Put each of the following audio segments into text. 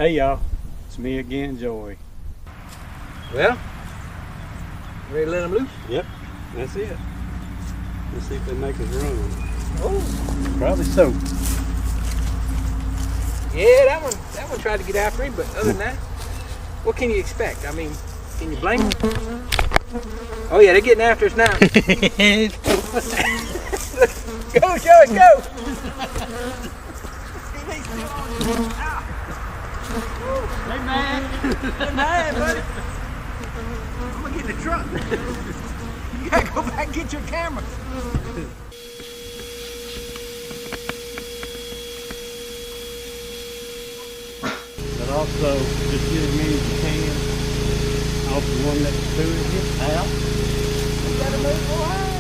Hey y'all, it's me again, Joey. Well, ready to let them loose? Yep, that's it. Let's see if they make us run. Oh, Probably so. yeah, that one tried to get after him, but other than that, what can you expect? I mean, can you blame him? Oh yeah, they're getting after us now. Go, Joey, go! Hey man! They're mad, buddy. I'm gonna get in the truck. You gotta go back and get your camera. But also, just get as many as you can off the one next to it. Get out. You gotta move forward.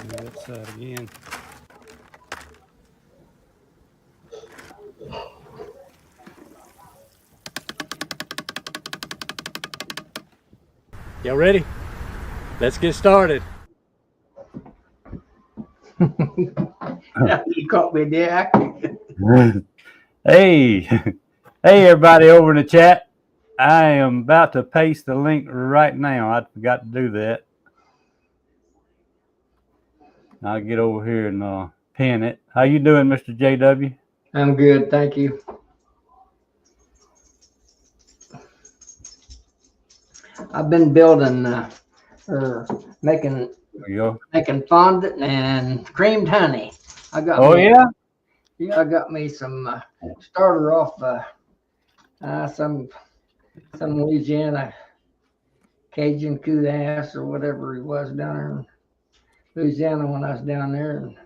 Do that side again. Y'all ready? Let's get started. You caught me there. Hey, hey everybody over in the chat. I am about to paste the link right now. I forgot to do that. I'll get over here and pin it. How you doing, Mr. JW? I'm good, thank you. I've been building, making fondant and creamed honey. I got I got me some starter off some Louisiana Cajun Coudass or whatever he was down there in Louisiana when I was down there, and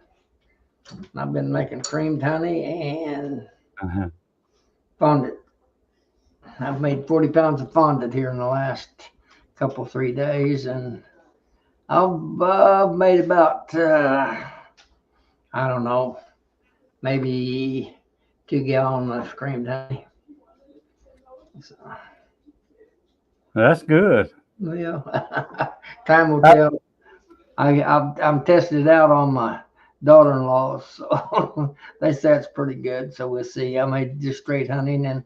I've been making creamed honey and fondant. I've made 40 pounds of fondant here in the last 3 days, and I've made about I don't know, maybe 2 gallons of creamed honey. So, that's good. yeah, time will tell. I'm tested it out on my daughter-in-law, so they say it's pretty good. So we'll see. I made just straight honey and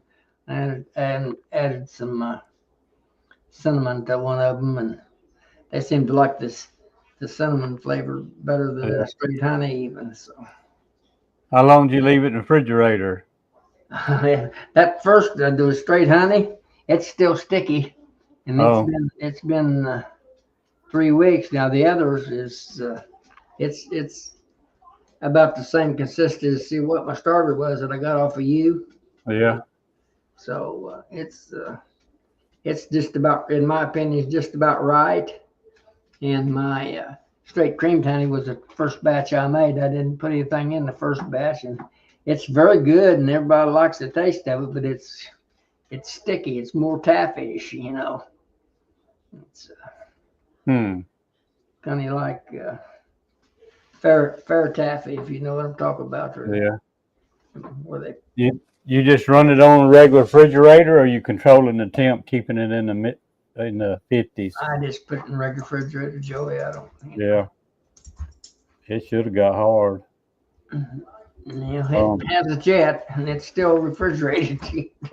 added some cinnamon to one of them, and they seem to like the cinnamon flavor better than the straight honey even. So. How long do you leave it in the refrigerator? That first the straight honey, it's still sticky, and it's been 3 weeks now. The others is it's about the same consistency what my starter was that I got off of you. Yeah. So it's just about, in my opinion, just about right. And my straight creamed honey was the first batch I made. I didn't put anything in the first batch, and it's very good, and everybody likes the taste of it. But it's sticky. It's more taffy-ish, you know. It's kind of like fair taffy, if you know what I'm talking about. Yeah. Where they you just run it on a regular refrigerator, or you controlling the temp, keeping it in the 50s? I just put it in the regular refrigerator, Joey. I don't. Yeah. It should have got hard. It has a jet, and it's still refrigerated.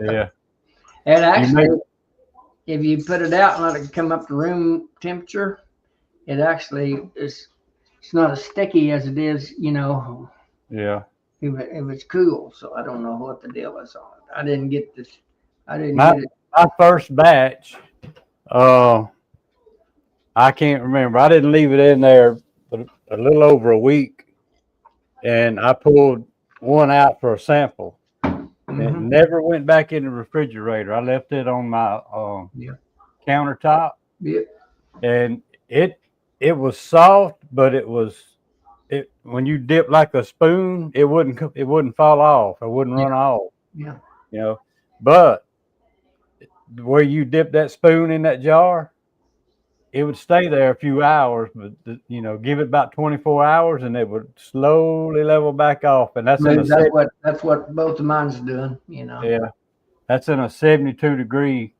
Yeah. And actually, if you put it out and let it come up to room temperature, it actually is. It's not as sticky as it is, you know. Yeah. If it's cool, so I don't know what the deal is on it. I didn't get this. I didn't get it. My first batch, I can't remember. I didn't leave it in there but a little over a week, and I pulled one out for a sample. It never went back in the refrigerator. I left it on my countertop. Yeah. And it was soft, but it when you dip like a spoon, it wouldn't fall off. It wouldn't run off. Yeah. You know, but where you dip that spoon in that jar, it would stay there a few hours, but give it about 24 hours and it would slowly level back off. And that's what both of mine's doing, you know. Yeah. That's in a 72-degree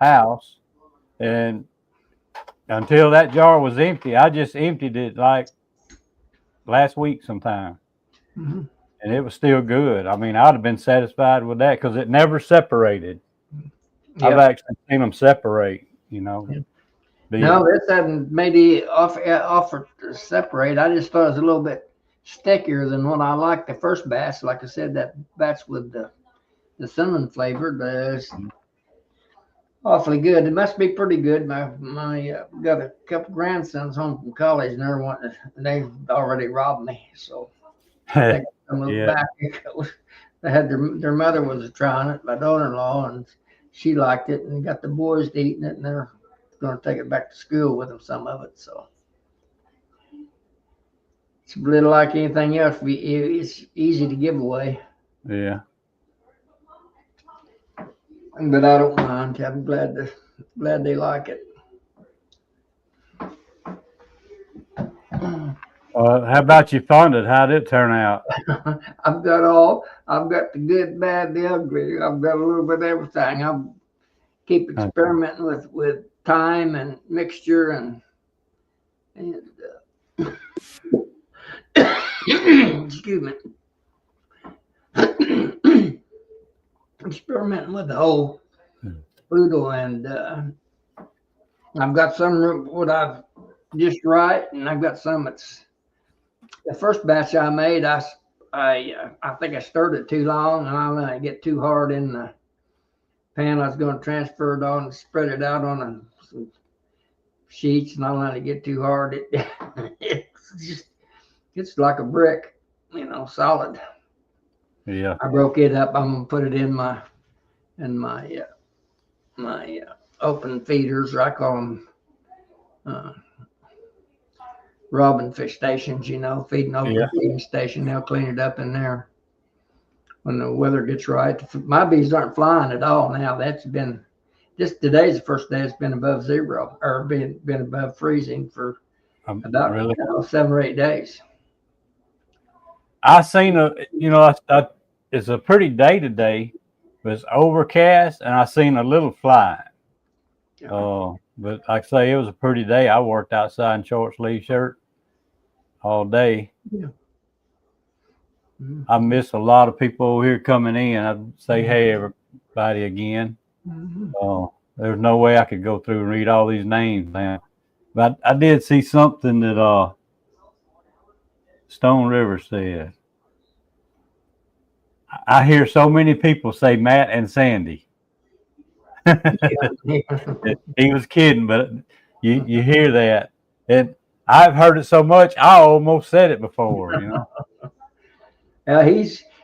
house. And until that jar was empty, I just emptied it like last week sometime. and it was still good. I mean, I'd have been satisfied with that because it never separated. Yep. I've actually seen them separate, you know. Yep. No, this hadn't made the offer to separate. I just thought it was a little bit stickier than what I liked the first batch. Like I said, that batch with the cinnamon flavor, is awfully good. It must be pretty good. My got a couple grandsons home from college, and they've already robbed me. So I think I'm gonna move back because they had their mother was trying it, my daughter-in-law, and she liked it, and got the boys eating it, and they're going to take it back to school with them, some of it. So it's a little like anything else. It's easy to give away. Yeah. But I don't mind. I'm glad they like it. How about your fondant? How did it turn out? I've got the good, bad, the ugly. I've got a little bit of everything. I keep experimenting with time and mixture and excuse me. Experimenting with the whole poodle, and I've got some what I've just right, and I've got some that's the first batch I made. I think I stirred it too long, and I let it get too hard in the pan. I was going to transfer it on and spread it out on some sheets, and I let it get too hard. It's like a brick, solid. Yeah. I broke it up. I'm gonna put it in my open feeders, or I call them robin fish stations. Feeding open feeding station. They'll clean it up in there when the weather gets right. My bees aren't flying at all now. Today's the first day it's been above zero, or been above freezing for about 7 or 8 days. I seen it's a pretty day today, but it's overcast, and I seen a little flying. But like I say, it was a pretty day. I worked outside in short sleeve shirt all day. Yeah. I miss a lot of people over here coming in. I'd say, hey, everybody again. There's no way I could go through and read all these names now. But I did see something that Stone River said. I hear so many people say Matt and Sandy. He was kidding, but you hear that. I've heard it so much, I almost said it before,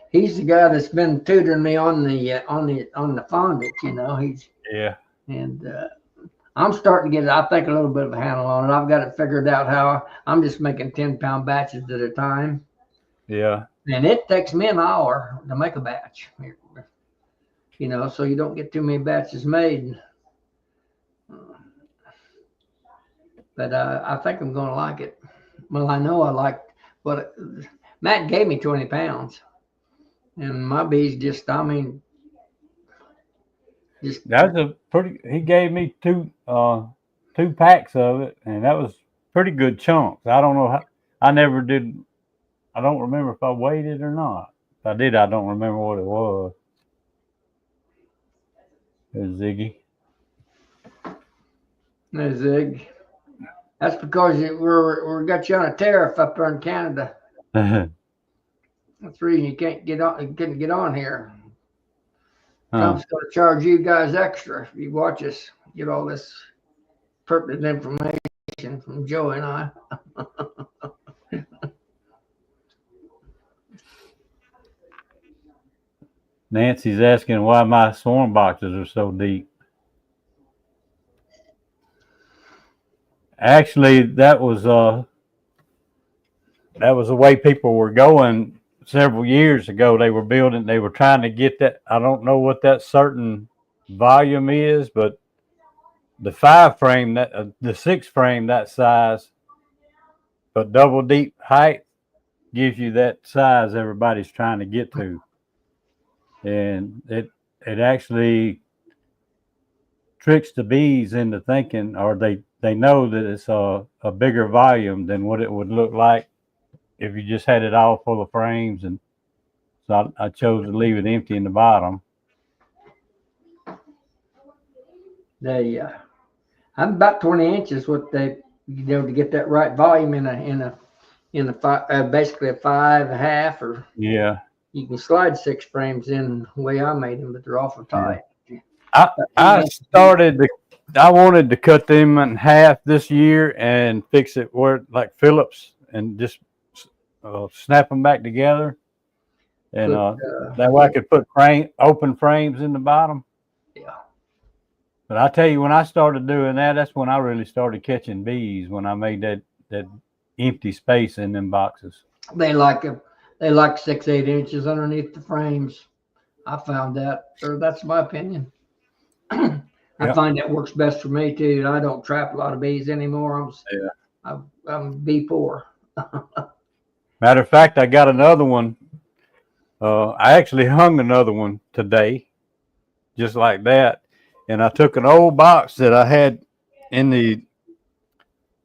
He's the guy that's been tutoring me on the fondant, and I'm starting to get, I think, a little bit of a handle on it. I've got it figured out how I'm just making 10-pound batches at a time. Yeah. And it takes me an hour to make a batch, so you don't get too many batches made. But I think I'm going to like it. Well, I know I like what Matt gave me 20 pounds. And my bees he gave me two packs of it, and that was pretty good chunks. I don't know how, I never did. I don't remember if I weighed it or not. If I did, I don't remember what it was. There's Ziggy. There's Zig. That's because we got you on a tariff up there in Canada. That's the reason you couldn't get on here. Trump's going to charge you guys extra if you watch us get all this pertinent information from Joe and I. Nancy's asking why my swarm boxes are so deep. Actually, that was the way people were going several years ago. They were trying to get that. I don't know what that certain volume is, but the 5 frame, the 6 frame that size, but double deep height gives you that size everybody's trying to get to. And it actually tricks the bees into thinking, or they know that it's a bigger volume than what it would look like if you just had it all full of frames. And So I chose to leave it empty in the bottom. I'm about 20 inches. What they, to get that right volume in basically a 5.5, or Yeah. you can slide 6 frames in the way I made them, but they're awful tight. I wanted to cut them in half this year and fix it where like Phillips and just snap them back together, and that way I could put open frames in the bottom. Yeah. But I tell you, when I started doing that, that's when I really started catching bees. When I made that empty space in them boxes. They like 6-8 inches underneath the frames. I found that, or that's my opinion. I find that works best for me too. I don't trap a lot of bees anymore. I'm bee poor. Matter of fact, I got another one. I actually hung another one today, just like that. And I took an old box that I had in the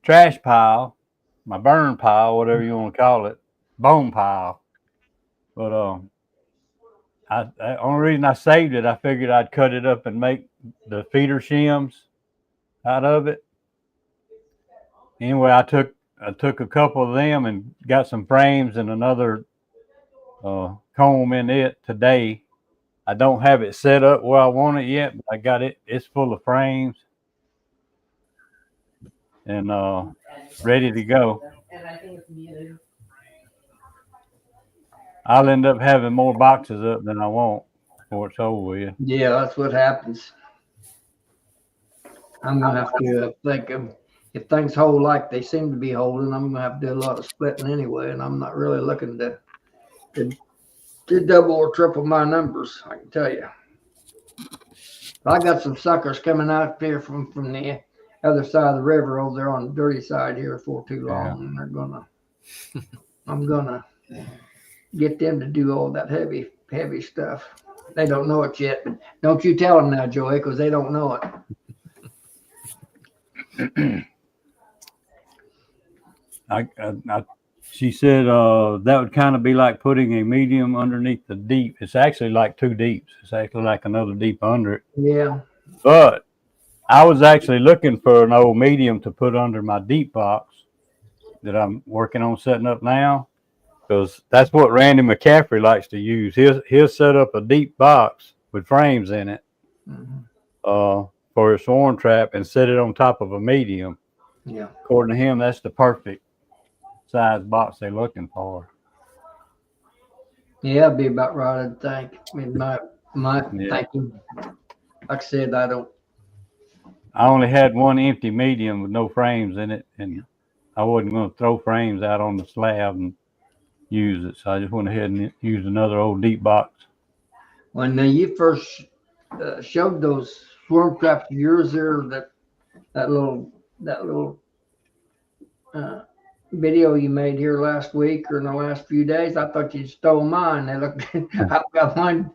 trash pile, my burn pile, whatever you want to call it, bone pile. But the only reason I saved it, I figured I'd cut it up and make the feeder shims out of it. Anyway, I took a couple of them and got some frames and another comb in it today. I don't have it set up where I want it yet, but I got it. It's full of frames and ready to go. I'll end up having more boxes up than I want before it's over with. Yeah, that's what happens. I'm gonna have to think of, if things hold like they seem to be holding, I'm gonna have to do a lot of splitting anyway, and I'm not really looking to double or triple my numbers, I can tell you. I got some suckers coming out here from the other side of the river over there on the dirty side here for too long, and I'm gonna get them to do all that heavy stuff. They don't know it yet, but don't you tell them now, Joey, because they don't know it. She said that would kind of be like putting a medium underneath the deep. It's actually like 2 deeps. It's actually like another deep under it. Yeah. But I was actually looking for an old medium to put under my deep box that I'm working on setting up now, because that's what Randy McCaffrey likes to use. He'll set up a deep box with frames in it for his swarm trap and set it on top of a medium. Yeah. According to him, that's the perfect size box they're looking for. Yeah, it'd be about right, I'd think. I mean, my thinking. Like I said, I only had one empty medium with no frames in it, and I wasn't going to throw frames out on the slab and use it, so I just went ahead and used another old deep box. When you first showed those swarm traps of yours there, that little video you made here last week or in the last few days, I thought you stole mine. They look, I've got mine.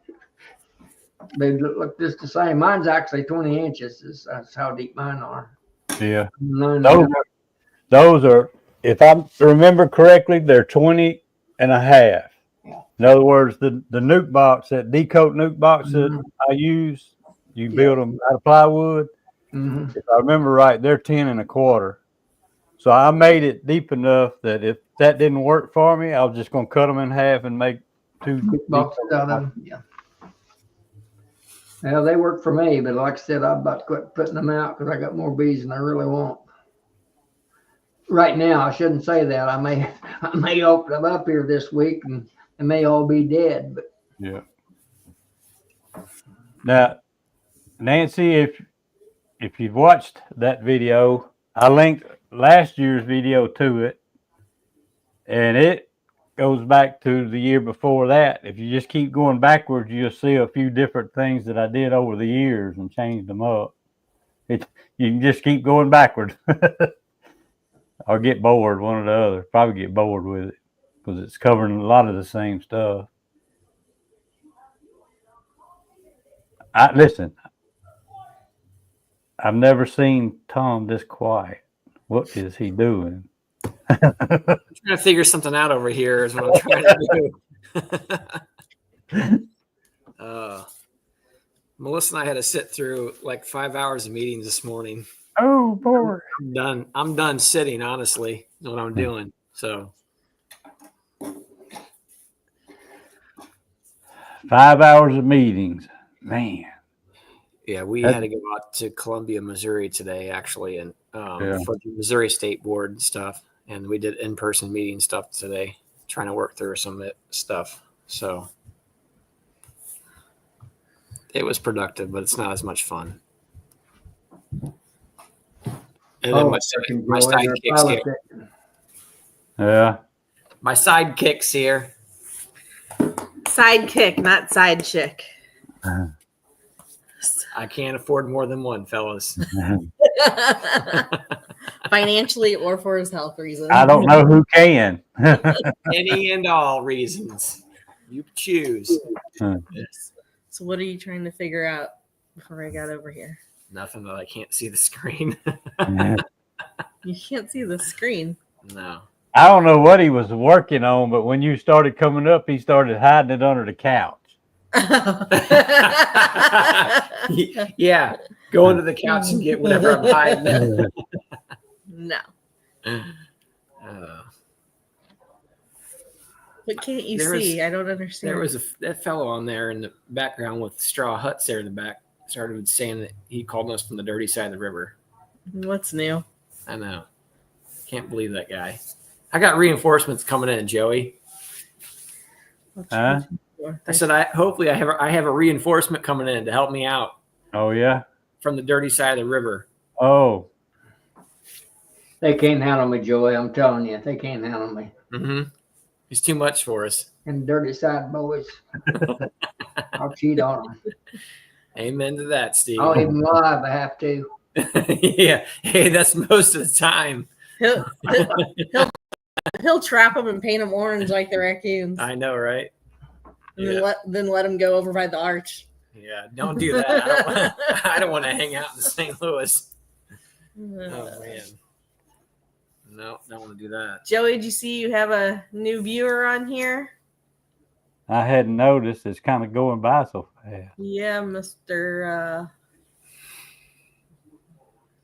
They look just the same. Mine's actually 20 inches. That's how deep mine are. Yeah. Those are, if I remember correctly, they're 20 and a half. Yeah. In other words, the nuke box, that decoat nuke box that I use, you build them out of plywood. If I remember right, they're 10 and a quarter. So I made it deep enough that if that didn't work for me, I was just going to cut them in half and make 2 boxes out of them. Yeah. Well, they work for me, but like I said, I'm about to quit putting them out because I got more bees than I really want. Right now, I shouldn't say that. I may open them up here this week and they may all be dead. But yeah. Now, Nancy, if you've watched that video, I linked last year's video to it, and it goes back to the year before that. If you just keep going backwards, you'll see a few different things that I did over the years and changed them up. You can just keep going backwards or get bored, one or the other. Probably get bored with it because it's covering a lot of the same stuff. Listen, I've never seen Tom this quiet. What is he doing? I'm trying to figure something out over here is what I'm trying to do. Melissa and I had to sit through like 5 hours of meetings this morning. Oh boy. I'm done sitting, honestly, is what I'm doing. So 5 hours of meetings. Man. yeah, we had to go out to Columbia, Missouri today, actually, and for the Missouri State Board and stuff. And we did in-person meeting stuff today, trying to work through some of that stuff. So it was productive, but it's not as much fun. And then my sidekick's here. Yeah. My sidekick's here. Sidekick, not side chick. I can't afford more than one, fellas. Financially or for his health reasons. I don't know who can. Any and all reasons. You choose. Yes. So what are you trying to figure out before I got over here? Nothing, that I can't see the screen. You can't see the screen. No. I don't know what he was working on, but when you started coming up, he started hiding it under the couch. Yeah, go under the couch and get whatever I'm hiding. No. What can't you see? I don't understand. There was that fellow on there in the background with straw huts there in the back. Started saying that he called us from the dirty side of the river. What's new? I know. Can't believe that guy. I got reinforcements coming in, Joey. Huh? I said, hopefully I have a reinforcement coming in to help me out. Oh yeah. From the dirty side of the river. Oh. They can't handle me, Joey. I'm telling you, they can't handle me. Mm-hmm. He's too much for us. And dirty side boys. I'll cheat on them. Amen to that, Steve. I'll even lie if I have to. Yeah. Hey, that's most of the time. He'll trap them and paint them orange like the raccoons. I know, right? And then let them go over by the arch. Yeah, don't do that. I don't want to hang out in St. Louis. Oh, man. No, don't want to do that. Joey, did you see you have a new viewer on here? I hadn't noticed. It's kind of going by so fast. Yeah, Mr.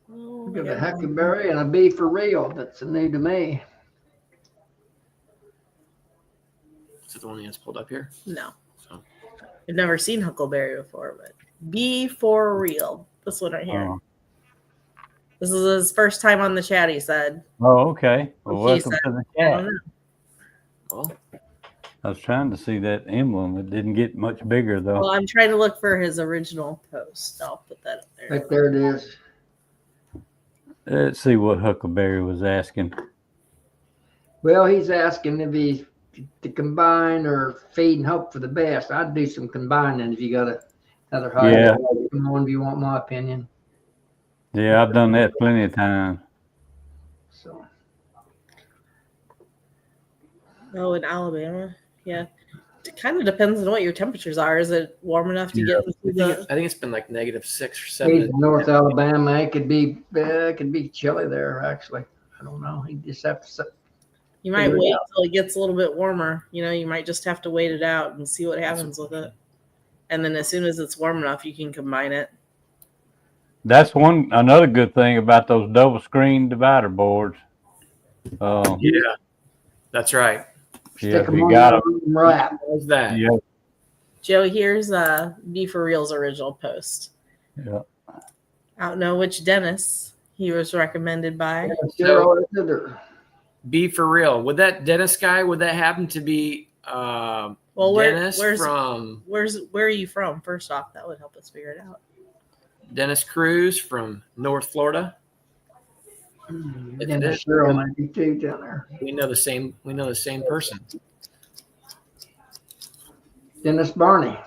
We got a huckleberry and a bee for real. That's new to me. Is it the one that's pulled up here? No. So. I've never seen huckleberry before, but bee for real. This one right here. This is his first time on the chat, he said. Oh, okay. Well, welcome to the chat. Well, I was trying to see that emblem. It didn't get much bigger, though. Well, I'm trying to look for his original post. I'll put that up there. Right there it is. Let's see what Huckleberry was asking. Well, he's asking if he to combine or feed and hope for the best. I'd do some combining if you got another hive. Yeah. Come on, if you want my opinion. Yeah, I've done that plenty of times. So. Oh, in Alabama, yeah. It kind of depends on what your temperatures are. Is it warm enough to get into the? I think it's been like -6 or 7. He's in North Alabama. It could be chilly there. Actually, I don't know. You just have to. You might wait until it gets a little bit warmer. You know, you might just have to wait it out and see what happens with it. And then as soon as it's warm enough, you can combine it. That's another good thing about those double screen divider boards. Yeah, that's right. Yeah, you got them. Right. What's that? Yeah. Joe, here's Be For Real's original post. Yeah. I don't know which Dennis he was recommended by. Be For Real. Would that Dennis guy? Would that happen to be? Well, Dennis where are you from? First off, that would help us figure it out. Dennis Cruz from North Florida. Dennis Cheryl might be too down there. We know the same person. Dennis Barney.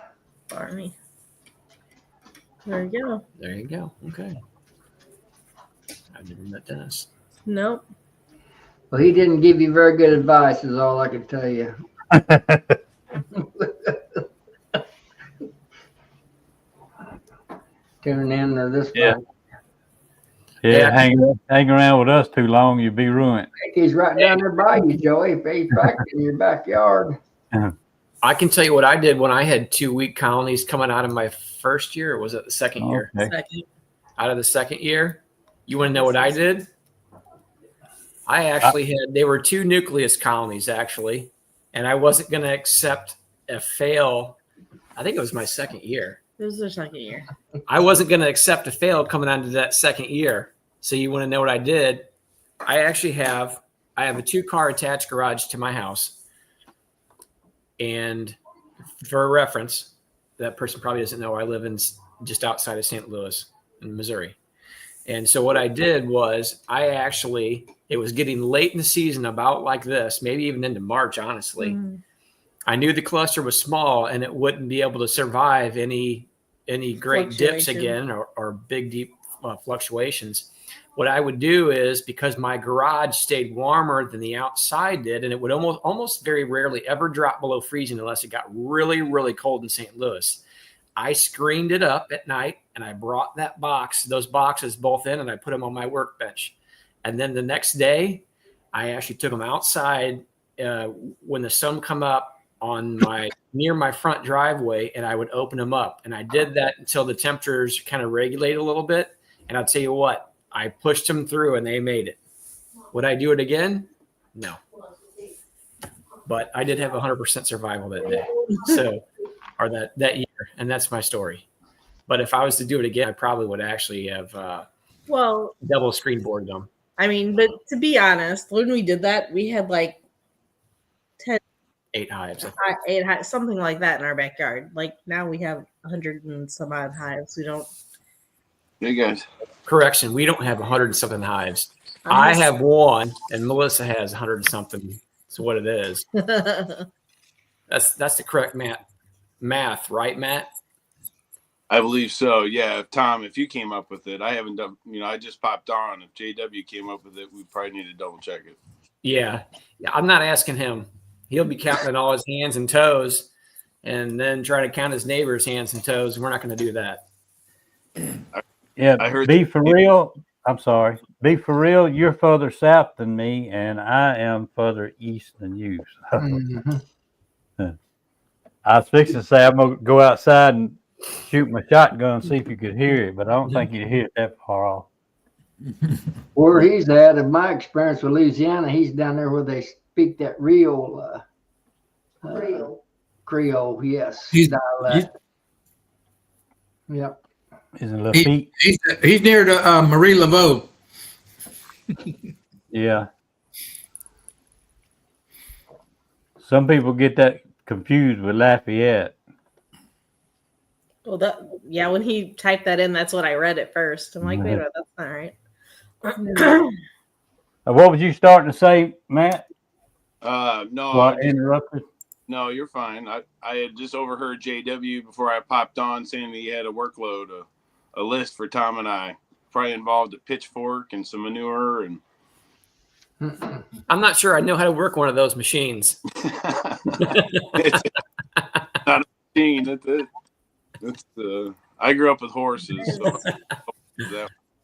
Barney. There you go. There you go. Okay. I've never met Dennis. Nope. Well, he didn't give you very good advice, is all I can tell you. Tune in to this one. Yeah, hang around with us too long, you'll be ruined. He's right down there by you, Joey. He's back in your backyard. I'm I can tell you what I did when I had 2-week colonies coming out of my first year. Or was it the second year? Second. Out of the second year. You want to know what I did? I actually they were 2 nucleus colonies actually, and I wasn't going to accept a fail. I think it was my second year. It was their second year. I wasn't going to accept a fail coming onto that second year. So you want to know what I did? I actually have a 2-car attached garage to my house. And for reference, that person probably doesn't know I live in just outside of St. Louis in Missouri. And so what I did was it was getting late in the season, about like this, maybe even into March, honestly. Mm. I knew the cluster was small and it wouldn't be able to survive any great dips again or big, deep fluctuations. What I would do is, because my garage stayed warmer than the outside did, and it would almost very rarely ever drop below freezing unless it got really, really cold in St. Louis. I screened it up at night and I brought those boxes both in, and I put them on my workbench. And then the next day, I actually took them outside when the sun come up on near my front driveway, and I would open them up. And I did that until the temperatures kind of regulate a little bit. And I'll tell you what, I pushed them through and they made it. Would I do it again? No. But I did have 100% survival that day. So, or that year. And that's my story. But if I was to do it again, I probably would actually have double screen boarded them. I mean, but to be honest, when we did that, we had like 8 hives. 8 hives, something like that in our backyard. Like now we have 100 and some odd hives. We don't. Hey guys. Correction, we don't have 100 and something hives. I have one, and Melissa has 100 and something. That's what it is. That's the correct math, right, Matt? I believe so. Yeah, Tom, if you came up with it, I haven't done. I just popped on. If JW came up with it, we probably need to double check it. Yeah, I'm not asking him. He'll be counting all his hands and toes, and then trying to count his neighbor's hands and toes. And we're not going to do that. Yeah, be for real. I'm sorry. Be for real. You're further south than me, and I am further east than you. So. Mm-hmm. I was fixing to say I'm gonna go outside and shoot my shotgun and see if you could hear it, but I don't think you'd hear it that far off. Where he's at, in my experience with Louisiana, he's down there where they speak that real Creole, yes. Dialect. Yep. Isn't Lafitte? He's near the Marie Laveau. Yeah. Some people get that confused with Lafayette. Well, when he typed that in, that's what I read at first. I'm like, wait a minute, that's not right. What was you starting to say, Matt? No. I interrupted. No, you're fine. I had just overheard JW before I popped on saying that he had a workload, a list for Tom and I. Probably involved a pitchfork and some manure and. I'm not sure I know how to work one of those machines. It's not a machine. I grew up with horses. So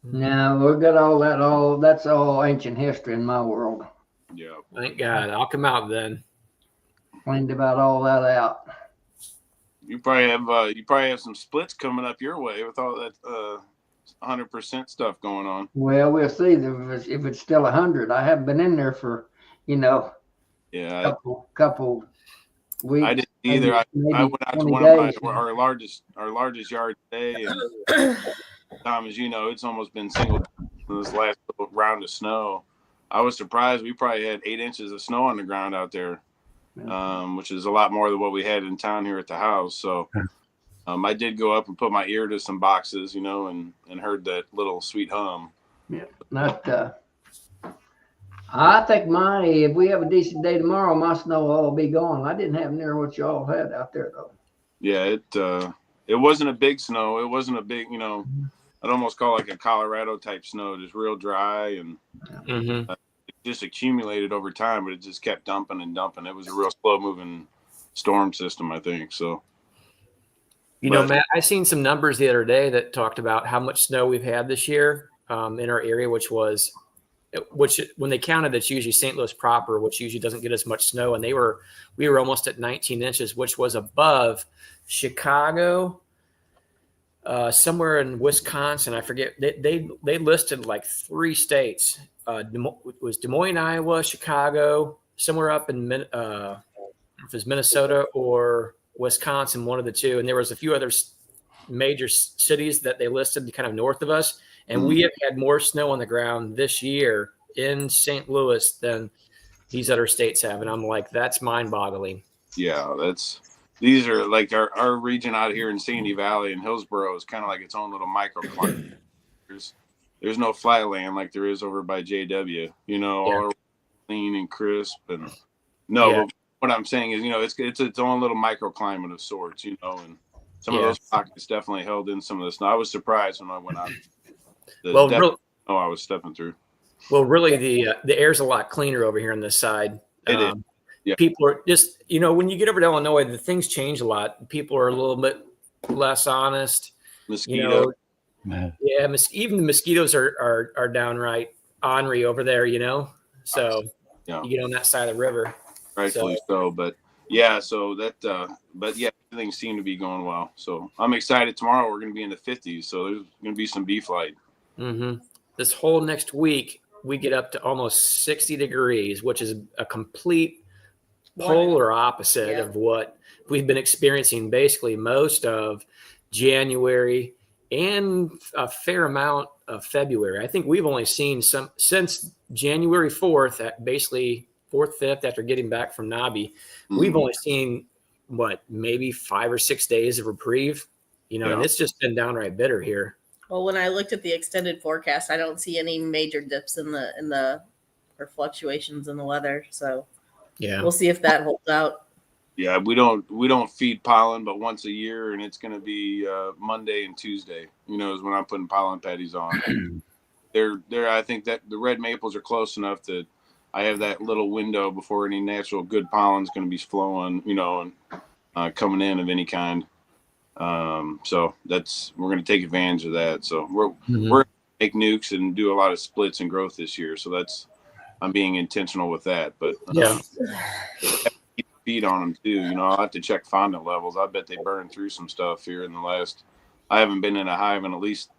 no, we've got all that. That's all ancient history in my world. Yeah. Thank God. I'll come out then. Cleaned about all that out. You probably have some splits coming up your way with all that 100% stuff going on. Well, we'll see if it's still 100. I haven't been in there for, couple weeks. I didn't either. I went out to one of our largest yard today, and Tom, as you know, it's almost been single in this last round of snow. I was surprised. We probably had 8 inches of snow on the ground out there, which is a lot more than what we had in town here at the house. So I did go up and put my ear to some boxes, and heard that little sweet hum. Yeah, I think if we have a decent day tomorrow, my snow will all be gone. I didn't have near what y'all had out there though. Yeah, it wasn't a big snow. It wasn't a big, I'd almost call it like a Colorado type snow, just real dry and it just accumulated over time, but it just kept dumping and dumping. It was a real slow moving storm system, I think. So, Matt, I seen some numbers the other day that talked about how much snow we've had this year in our area, which was which when they counted, it's usually St. Louis proper, which usually doesn't get as much snow. And we were almost at 19 inches, which was above Chicago, somewhere in Wisconsin. I forget. They listed like 3 states. It was Des Moines, Iowa, Chicago, somewhere up in if it was Minnesota or Wisconsin, one of the two. And there was a few other major cities that they listed kind of north of us. And we have had more snow on the ground this year in St. Louis than these other states have. And I'm like, that's mind-boggling. Yeah, these are like our region out here in Sandy Valley and Hillsborough is kind of like its own little microclimate. There's no flat land like there is over by JW, all clean and crisp. And but what I'm saying is, it's its own little microclimate of sorts, and some of those pockets definitely held in some of the snow. I was surprised when I went out. I was stepping through. Well, really, the air's a lot cleaner over here on this side. It is. Yeah. People are just, when you get over to Illinois, the things change a lot. People are a little bit less honest. Mosquito. Even the mosquitoes are downright ornery over there. So you get on that side of the river. Rightfully so, but everything seemed to be going well. So I'm excited. Tomorrow we're going to be in the 50s, so there's going to be some bee flight. Mm-hmm. This whole next week, we get up to almost 60 degrees, which is a complete polar opposite of what we've been experiencing basically most of January and a fair amount of February. I think we've only seen some since January 4th, basically 4th, 5th, after getting back from Nobby, we've only seen maybe 5 or 6 days of reprieve, and it's just been downright bitter here. Well, when I looked at the extended forecast, I don't see any major dips or fluctuations in the weather. So we'll see if that holds out. Yeah, we don't feed pollen, but once a year, and it's going to be Monday and Tuesday. Is when I'm putting pollen patties on. I think that the red maples are close enough that I have that little window before any natural good pollen is going to be flowing, and coming in of any kind. So we're going to take advantage of that. So we're going to make nukes and do a lot of splits and growth this year. So I'm being intentional with that, but keep feed on them too. I'll have to check fondant levels. I bet they burned through some stuff here in the last, I haven't been in a hive in at least,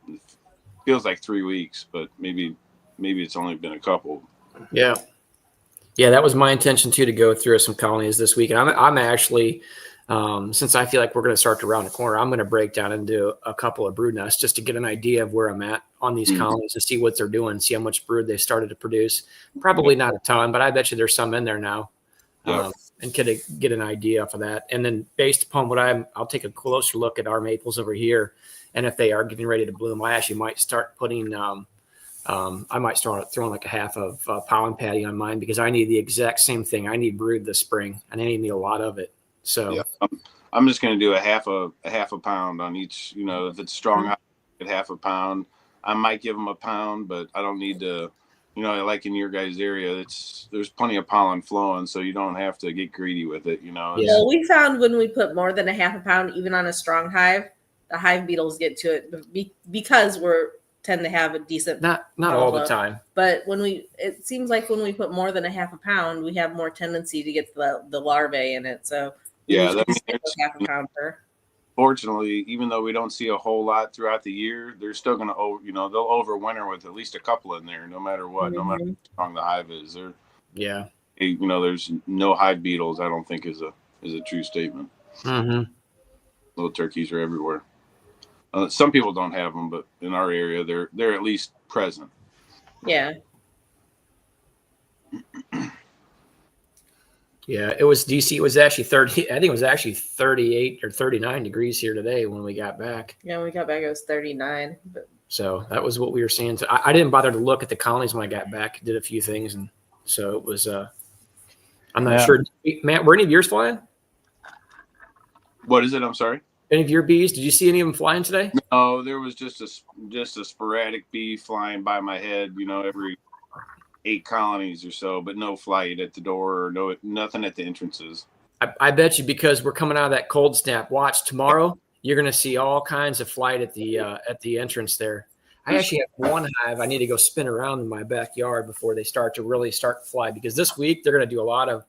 feels like 3 weeks, but maybe it's only been a couple. Yeah. Yeah. That was my intention too, to go through some colonies this week. And I'm actually, since I feel like we're going to start to round the corner, I'm going to break down and do a couple of brood nests just to get an idea of where I'm at on these colonies and see what they're doing, see how much brood they started to produce. Probably not a ton, but I bet you there's some in there now. And could get an idea off of that. And then based upon what I'll take a closer look at our maples over here. And if they are getting ready to bloom, I actually might start putting, I might start throwing like a half of pollen patty on mine, because I need the exact same thing. I need brood this spring, and I need a lot of it. So I'm just going to do a half a pound on each, if it's strong, at half a pound. I might give them a pound, but I don't need to, like in your guys' area, there's plenty of pollen flowing, so you don't have to get greedy with it, Well, we found when we put more than a half a pound, even on a strong hive, the hive beetles get to it because tend to have a decent, not all the time, but it seems like when we put more than a half a pound, we have more tendency to get the larvae in it. So that means half a pound per. Fortunately, even though we don't see a whole lot throughout the year, they're still going to, they'll overwinter with at least a couple in there, no matter what, no matter how strong the hive is. There's no hive beetles, I don't think is a true statement. Little turkeys are everywhere. Some people don't have them, but in our area, they're at least present. Yeah. Yeah, it was DC. It was actually 30. I think it was actually 38 or 39 degrees here today when we got back. Yeah, when we got back, it was 39. So that was what we were seeing. So I didn't bother to look at the colonies when I got back. Did a few things, and so it was. I'm not sure, Matt. Were any of yours flying? What is it? I'm sorry. Any of your bees? Did you see any of them flying today? No, there was just a sporadic bee flying by my head. Every 8 colonies or so, but no flight at the door, or nothing at the entrances. I bet you, because we're coming out of that cold snap. Watch tomorrow, you're going to see all kinds of flight at the entrance there. I actually have one hive I need to go spin around in my backyard before they start to fly, because this week they're going to do a lot of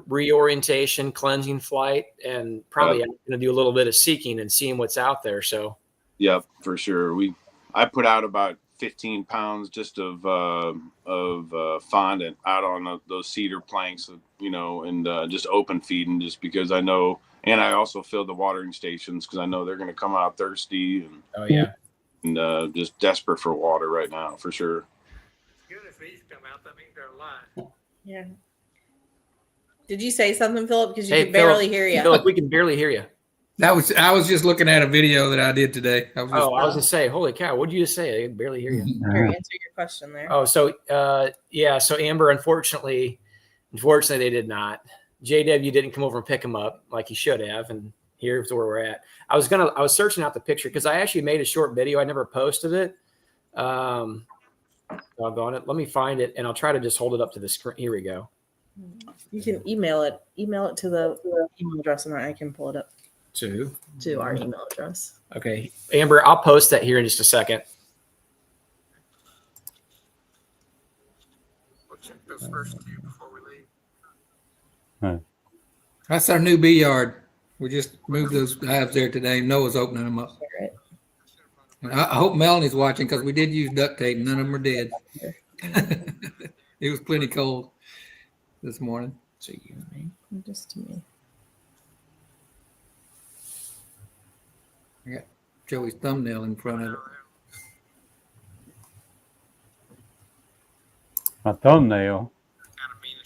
reorientation, cleansing flight, and probably I'm going to do a little bit of seeking and seeing what's out there. So, yep, for sure. I put out about 15 pounds just of fondant out on those cedar planks, and just open feeding, just because I know. And I also filled the watering stations because I know they're going to come out thirsty and just desperate for water right now, for sure. Good if these come out, that means they're alive. Yeah. Did you say something, Philip? Because you hey, can barely hear you. Philip, we can barely hear you. I was just looking at a video that I did today. I was going to say, holy cow, what did you just say? I can barely hear you. Here, answer your question there. Oh, so so Amber, unfortunately they did not. JW didn't come over and pick him up like he should have, and here's where we're at. I was searching out the picture because I actually made a short video. I never posted it. Doggone it. Let me find it, and I'll try to just hold it up to the screen. Here we go. You can email it to the email address, and I can pull it up To our email address. Okay, Amber, I'll post that here in just a second. We'll check those first two before we leave. That's our new bee yard. We just moved those hives there today. Noah's opening them up. Right. And I hope Melanie's watching, because we did use duct tape. None of them are dead. It was plenty cold this morning. So you and me. Just to me. I got Joey's thumbnail in front of it. My thumbnail.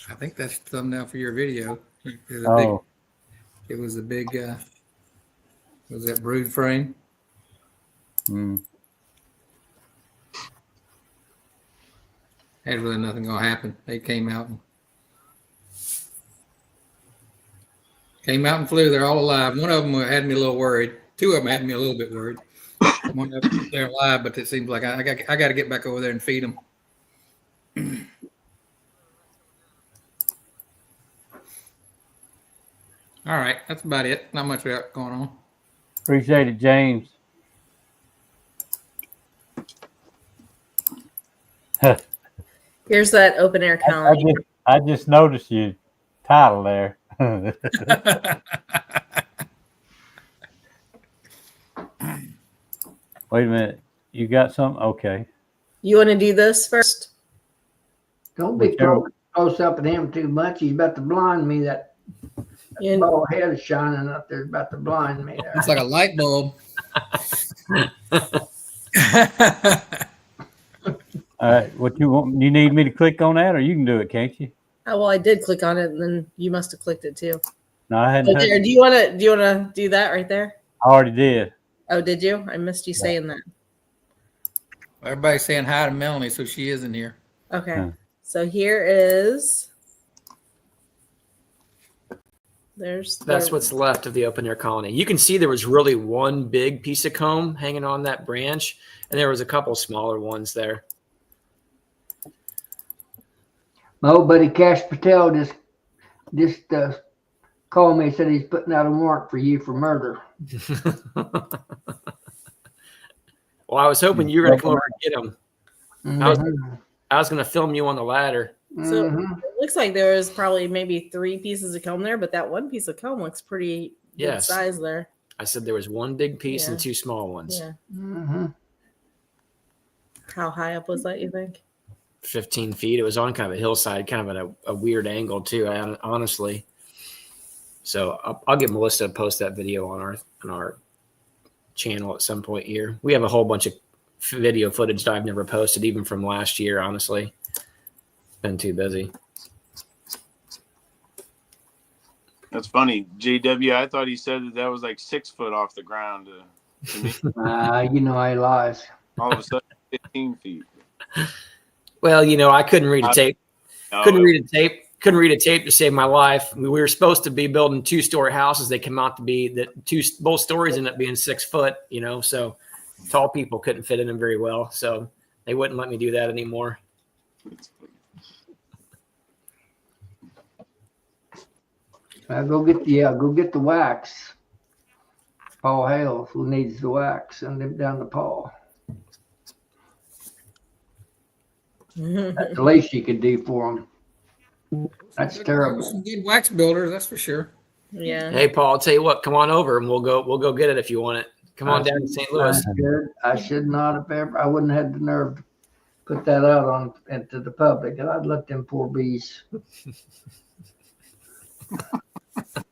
I think that's the thumbnail for your video. It was a big was that brood frame? Had really nothing gonna happen. They came out and flew. They're all alive. One of them had me a little worried. Two of them had me a little bit worried. One of them, they're alive, but it seems like I got to get back over there and feed them. All right, that's about it. Not much going on. Appreciate it, James. Here's that open air colony. I just noticed your title there. Wait a minute. You got something? Okay. You want to do this first? Don't be close up at him too much. He's about to blind me. That bald head is shining up there. About to blind me there. It's like a light bulb. All right. What you want? You need me to click on that, or you can do it, can't you? Oh, well, I did click on it, and then you must have clicked it too. No, I hadn't. Do you want to do that right there? I already did. Oh, did you? I missed you saying that. Everybody's saying hi to Melanie, so she isn't here. Okay. So here is. That's what's left of the open air colony. You can see there was really one big piece of comb hanging on that branch, and there was a couple smaller ones there. My old buddy Cash Patel just called me and said he's putting out a warrant for you for murder. Well, I was hoping you were going to come over and get him. Mm-hmm. I was going to film you on the ladder. So it looks like there was probably maybe 3 pieces of comb there, but that one piece of comb looks pretty good size there. I said there was one big piece and 2 small ones. Yeah. Mm-hmm. How high up was that, you think? 15 feet. It was on kind of a hillside, kind of at a weird angle too, honestly. So I'll get Melissa to post that video on our channel at some point here. We have a whole bunch of video footage that I've never posted, even from last year, honestly. Been too busy. That's funny. JW, I thought he said that was like 6 foot off the ground to me. You know he lies. All of a sudden, 15 feet. Well, I couldn't read a tape. Couldn't read a tape to save my life. We were supposed to be building 2-story houses. They come out to be both stories end up being 6 foot, so tall people couldn't fit in them very well. So they wouldn't let me do that anymore. Go get the wax. Paul Hales, who needs the wax, send him down to Paul. That's the least you could do for them. That's terrible. Some good wax builders, that's for sure. Yeah. Hey, Paul, I'll tell you what. Come on over, and we'll go get it if you want it. Come on down to St. Louis. I should not have ever. I wouldn't have had the nerve to put that out on into the public. I'd let them poor bees.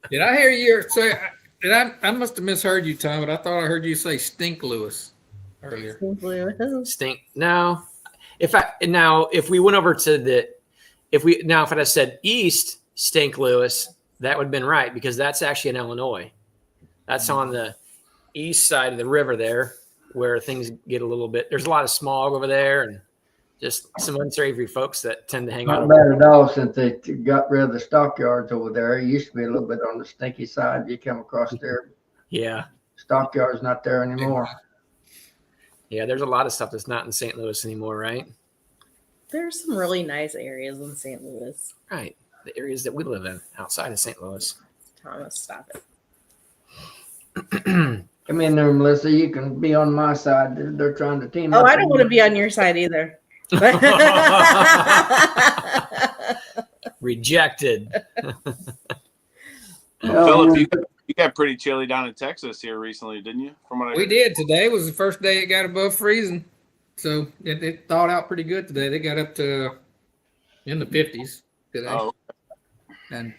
Did I hear you say? I must have misheard you, Tom, but I thought I heard you say Stink Louis earlier. Stink. No. If we went over to if I said East Stink Louis, that would have been right because that's actually in Illinois. That's on the east side of the river there, where things get a little bit. There's a lot of smog over there, and just some unsavory folks that tend to hang out. Not bad at all since they got rid of the stockyards over there. It used to be a little bit on the stinky side. You come across there. Yeah. Stockyards not there anymore. Yeah, there's a lot of stuff that's not in St. Louis anymore, right? There's some really nice areas in St. Louis. Right. The areas that we live in outside of St. Louis. Thomas, stop it. Come in there, Melissa. You can be on my side. They're trying to team up. Oh, I don't want to be on your side either. Rejected. Philip, you got pretty chilly down in Texas here recently, didn't you? From what We did. Today was the first day it got above freezing. So it thawed out pretty good today. They got up to in the 50s today. Oh. And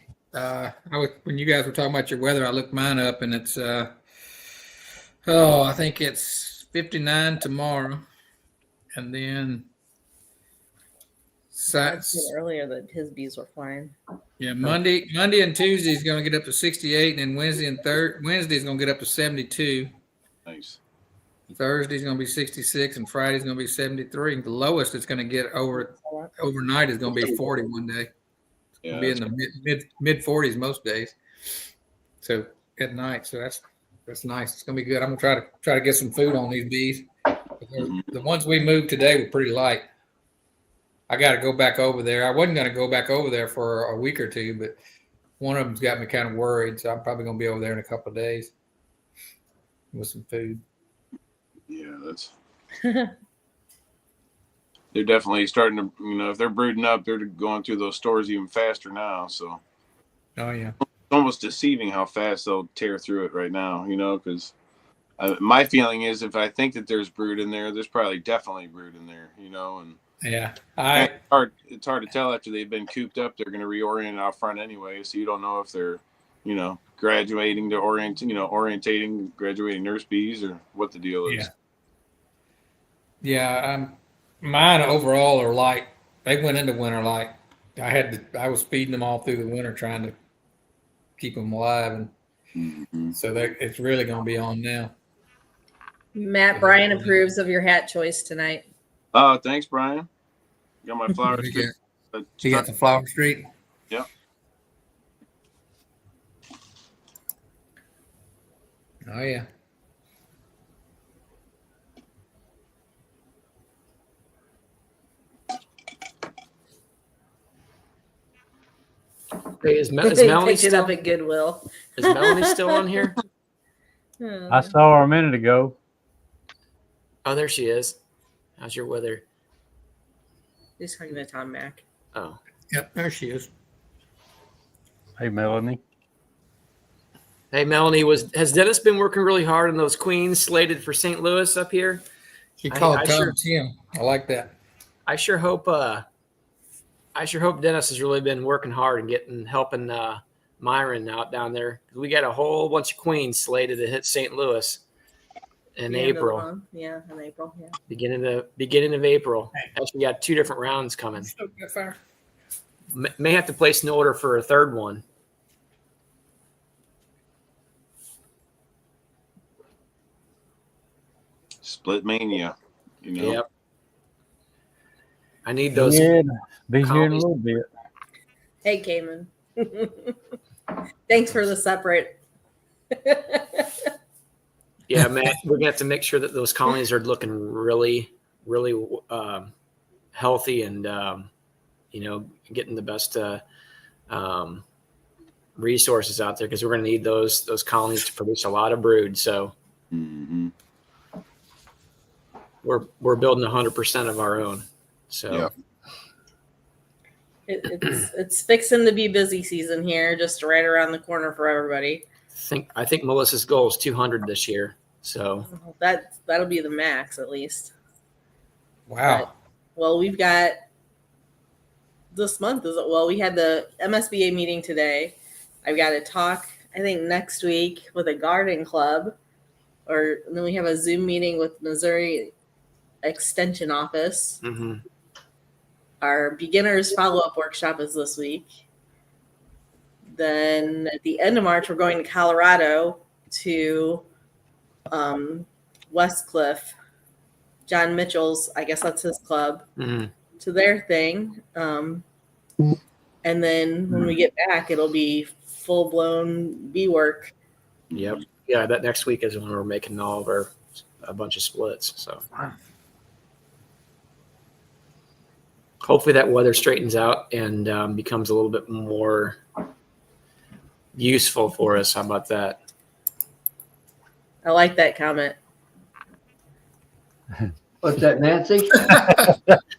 when you guys were talking about your weather, I looked mine up and it's I think it's 59 tomorrow. And then earlier that his bees were flying. Yeah, Monday and Tuesday is going to get up to 68, and then Wednesday is going to get up to 72. Nice. Thursday is going to be 66, and Friday is going to be 73. The lowest it's going to get overnight is going to be 40 one day. It's going to be in the mid 40s most days. So at night, so that's nice. It's going to be good. I'm going to try to get some food on these bees. The ones we moved today were pretty light. I got to go back over there. I wasn't going to go back over there for a week or two, but one of them's got me kind of worried. So I'm probably going to be over there in a couple of days with some food. Yeah, they're definitely starting to, if they're brooding up, they're going through those stores even faster now. So, oh yeah, it's almost deceiving how fast they'll tear through it right now. Because my feeling is if I think that there's brood in there, there's probably definitely brood in there. And yeah, it's hard to tell after they've been cooped up. They're going to reorient out front anyway, so you don't know if they're, graduating to graduating nurse bees or what the deal is. Yeah. Mine overall are light. They went into winter light. I was feeding them all through the winter trying to keep them alive, and so it's really going to be on now. Matt Bryan approves of your hat choice tonight. Oh, thanks, Brian. Got my flower street. You got the flower street? Yeah. Oh, yeah. Hey, is Melanie picked it still up at Goodwill? Is Melanie still on here? I saw her a minute ago. Oh, there she is. How's your weather? He's talking to Tom Mack. Oh. Yep, there she is. Hey, Melanie. Hey, Melanie, has Dennis been working really hard on those queens slated for St. Louis up here? She called Tom Tim. I like that. I sure hope Dennis has really been working hard and helping Myron out down there. We got a whole bunch of queens slated to hit St. Louis in April. Yeah, in April. Yeah. Beginning of April. Actually, we got 2 different rounds coming. May have to place an order for a third one. Split mania, Yep. I need those. Yeah, be here in a little bit. Hey, Cayman. Thanks for the separate. Yeah, Matt, we're gonna have to make sure that those colonies are looking really, really healthy and getting the best resources out there because we're gonna need those colonies to produce a lot of brood. So we're building 100% of our own. So It's fixing to be busy season here, just right around the corner for everybody. I think Melissa's goal is 200 this year. So that'll be the max at least. Wow. Well, we've got this month we had the MSBA meeting today. I've got a talk, I think, next week with a garden club, and then we have a Zoom meeting with Missouri Extension Office. Mm-hmm. Our beginners follow-up workshop is this week. Then at the end of March, we're going to Colorado to Westcliff. John Mitchell's, I guess that's his club, to their thing. And then when we get back, it'll be full-blown bee work. Yep. Yeah, that next week is when we're making a bunch of splits. So hopefully that weather straightens out and becomes a little bit more useful for us. How about that? I like that comment. What's that, Nancy?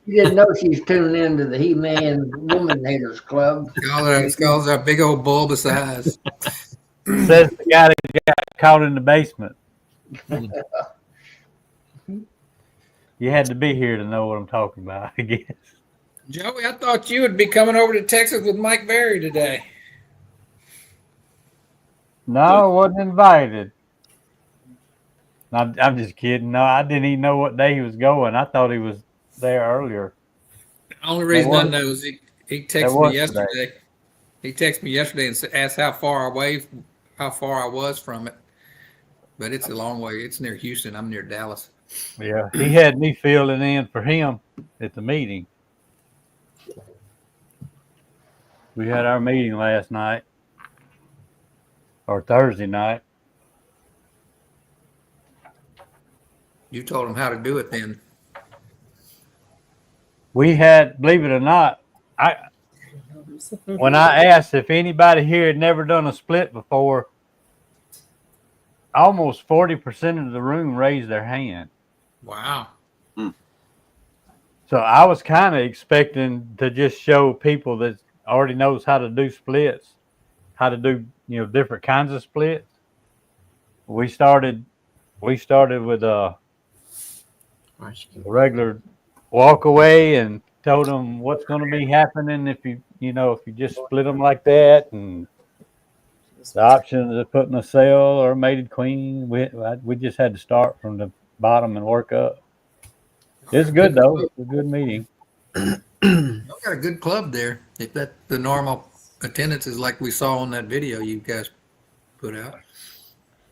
You didn't know she's tuning into the He-Man Woman Haters Club. Calls that big old bulbous eyes. Says the guy that got caught in the basement. You had to be here to know what I'm talking about, I guess. Joey, I thought you would be coming over to Texas with Mike Berry today. No, I wasn't invited. I'm just kidding. No, I didn't even know what day he was going. I thought he was there earlier. The only reason I know is he texted me yesterday. Today. He texted me yesterday and asked how far I was from it. But it's a long way. It's near Houston. I'm near Dallas. Yeah, he had me filling in for him at the meeting. We had our meeting last night or Thursday night. You told him how to do it then. We had, believe it or not, when I asked if anybody here had never done a split before, almost 40% of the room raised their hand. Wow. So I was kind of expecting to just show people that already knows how to do splits, how to do, different kinds of splits. We started with a regular walk away and told them what's going to be happening if you just split them like that, and the options of putting a cell or a mated queen. We just had to start from the bottom and work up. It's good though. It's a good meeting. Y'all got a good club there. If that the normal attendance is like we saw on that video you guys put out.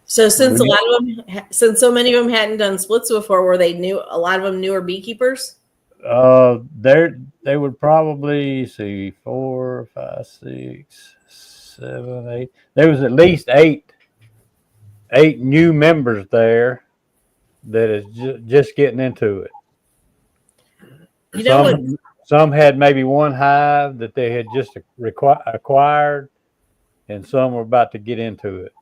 So since so many of them hadn't done splits before, were they new? A lot of them newer beekeepers. They would probably see 4, 5, 6, 7, 8. There was at least eight new members there that is just getting into it. Some had maybe one hive that they had just acquired, and some were about to get into it.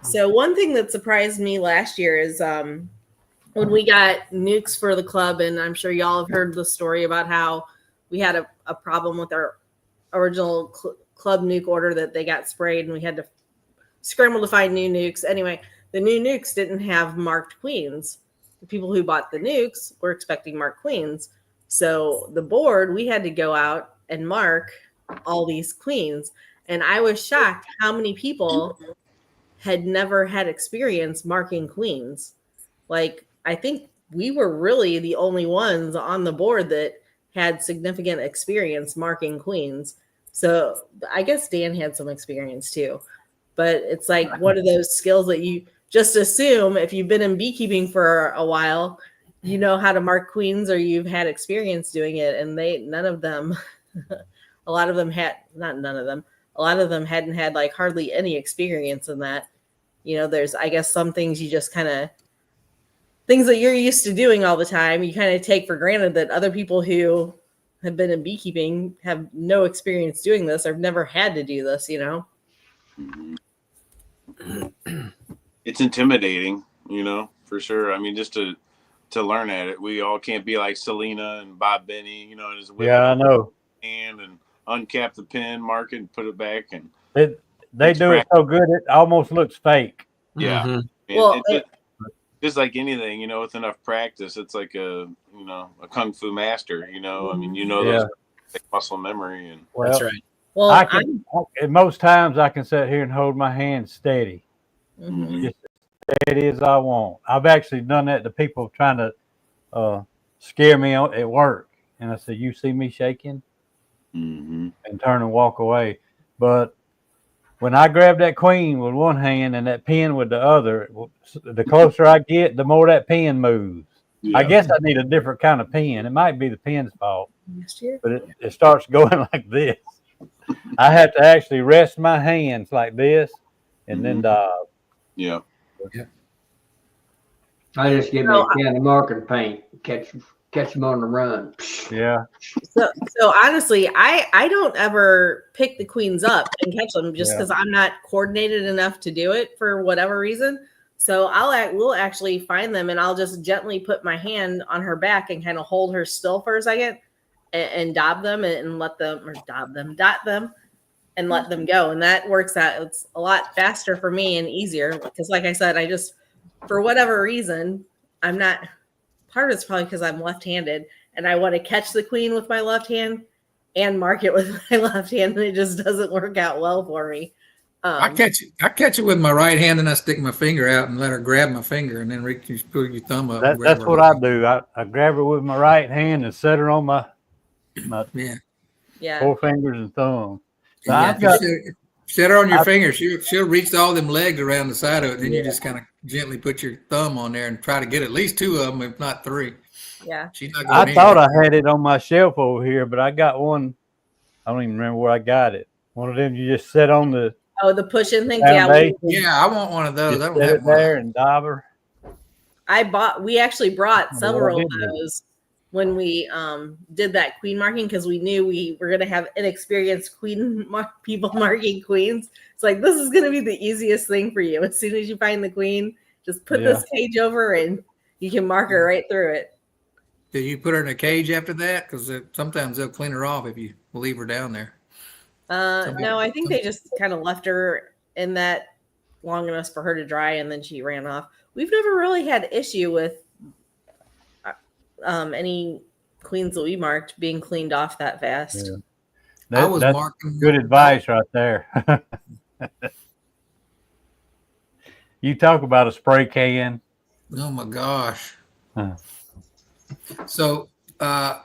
So one thing that surprised me last year is when we got nukes for the club, and I'm sure y'all have heard the story about how we had a problem with our original club nuke order that they got sprayed, and we had to scramble to find new nukes. Anyway, the new nukes didn't have marked queens. The people who bought the nukes were expecting marked queens. So the board, we had to go out and mark all these queens. And I was shocked how many people had never had experience marking queens. Like, I think we were really the only ones on the board that had significant experience marking queens. So I guess Dan had some experience too. But it's like one of those skills that you just assume if you've been in beekeeping for a while, you know how to mark queens or you've had experience doing it. And none of them, a lot of them hadn't had like hardly any experience in that. There's, I guess, some things you just kind of, things that you're used to doing all the time, you kind of take for granted that other people who have been in beekeeping have no experience doing this or have never had to do this, It's intimidating, for sure. I mean, just to learn at it. We all can't be like Selena and Bob Benny, Yeah, I know. hand and uncap the pin, mark it, and put it back. And they do it so good it almost looks fake. Yeah. Mm-hmm. Well, just like anything, with enough practice, it's like a kung fu master. I mean, those muscle memory and That's right. Well, I can most times I can sit here and hold my hand steady, just as steady as I want. I've actually done that to people trying to scare me at work, and I said, "You see me shaking?" and turn and walk away. But when I grab that queen with one hand and that pin with the other, the closer I get, the more that pin moves. Yeah. I guess I need a different kind of pin. It might be the pin's fault, but it starts going like this. I have to actually rest my hands like this and then dive. Yeah. I just give me a can of marker paint, catch them on the run. Yeah. So honestly, I don't ever pick the queens up and catch them just because I'm not coordinated enough to do it for whatever reason. So we'll actually find them and I'll just gently put my hand on her back and kind of hold her still for a second and dot them and let them and let them go. And that works out. It's a lot faster for me and easier because like I said, I just, for whatever reason, I'm not, part of it's probably because I'm left-handed and I want to catch the queen with my left hand and mark it with my left hand. And it just doesn't work out well for me. I catch it with my right hand and I stick my finger out and let her grab my finger and then you put your thumb up. That's what I do. I grab her with my right hand and set her on my four fingers and thumb. So set her on your finger. She'll reach all them legs around the side of it. Then you just kind of gently put your thumb on there and try to get at least two of them, if not three. Yeah. I thought I had it on my shelf over here, but I got one. I don't even remember where I got it. One of them you just set on the the pushing thing. Yeah, I want one of those. I don't have one there and diver. We actually brought several of those when we did that queen marking because we knew we were going to have inexperienced people marking queens. It's like, this is going to be the easiest thing for you. As soon as you find the queen, just put this cage over and you can mark her right through it. Did you put her in a cage after that? Because sometimes they'll clean her off if you leave her down there. No, I think they just kind of left her in that long enough for her to dry and then she ran off. We've never really had issue with any queens that we marked being cleaned off that fast. Yeah. That's marking good advice right there. You talk about a spray can. Oh my gosh. So I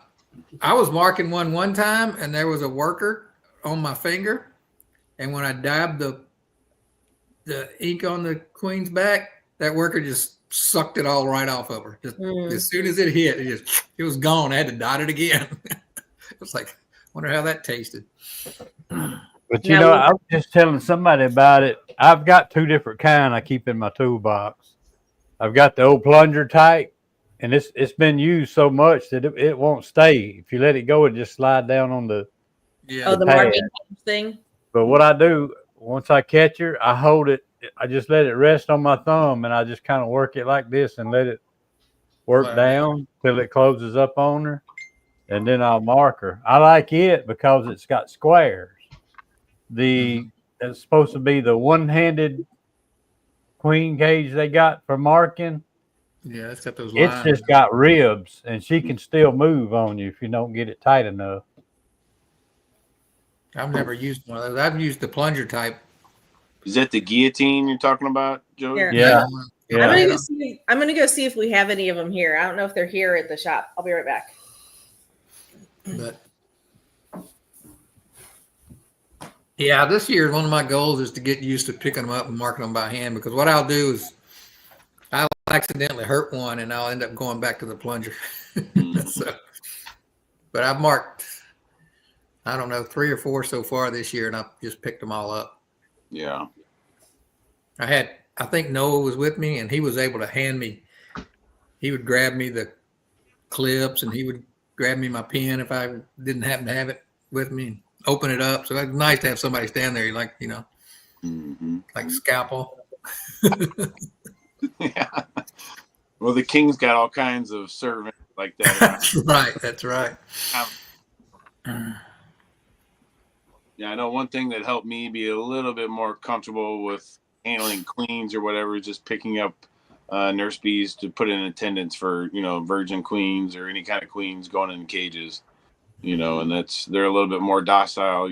was marking one time and there was a worker on my finger, and when I dabbed the ink on the queen's back, that worker just sucked it all right off of her. Just as soon as it hit, it was gone. I had to dot it again. It was like, wonder how that tasted. But I was just telling somebody about it. I've got two different kind I keep in my toolbox. I've got the old plunger type, and it's been used so much that it won't stay. If you let it go, it just slide down on the the marking thing. But what I do, once I catch her, I hold it. I just let it rest on my thumb, and I just kind of work it like this and let it work down till it closes up on her, and then I'll mark her. I like it because it's got squares. It's supposed to be the one-handed queen cage they got for marking. Yeah, it's got those lines. It's just got ribs, and she can still move on you if you don't get it tight enough. I've never used one of those. I've used the plunger type. Is that the guillotine you're talking about, Joe? Yeah. I'm gonna go see if we have any of them here. I don't know if they're here at the shop. I'll be right back. But yeah, this year one of my goals is to get used to picking them up and marking them by hand, because what I'll do is I'll accidentally hurt one and I'll end up going back to the plunger. But I've marked, I don't know, 3 or 4 so far this year, and I've just picked them all up. Yeah. I think Noah was with me, and he was able to hand me, he would grab me the clips, and he would grab me my pen if I didn't happen to have it with me, and open it up. So it's nice to have somebody stand there, like, like scalpel. Yeah. Well, the king's got all kinds of servants like that. That's right. Yeah, I know one thing that helped me be a little bit more comfortable with handling queens or whatever is just picking up nurse bees to put in attendance for, virgin queens or any kind of queens going in cages, and they're a little bit more docile,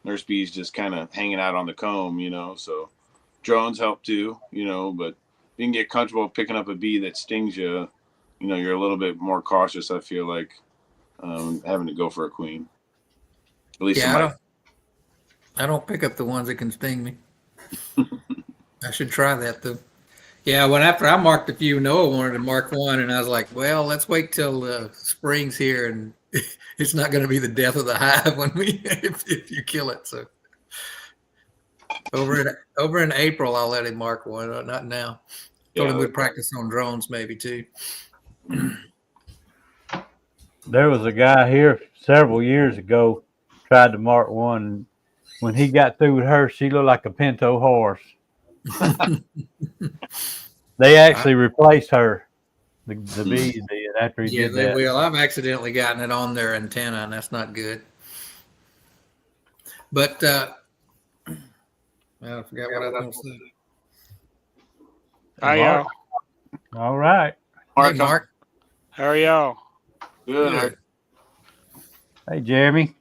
nurse bees just kind of hanging out on the comb, so drones help too, but if you can get comfortable picking up a bee that stings you, you're a little bit more cautious, I feel like, having to go for a queen. At least I don't pick up the ones that can sting me. I should try that though. Yeah, after I marked a few, Noah wanted to mark one, and I was like, well, let's wait till spring's here, and it's not going to be the death of the hive when if you kill it. So over in April, I'll let him mark one, not now. Told him we'd practice on drones maybe too. There was a guy here several years ago, tried to mark one. When he got through with her, she looked like a pinto horse. They actually replaced her. The bees did after he did that. Will. I've accidentally gotten it on their antenna, and that's not good. But I forgot what I was going to say. Hi, y'all. All right. Hey, Mark. How are y'all? Good. Hey, Jeremy.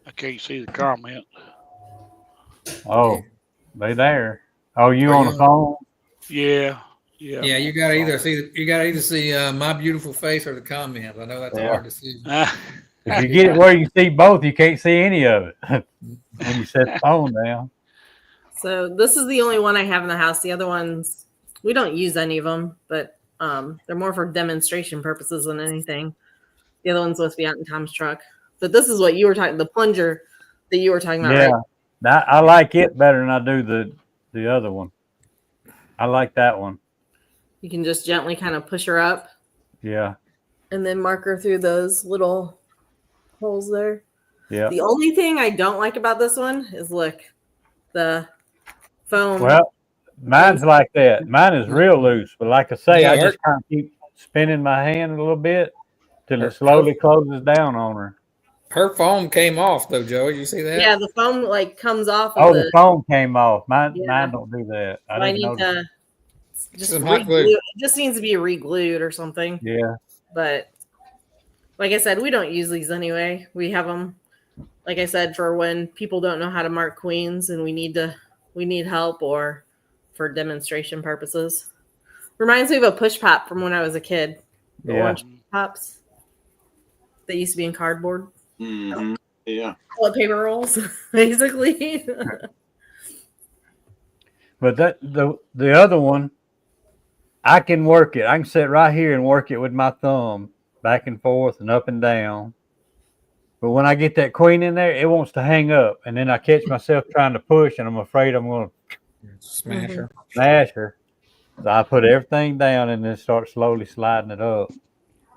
I can't see the comment. Oh, they there. Oh, you on the phone? Yeah. Yeah, you gotta either see my beautiful face or the comments. I know that's hard to see. If you get it where you see both, you can't see any of it when you set the phone down. So this is the only one I have in the house. The other ones, we don't use any of them, but they're more for demonstration purposes than anything. The other one's supposed to be out in Tom's truck. But this is what you were talking, the plunger that you were talking about, right? Yeah, I like it better than I do the other one. I like that one. You can just gently kind of push her up. Yeah. And then mark her through those little holes there. Yeah. The only thing I don't like about this one is, look, the foam. Well, mine's like that. Mine is real loose, but like I say, I just kind of keep spinning my hand a little bit till it slowly closes down on her. Her foam came off though, Joe. You see that? Yeah, the foam comes off. The foam came off. Mine don't do that. I need to just some hot glue. It just needs to be re-glued or something. Yeah. But like I said, we don't use these anyway. We have them, like I said, for when people don't know how to mark queens and we need help or for demonstration purposes. Reminds me of a push pop from when I was a kid. The orange pops that used to be in cardboard. Mm-hmm. Yeah. Toilet paper rolls, basically. But the other one, I can work it. I can sit right here and work it with my thumb back and forth and up and down. But when I get that queen in there, it wants to hang up. And then I catch myself trying to push, and I'm afraid I'm going to smash her. So I put everything down and then start slowly sliding it up.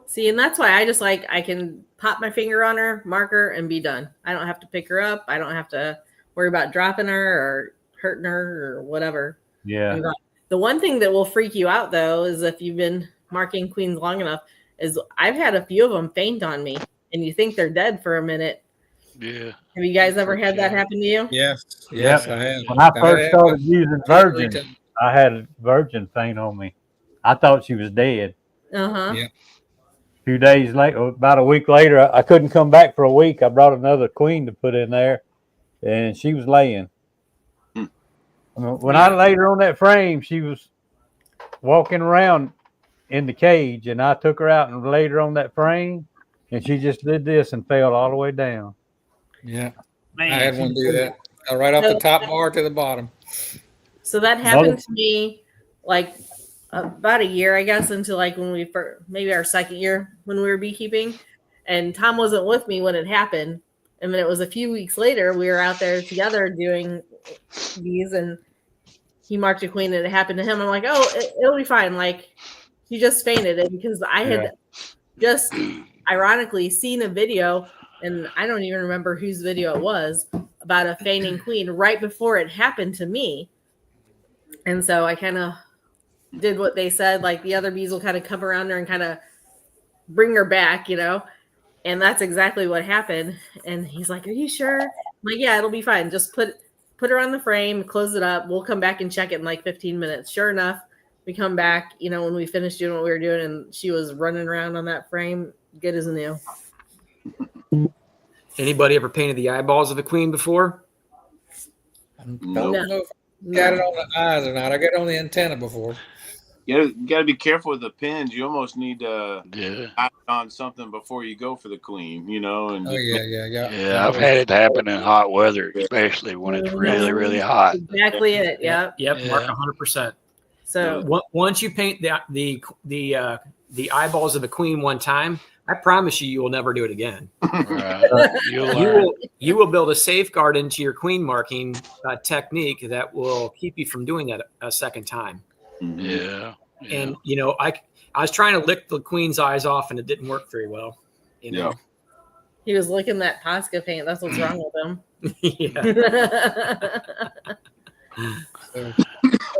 See, and that's why I just I can pop my finger on her, mark her, and be done. I don't have to pick her up. I don't have to worry about dropping her or hurting her or whatever. Yeah. The one thing that will freak you out, though, is if you've been marking queens long enough, is I've had a few of them faint on me, and you think they're dead for a minute. Yeah. Have you guys ever had that happen to you? Yes, I have. When I first started using Virgin, I had a Virgin faint on me. I thought she was dead. Uh-huh. Yeah. A few days later, about a week later, I couldn't come back for a week. I brought another queen to put in there, and she was laying. When I laid her on that frame, she was walking around in the cage, and I took her out and laid her on that frame, and she just did this and fell all the way down. Yeah, man, I had one do that. Right off the top bar to the bottom. So that happened to me about a year, I guess, into when we maybe our second year when we were beekeeping, and Tom wasn't with me when it happened. And then it was a few weeks later, we were out there together doing these, and he marked a queen, and it happened to him. I'm like, oh, it'll be fine. He just fainted it because I had just ironically seen a video, and I don't even remember whose video it was, about a fainting queen right before it happened to me. And so I kind of did what they said, the other bees will kind of come around her and kind of bring her back, And that's exactly what happened. And he's like, "Are you sure?" I'm like, "Yeah, it'll be fine. Just put her on the frame, close it up. We'll come back and check it in like 15 minutes." Sure enough, we come back, when we finished doing what we were doing, and she was running around on that frame, good as new. Anybody ever painted the eyeballs of the queen before? I don't know if I got it on the eyes or not. I got it on the antenna before. You gotta be careful with the pins. You almost need to add on something before you go for the queen, And Yeah, I've had it happen in hot weather, especially when it's really, really hot. Exactly it. Yep. Mark 100%. So once you paint the eyeballs of the queen one time, I promise you will never do it again. Right. You will build a safeguard into your queen marking technique that will keep you from doing that a second time. Yeah. And I was trying to lick the queen's eyes off, and it didn't work very well. Yeah. He was licking that Posca paint. That's what's wrong with him.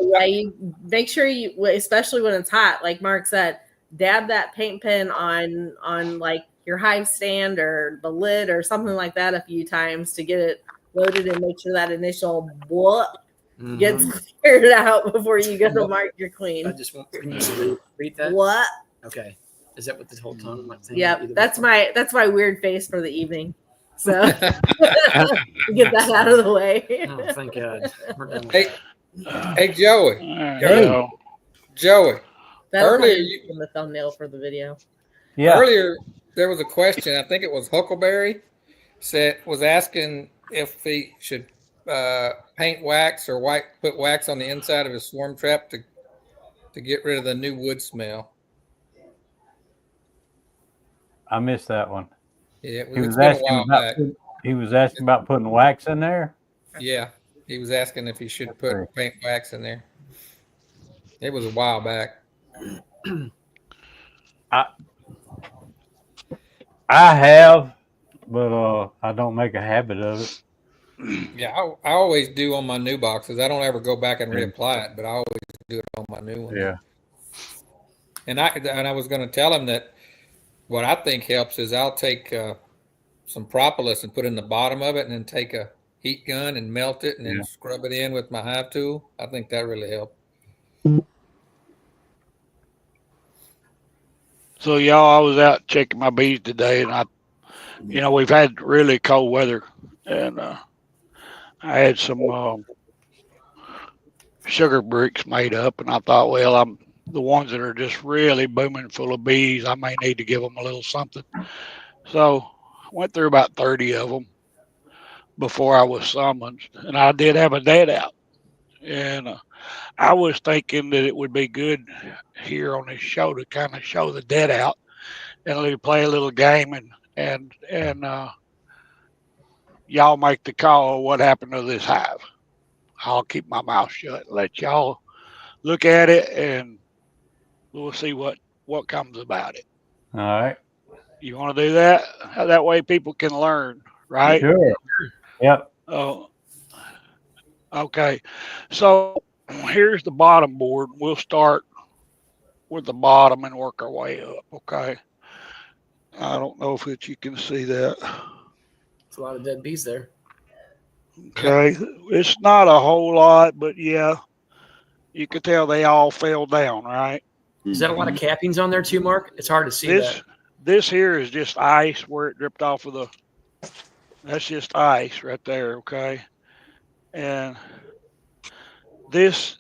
Yeah, you make sure you, especially when it's hot, like Mark said, dab that paint pen on like your hive stand or the lid or something like that a few times to get it loaded and make sure that initial gets cleared out before you go to mark your queen. I just want to read that. What? Okay. Is that what this whole tongue might say? Yeah, that's my weird face for the evening. So get that out of the way. Oh, thank God. Hey, Joey. Joey. Earlier, in the thumbnail for the video. Yeah. Earlier, there was a question. I think it was Huckleberry was asking if he should paint wax or put wax on the inside of his swarm trap to get rid of the new wood smell. I missed that one. Yeah, he was asking about putting wax in there. Yeah, he was asking if he should put paint wax in there. It was a while back. I have, but I don't make a habit of it. Yeah, I always do on my new boxes. I don't ever go back and reapply it, but I always do it on my new one. Yeah. And I was going to tell him that what I think helps is I'll take some propolis and put in the bottom of it, and then take a heat gun and melt it, and then scrub it in with my hive tool. I think that really helped. So y'all, I was out checking my bees today, and we've had really cold weather, and I had some sugar bricks made up, and I thought, well, the ones that are just really booming full of bees, I may need to give them a little something. So I went through about 30 of them before I was summoned, and I did have a dead out, and I was thinking that it would be good here on this show to kind of show the dead out and we play a little game and y'all make the call of what happened to this hive. I'll keep my mouth shut and let y'all look at it, and we'll see what comes about it. All right. You want to do that? That way people can learn, right? Sure. Yep. Oh, okay. So here's the bottom board. We'll start with the bottom and work our way up. Okay. I don't know if you can see that. There's a lot of dead bees there. Okay. It's not a whole lot, but yeah, you could tell they all fell down, right? Is that a lot of cappings on there too, Mark? It's hard to see that. This here is just ice where it dripped off of that's just ice right there, okay? And this,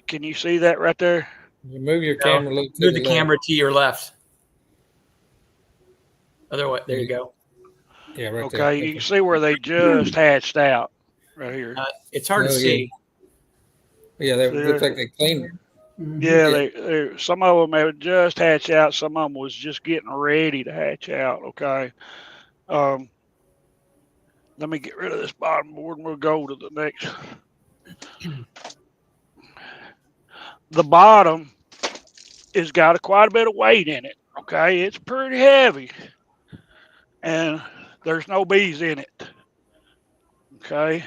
can you see that right there? You move your camera a little to move the camera to your left. Otherwise, there you go. Yeah, right there. Okay, you can see where they just hatched out right here. It's hard to see. Yeah, they look like they cleaned. Yeah, they some of them have just hatched out. Some of them was just getting ready to hatch out. Okay. Let me get rid of this bottom board and we'll go to the next. The bottom has got quite a bit of weight in it. Okay, it's pretty heavy, and there's no bees in it. Okay,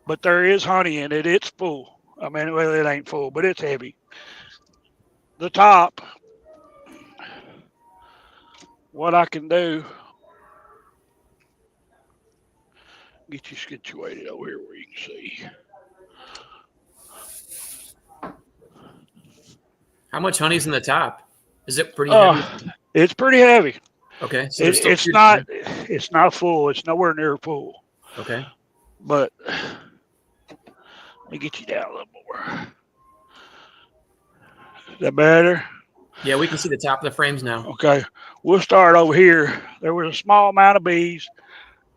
but there is honey in it. It's full. I mean, well, it ain't full, but it's heavy. The top what I can do, get you situated over here where you can see. How much honey's in the top? Is it pretty heavy? It's pretty heavy. Okay, so It's not. It's not full. It's nowhere near full. Okay, but let me get you down a little more. Is that better? Yeah, we can see the top of the frames now. Okay, we'll start over here. There was a small amount of bees,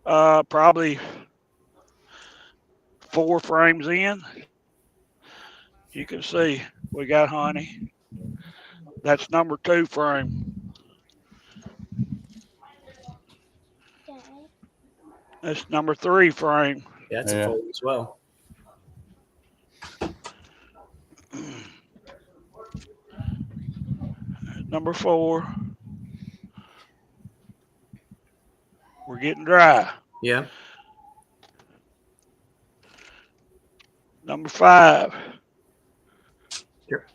probably 4 frames in. You can see we got honey. That's number 2 frame. That's number 3 frame. Yeah, that's a fold as well. Number 4. We're getting dry. Yeah. Number 5.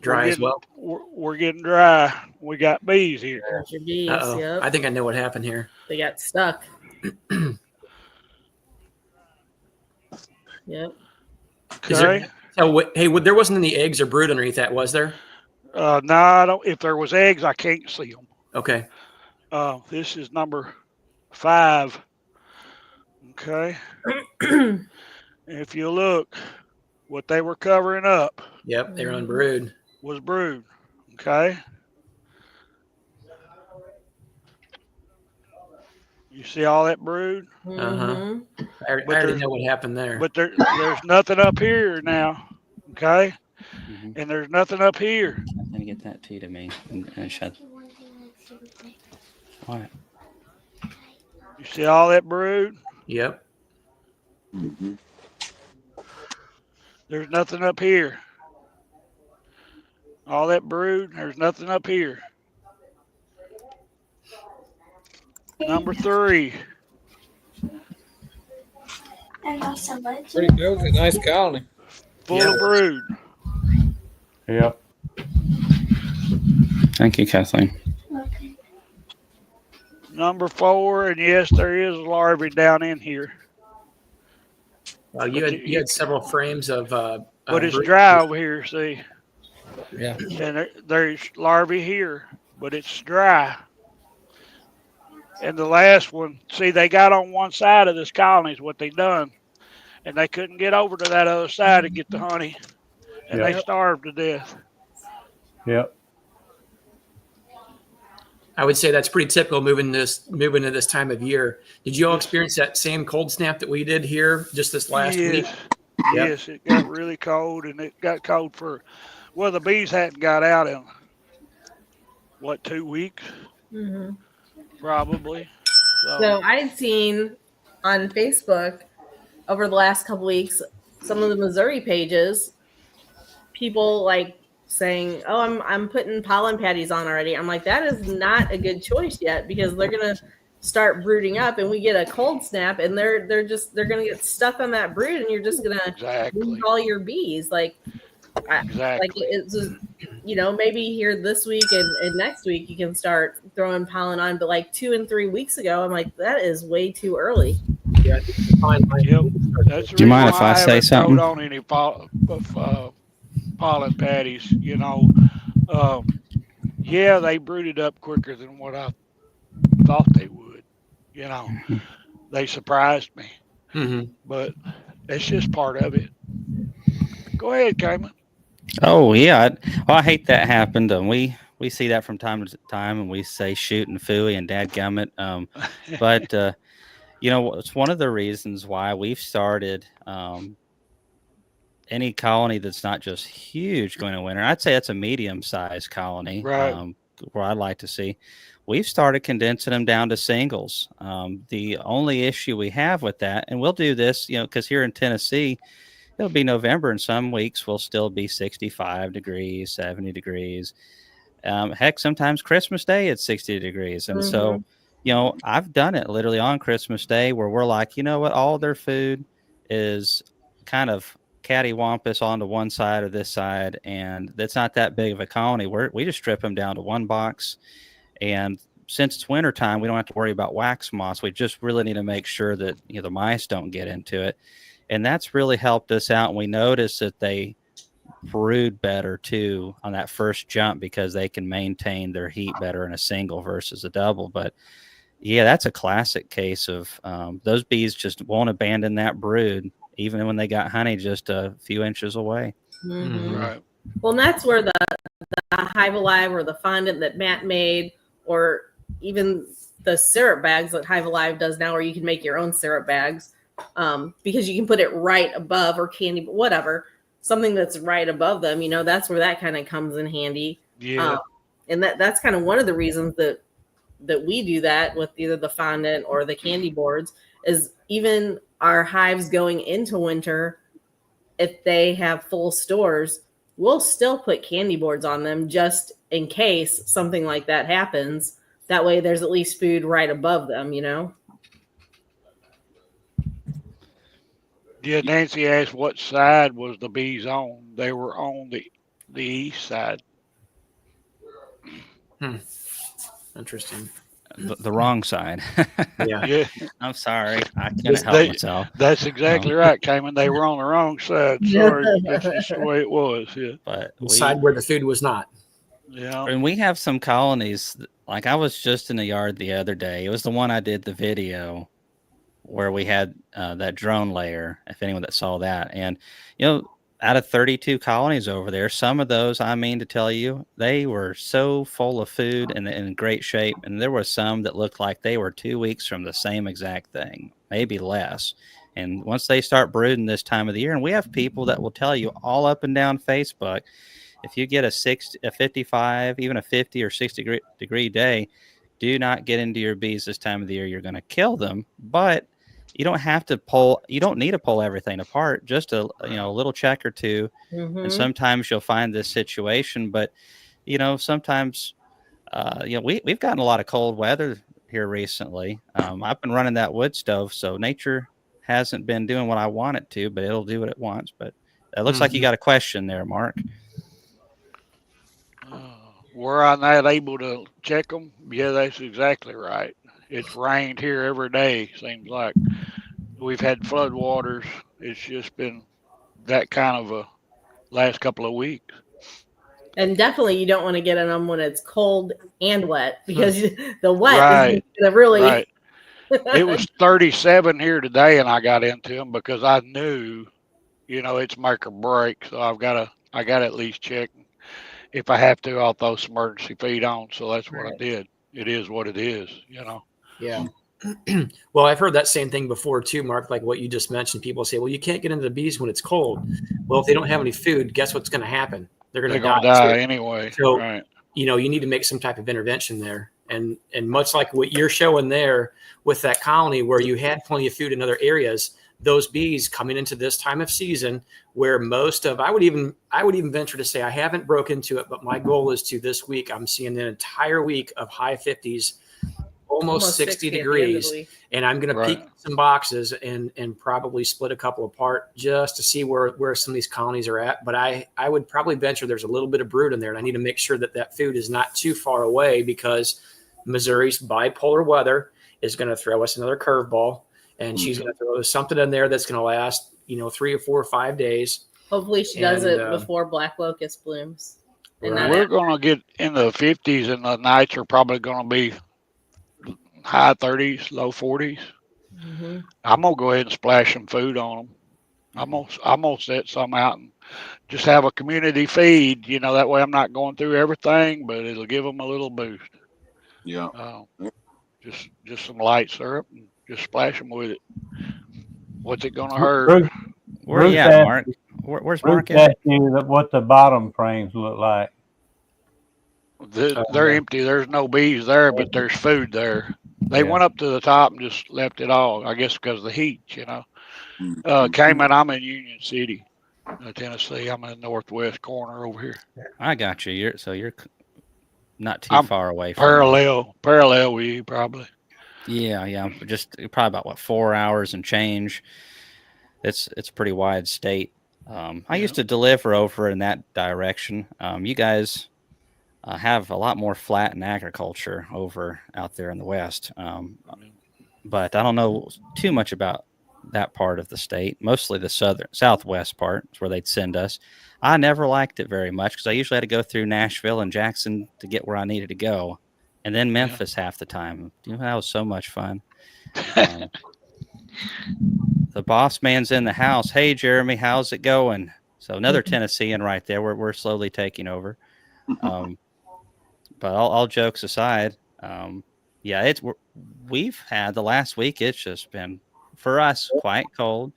Dry as well. We're getting dry. We got bees here. There's your bees. Uh-oh. Yep. I think I know what happened here. They got stuck. Yep. Okay. There wasn't any eggs or brood underneath that, was there? No, I don't. If there was eggs, I can't see them. Okay. This is number 5. Okay. If you look, what they were covering up. Yep, they were on brood. Was brood. Okay. You see all that brood? Uh-huh. I already know what happened there. But there's nothing up here now. Okay. And there's nothing up here. I'm gonna get that tea to me and shut. What? You see all that brood? Yep. There's nothing up here. All that brood, there's nothing up here. Number 3. Pretty good. A nice colony. Full of brood. Yep. Thank you, Kathleen. Number 4, and yes, there is larvae down in here. Well, you had several frames of. But it's dry over here, see? Yeah. And there's larvae here, but it's dry. And the last one, see, they got on one side of this colony is what they done. And they couldn't get over to that other side to get the honey. And they starved to death. Yep. I would say that's pretty typical moving to this time of year. Did you all experience that same cold snap that we did here just this last week? Yep. Yes, it got really cold, and it got cold well, the bees hadn't got out in, 2 weeks? Mm-hmm. Probably. So I had seen on Facebook over the last couple weeks some of the Missouri pages, people like saying, "Oh, I'm putting pollen patties on already." I'm like, that is not a good choice yet because they're gonna start brooding up, and we get a cold snap, and they're gonna get stuck on that brood, and you're just gonna lose all your bees. Like it's just, maybe here this week and next week you can start throwing pollen on, but like 2 and 3 weeks ago, I'm like, that is way too early. Yeah, that's do you mind if I say something? On any pollen patties, yeah, they brooded up quicker than what I thought they would. They surprised me, but it's just part of it. Go ahead, Cayman. Oh yeah, I hate that happened. We see that from time to time, and we say shoot and phooey and dadgummit. But it's one of the reasons why we've started any colony that's not just huge going to winter. I'd say that's a medium-sized colony, right? Where I'd like to see. We've started condensing them down to singles. The only issue we have with that, and we'll do this, because here in Tennessee, it'll be November, and some weeks will still be 65 degrees, 70 degrees. Heck, sometimes Christmas Day it's 60 degrees. And so, I've done it literally on Christmas Day where we're like, you know what, all their food is kind of cattywampus onto one side or this side, and it's not that big of a colony. We just strip them down to one box, and since it's winter time, we don't have to worry about wax moths. We just really need to make sure that the mice don't get into it, and that's really helped us out. And we noticed that they brood better too on that first jump because they can maintain their heat better in a single versus a double. But yeah, that's a classic case of those bees just won't abandon that brood even when they got honey just a few inches away. Mm-hmm. Right. Well, and that's where the Hive Alive or the fondant that Matt made, or even the syrup bags that Hive Alive does now, or you can make your own syrup bags because you can put it right above, or candy, whatever, something that's right above them. That's where that kind of comes in handy. Yeah. And that's kind of one of the reasons that we do that with either the fondant or the candy boards, is even our hives going into winter, if they have full stores, we'll still put candy boards on them just in case something like that happens. That way there's at least food right above them, Yeah, Nancy asked what side was the bees on. They were on the east side. Interesting. The wrong side. Yeah. I'm sorry. I couldn't help myself. That's exactly right, Cayman. They were on the wrong side. Sorry. That's just the way it was. Yeah. But The side where the food was not. Yeah. And we have some colonies. Like I was just in the yard the other day. It was the one I did the video where we had that drone layer, if anyone that saw that. And, out of 32 colonies over there, some of those, I mean to tell you, they were so full of food and in great shape. And there were some that looked like they were 2 weeks from the same exact thing, maybe less. And once they start brooding this time of the year, and we have people that will tell you all up and down Facebook, if you get a 55, even a 50 or 60 degree day, do not get into your bees this time of the year. You're going to kill them. But you don't have to you don't need to pull everything apart, just a little check or two. Mm-hmm. And sometimes you'll find this situation, but sometimes we've gotten a lot of cold weather here recently. I've been running that wood stove, so nature hasn't been doing what I want it to, but it'll do what it wants. But it looks like you got a question there, Mark. Were I not able to check them? Yeah, that's exactly right. It's rained here every day, seems like. We've had flood waters. It's just been that kind of a last couple of weeks. And definitely you don't want to get in them when it's cold and wet, because the wet Right. is going to really... Right. It was 37 here today, and I got into them because I knew, it's make or break. So I got to at least check. If I have to, I'll throw some emergency feed on. So that's what I did. It is what it is, Yeah. Well, I've heard that same thing before too, Mark, like what you just mentioned. People say, well, you can't get into the bees when it's cold. Well, if they don't have any food, guess what's going to happen? They're going to die anyway. So, right. You need to make some type of intervention there. And much like what you're showing there with that colony where you had plenty of food in other areas, those bees coming into this time of season where I would even venture to say, I haven't broke into it, but my goal is to this week, I'm seeing an entire week of high 50s, almost 60 degrees. And I'm going to peek some boxes and probably split a couple apart just to see where some of these colonies are at. But I would probably venture there's a little bit of brood in there, and I need to make sure that food is not too far away, because Missouri's bipolar weather is going to throw us another curveball, and she's going to throw something in there that's going to last, 3 or 4 or 5 days. Hopefully she does it before black locust blooms. We're going to get in the 50s, and the nights are probably going to be high 30s, low 40s. Mm-hmm. I'm going to go ahead and splash some food on them. I'm going to set some out and just have a community feed. That way I'm not going through everything, but it'll give them a little boost. Yeah. Just some light syrup and just splash them with it. What's it going to hurt? Where's Mark? Where's Mark at? What the bottom frames look like. They're empty. There's no bees there, but there's food there. They went up to the top and just left it all, I guess, because of the heat, Cayman, I'm in Union City, Tennessee. I'm in the northwest corner over here. I got you. You're not too far away from parallel with you, probably. Yeah. Just probably about 4 hours and change. It's a pretty wide state. I used to deliver over in that direction. You guys have a lot more flat and agriculture over out there in the West. But I don't know too much about that part of the state. Mostly the southwest part is where they'd send us. I never liked it very much because I usually had to go through Nashville and Jackson to get where I needed to go, and then Memphis half the time. That was so much fun. The boss man's in the house. Hey, Jeremy, how's it going? So another Tennessean right there. We're slowly taking over. But all jokes aside, yeah, we've had the last week. It's just been for us quite cold,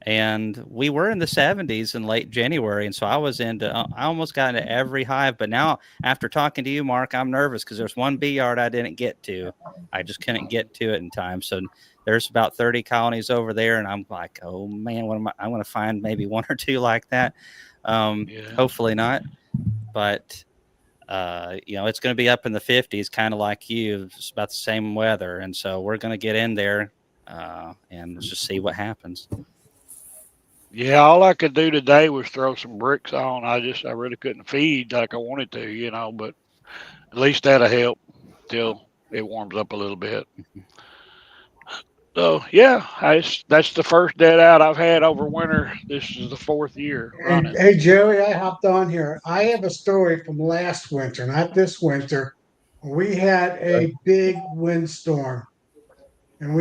and we were in the 70s in late January, and so I almost got into every hive. But now, after talking to you, Mark, I'm nervous because there's one bee yard I didn't get to. I just couldn't get to it in time. So there's about 30 colonies over there, and I'm like, oh man, I'm going to find maybe one or two like that. Hopefully not, but. It's going to be up in the 50s, kind of like you. It's about the same weather, and so we're going to get in there and just see what happens. Yeah, all I could do today was throw some bricks on. I really couldn't feed like I wanted to, but at least that'll help till it warms up a little bit. So yeah, that's the first dead out I've had over winter. This is the 4th year running. Hey Joey, I hopped on here. I have a story from last winter, not this winter. We had a big windstorm, and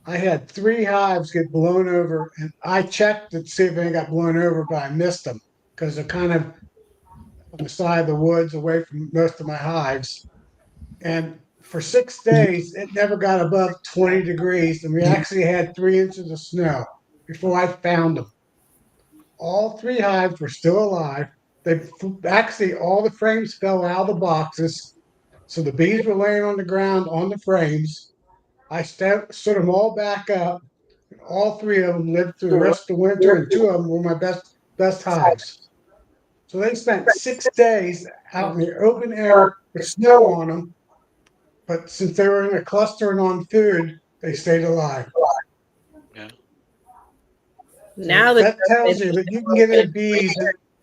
I had 3 hives get blown over, and I checked to see if any got blown over, but I missed them because they're kind of on the side of the woods away from most of my hives. And for 6 days, it never got above 20 degrees, and we actually had 3 inches of snow before I found them. All 3 hives were still alive. Actually, all the frames fell out of the boxes, so the bees were laying on the ground on the frames. I stood them all back up. And all 3 of them lived through the rest of the winter, and 2 of them were my best hives. So they spent 6 days out in the open air with snow on them. But since they were in a cluster and on food, they stayed alive. Yeah. Now that tells you that you can get in bees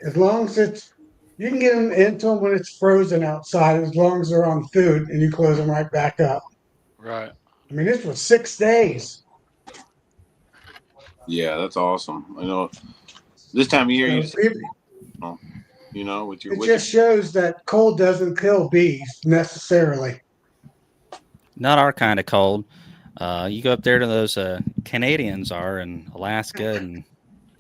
as long as you can get them into them when it's frozen outside, as long as they're on food and you close them right back up. Right. I mean, this was 6 days. Yeah, that's awesome. I know this time of year, it just shows that cold doesn't kill bees necessarily. Not our kind of cold. You go up there to those Canadians are in Alaska and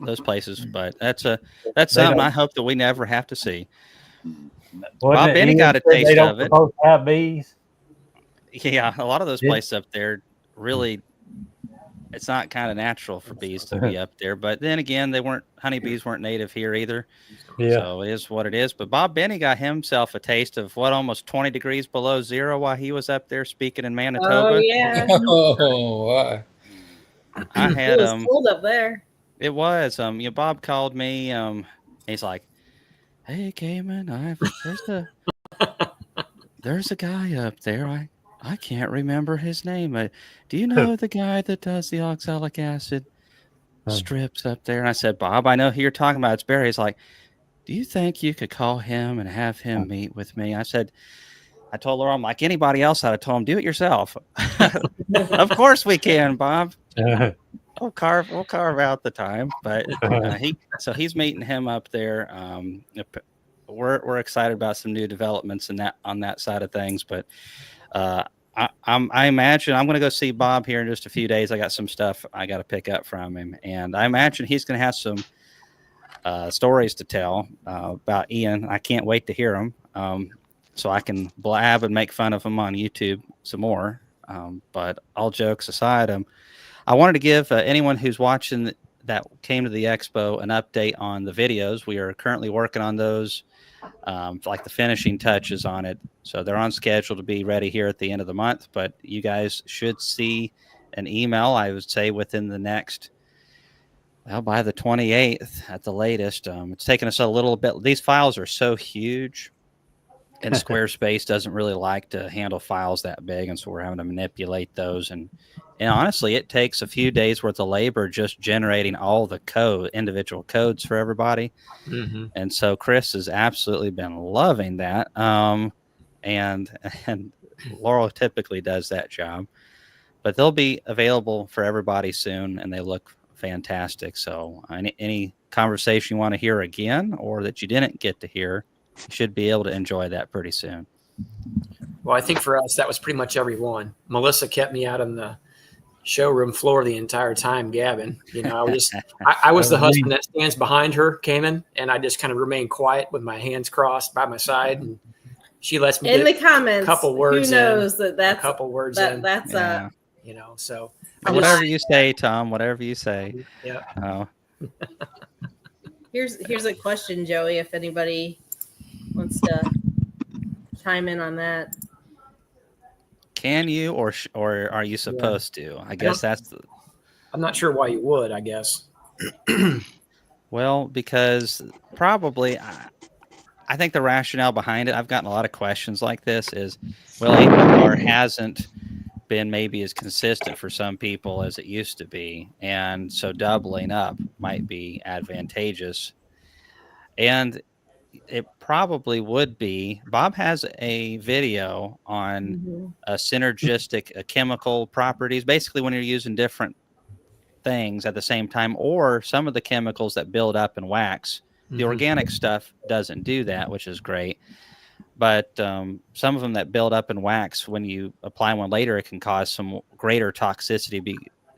those places, but that's something I hope that we never have to see. Bob Benny got a taste of it. Supposed to have bees. Yeah, a lot of those places up there really, it's not kind of natural for bees to be up there. But then again, honeybees weren't native here either. Yeah. So it is what it is. But Bob Benny got himself a taste of almost 20 degrees below zero while he was up there speaking in Manitoba. Oh, yeah. Oh, wow. I had it was cold up there. It was. Bob called me. He's like, "Hey, Cayman, there's a guy up there. I can't remember his name. Do you know the guy that does the oxalic acid strips up there?" And I said, "Bob, I know who you're talking about. It's Barry." He's like, "Do you think you could call him and have him meet with me?" I told her, I'm like anybody else, I'd have told him, do it yourself. Of course we can, Bob. We'll carve out the time. But he's meeting him up there. We're excited about some new developments on that side of things. But I imagine I'm going to go see Bob here in just a few days. I got some stuff I got to pick up from him, and I imagine he's going to have some stories to tell about Ian. I can't wait to hear them, so I can blab and make fun of him on YouTube some more. But all jokes aside, I wanted to give anyone who's watching that came to the expo an update on the videos. We are currently working on those, like the finishing touches on it. So they're on schedule to be ready here at the end of the month. But you guys should see an email, I would say, within the next, by the 28th at the latest. It's taken us a little bit. These files are so huge and Squarespace doesn't really like to handle files that big, and so we're having to manipulate those. And honestly, it takes a few days worth of labor just generating all the individual codes for everybody. Mm-hmm. And so Chris has absolutely been loving that. And Laurel typically does that job, but they'll be available for everybody soon, and they look fantastic. So any conversation you want to hear again, or that you didn't get to hear, you should be able to enjoy that pretty soon. Well, I think for us, that was pretty much everyone. Melissa kept me out on the showroom floor the entire time, gabbing. I was the husband that stands behind her, Cayman, and I just kind of remained quiet with my hands crossed by my side, and she lets me in get the comments. A couple words. Who knows that's a couple words that's in. So whatever you say, Tom. Whatever you say. Yeah. Oh. Here's a question, Joey. If anybody wants to chime in on that. Can you or are you supposed to? I guess I'm not sure why you would, I guess. Well, because probably I think the rationale behind it, I've gotten a lot of questions like this, is, well, APR hasn't been maybe as consistent for some people as it used to be. And so doubling up might be advantageous. And it probably would be. Bob has a video on synergistic chemical properties, basically when you're using different things at the same time, or some of the chemicals that build up in wax. The organic stuff doesn't do that, which is great. But some of them that build up in wax, when you apply one later, it can cause some greater toxicity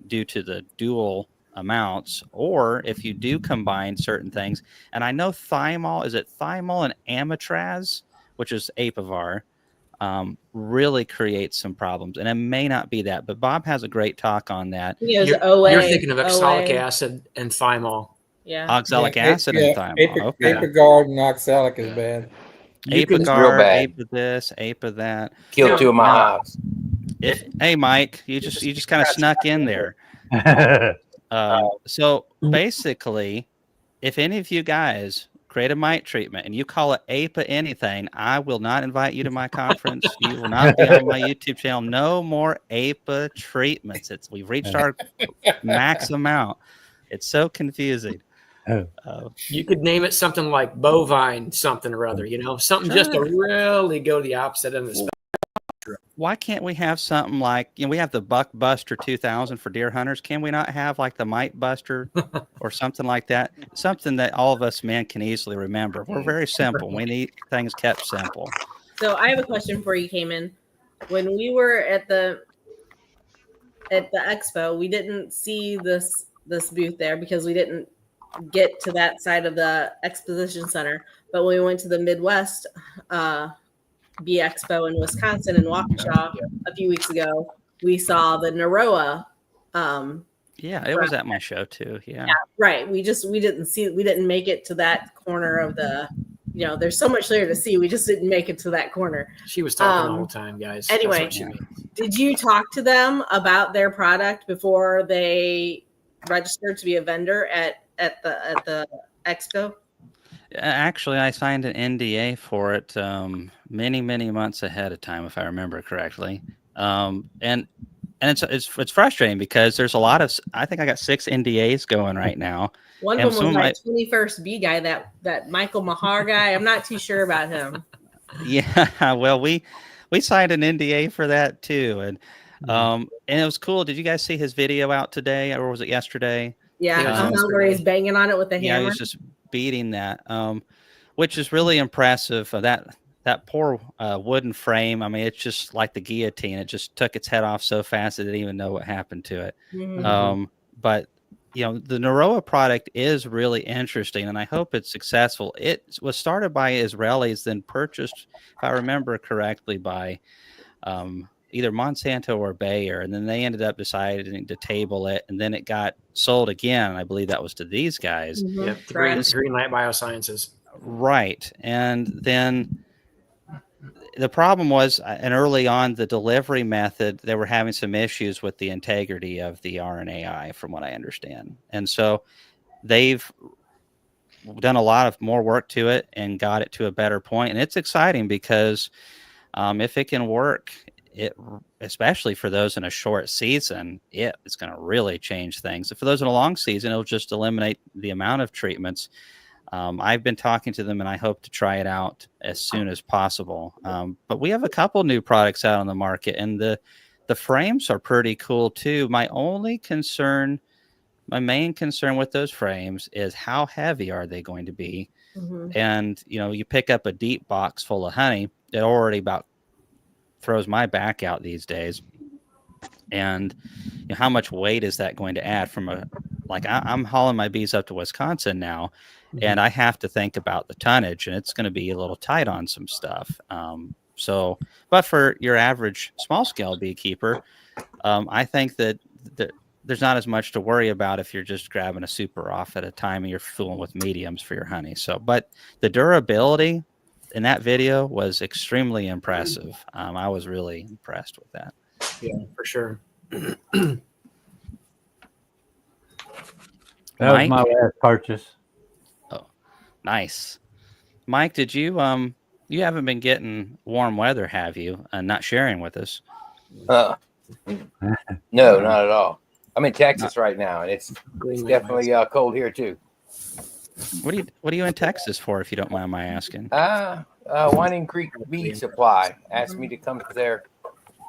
due to the dual amounts, or if you do combine certain things. And I know thymol and amitraz, which is Apivar, really creates some problems. And it may not be that, but Bob has a great talk on that. You're thinking of oxalic acid and thymol. Yeah. Oxalic acid and thymol. Okay. Apigard and oxalic is bad. Apigard, Apa this, Apa that. Killed 2 of my hives. Hey, Mike, you just kind of snuck in there. So basically, if any of you guys create a mite treatment and you call it APA anything, I will not invite you to my conference. You will not be on my YouTube channel. No more APA treatments. We've reached our max amount. It's so confusing. You could name it something like bovine something or other, something just to really go the opposite end of the spectrum. Why can't we have something like, we have the Buck Buster 2000 for deer hunters. Can we not have like the Mite Buster or something like that? Something that all of us men can easily remember. We're very simple. We need things kept simple. So I have a question for you, Cayman. When we were at the expo, we didn't see this booth there because we didn't get to that side of the exposition center. But when we went to the Midwest Bee Expo in Wisconsin and Waukesha a few weeks ago, we saw the Naroa. It was at my show too. Yeah, right. We didn't make it to that corner of the. There's so much there to see. We just didn't make it to that corner. She was talking all the time, guys. Anyway, did you talk to them about their product before they registered to be a vendor at the expo? Actually, I signed an NDA for it many months ahead of time, if I remember correctly. And it's frustrating because there's a lot of. I think I got 6 NDAs going right now. One of them was my 21st Bee guy, that Michael Mahar guy. I'm not too sure about him. Yeah, well, we signed an NDA for that too, and it was cool. Did you guys see his video out today, or was it yesterday? Yeah, where he's banging on it with the hammer. Yeah, he was just beating that, which is really impressive. That poor wooden frame. I mean, it's just like the guillotine. It just took its head off so fast it didn't even know what happened to it. But the Naroa product is really interesting, and I hope it's successful. It was started by Israelis, then purchased, if I remember correctly, by either Monsanto or Bayer, and then they ended up deciding to table it, and then it got sold again. I believe that was to these guys. Yep, Green Light Biosciences. Right, and then the problem was, and early on, the delivery method, they were having some issues with the integrity of the RNAi, from what I understand. And so they've done a lot of more work to it and got it to a better point. And it's exciting because if it can work, it, especially for those in a short season, it's going to really change things. For those in a long season, it'll just eliminate the amount of treatments. I've been talking to them and I hope to try it out as soon as possible. But we have a couple new products out on the market, and the frames are pretty cool too. My main concern with those frames is how heavy are they going to be? Mm-hmm. And, you pick up a deep box full of honey, it already about throws my back out these days. And how much weight is that going to add from I'm hauling my bees up to Wisconsin now, mm-hmm. and I have to think about the tonnage, and it's going to be a little tight on some stuff. But for your average small scale beekeeper, I think that there's not as much to worry about if you're just grabbing a super off at a time and you're fooling with mediums for your honey. But the durability in that video was extremely impressive. I was really impressed with that. Yeah, for sure. That was my last purchase. Oh, nice. Mike, did you you haven't been getting warm weather, have you? And not sharing with us? No, not at all. I'm in Texas right now, and it's definitely cold here too. What are you in Texas for, if you don't mind my asking? Winding Creek Bee Supply asked me to come to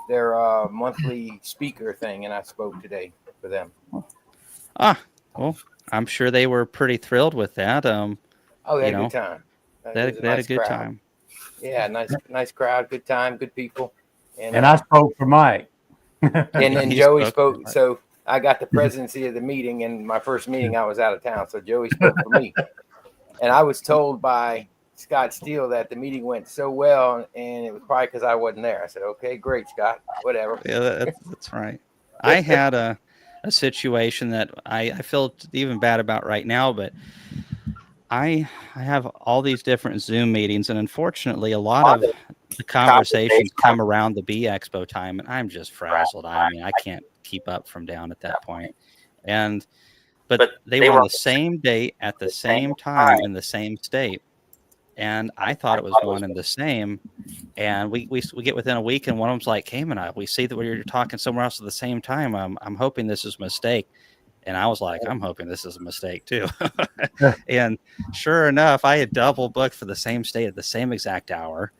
their monthly speaker thing, and I spoke today for them. Well, I'm sure they were pretty thrilled with that. They had a good time. They had a good time. Yeah, nice crowd, good time, good people. And I spoke for Mike. And then Joey spoke. So I got the presidency of the meeting, and my first meeting I was out of town, so Joey spoke for me. And I was told by Scott Steele that the meeting went so well, and it was probably because I wasn't there. I said, okay, great, Scott, whatever. Yeah, that's right. I had a situation that I feel even bad about right now, but I have all these different Zoom meetings, and unfortunately a lot of the conversations come around the Bee Expo time, and I'm just frazzled. I mean, I can't keep up from down at that point. But they were on the same date at the same time in the same state. And I thought it was one and the same. And we get within a week, and one of them's like, hey, man, we see that you're talking somewhere else at the same time. I'm hoping this is a mistake. And I was like, I'm hoping this is a mistake too. And sure enough, I had double booked for the same state at the same exact hour.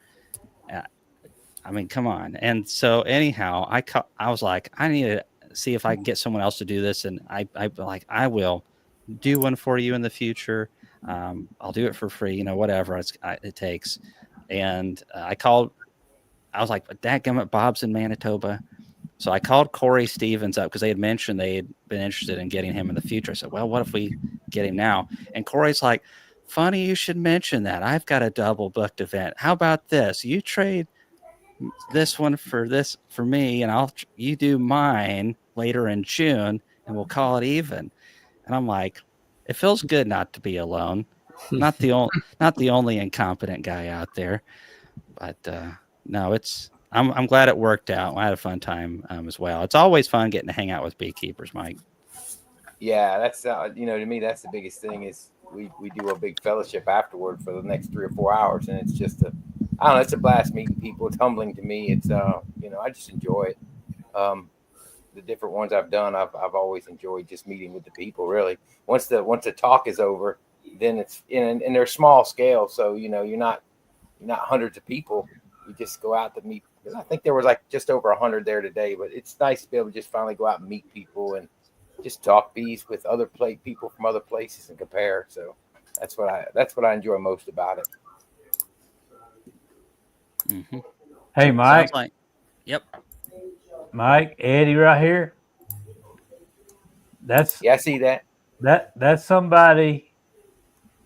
I mean, come on. And so anyhow, I was like, I need to see if I can get someone else to do this. And I will do one for you in the future. I'll do it for free, whatever it takes. And I was like, dadgummit, Bob's in Manitoba. So I called Corey Stevens up because they had mentioned they had been interested in getting him in the future. I said, well, what if we get him now? And Corey's like, funny you should mention that. I've got a double booked event. How about this? You trade this one for me, and you do mine later in June, and we'll call it even. And I'm like, it feels good not to be alone. Not the only incompetent guy out there. But no, I'm glad it worked out. I had a fun time as well. It's always fun getting to hang out with beekeepers, Mike. Yeah, that's to me that's the biggest thing is we do a big fellowship afterward for the next 3 or 4 hours, and it's just it's a blast meeting people. It's humbling to me. It's I just enjoy it. The different ones I've done, I've always enjoyed just meeting with the people. Really, once the talk is over, then it's and they're small scale, so you're not hundreds of people. You just go out to meet. Because I think there was like just over 100 there today, but it's nice to be able to just finally go out and meet people and just talk bees with other people from other places and compare. So that's what I enjoy most about it. Mm-hmm. Hey, Mike. Yep. Mike, Eddie, right here. I see that. That's somebody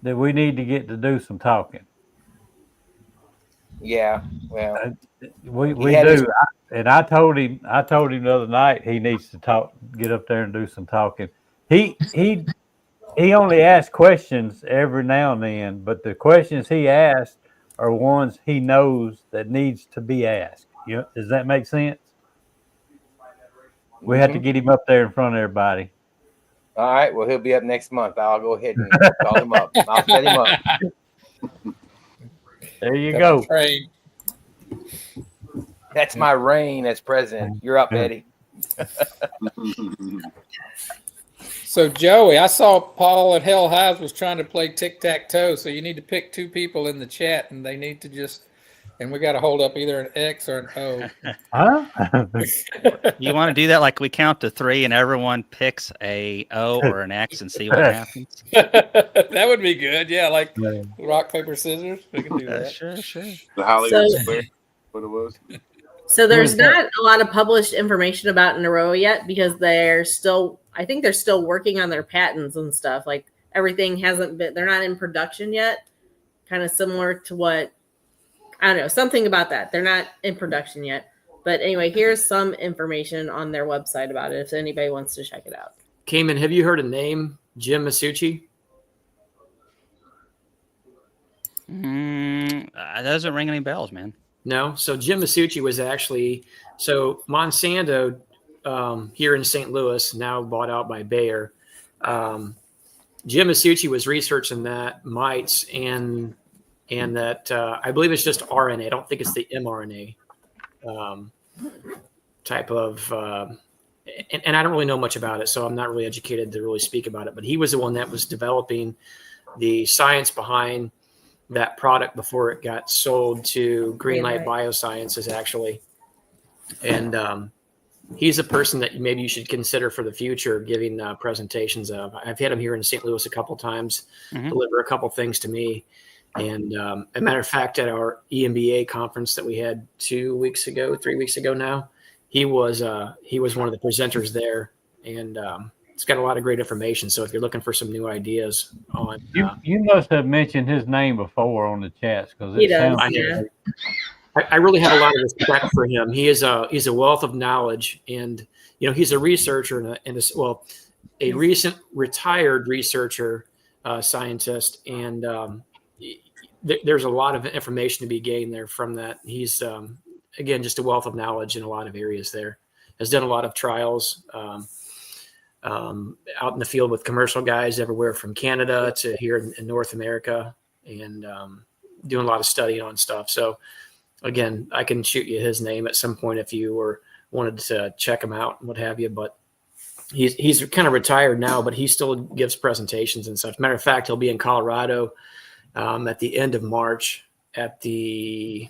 that we need to get to do some talking. Yeah, well, we do. And I told him the other night he needs to get up there and do some talking. He only asks questions every now and then, but the questions he asks are ones he knows that needs to be asked. Does that make sense? We have to get him up there in front of everybody. All right. Well, he'll be up next month. I'll go ahead and call him up. I'll set him up. There you go. Train. That's my reign as president. You're up, Eddie. So Joey, I saw Paul at Hell Hives was trying to play tic-tac-toe. So you need to pick 2 people in the chat, and they need to and we got to hold up either an X or an O. Huh? You want to do that like we count to 3 and everyone picks a O or an X and see what happens? That would be good. Yeah, like rock, paper, scissors. We can do that. Sure. The Hollywood Square, what it was. So there's not a lot of published information about Naroa yet because I think they're still working on their patents and stuff. Like everything they're not in production yet. Kind of similar to what, I don't know, something about that. They're not in production yet. But anyway, here's some information on their website about it if anybody wants to check it out. Cayman, have you heard a name, Jim Masucci? That doesn't ring any bells, man. No. So Jim Masucci was actually, Monsanto here in St. Louis, now bought out by Bayer. Jim Masucci was researching that mites and that I believe it's just RNA. I don't think it's the mRNA type of, and I don't really know much about it, so I'm not really educated to really speak about it. But he was the one that was developing the science behind that product before it got sold to Greenlight Biosciences, actually. And he's a person that maybe you should consider for the future giving presentations of. I've had him here in St. Louis a couple times, deliver a couple things to me. And as a matter of fact, at our EMBA conference that we had 3 weeks ago now, he was one of the presenters there, and it's got a lot of great information. So if you're looking for some new ideas on, you must have mentioned his name before on the chats because he does. Yeah. I really have a lot of respect for him. He's a wealth of knowledge, and he's a researcher and a recent retired researcher, scientist, and there's a lot of information to be gained there from that. He's again just a wealth of knowledge in a lot of areas. There has done a lot of trials out in the field with commercial guys everywhere from Canada to here in North America, and doing a lot of study on stuff. So again, I can shoot you his name at some point if you wanted to check him out and what have you. But he's kind of retired now, but he still gives presentations and stuff. Matter of fact, he'll be in Colorado at the end of March at the,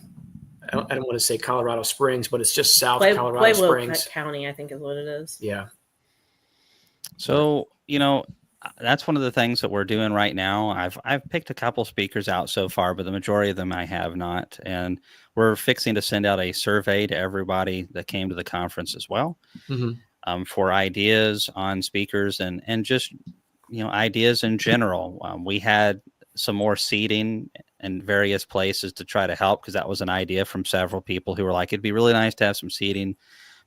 I don't want to say Colorado Springs, but it's just south of Colorado Springs County, I think is what it is. Yeah. So, that's one of the things that we're doing right now. I've picked a couple speakers out so far, but the majority of them I have not. And we're fixing to send out a survey to everybody that came to the conference as well, for ideas on speakers and just, ideas in general. We had some more seating in various places to try to help, because that was an idea from several people who were like, it'd be really nice to have some seating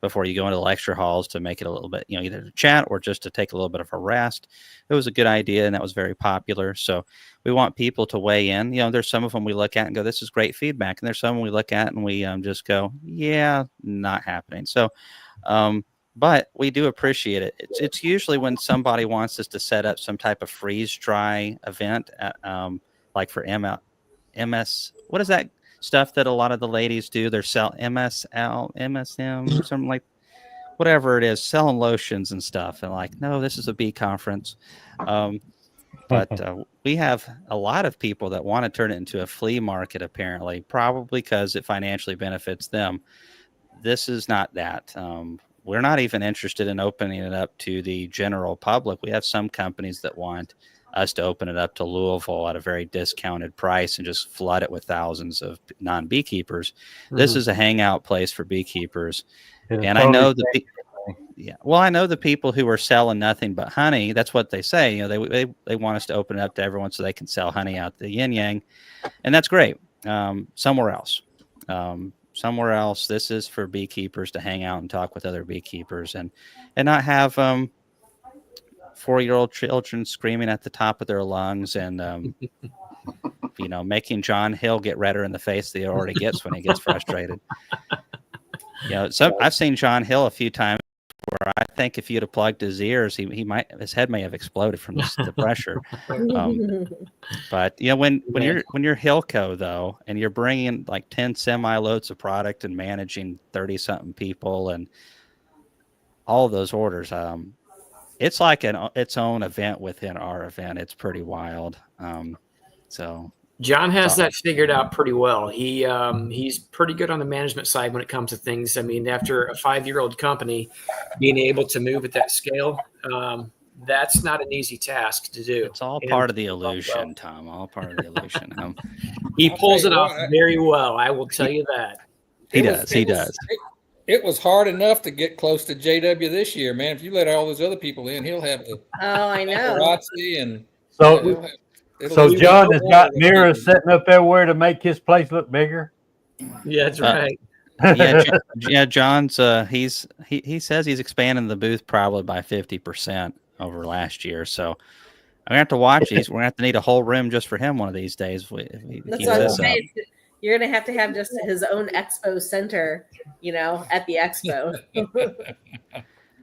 before you go into the lecture halls to make it a little bit, either to chat or just to take a little bit of a rest. It was a good idea, and that was very popular. So we want people to weigh in. There's some of them we look at and go, this is great feedback. And there's some we look at and we just go, yeah, not happening. So, but we do appreciate it. It's usually when somebody wants us to set up some type of freeze dry event, like for MS, what is that stuff that a lot of the ladies do? They're MSM, something like, whatever it is, selling lotions and stuff. And like, no, this is a bee conference. But we have a lot of people that want to turn it into a flea market, apparently, probably because it financially benefits them. This is not that. We're not even interested in opening it up to the general public. We have some companies that want us to open it up to Louisville at a very discounted price and just flood it with thousands of non-beekeepers. This is a hangout place for beekeepers. And I know I know the people who are selling nothing but honey. That's what they say. They want us to open it up to everyone so they can sell honey out the yin yang, and that's great. Somewhere else. Somewhere else. This is for beekeepers to hang out and talk with other beekeepers and not have 4-year-old children screaming at the top of their lungs and making John Hill get redder in the face than he already gets when he gets frustrated. I've seen John Hill a few times where I think if you'd have plugged his ears, his head may have exploded from the pressure. But you know, when you're Hilco though, and you're bringing like 10 semi loads of product and managing 30 something people and all of those orders, it's like its own event within our event. It's pretty wild. So John has that figured out pretty well. He's pretty good on the management side when it comes to things. I mean, after a 5-year-old company, being able to move at that scale, that's not an easy task to do. It's all part of the illusion, Tom. All part of the illusion. He pulls it off very well. I will tell you that. He does. It was hard enough to get close to JW this year, man. If you let all those other people in, he'll have the I know. paparazzi and so John has got mirrors sitting up everywhere to make his place look bigger. Yeah, that's right. John's he says he's expanding the booth probably by 50% over last year. So I'm gonna have to watch these. We're gonna have to need a whole room just for him one of these days. That's what I'm saying. You're gonna have to have just his own Expo center, at the Expo.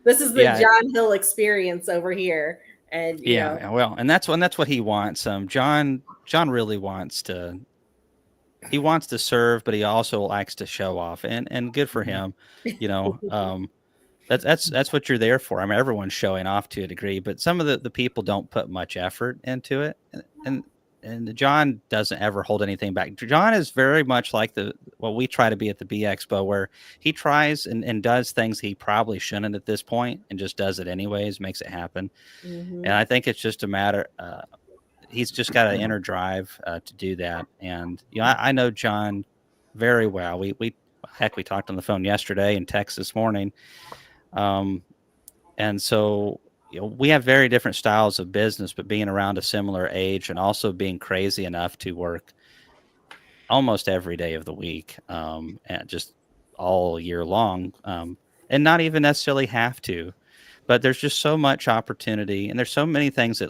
This is the John Hill experience over here. And well, and that's what he wants. John really wants to. He wants to serve, but he also likes to show off, and good for him. That's what you're there for. I mean, everyone's showing off to a degree, but some of the people don't put much effort into it, and John doesn't ever hold anything back. John is very much like what we try to be at the Bee Expo, where he tries and does things he probably shouldn't at this point, and just does it anyways, makes it happen. And I think it's just a matter. He's just got an inner drive to do that. And I know John very well. We talked on the phone yesterday and text this morning. And so we have very different styles of business, but being around a similar age and also being crazy enough to work almost every day of the week, and just all year long, and not even necessarily have to, but there's just so much opportunity, and there's so many things that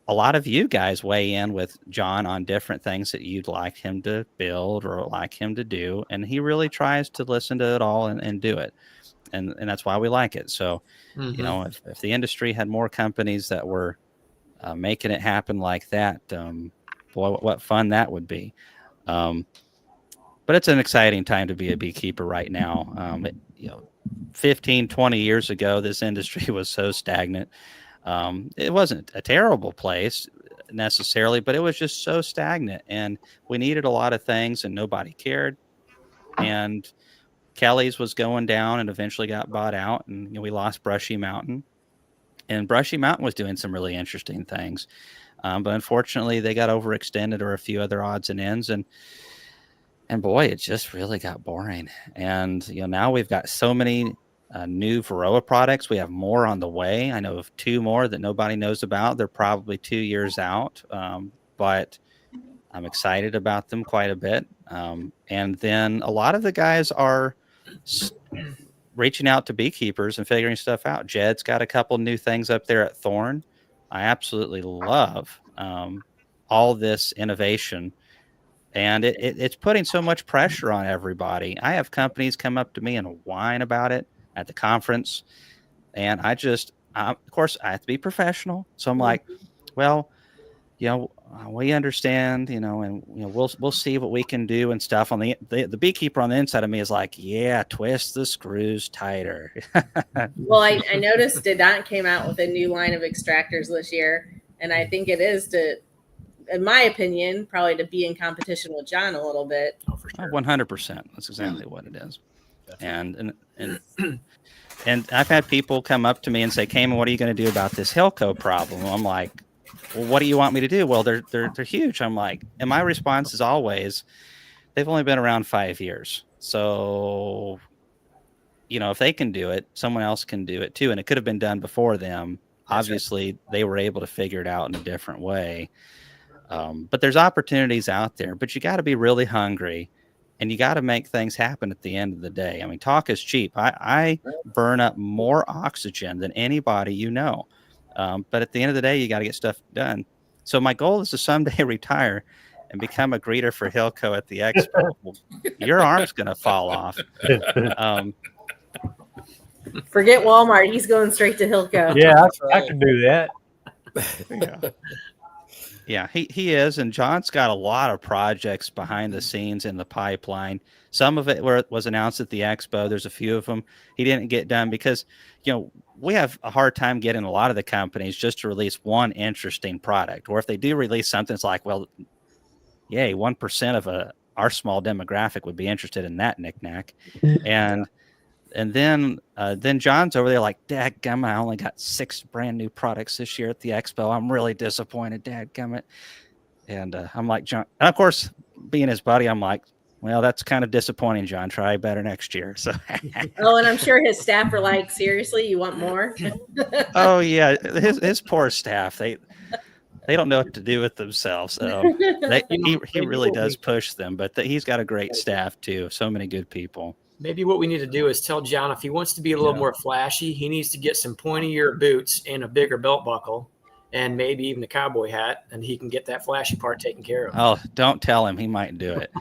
a lot of you guys weigh in with John on different things that you'd like him to build or like him to do. And he really tries to listen to it all and do it. And that's why we like it. So, if the industry had more companies that were making it happen like that, boy, what fun that would be. But it's an exciting time to be a beekeeper right now. 15, 20 years ago, this industry was so stagnant. It wasn't a terrible place necessarily, but it was just so stagnant, and we needed a lot of things and nobody cared. And Kelly's was going down and eventually got bought out, and we lost Brushy Mountain, and Brushy Mountain was doing some really interesting things. But unfortunately they got overextended, or a few other odds and ends. And boy, it just really got boring. And, now we've got so many new Varroa products. We have more on the way. I know of 2 more that nobody knows about. They're probably 2 years out, but I'm excited about them quite a bit. And then a lot of the guys are reaching out to beekeepers and figuring stuff out. Jed's got a couple new things up there at Thorn. I absolutely love all this innovation. And it's putting so much pressure on everybody. I have companies come up to me and whine about it at the conference, and of course I have to be professional. So I'm like, well, we understand, and we'll see what we can do and stuff. On the beekeeper on the inside of me is like, yeah, twist the screws tighter. Well, I noticed Dedant came out with a new line of extractors this year, and I think it is to, in my opinion, probably to be in competition with John a little bit. Oh, for sure. 100%. That's exactly what it is. And I've had people come up to me and say, Cayman, what are you going to do about this Hilco problem? I'm like, well, what do you want me to do? Well, they're huge. I'm like, and my response is always, they've only been around 5 years. So, if they can do it, someone else can do it too. And it could have been done before them. That's obviously, right. They were able to figure it out in a different way. But there's opportunities out there, but you got to be really hungry. And you got to make things happen at the end of the day. I mean, talk is cheap. I burn up more oxygen than anybody but at the end of the day, you got to get stuff done. So my goal is to someday retire and become a greeter for Hilco at the Expo. Your arm's going to fall off. Forget Walmart. He's going straight to Hilco. Yeah, I could do that. Yeah, he is, and John's got a lot of projects behind the scenes in the pipeline. Some of it was announced at the Expo. There's a few of them he didn't get done because, we have a hard time getting a lot of the companies just to release one interesting product. Or if they do release something, it's like, well, yay, 1% of our small demographic would be interested in that knickknack. And then John's over there like, dadgummit, I only got 6 brand new products this year at the Expo. I'm really disappointed, dadgummit. And I'm like, John, and of course, being his buddy, I'm like, well, that's kind of disappointing, John. Try better next year. So oh, and I'm sure his staff are like, seriously, you want more? Oh yeah, his poor staff, they don't know what to do with themselves. So he really does push them, but he's got a great staff too. So many good people. Maybe what we need to do is tell John if he wants to be a little more flashy, he needs to get some pointier boots and a bigger belt buckle and maybe even a cowboy hat, and he can get that flashy part taken care of. Oh, don't tell him. He might do it.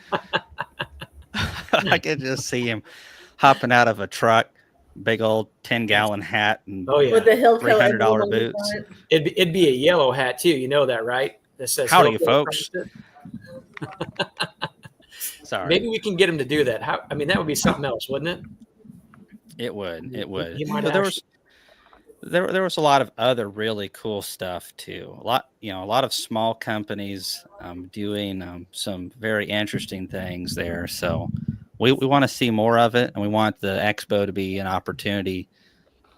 I could just see him hopping out of a truck, big old 10-gallon hat, and with the Hilco $300 boots. It'd be a yellow hat too. You know that, right? That says howdy, folks. Sorry. Maybe we can get him to do that. That would be something else, wouldn't it? It would. It would. There was a lot of other really cool stuff too. A lot of small companies doing some very interesting things there. So we want to see more of it, and we want the Expo to be an opportunity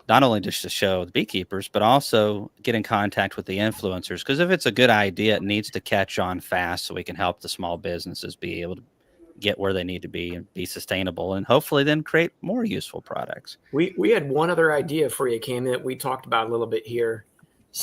not only just to show the beekeepers, but also get in contact with the influencers. Because if it's a good idea, it needs to catch on fast so we can help the small businesses be able to get where they need to be and be sustainable, and hopefully then create more useful products. We had one other idea for you, Cam, that we talked about a little bit here.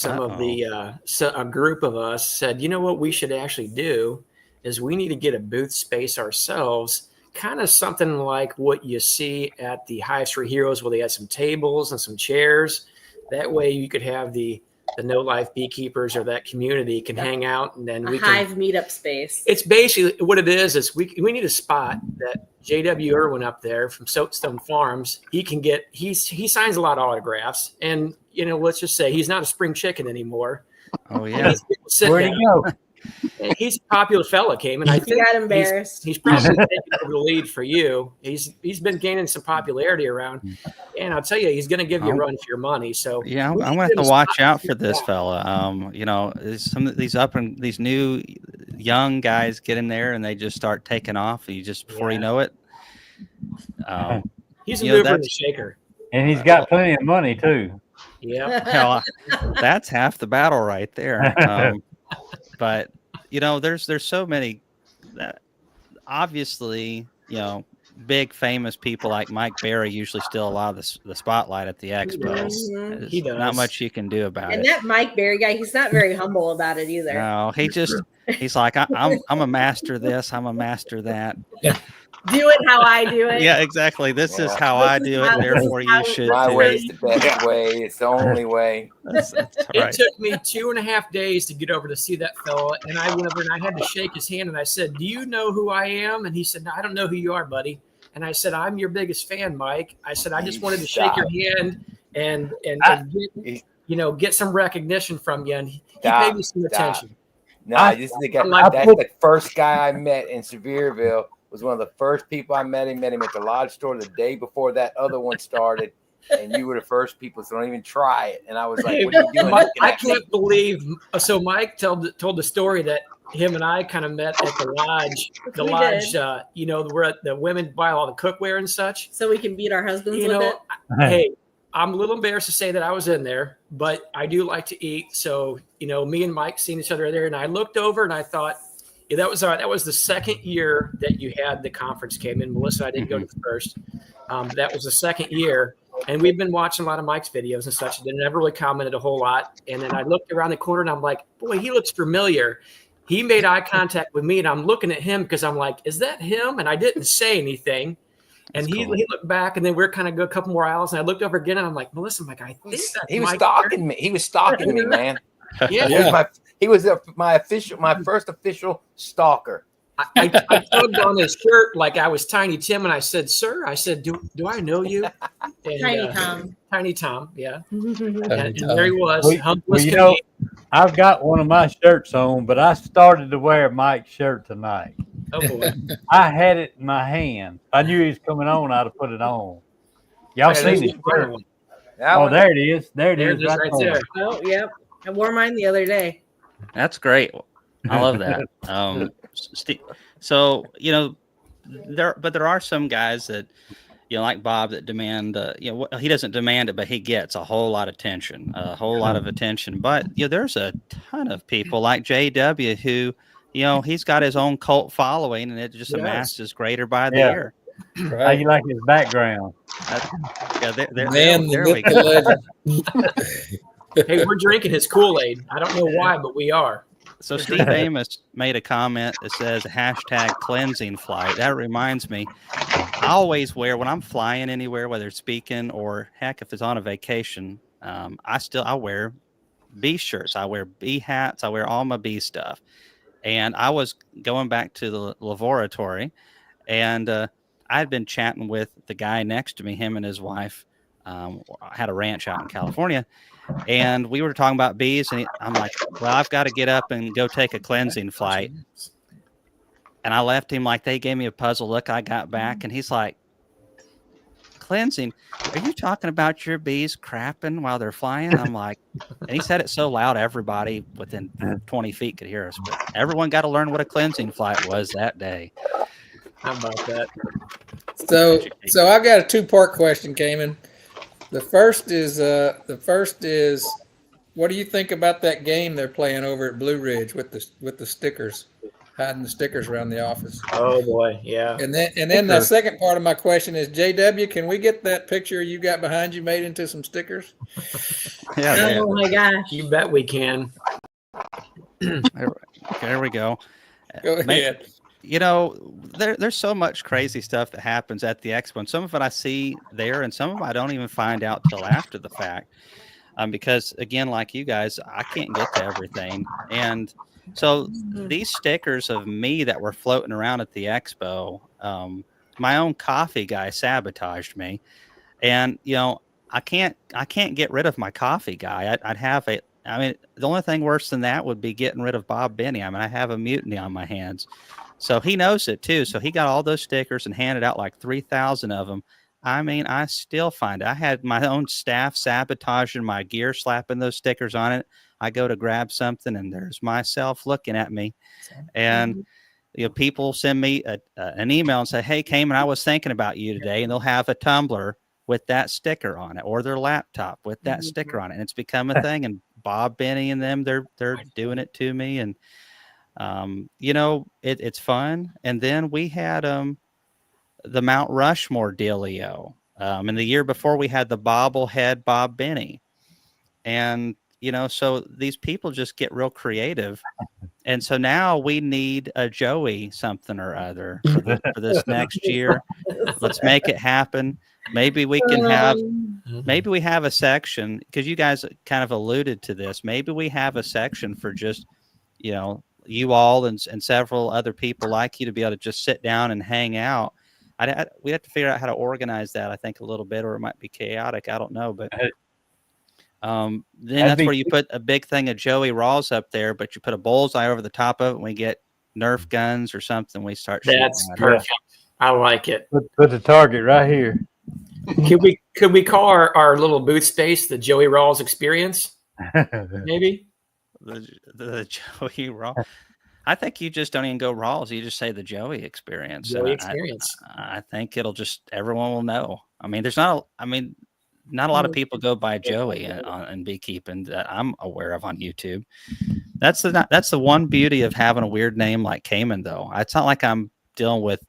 A group of us said, you know what we should actually do is we need to get a booth space ourselves, kind of something like what you see at the Hives for Heroes, where they had some tables and some chairs. That way you could have the no life beekeepers or that community can hang out, and then we can hive meetup space. It's basically what it is we need a spot that JW Irwin up there from Soapstone Farms, he signs a lot of autographs, and let's just say he's not a spring chicken anymore. Oh yeah. Where'd he go? He's a popular fella, Cam, and I think got embarrassed. He's probably taking over the lead for you. He's been gaining some popularity around, and I'll tell you, he's going to give you a run for your money. So yeah, I'm going to have to watch out for this fella. Some of these new young guys get in there and they just start taking off. And before you know it, he's a mover and a shaker, and he's got plenty of money too. Yeah, that's half the battle right there. But there's so many that obviously big famous people like Mike Berry usually steal a lot of the spotlight at the Expo. He does. Not much you can do about it. And that Mike Berry guy, he's not very humble about it either. No, he's like, I'm a master of this, I'm a master of that. Do it how I do it. Yeah, exactly. This is how I do it. Therefore, you should. My way is the best way. It's the only way. That's right. It took me 2.5 days to get over to see that fella, and I went over and I had to shake his hand, and I said, "Do you know who I am?" And he said, "No, I don't know who you are, buddy." And I said, "I'm your biggest fan, Mike." I said, "I just wanted to shake your hand and get some recognition from you." And he paid me some attention. No, this is the guy. That's the first guy I met in Sevierville. Was one of the first people I met him. Met him at the lodge store the day before that other one started, and you were the first people. So don't even try it. And I was like, "What are you doing?" I can't believe. So Mike told the story that him and I kind of met at the lodge. The lodge, we're at the women buy all the cookware and such, so we can beat our husbands with it. Hey, I'm a little embarrassed to say that I was in there, but I do like to eat. So me and Mike seen each other there, and I looked over and I thought. Yeah, that was the second year that you had the conference came in. Melissa, I didn't go to the first. That was the second year. And we've been watching a lot of Mike's videos and such. They never really commented a whole lot. And then I looked around the corner and I'm like, boy, he looks familiar. He made eye contact with me and I'm looking at him because I'm like, is that him? And I didn't say anything. And he looked back and then we're kind of go a couple more aisles. And I looked over again and I'm like, Melissa, I'm like, I think that's he was Mike stalking me. He was stalking me, man. Yeah. He was my first official stalker. I tugged on his shirt like I was Tiny Tim, and I said, "Sir," I said, "Do I know you?" And, Tiny Tom. Tiny Tom, yeah. Tiny And Tom. there he was, Well, humblest you can know, be. I've got one of my shirts on, but I started to wear Mike's shirt tonight. Oh boy. I had it in my hand. I knew he was coming on. I'd have put it on. Y'all Hey, seen there's his the other shirt? one. Oh, there it is. There it There is, it is right there. there. Oh, yep. I wore mine the other day. That's great. I love that. So there are some guys that like Bob that demand. He doesn't demand it, but he gets a whole lot of attention, But there's a ton of people like JW who, he's got his own cult following, and it just amasses greater by the year. Right. How you like his background? There we go. Hey, we're drinking his Kool-Aid. I don't know why, but we are. So Steve Amos made a comment that says #cleansing flight. That reminds me, I always wear, when I'm flying anywhere, whether it's speaking or heck, if it's on a vacation, I wear bee shirts. I wear bee hats. I wear all my bee stuff. And I was going back to the laboratory, and I had been chatting with the guy next to me, him and his wife. Had a ranch out in California. And we were talking about bees, and I'm like, well, I've got to get up and go take a cleansing flight. And I left him like they gave me a puzzle look. I got back, and he's like, cleansing? Are you talking about your bees crapping while they're flying? I'm like, and he said it so loud, everybody within 20 feet could hear us. But everyone got to learn what a cleansing flight was that day. How about that? So I've got a two-part question, Cayman. The first is what do you think about that game they're playing over at Blue Ridge with the stickers, hiding the stickers around the office? Oh boy, yeah. And then the second part of my question is, JW, can we get that picture you got behind you made into some stickers? Yeah. Oh my gosh. You bet we can. There we go. Go ahead. There's so much crazy stuff that happens at the expo, and some of it I see there, and some of it I don't even find out till after the fact. Because again, like you guys, I can't get to everything. And so these stickers of me that were floating around at the expo, my own coffee guy sabotaged me. And, I can't get rid of my coffee guy. I'd have the only thing worse than that would be getting rid of Bob Benny. I have a mutiny on my hands. So he knows it too. So he got all those stickers and handed out like 3,000 of them. I still find it. I had my own staff sabotaging my gear, slapping those stickers on it. I go to grab something, and there's myself looking at me. And people send me an email and say, "Hey, Cayman, I was thinking about you today," and they'll have a tumbler with that sticker on it, or their laptop with that sticker on it, and it's become a thing. And Bob Benny and them, they're doing it to me, and it's fun. And then we had the Mount Rushmore dealio. And the year before, we had the bobblehead Bob Benny. And, so these people just get real creative. And so now we need a Joey something or other for this next year. Let's make it happen. Maybe we can have a section, because you guys kind of alluded to this. Maybe we have a section for just, you all and several other people like you to be able to just sit down and hang out. We have to figure out how to organize that, I think, a little bit, or it might be chaotic. I don't know. But then that's where you put a big thing of Joey Rawls up there, but you put a bullseye over the top of it, and we get Nerf guns or something. We start shooting. That's perfect. I like it. Put the target right here. Could we call our little booth space the Joey Rawls Experience? Maybe the Joey Rawls. I think you just don't even go Rawls. You just say the Joey Experience. Joey Experience. I think it'll just, everyone will know. Not a lot of people go by Joey in beekeeping that I'm aware of on YouTube. That's the one beauty of having a weird name like Cayman, though. It's not like I'm dealing with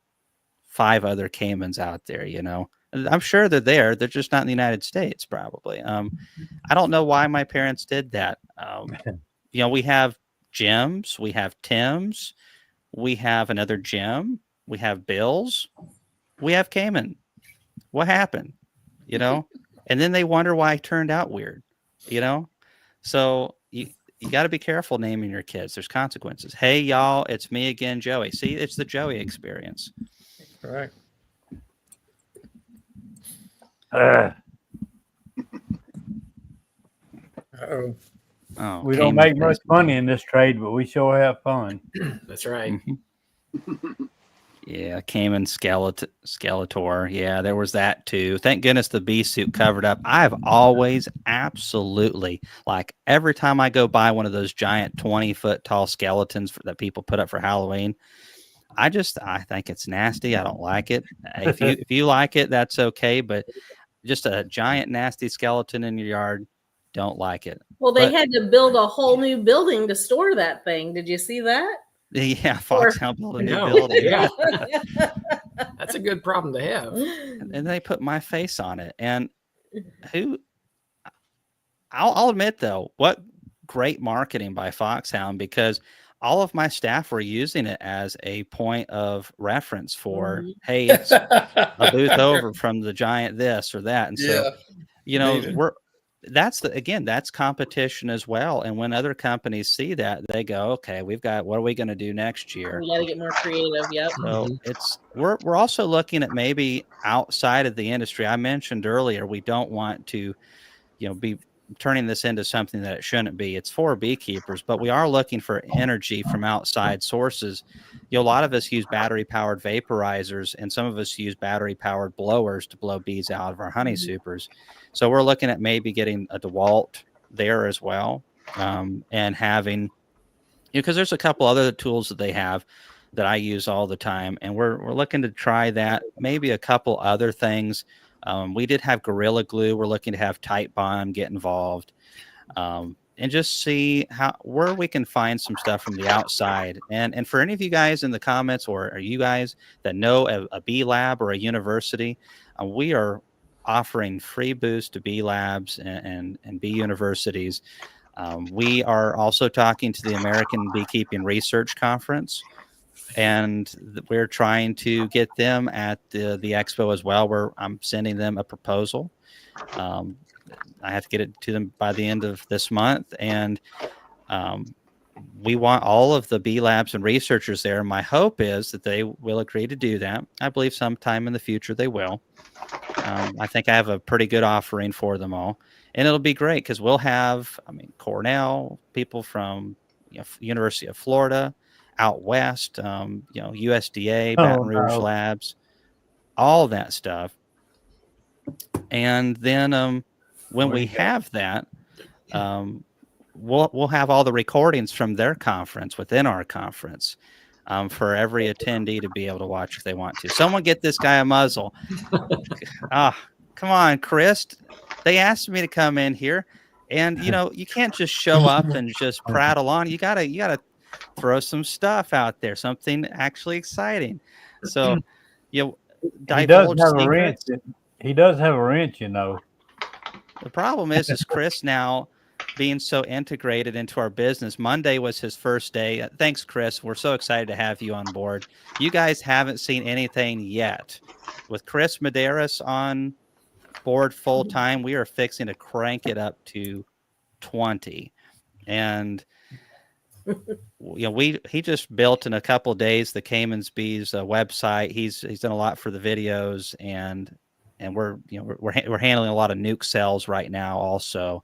5 other Caymans out there, I'm sure they're there. They're just not in the United States, probably. I don't know why my parents did that. We have Jims, we have Tims, we have another Jim, we have Bills, we have Cayman. What happened? And then they wonder why it turned out weird. So you got to be careful naming your kids. There's consequences. Hey, y'all, it's me again, Joey. See, it's the Joey experience. Correct. Uh-oh. Oh, we don't make much money in this trade, but we sure have fun. That's right. Mm-hmm. Yeah, Cayman Skeletor. Yeah, there was that too. Thank goodness the bee suit covered up. I've always absolutely, like every time I go by one of those giant 20-foot tall skeletons that people put up for Halloween, I think it's nasty. I don't like it. If you like it, that's okay. But just a giant nasty skeleton in your yard, don't like it. Well, they had to build a whole new building to store that thing. Did you see that? Yeah, Foxhound built a new building. Yeah. That's a good problem to have. And they put my face on it. And I'll admit though, what great marketing by Foxhound, because all of my staff were using it as a point of reference for, hey, it's a booth over from the giant this or that. And so, that's competition as well. And when other companies see that, they go, okay, what are we going to do next year? We got to get more creative. Yep. So we're also looking at maybe outside of the industry. I mentioned earlier, we don't want to, be turning this into something that it shouldn't be. It's for beekeepers, but we are looking for energy from outside sources. A lot of us use battery powered vaporizers, and some of us use battery powered blowers to blow bees out of our honey supers. So we're looking at maybe getting a DeWalt there as well, and having, because there's a couple other tools that they have that I use all the time, and we're looking to try that. Maybe a couple other things. We did have Gorilla Glue. We're looking to have Tight Bond get involved, and just see where we can find some stuff from the outside. And for any of you guys in the comments, or you guys that know a bee lab or a university, we are offering free boosts to bee labs and bee universities. We are also talking to the American Beekeeping Research Conference, and we're trying to get them at the expo as well, where I'm sending them a proposal. I have to get it to them by the end of this month, and we want all of the bee labs and researchers there. My hope is that they will agree to do that. I believe sometime in the future they will. I think I have a pretty good offering for them all, and it'll be great because we'll have, Cornell, people from University of Florida, out west, USDA, Baton Rouge Labs, all that stuff. And then when we have that, we'll have all the recordings from their conference within our conference, for every attendee to be able to watch if they want to. Someone get this guy a muzzle. Come on, Chris. They asked me to come in here, and you can't just show up and just prattle on. You gotta throw some stuff out there, something actually exciting. So he does have a wrench. He does have a wrench, The problem is Chris now being so integrated into our business. Monday was his first day. Thanks, Chris. We're so excited to have you on board. You guys haven't seen anything yet. With Chris Medeiros on board full time, we are fixing to crank it up to 20. And he just built in a couple of days the Cayman's Bees website. He's done a lot for the videos, and we're handling a lot of nuke cells right now also.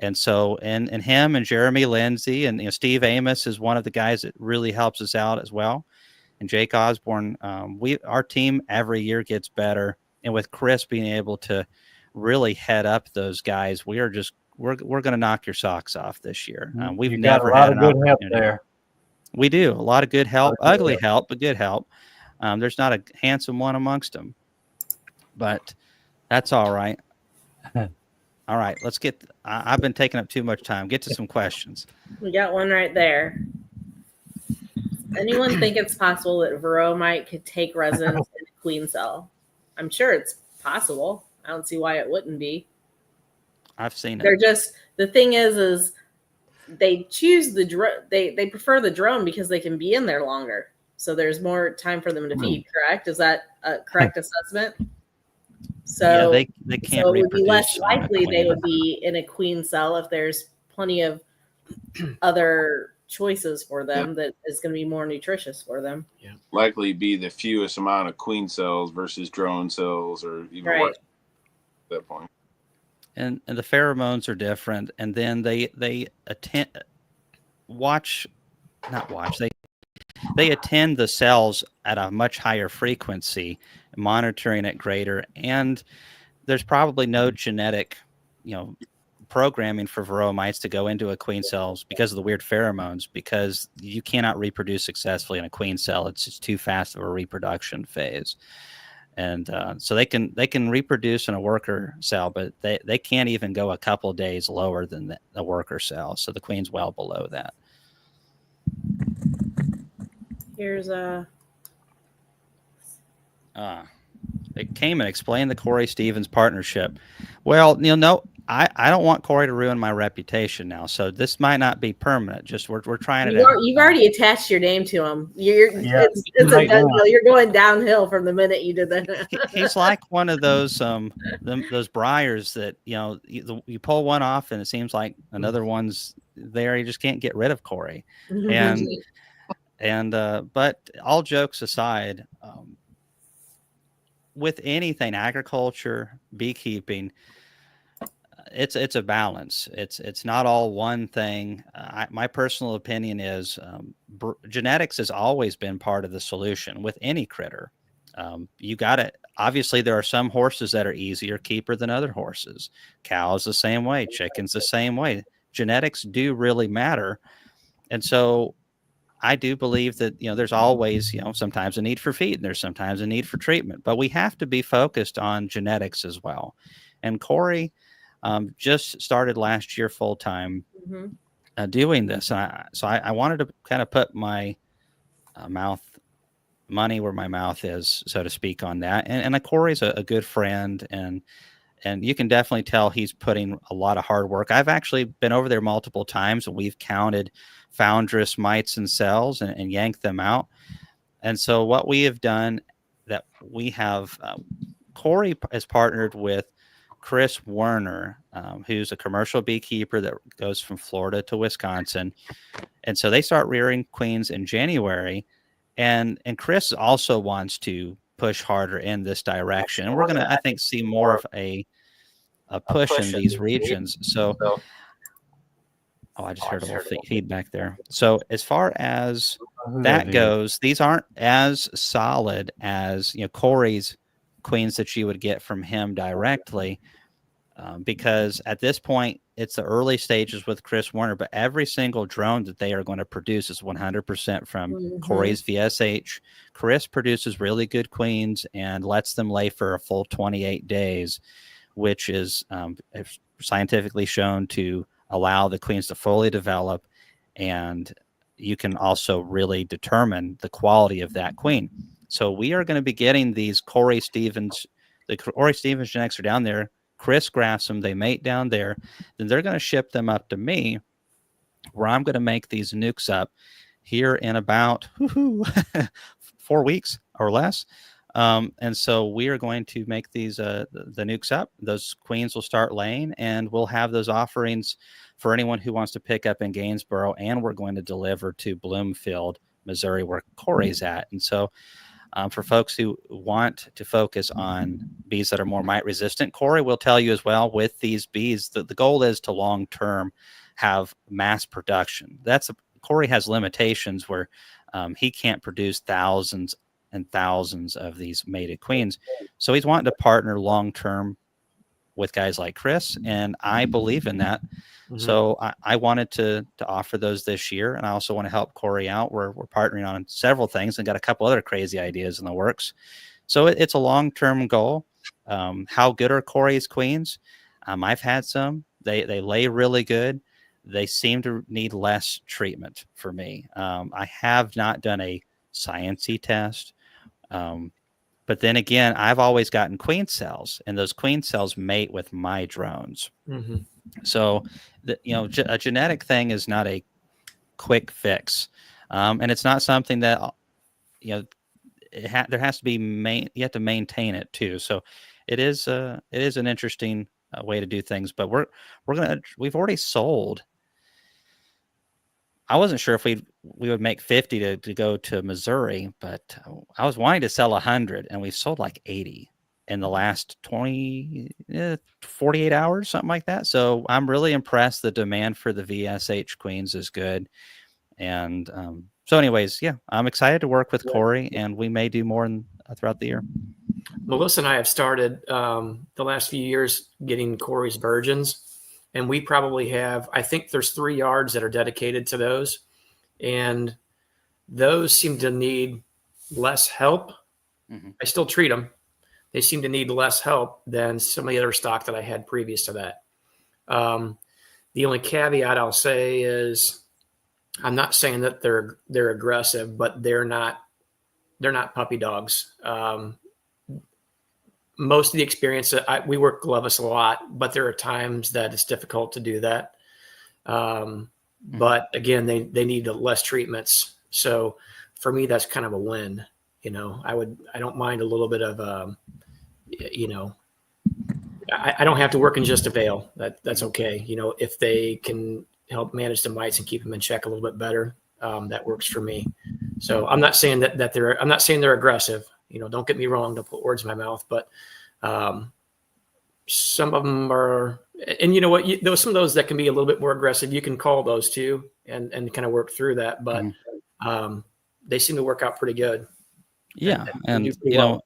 And so, and him and Jeremy Lindsay and Steve Amos is one of the guys that really helps us out as well. And Jake Osborne, our team every year gets better. And with Chris being able to really head up those guys, we're going to knock your socks off this year. We've never had a lot of good help there. We do a lot of good help, ugly help, but good help. There's not a handsome one amongst them, but that's all right. All right, let's get. I've been taking up too much time. Get to some questions. We got one right there. Anyone think it's possible that Mite could take residence in a queen cell? I'm sure it's possible. I don't see why it wouldn't be. I've seen it. They're just, the thing is they choose the drone. They prefer the drone because they can be in there longer. So there's more time for them to feed. Correct? Is that a correct assessment? So they can't. So it would be less likely they would be in a queen cell if there's plenty of other choices for them that is going to be more nutritious for them. Yeah, likely be the fewest amount of queen cells versus drone cells, or even worse at that point. And the pheromones are different, and then they attend the cells at a much higher frequency, monitoring it greater, and there's probably no genetic, programming for varroa mites to go into a queen cells because of the weird pheromones, because you cannot reproduce successfully in a queen cell. It's just too fast of a reproduction phase. And so they can reproduce in a worker cell, but they can't even go a couple days lower than the worker cell. So the queen's well below that. Here's It came and explained the Corey Stevens partnership. Well, no, I don't want Corey to ruin my reputation now. So this might not be permanent. Just we're trying to. You've already attached your name to him. It's a done deal. You're going downhill from the minute you did that. He's like one of those those briars that you pull one off and it seems like another one's there. You just can't get rid of Corey. And but all jokes aside, with anything, agriculture, beekeeping, it's a balance. It's not all one thing. My personal opinion is genetics has always been part of the solution with any critter. You got it. Obviously, there are some horses that are easier keeper than other horses. Cows the same way. Chickens the same way. Genetics do really matter, and so I do believe that, there's always, sometimes a need for feed and there's sometimes a need for treatment, but we have to be focused on genetics as well. And Corey just started last year full time doing this. So I wanted to kind of put my money where my mouth is, so to speak, on that. And Corey's a good friend, and you can definitely tell he's putting a lot of hard work. I've actually been over there multiple times, and we've counted foundress mites and cells and yanked them out. And so what we have done, that we have, Corey has partnered with Chris Werner, who's a commercial beekeeper that goes from Florida to Wisconsin. And so they start rearing queens in January. And Chris also wants to push harder in this direction. And we're going to, I think, see more of a push in these regions. So, I just heard a little feedback there. So as far as that goes, these aren't as solid as, Corey's queens that you would get from him directly, because at this point, it's the early stages with Chris Werner, but every single drone that they are going to produce is 100% from Corey's VSH. Chris produces really good queens and lets them lay for a full 28 days, which is scientifically shown to allow the queens to fully develop, and you can also really determine the quality of that queen. So we are going to be getting these Corey Stevens. The Corey Stevens genetics are down there. Chris grafts them. They mate down there. Then they're going to ship them up to me, where I'm going to make these nukes up here in about 4 weeks or less. And so we are going to make these the nukes up. Those queens will start laying, and we'll have those offerings for anyone who wants to pick up in Gainesboro, and we're going to deliver to Bloomfield, Missouri, where Corey's at. And so for folks who want to focus on bees that are more mite resistant, Corey will tell you as well, with these bees, the goal is to long term have mass production. Corey has limitations where he can't produce thousands and thousands of these mated queens. So he's wanting to partner long-term with guys like Chris, and I believe in that. So I wanted to offer those this year, and I also want to help Corey out. We're partnering on several things and got a couple other crazy ideas in the works. So it's a long-term goal. How good are Corey's queens? I've had some. They lay really good. They seem to need less treatment for me. I have not done a sciencey test. But then again, I've always gotten queen cells, and those queen cells mate with my drones. So, a genetic thing is not a quick fix, and it's not something that there has to be you have to maintain it too. So, it is an interesting way to do things. But we've already sold I wasn't sure if we would make 50 to go to Missouri, but I was wanting to sell 100, and we sold like 80 in the last 48 hours, something like that. So I'm really impressed. The demand for the VSH queens is good. And so anyways, yeah, I'm excited to work with Corey, and we may do more throughout the year. Melissa and I have started the last few years getting Corey's virgins. And we probably have, I think there's 3 yards that are dedicated to those. And those seem to need less help. Mm-hmm. I still treat them. They seem to need less help than some of the other stock that I had previous to that. The only caveat I'll say is I'm not saying that they're aggressive, but they're not puppy dogs. Most of the experience we work gloveless a lot, but there are times that it's difficult to do that. But again, they need less treatments. So for me, that's kind of a win. You know, I don't mind a little bit of, you know, I don't have to work in just a veil. That's okay. You know, if they can help manage the mites and keep them in check a little bit better, that works for me. So I'm not saying I'm not saying they're aggressive. You know, don't get me wrong, don't put words in my mouth, but some of them are, and you know what, there some of those that can be a little bit more aggressive. You can call those too and kind of work through that, but they seem to work out pretty good. Yeah. And you know,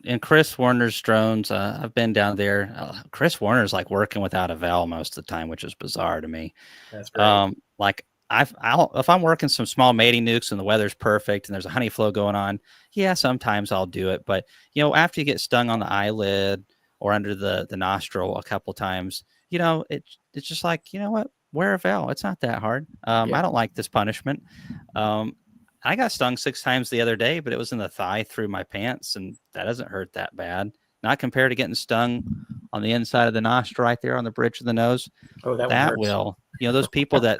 in Chris Warner's drones, I've been down there. Chris Warner's like working without a veil most of the time, which is bizarre to me. That's great. Like if I'm working some small mating nukes and the weather's perfect and there's a honey flow going on, yeah, sometimes I'll do it. But you know, after you get stung on the eyelid or under the nostril a couple times, you know, it's just like, you know what, wear a veil. It's not that hard. I don't like this punishment. I got stung 6 times the other day, but it was in the thigh through my pants, and that doesn't hurt that bad. Not compared to getting stung on the inside of the nostril right there on the bridge of the nose. Oh, that will, you know, those people that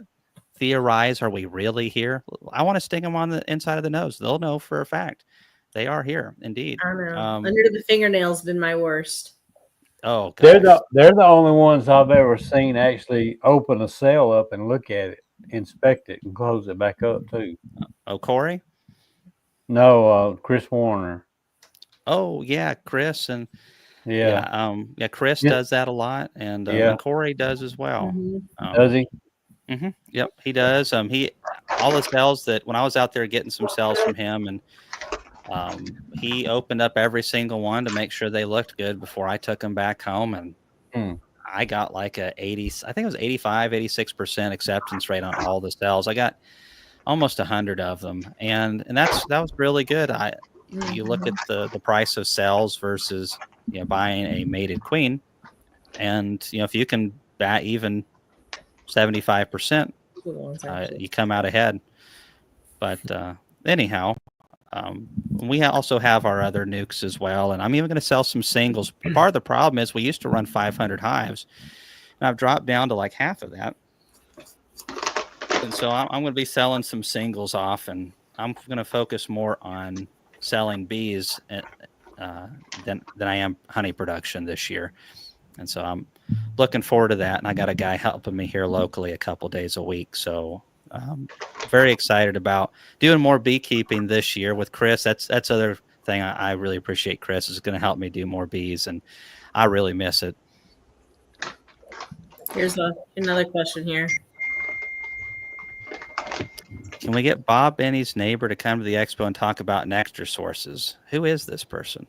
theorize, are we really here? I want to sting them on the inside of the nose. They'll know for a fact they are here indeed. I don't know. Under the fingernails been my worst. Oh, gosh. They're the only ones I've ever seen actually open a cell up and look at it, inspect it, and close it back up too. Oh, Corey? No, Chris Warner. Oh yeah, Chris and Chris does that a lot, and Corey does as well. Mm-hmm. Does he? Mm-hmm. Yep, he does. He all the cells that when I was out there getting some cells from him, and he opened up every single one to make sure they looked good before I took them back home, and I got like a 80, I think it was 85, 86% acceptance rate on all the cells. I got almost 100 of them, and that was really good. You look at the price of cells versus, you know, buying a mated queen, and you know, if you can bat even 75%, you come out ahead. But anyhow, we also have our other nukes as well, and I'm even going to sell some singles. Part of the problem is we used to run 500 hives, and I've dropped down to like half of that. And so I'm going to be selling some singles off, and I'm going to focus more on selling bees than I am honey production this year. And so I'm looking forward to that. And I got a guy helping me here locally a couple days a week. So very excited about doing more beekeeping this year with Chris. That's other thing I really appreciate. Chris is going to help me do more bees, and I really miss it. Here's another question here. Can we get Bob Benny's neighbor to come to the expo and talk about nectar sources? Who is this person?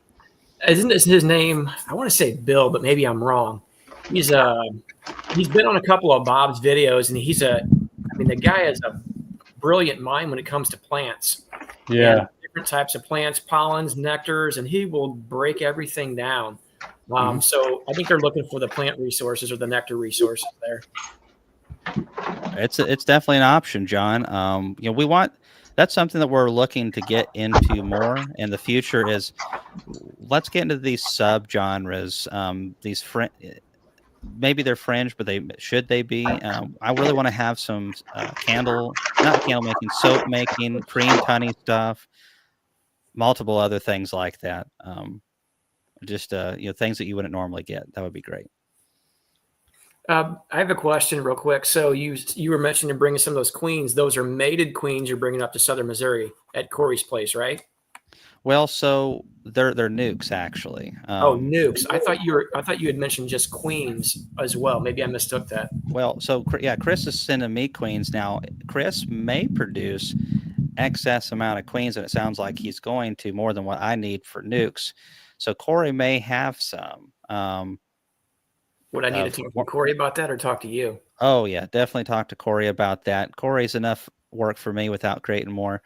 Isn't this his name? I want to say Bill, but maybe I'm wrong. He's been on a couple of Bob's videos, and the guy has a brilliant mind when it comes to plants. Yeah. And different types of plants, pollens, nectars, and he will break everything down. So I think they're looking for the plant resources or the nectar resources there. It's definitely an option, John. You know, that's something that we're looking to get into more in the future. Is let's get into these subgenres. These maybe they're fringe, but should they be? I really want to have some not candle making, soap making, cream honey stuff, multiple other things like that. Just you know, things that you wouldn't normally get. That would be great. I have a question real quick. So you were mentioning bringing some of those queens. Those are mated queens you're bringing up to Southern Missouri at Corey's place, right? Well, so they're nukes actually. Nukes. I thought you had mentioned just queens as well. Maybe I mistook that. Well, so yeah, Chris is sending me queens now. Chris may produce excess amount of queens, and it sounds like he's going to more than what I need for nukes. So Corey may have some. Would I need to talk to Corey about that or talk to you? Oh yeah, definitely talk to Corey about that. Corey's enough work for me without creating more.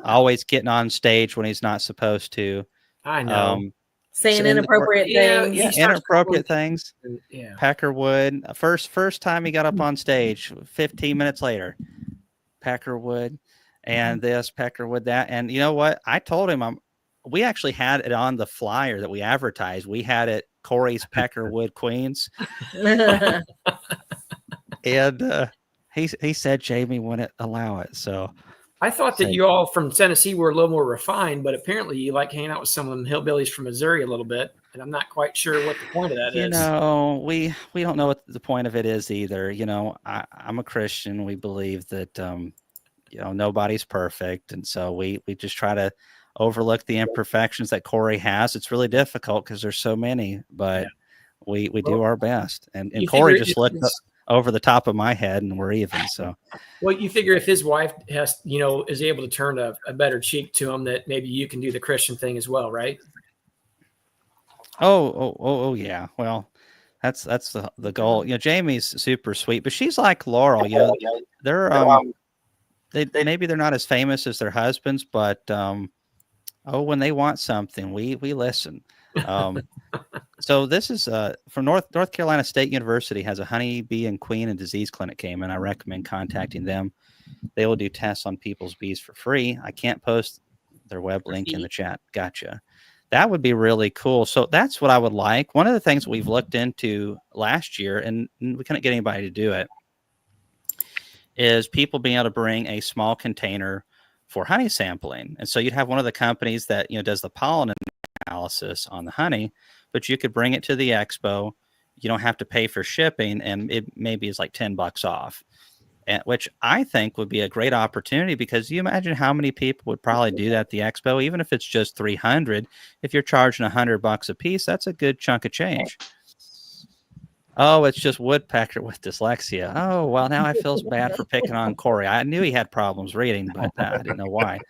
Always getting on stage when he's not supposed to. I know. Saying inappropriate things. Yeah, inappropriate things. Yeah. Peckerwood. First time he got up on stage, 15 minutes later, Peckerwood and this, Peckerwood that. And you know what? I told him we actually had it on the flyer that we advertised. We had it Corey's Peckerwood Queens. And he said Jamie wouldn't allow it. So I thought that you all from Tennessee were a little more refined, but apparently you like hanging out with some of them hillbillies from Missouri a little bit. And I'm not quite sure what the point of that is. You know, we don't know what the point of it is either. You know, I'm a Christian. We believe that, nobody's perfect. And so we just try to overlook the imperfections that Corey has. It's really difficult because there's so many, but we do our best. And Corey just looked over the top of my head and we're even. So, well, you figure if his wife has, is able to turn a better cheek to him, that maybe you can do the Christian thing as well, right? Oh yeah. Well, that's the goal. You know, Jamie's super sweet, but she's like Laurel. You know, they're maybe they're not as famous as their husbands, but when they want something, we listen. So this is from North Carolina State University has a honeybee and queen and disease clinic came, and I recommend contacting them. They will do tests on people's bees for free. I can't post their web link in the chat. Gotcha. That would be really cool. So that's what I would like. One of the things we've looked into last year, and we couldn't get anybody to do it, is people being able to bring a small container for honey sampling. And so you'd have one of the companies that, does the pollen analysis on the honey, but you could bring it to the expo. You don't have to pay for shipping, and it maybe is like $10 off, which I think would be a great opportunity, because you imagine how many people would probably do that at the expo, even if it's just 300. If you're charging $100 a piece, that's a good chunk of change. Oh, it's just woodpecker with dyslexia. Oh, well, now I feel bad for picking on Corey. I knew he had problems reading, but I didn't know why.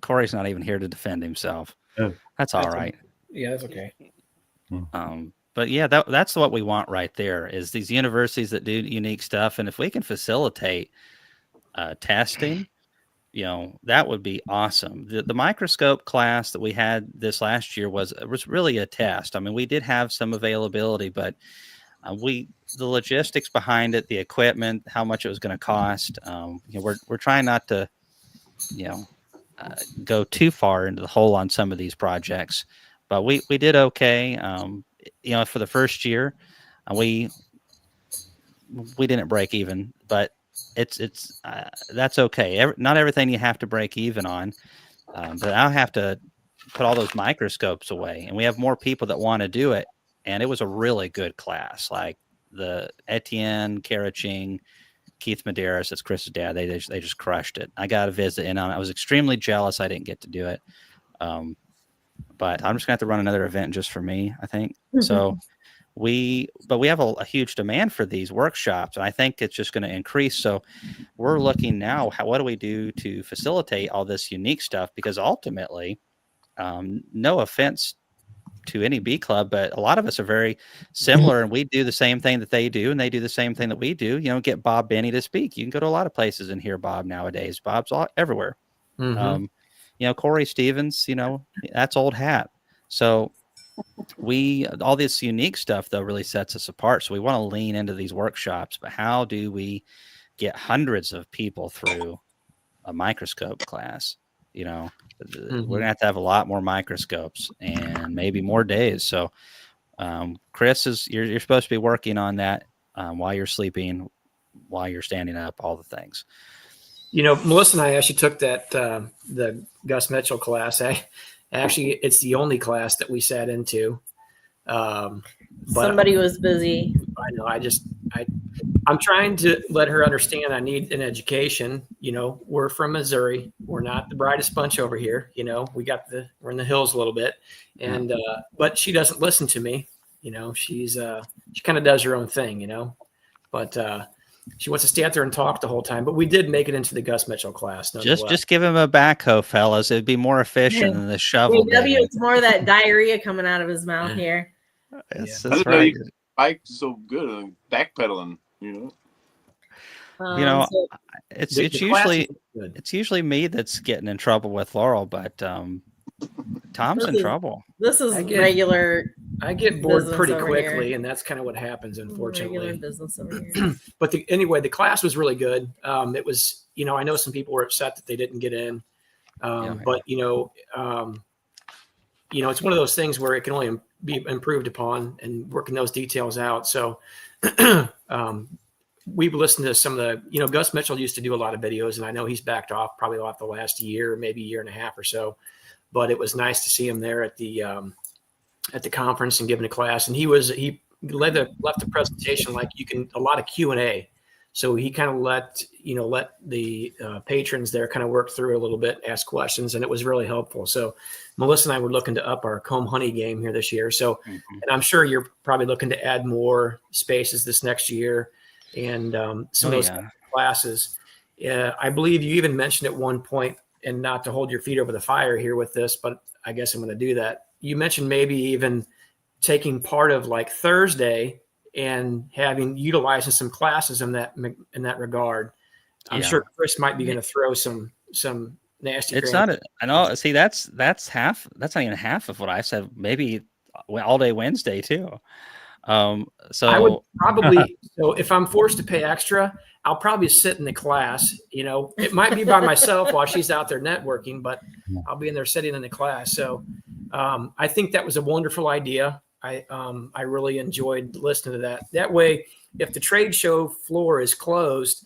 Corey's not even here to defend himself. That's all right. Yeah, that's okay. But yeah, that's what we want right there, is these universities that do unique stuff. And if we can facilitate testing, that would be awesome. The microscope class that we had this last year was really a test. I mean, we did have some availability, but the logistics behind it, the equipment, how much it was going to cost, we're trying not to, go too far into the hole on some of these projects, but we did okay. For the first year, we didn't break even, but it's that's okay. Not everything you have to break even on, but I'll have to put all those microscopes away, and we have more people that want to do it. And it was a really good class, like the Etienne Karaching, Keith Medeiros, that's Chris's dad. They just crushed it. I got a visit in on it. I was extremely jealous I didn't get to do it. But I'm just gonna have to run another event just for me, I think. So we have a huge demand for these workshops, and I think it's just going to increase. So we're looking now, what do we do to facilitate all this unique stuff? Because ultimately, no offense to any bee club, but a lot of us are very similar, and we do the same thing that they do, and they do the same thing that we do. Get Bob Benny to speak. You can go to a lot of places and hear Bob nowadays. Bob's everywhere. Corey Stevens, that's old hat. So all this unique stuff though really sets us apart. So we want to lean into these workshops, but how do we get hundreds of people through a microscope class? We're gonna have to have a lot more microscopes and maybe more days. So Chris, you're supposed to be working on that while you're sleeping, while you're standing up, all the things. Melissa and I actually took that the Gus Mitchell class. Actually, it's the only class that we sat into. Somebody was busy. I know. I'm trying to let her understand I need an education. You know, we're from Missouri. We're not the brightest bunch over here. You know, we're in the hills a little bit, and but she doesn't listen to me. You know, she kind of does her own thing. You know, but she wants to stay out there and talk the whole time. But we did make it into the Gus Mitchell class. Just give him a backhoe, fellas. It'd be more efficient than the shovel. It's more of that diarrhea coming out of his mouth here. That's right. Bike so good and backpedaling, you know. It's usually me that's getting in trouble with Laurel, but Tom's in trouble. This is regular. I get bored pretty quickly, and that's kind of what happens, unfortunately. Regular business over here. But anyway, the class was really good. It was, you know, I know some people were upset that they didn't get in, but it's one of those things where it can only be improved upon and working those details out. So we've listened to some of the, Gus Mitchell used to do a lot of videos, and I know he's backed off probably off the last year, maybe year and a half or so. But it was nice to see him there at the conference and giving a class. And he left the presentation like a lot of Q&A. So he kind of let the patrons there kind of work through a little bit, ask questions, and it was really helpful. So Melissa and I were looking to up our comb honey game here this year. So, and I'm sure you're probably looking to add more spaces this next year and some of those classes. I believe you even mentioned at one point, and not to hold your feet over the fire here with this, but I guess I'm going to do that. You mentioned maybe even taking part of like Thursday and utilizing some classes in that regard. I'm sure Chris might be going to throw some nasty. It's not. I know. See, that's half. That's not even half of what I said. Maybe all day Wednesday too. So I would probably. So if I'm forced to pay extra, I'll probably sit in the class. It might be by myself while she's out there networking, but I'll be in there sitting in the class. So I think that was a wonderful idea. I really enjoyed listening to that. That way, if the trade show floor is closed,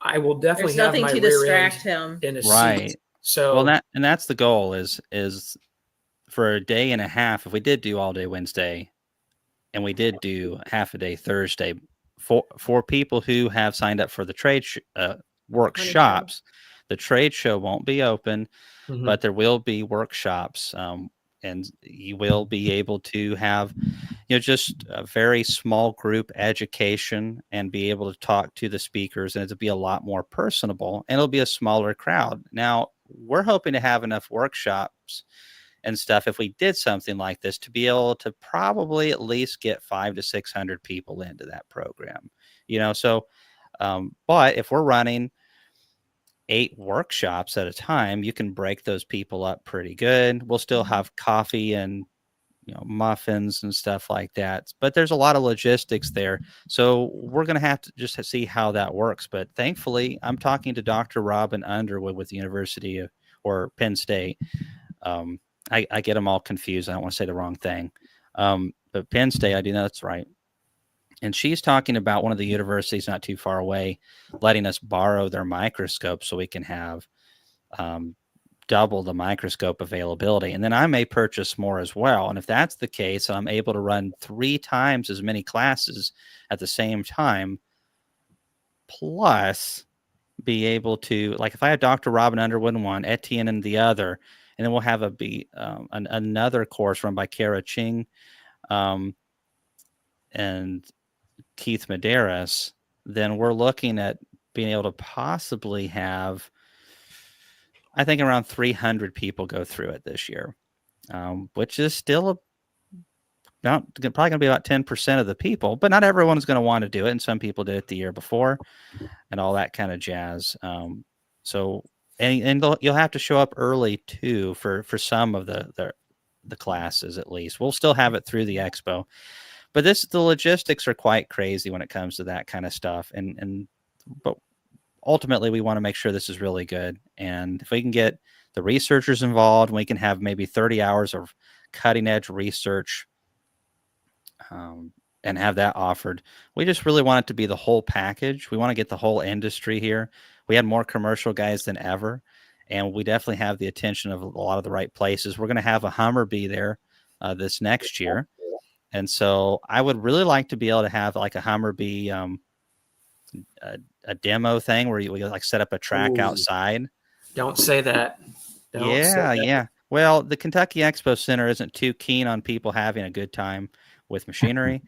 I will definitely have my rear end him in a right. seat. So that's the goal is for a day and a half. If we did do all day Wednesday, and we did do half a day Thursday, for people who have signed up for the trade workshops, the trade show won't be open, but there will be workshops. And you will be able to have, just a very small group education and be able to talk to the speakers, and it'll be a lot more personable, and it'll be a smaller crowd. Now, we're hoping to have enough workshops and stuff, if we did something like this, to be able to probably at least get 500 to 600 people into that program, So, but if we're running 8 workshops at a time, you can break those people up pretty good. We'll still have coffee and muffins and stuff like that, but there's a lot of logistics there. So we're going to have to just see how that works. But thankfully, I'm talking to Dr. Robin Underwood with the University or Penn State. I get them all confused. I don't want to say the wrong thing. But Penn State, I do know that's right. And she's talking about one of the universities not too far away, letting us borrow their microscope so we can have double the microscope availability. And then I may purchase more as well. And if that's the case, I'm able to run 3 times as many classes at the same time, plus be able to, like if I had Dr. Robin Underwood in one, Etienne in the other, and then we'll have another course run by Kara Ching and Keith Medeiros, then we're looking at being able to possibly have, I think, around 300 people go through it this year, which is still probably going to be about 10% of the people, but not everyone's going to want to do it. And some people did it the year before and all that kind of jazz. So you'll have to show up early too for some of the classes, at least. We'll still have it through the expo. But the logistics are quite crazy when it comes to that kind of stuff. But ultimately, we want to make sure this is really good. And if we can get the researchers involved, we can have maybe 30 hours of cutting edge research and have that offered. We just really want it to be the whole package. We want to get the whole industry here. We had more commercial guys than ever, and we definitely have the attention of a lot of the right places. We're going to have a Hummer be there this next year. And so I would really like to be able to have like a Hummer bee, a demo thing where you like set up a track outside. Don't say that. Yeah. Well, the Kentucky Expo Center isn't too keen on people having a good time with machinery.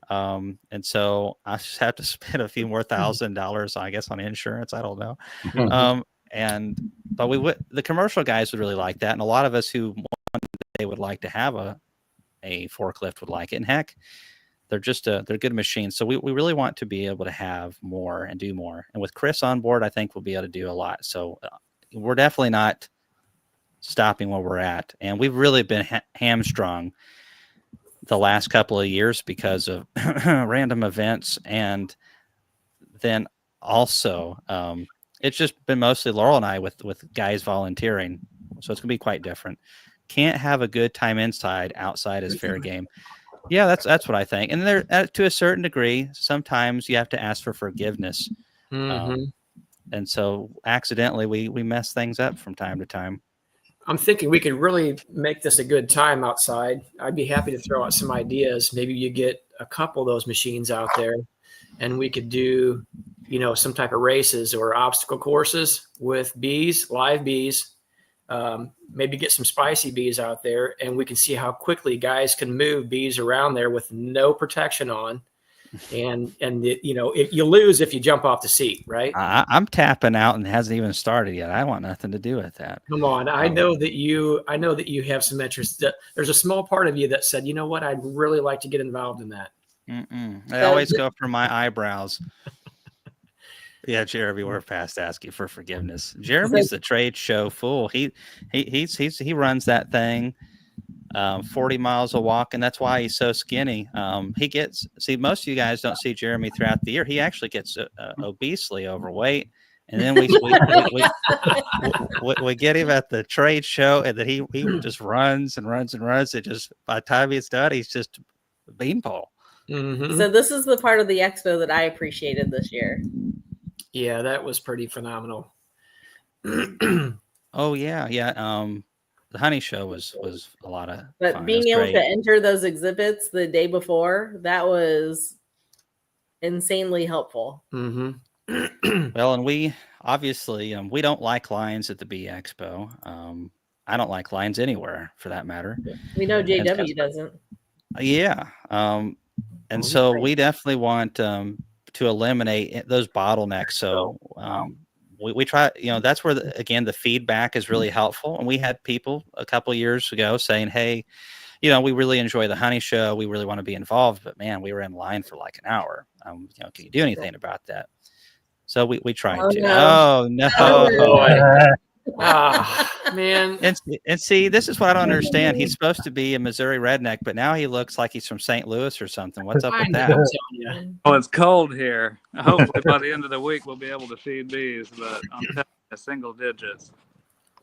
And so I just have to spend a few more $1,000, I guess, on insurance. I don't know. But the commercial guys would really like that. And a lot of us who they would like to have a forklift would like it. And heck, they're good machines. So we really want to be able to have more and do more. And with Chris on board, I think we'll be able to do a lot. So we're definitely not stopping where we're at. And we've really been hamstrung the last couple of years because of random events. And then also, it's just been mostly Laurel and I with guys volunteering. So it's going to be quite different. Can't have a good time inside. Outside is fair game. Yeah, that's what I think. And there, to a certain degree, sometimes you have to ask for forgiveness. And so accidentally we mess things up from time to time. I'm thinking we could really make this a good time outside. I'd be happy to throw out some ideas. Maybe you get a couple of those machines out there and we could do, some type of races or obstacle courses with bees, live bees. Maybe get some spicy bees out there and we can see how quickly guys can move bees around there with no protection on. And you lose if you jump off the seat, right? I'm tapping out and it hasn't even started yet. I want nothing to do with that. Come on. I know that you have some interest. There's a small part of you that said, you know what? I'd really like to get involved in that. I always go for my eyebrows. Yeah, Jeremy, we're past asking for forgiveness. Jeremy's the trade show fool. He runs that thing 40 miles a walk, and that's why he's so skinny. Most of you guys don't see Jeremy throughout the year. He actually gets obesely overweight, and then we get him at the trade show, and then he just runs and runs and runs. It just by the time he's done, he's just a beanpole. So this is the part of the expo that I appreciated this year. Yeah, that was pretty phenomenal. Oh yeah. The honey show was a lot of but fun. Being able to enter those exhibits the day before, that was insanely helpful. Well, and we obviously we don't like lines at the Bee Expo. I don't like lines anywhere for that matter. We know JW doesn't. Yeah. And so we definitely want to eliminate those bottlenecks. So we try, that's where the feedback is really helpful. And we had people a couple of years ago saying, hey, we really enjoy the honey show. We really want to be involved, but man, we were in line for like an hour. Can you do anything about that? So we tried to. No. Oh no. Man. And see, this is what I don't understand. He's supposed to be a Missouri redneck, but now he looks like he's from St. Louis or something. What's up with that? Well, it's cold here. Hopefully by the end of the week we'll be able to feed bees, but I'm telling you, single digits.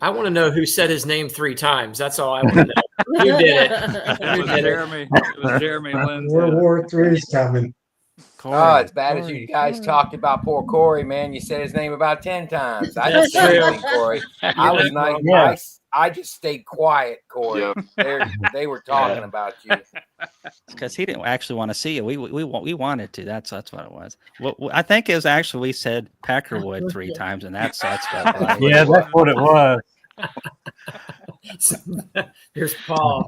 I want to know who said his name 3 times. That's all I want to know. Who did it? It was Jeremy. It was Jeremy Lindsay. World War III is coming. Corey, as bad as you guys talked about poor Corey, man, you said his name about 10 times. I didn't say anything, Corey. I was nice. Yeah. I just stayed quiet, Corey. They were talking about you. Because he didn't actually want to see it. We wanted to. That's what it was. I think it was actually we said Peckerwood 3 times, and that's what. Yeah, that's what it was. Here's Paul.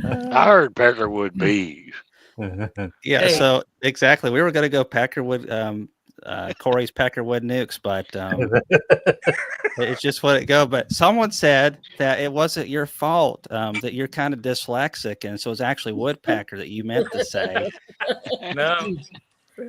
I heard Peckerwood bees. Yeah, hey. So exactly. We were going to go Peckerwood, Corey's Peckerwood nukes, but it's just what it go. But someone said that it wasn't your fault, that you're kind of dyslexic, and so it's actually woodpecker that you meant to say. No.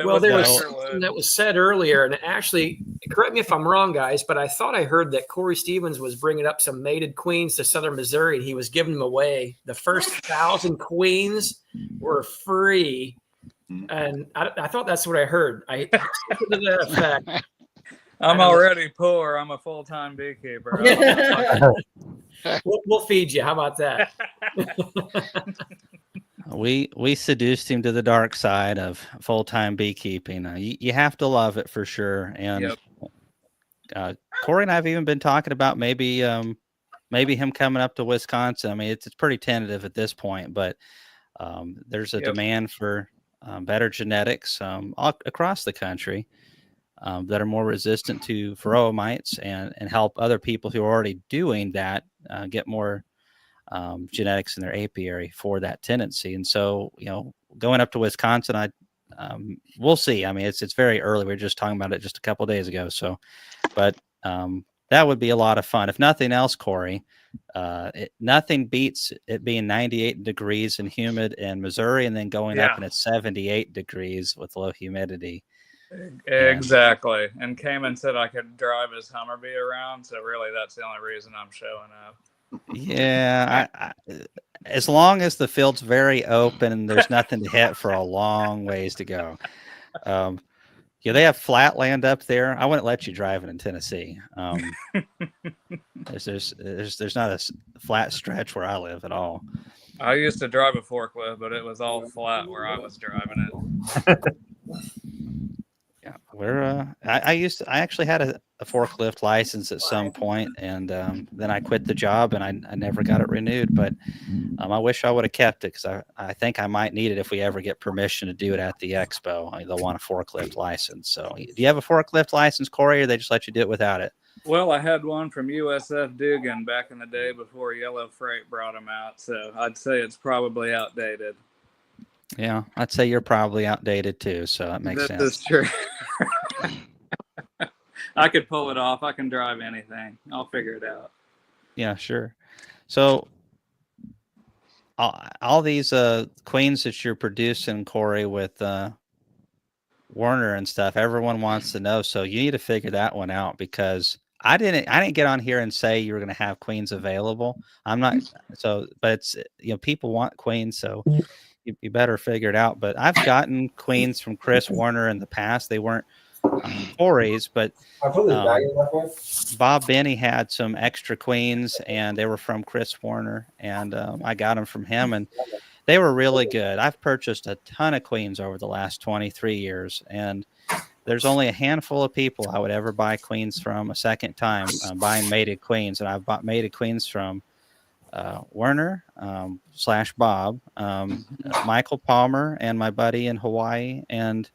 Well, there was something that was said earlier, and actually, correct me if I'm wrong, guys, but I thought I heard that Corey Stevens was bringing up some mated queens to Southern Missouri, and he was giving them away. The first 1,000 queens were free, and I thought that's what I heard. To that effect. I'm already poor. I'm a full-time beekeeper. We'll feed you. How about that? We seduced him to the dark side of full-time beekeeping. You have to love it for sure. And Corey and I have even been talking about maybe him coming up to Wisconsin. I mean, it's pretty tentative at this point, but There's a demand for better genetics across the country that are more resistant to varroa mites and help other people who are already doing that get more genetics in their apiary for that tendency. And so, going up to Wisconsin, we'll see. I mean, it's very early. We were just talking about it just a couple of days ago. So, but that would be a lot of fun. If nothing else, Corey, nothing beats it being 98 degrees and humid in Missouri and then going up and it's 78 degrees with low humidity. Exactly. And Cayman said I could drive his Hummerby around. So really, that's the only reason I'm showing up. Yeah. As long as the field's very open and there's nothing to hit for a long ways to go. They have flat land up there. I wouldn't let you drive it in Tennessee. There's not a flat stretch where I live at all. I used to drive a forklift, but it was all flat where I was driving it. Yeah, I actually had a forklift license at some point, and then I quit the job and I never got it renewed. But I wish I would have kept it because I think I might need it if we ever get permission to do it at the Expo. They'll want a forklift license. So, do you have a forklift license, Corey, or they just let you do it without it? Well, I had one from USF Dugan back in the day before Yellow Freight brought them out. So I'd say it's probably outdated. Yeah, I'd say you're probably outdated too. So that makes sense. That's true. I could pull it off. I can drive anything. I'll figure it out. Yeah, sure. So all these queens that you're producing, Corey, with Warner and stuff, everyone wants to know. So you need to figure that one out because I didn't get on here and say you were going to have queens available. I'm not. So, but it's people want queens, so you better figure it out. But I've gotten queens from Chris Warner in the past. They weren't Corey's, but Bob Benny had some extra queens, and they were from Chris Warner, and I got them from him, and they were really good. I've purchased a ton of queens over the last 23 years, and there's only a handful of people I would ever buy queens from a second time buying mated queens, and I've bought mated queens from Werner / Bob, Michael Palmer, and my buddy in Hawaii, and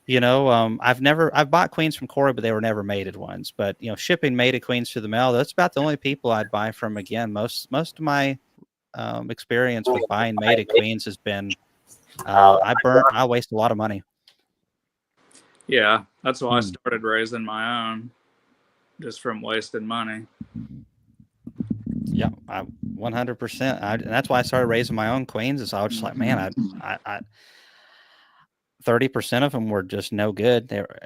I've bought queens from Corey, but they were never mated ones. But shipping mated queens through the mail, that's about the only people I'd buy from. Again, most of my experience with buying mated queens has been I waste a lot of money. Yeah, that's why I started raising my own, just from wasting money. Yeah, 100%. And that's why I started raising my own queens. Is I was just like, man, I 30% of them were just no good. They were,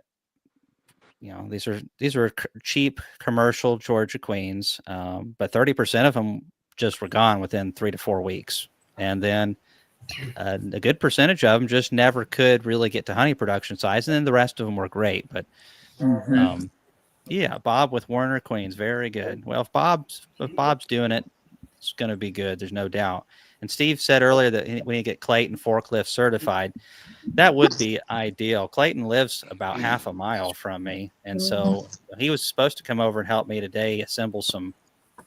these are cheap commercial Georgia queens, but 30% of them just were gone within 3 to 4 weeks, and then a good percentage of them just never could really get to honey production size, and then the rest of them were great. But yeah, Bob with Warner queens, very good. Well, if Bob's doing it, it's going to be good. There's no doubt. And Steve said earlier that when you get Clayton forklift certified, that would be ideal. Clayton lives about half a mile from me, and so he was supposed to come over and help me today assemble some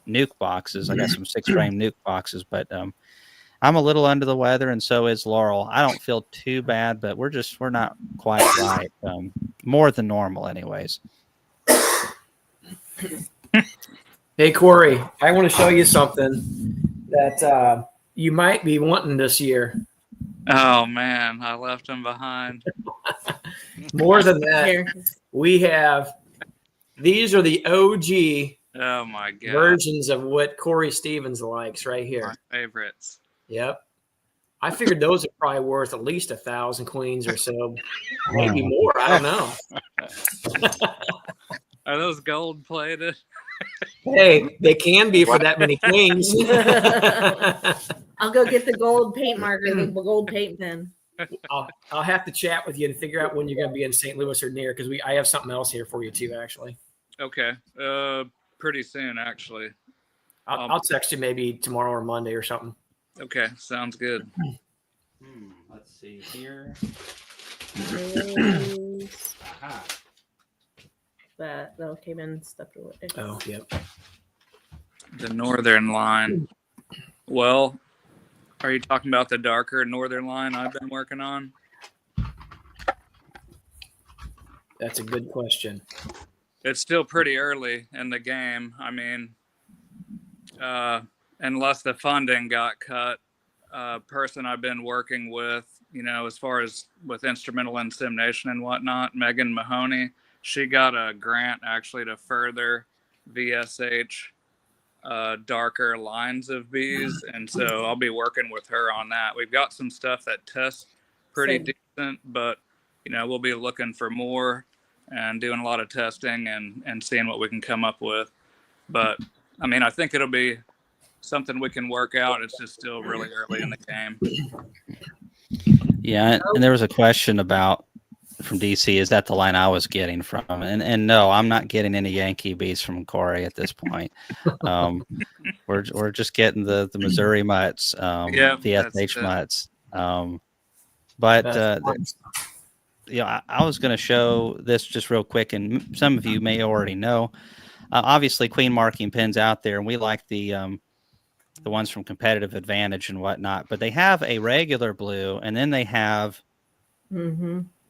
nuke boxes. I got some 6-frame nuke boxes, but I'm a little under the weather, and so is Laurel. I don't feel too bad, but we're not quite right. More than normal, anyways. Hey, Corey, I want to show you something that you might be wanting this year. Oh, man, I left him behind. More than that, we have these are the OG versions of what Corey Stevens likes right here. My favorites. Yep. I figured those are probably worth at least 1,000 queens or so, maybe more. I don't know. Are those gold plated? Hey, they can be for that many queens. I'll go get the gold paint marker, the gold paint pen. I'll have to chat with you and figure out when you're going to be in St. Louis or near, because I have something else here for you too, actually. Okay. Pretty soon, actually. I'll text you maybe tomorrow or Monday or something. Okay, sounds good. Let's see here. That came in, stepped away. Oh, yep. The northern line. Well, Are you talking about the darker northern line I've been working on? That's a good question. It's still pretty early in the game. I mean, unless the funding got cut, person I've been working with, as far as with instrumental insemination and whatnot, Megan Mahoney, she got a grant actually to further VSH darker lines of bees, and so I'll be working with her on that. We've got some stuff that tests pretty decent, but we'll be looking for more and doing a lot of testing and seeing what we can come up with. But I mean, I think it'll be something we can work out. It's just still really early in the game. Yeah, and there was a question from DC, is that the line I was getting from? And no, I'm not getting any Yankee bees from Corey at this point. We're just getting the Missouri mutts, the SH mutts. But I was going to show this just real quick, and some of you may already know. Obviously, queen marking pins out there, and we like the ones from Competitive Advantage and whatnot. But they have a regular blue, and then they have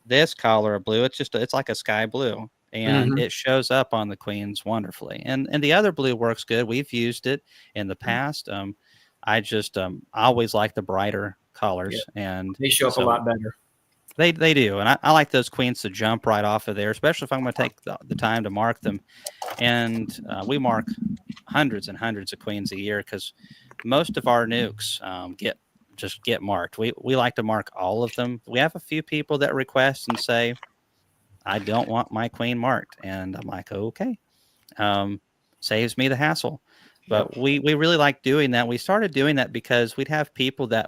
this color of blue. It's like a sky blue, and it shows up on the queens wonderfully. And the other blue works good. We've used it in the past. I just always like the brighter colors, and they show up a lot better. They do, and I like those queens to jump right off of there, especially if I'm going to take the time to mark them. And we mark hundreds and hundreds of queens a year because most of our nukes get marked. We like to mark all of them. We have a few people that request and say, I don't want my queen marked, and I'm like, okay, saves me the hassle. But we really like doing that. We started doing that because we'd have people that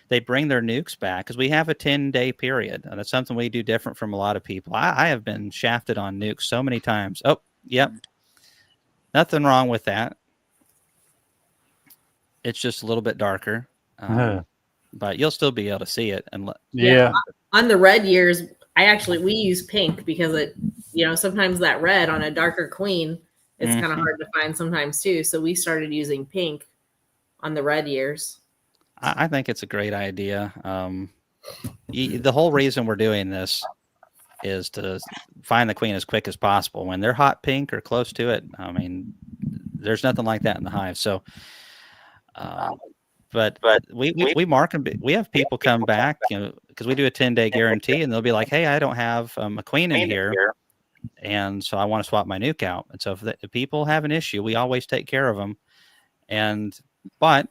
they bring their nukes back because we have a 10-day period. And that's something we do different from a lot of people. I have been shafted on nukes so many times. Oh, yep. Nothing wrong with that. It's just a little bit darker. But you'll still be able to see it. And on the red years, we use pink because it, sometimes that red on a darker queen, it's kind of hard to find sometimes too. So we started using pink on the red years. I think it's a great idea. The whole reason we're doing this is to find the queen as quick as possible. When they're hot pink or close to it, I mean, there's nothing like that in the hive. So, but we mark them. We have people come back, because we do a 10-day guarantee, and they'll be like, "Hey, I don't have a queen in here, and so I want to swap my nuke out." And so if people have an issue, we always take care of them. But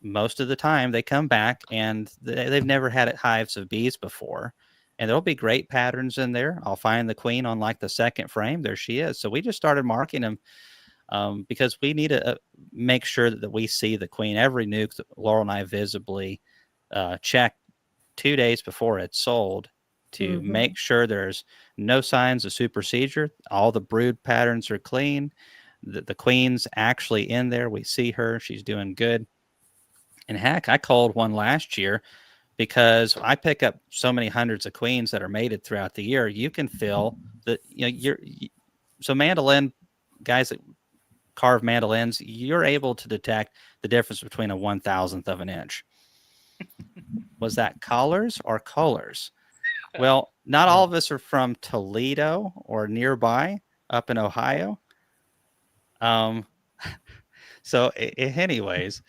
most of the time they come back and they've never had hives of bees before, and there'll be great patterns in there. I'll find the queen on like the second frame. There she is. So we just started marking them because we need to make sure that we see the queen. Every nuke that Laurel and I visibly check 2 days before it's sold to make sure there's no signs of supersedure. All the brood patterns are clean. The queen's actually in there. We see her. She's doing good. And heck, I called one last year because I pick up so many hundreds of queens that are mated throughout the year. You can feel that, so mandolin guys that carve mandolins, you're able to detect the difference between a 1,000th of an inch. Was that collars or colors? Well, not all of us are from Toledo or nearby up in Ohio. So anyways,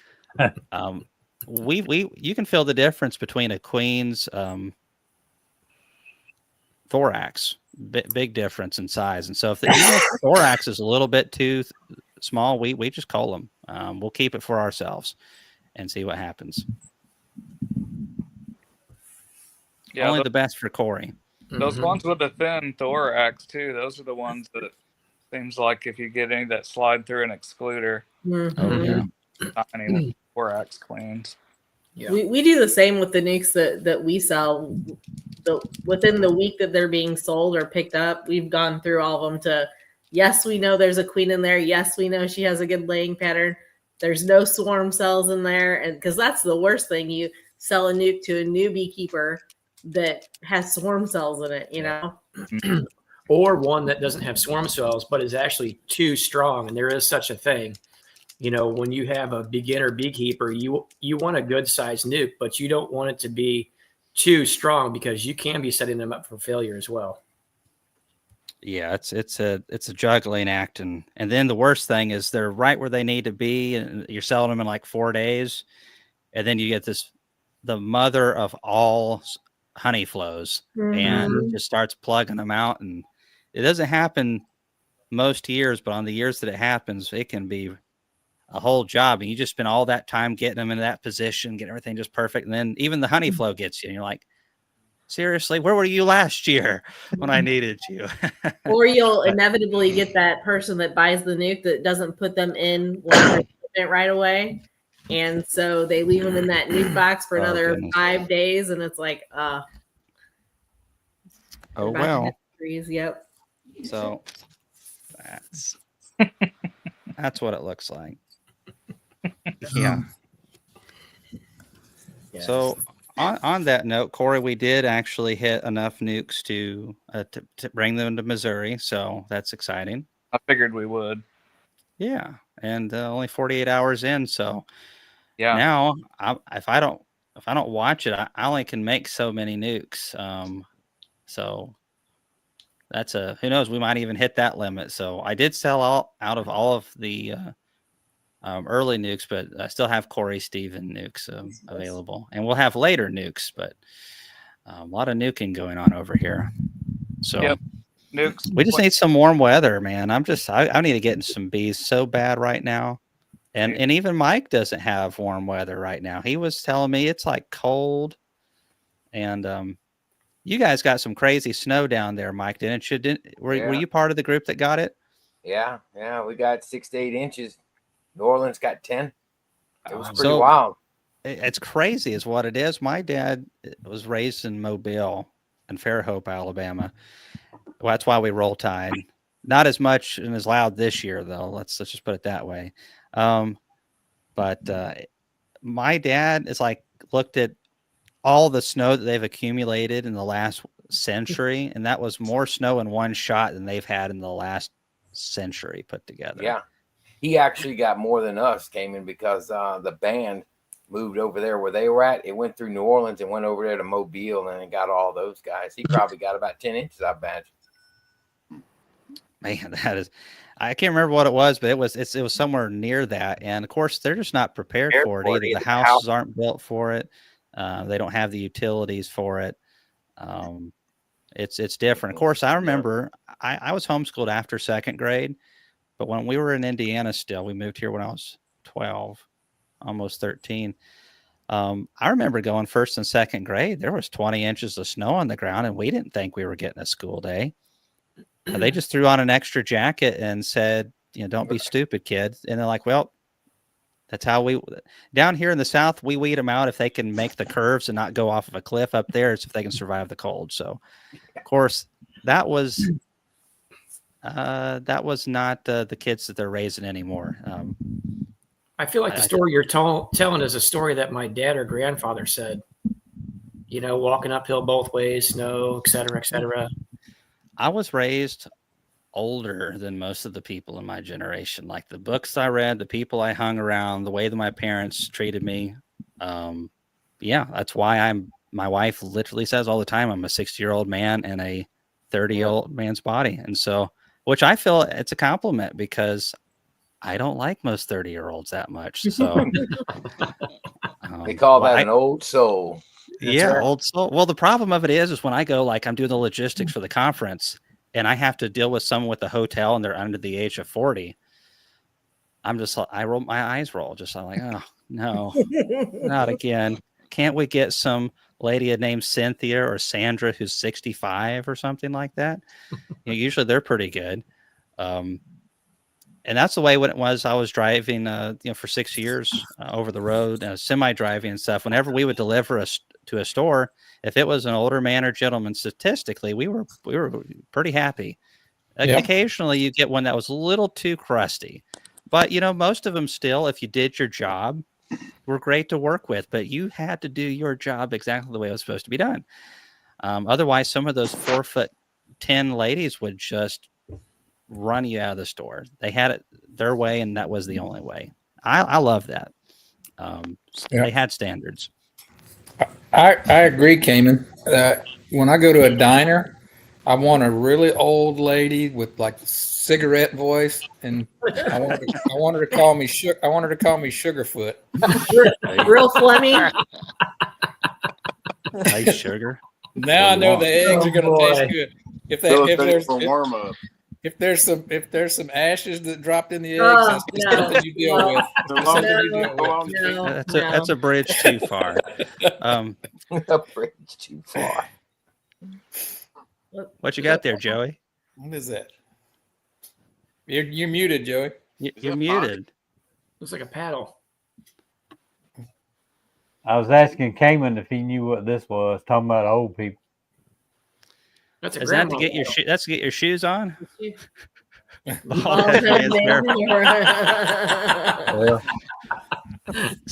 you can feel the difference between a queen's thorax, big difference in size. And so if the thorax is a little bit too small, we just cull them. We'll keep it for ourselves and see what happens. Yeah, only the best for Corey. Those ones with the thin thorax too, those are the ones that seems like if you get any that slide through an excluder, tiny thorax queens. Yeah. We do the same with the nukes that we sell. Within the week that they're being sold or picked up, we've gone through all of them to, yes, we know there's a queen in there. Yes, we know she has a good laying pattern. There's no swarm cells in there. And because that's the worst thing, you sell a nuke to a new beekeeper that has swarm cells in it, or one that doesn't have swarm cells, but is actually too strong. And there is such a thing. when you have a beginner beekeeper, you want a good sized nuke, but you don't want it to be too strong because you can be setting them up for failure as well. Yeah, it's a juggling act, and then the worst thing is they're right where they need to be, and you're selling them in like 4 days, and then you get the mother of all honey flows, and just starts plugging them out, and it doesn't happen most years, but on the years that it happens, it can be a whole job, and you just spend all that time getting them into that position, getting everything just perfect, and then even the honey flow gets you, and you're like, seriously, where were you last year when I needed you? Or you'll inevitably get that person that buys the nuke that doesn't put them in right away. And so they leave them in that nuke box for another 5 days. And it's like, oh, well. Yep. So that's what it looks like. Yeah. So on that note, Corey, we did actually hit enough nukes to bring them to Missouri, so that's exciting. I figured we would. Yeah, and only 48 hours in, so yeah. Now, if I don't watch it, I only can make so many nukes. So that's who knows? We might even hit that limit. So I did sell out of all of the early nukes, but I still have Corey Steven nukes available, and we'll have later nukes, but a lot of nuking going on over here. So yep. Nukes. We just need some warm weather, man. I need to get in some bees so bad right now. And even Mike doesn't have warm weather right now. He was telling me it's like cold. And you guys got some crazy snow down there, Mike, didn't you? Were you part of the group that got it? Yeah, we got 6 to 8 inches. New Orleans got 10. It was pretty wild. It's crazy is what it is. My dad was raised in Mobile and Fairhope, Alabama. Well, that's why we roll tide. Not as much and as loud this year, though. Let's just put it that way. But my dad is looked at all the snow that they've accumulated in the last century, and that was more snow in one shot than they've had in the last century put together. Yeah, he actually got more than us came in because the band moved over there where they were at. It went through New Orleans and went over there to Mobile, and it got all those guys. He probably got about 10 inches, I bet. Man, that is, I can't remember what it was, but it was somewhere near that. And of course, they're just not prepared for it either. The houses aren't built for it. They don't have the utilities for it. It's different. Of course, I remember I was homeschooled after 2nd grade, but when we were in Indiana still, we moved here when I was 12, almost 13. I remember going 1st and 2nd grade. There was 20 inches of snow on the ground, and we didn't think we were getting a school day. They just threw on an extra jacket and said, don't be stupid, kids. And they're like, well, that's how down here in the South, we weed them out if they can make the curves and not go off of a cliff. Up there, it's if they can survive the cold. So, of course, that was not the kids that they're raising anymore. I feel like the story you're telling is a story that my dad or grandfather said. Walking uphill both ways, snow, et cetera, et cetera. I was raised older than most of the people in my generation. Like the books I read, the people I hung around, the way that my parents treated me. Yeah, that's why my wife literally says all the time, I'm a 60-year-old man in a 30-year-old man's body. And so, which I feel it's a compliment because I don't like most 30-year-olds that much. So they call that an old soul. Old soul. Well, the problem of it is when I go, I'm doing the logistics for the conference and I have to deal with someone with a hotel and they're under the age of 40. I'm just, I roll my eyes roll. I'm like, oh no, not again. Can't we get some lady named Cynthia or Sandra who's 65 or something like that? Usually they're pretty good. And that's the way when it was, I was driving, for 6 years over the road, semi-driving and stuff. Whenever we would deliver to a store, if it was an older man or gentleman, statistically, we were pretty happy. Yep. Occasionally, you get one that was a little too crusty, but most of them still, if you did your job, were great to work with. But you had to do your job exactly the way it was supposed to be done. Otherwise, some of those 4'10" ladies would just run you out of the store. They had it their way, and that was the only way. I love that. They had standards. I agree, Cayman. When I go to a diner, I want a really old lady with like cigarette voice, and I want her to call me Sugarfoot. Real Fleming. Hey, sugar. Now I know the eggs are going to taste good. If there's some ashes that dropped in the eggs, that's just something you deal with. That's a bridge too far. A bridge too far. What you got there, Joey? What is that? You're muted, Joey. You're muted. Looks like a paddle. I was asking Cayman if he knew what this was, talking about old people. That's Is that to get your that's to get your shoes on?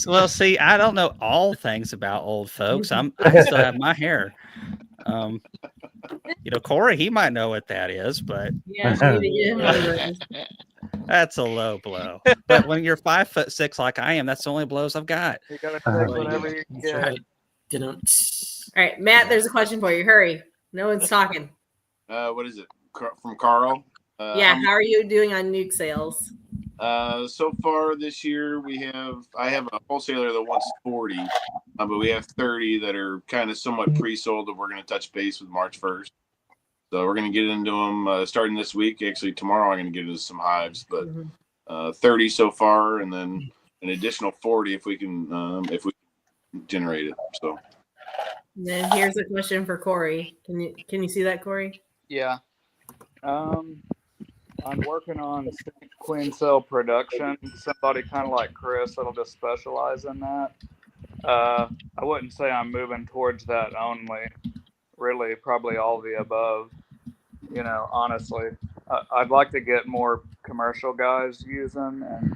Well, see, I don't know all things about old folks. I still have my hair. Corey, he might know what that is, but that's a low blow. But when you're 5'6" like I am, that's the only blows I've got. You gotta take whatever you get. All right, Matt, there's a question for you. Hurry. No one's talking. What is it? From Carl? How are you doing on nuke sales? So far this year, I have a wholesaler that wants 40, but we have 30 that are kind of somewhat pre-sold that we're going to touch base with March 1st. So we're going to get into them starting this week. Actually, tomorrow I'm going to get into some hives, but 30 so far, and then an additional 40 if we can generate it. So. And then here's a question for Corey. Can you see that, Corey? Yeah. I'm working on queen cell production. Somebody kind of like Chris that'll just specialize in that. I wouldn't say I'm moving towards that only. Really, probably all the above. Honestly, I'd like to get more commercial guys using and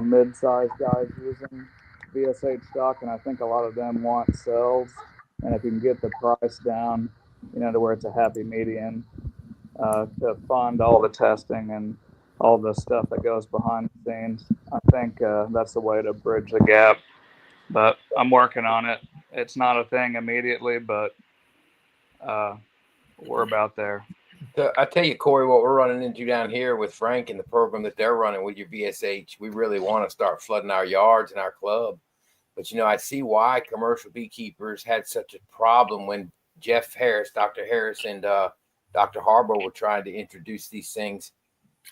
mid-sized guys using VSH stock, and I think a lot of them want cells. And if you can get the price down, to where it's a happy median. To fund all the testing and all the stuff that goes behind the scenes. I think that's the way to bridge the gap, but I'm working on it. It's not a thing immediately, but we're about there. So I tell you, Corey, what we're running into down here with Frank and the program that they're running with your VSH, we really want to start flooding our yards and our club. But, I see why commercial beekeepers had such a problem when Jeff Harris, Dr. Harris, and Dr. Harbour were trying to introduce these things,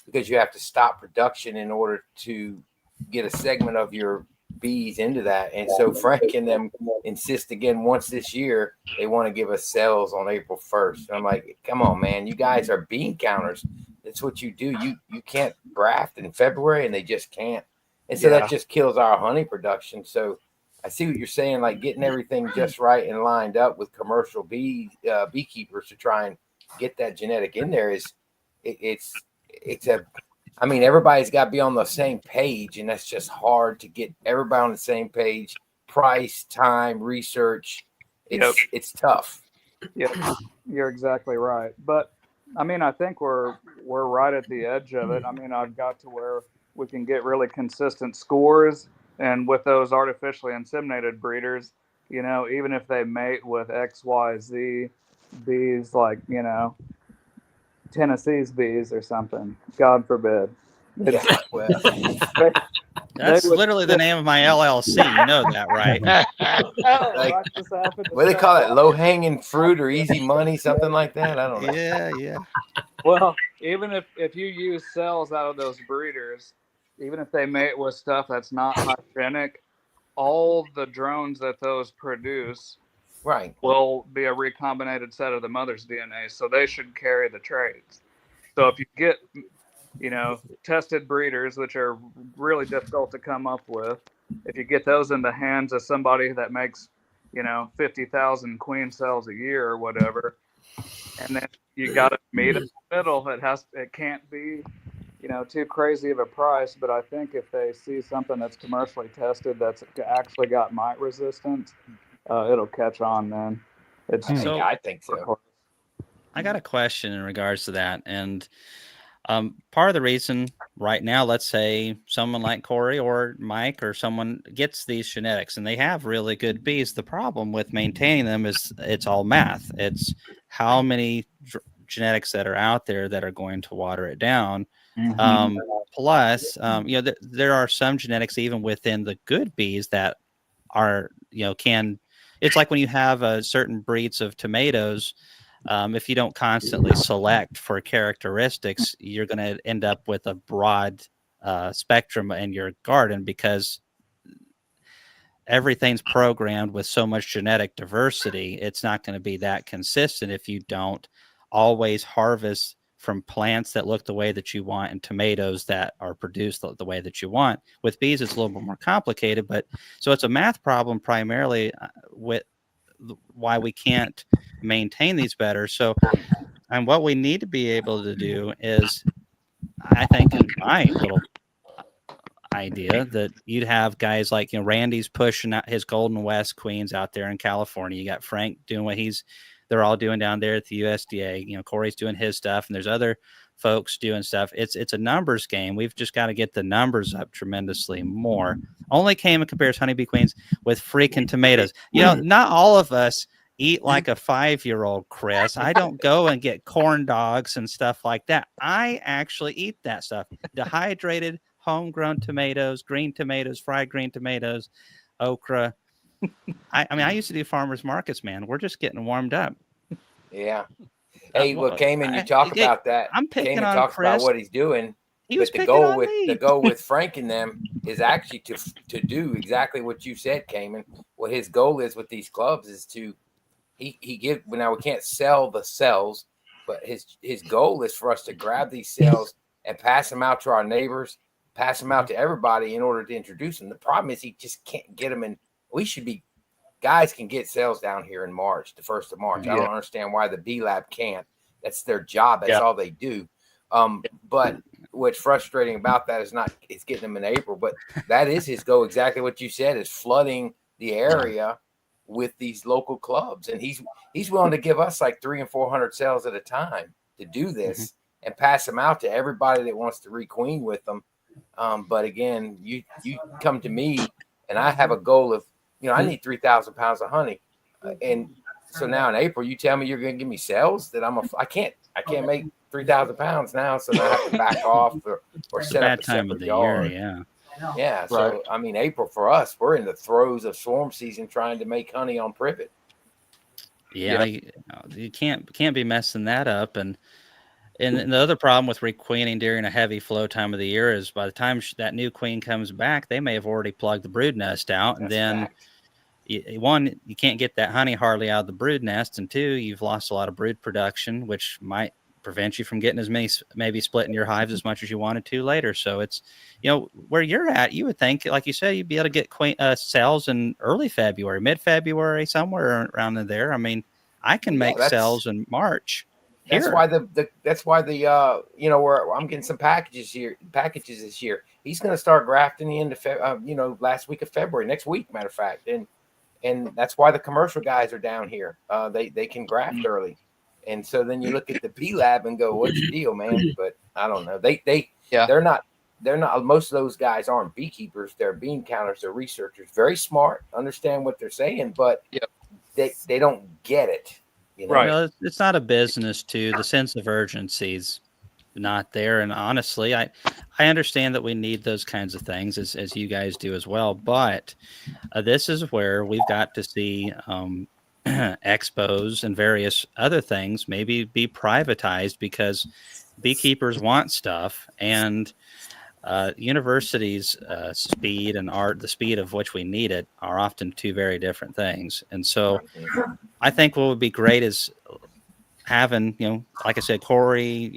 because you have to stop production in order to get a segment of your bees into that. And so Frank and them insist again once this year, they want to give us cells on April 1st. And I'm like, come on, man, you guys are bean counters. That's what you do. You can't graft in February, and they just can't. And so that just kills our honey production. So I see what you're saying, like getting everything just right and lined up with commercial beekeepers to try and get that genetic in there everybody's got to be on the same page, and that's just hard to get everybody on the same page. Price, time, research, it's tough. Yeah, you're exactly right. But I think we're right at the edge of it. I've got to where we can get really consistent scores, and with those artificially inseminated breeders, even if they mate with XYZ bees, like Tennessee's bees or something, God forbid. That's literally the name of my LLC. You know that, right? What do they call it? Low hanging fruit or easy money, something like that. I don't know. Yeah. Well, even if you use cells out of those breeders, even if they mate with stuff that's not hygienic, all the drones that those produce will be a recombinated set of the mother's DNA, so they should carry the traits. So if you get tested breeders, which are really difficult to come up with, if you get those in the hands of somebody that makes 50,000 queen cells a year or whatever, and then you got to meet in the middle, it can't be too crazy of a price. But I think if they see something that's commercially tested that's actually got mite resistance, it'll catch on then. I think so. I got a question in regards to that, and Part of the reason right now, let's say someone like Corey or Mike or someone gets these genetics and they have really good bees. The problem with maintaining them is it's all math. It's how many genetics that are out there that are going to water it down. Plus, there are some genetics even within the good bees that are, it's like when you have certain breeds of tomatoes. If you don't constantly select for characteristics, you're going to end up with a broad spectrum in your garden because everything's programmed with so much genetic diversity. It's not going to be that consistent if you don't always harvest from plants that look the way that you want and tomatoes that are produced the way that you want. With bees, it's a little bit more complicated, but so it's a math problem primarily with why we can't maintain these better. So, and what we need to be able to do is, I think, in my little idea, that you'd have guys like, Randy's pushing out his Golden West queens out there in California. You got Frank doing what they're all doing down there at the USDA. Corey's doing his stuff, and there's other folks doing stuff. It's a numbers game. We've just got to get the numbers up tremendously more. Only came and compares honeybee queens with freaking tomatoes. Not all of us eat like a 5-year-old, Chris. I don't go and get corn dogs and stuff like that. I actually eat that stuff. Dehydrated, homegrown tomatoes, green tomatoes, fried green tomatoes, okra. I used to do farmers markets, man. We're just getting warmed up. Yeah. Hey, well, Cayman, you talk about that. I'm picking Cayman on talks Chris. about what he's doing. He was but picking on me. The goal with Frank and them is actually to do exactly what you said, Cayman. What his goal is with these clubs is to now we can't sell the cells, but his goal is for us to grab these cells and pass them out to our neighbors, pass them out to everybody in order to introduce them. The problem is he just can't get them in. Guys can get cells down here in March, the 1st of March. I don't understand why the Bee Lab can't. That's their job. That's all they do. But what's frustrating about that is it's getting them in April, but that is his goal. Exactly what you said is flooding the area with these local clubs. And he's willing to give us like 300 and 400 cells at a time to do this and pass them out to everybody that wants to requeen with them. But again, you come to me and I have a goal of, I need 3,000 pounds of honey. And so now in April, you tell me you're going to give me cells that I can't make 3,000 pounds now. So I have to back off or set up a separate yard. Year, yeah. So, April for us, we're in the throes of swarm season trying to make honey on privet. Yeah. You can't be messing that up. And the other problem with requeening during a heavy flow time of the year is by the time that new queen comes back, they may have already plugged the brood nest out. And then one, you can't get that honey hardly out of the brood nest. And two, you've lost a lot of brood production, which might prevent you from getting as many, maybe splitting your hives as much as you wanted to later. So it's, where you're at, you would think, like you said, you'd be able to get cells in early February, mid-February, somewhere around in there. I can make cells in March. That's why where I'm getting some packages this year. He's going to start grafting the end of last week of February, next week, matter of fact. And that's why the commercial guys are down here. They can graft early. And so then you look at the Bee Lab and go, what's the deal, man? But I don't know. They're not, most of those guys aren't beekeepers. They're bean counters. They're researchers, very smart, understand what they're saying, but they don't get it. Right. Well, it's not a business too. The sense of urgency's not there. And honestly, I understand that we need those kinds of things as you guys do as well. But this is where we've got to see expos and various other things maybe be privatized because beekeepers want stuff and universities' speed and the speed of which we need it are often two very different things. And so I think what would be great is having, like I said, Corey,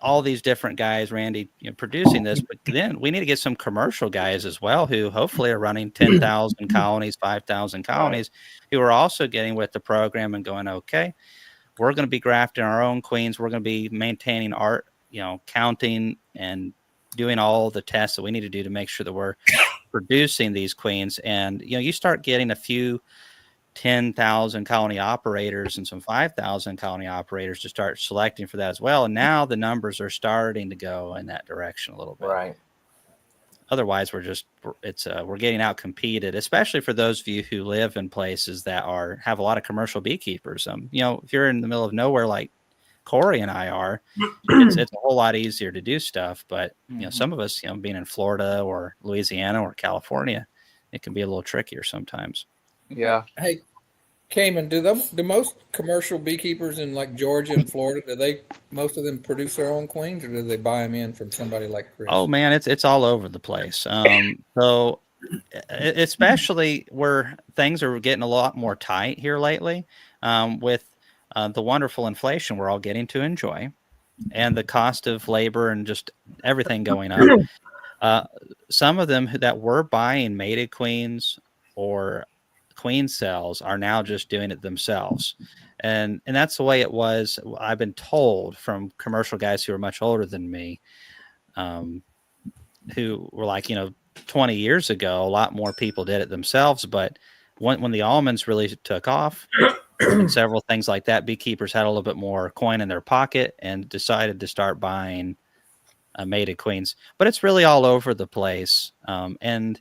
all these different guys, Randy, producing this, but then we need to get some commercial guys as well who hopefully are running 10,000 colonies, 5,000 colonies, who are also getting with the program and going, okay, we're going to be grafting our own queens. We're going to be maintaining art, counting and doing all the tests that we need to do to make sure that we're producing these queens. And, you start getting a few 10,000 colony operators and some 5,000 colony operators to start selecting for that as well. And now the numbers are starting to go in that direction a little bit. Right. Otherwise, we're getting out competed, especially for those of you who live in places that have a lot of commercial beekeepers. If you're in the middle of nowhere like Corey and I are, it's a whole lot easier to do stuff. But some of us, being in Florida or Louisiana or California, it can be a little trickier sometimes. Yeah. Hey, Cayman, do most commercial beekeepers in like Georgia and Florida, most of them produce their own queens, or do they buy them in from somebody like Chris? Oh man, it's all over the place. So especially where things are getting a lot more tight here lately, with the wonderful inflation we're all getting to enjoy, and the cost of labor and just everything going up. Some of them that were buying mated queens or queen cells are now just doing it themselves. And that's the way it was. I've been told from commercial guys who are much older than me, who were like, 20 years ago, a lot more people did it themselves. But when the almonds really took off and several things like that, beekeepers had a little bit more coin in their pocket and decided to start buying mated queens. But it's really all over the place. And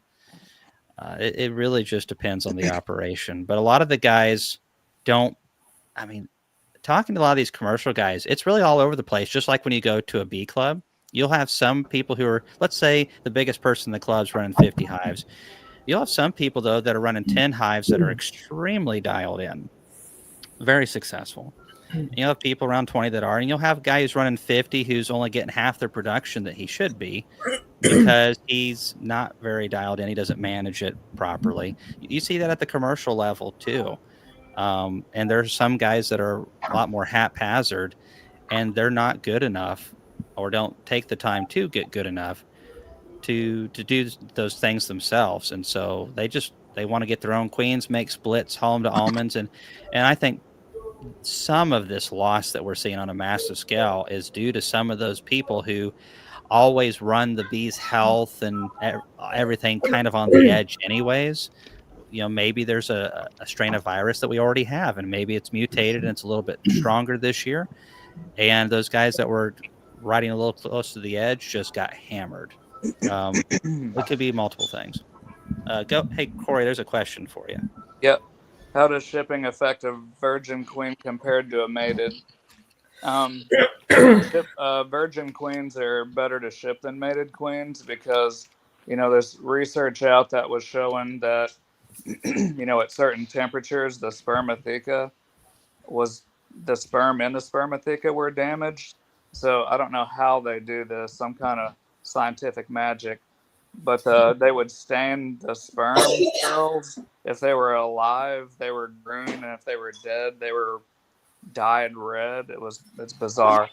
it really just depends on the operation. But a lot of the guys talking to a lot of these commercial guys, it's really all over the place. Just like when you go to a bee club, you'll have some people who are, let's say the biggest person in the club's running 50 hives. You'll have some people, though, that are running 10 hives that are extremely dialed in, very successful. And you'll have people around 20 that are, and you'll have a guy who's running 50 who's only getting half their production that he should be because he's not very dialed in. He doesn't manage it properly. You see that at the commercial level, too. And there's some guys that are a lot more haphazard, and they're not good enough or don't take the time to get good enough to do those things themselves. And so they want to get their own queens, make splits, haul them to almonds. And I think some of this loss that we're seeing on a massive scale is due to some of those people who always run the bees' health and everything kind of on the edge anyways. Maybe there's a strain of virus that we already have, and maybe it's mutated and it's a little bit stronger this year. And those guys that were riding a little close to the edge just got hammered. It could be multiple things. Hey, Corey, there's a question for you. Yep. How does shipping affect a virgin queen compared to a mated? Virgin queens are better to ship than mated queens because, there's research out that was showing that, at certain temperatures, the spermatheca the sperm in the spermatheca were damaged. So I don't know how they do this, some kind of scientific magic, but they would stain the sperm cells. If they were alive, they were green, and if they were dead, they were dyed red. It's bizarre,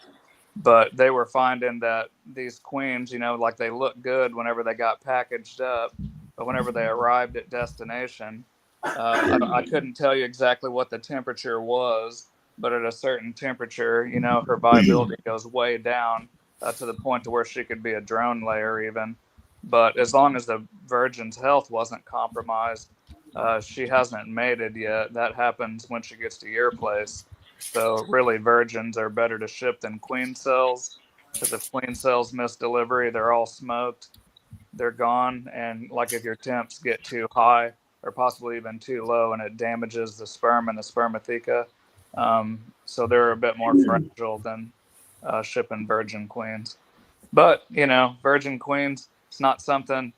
but they were finding that these queens, like they look good whenever they got packaged up, but whenever they arrived at destination, I couldn't tell you exactly what the temperature was, but at a certain temperature, her viability goes way down to the point to where she could be a drone layer even. But as long as the virgin's health wasn't compromised, she hasn't mated yet. That happens when she gets to your place. So really, virgins are better to ship than queen cells, because if queen cells miss delivery, they're all smoked. They're gone. And like if your temps get too high or possibly even too low, and it damages the sperm and the spermatheca. So they're a bit more fragile than shipping virgin queens. But, virgin queens, it's not something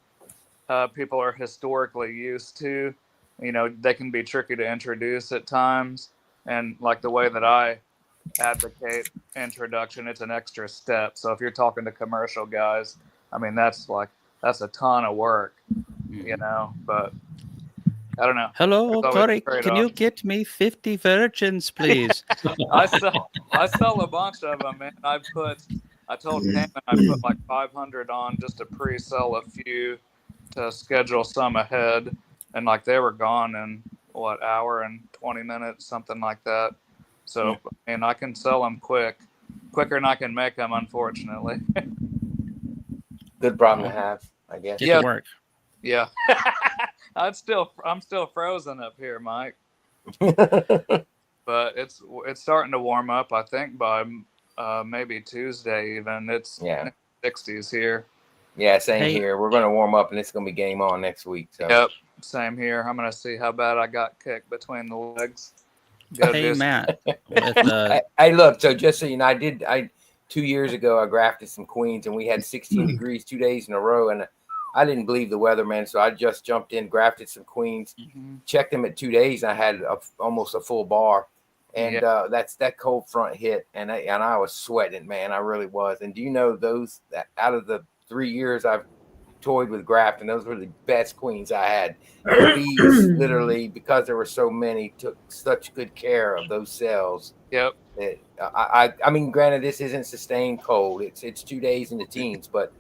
people are historically used to. They can be tricky to introduce at times. And like the way that I advocate introduction, it's an extra step. So if you're talking to commercial guys, that's a ton of work, but I don't know. Hello, Corey. Can you get me 50 virgins, please? I sell a bunch of them, man. I told Cayman I put like 500 on just to pre-sell a few to schedule some ahead, and like they were gone in hour and 20 minutes, something like that. So I can sell them quicker than I can make them, unfortunately. Good problem to have, I guess. Get to work. Yeah. I'm still frozen up here, Mike. But it's starting to warm up. I think by maybe Tuesday even. It's 60s here. Yeah, same here. We're going to warm up, and it's going to be game on next week. So. Yep, same here. I'm going to see how bad I got kicked between the legs. Matt. Hey, look. So just so you know, I 2 years ago I grafted some queens, and we had 16 degrees 2 days in a row, and I didn't believe the weatherman, so I just jumped in, grafted some queens, checked them at 2 days, and I had almost a full bar. And that's that cold front hit, and I was sweating, man. I really was. And do you know that out of the 3 years I've toyed with graft, and those were the best queens I had. The bees, literally, because there were so many, took such good care of those cells. Yep. I mean, granted, this isn't sustained cold. It's 2 days in the teens, but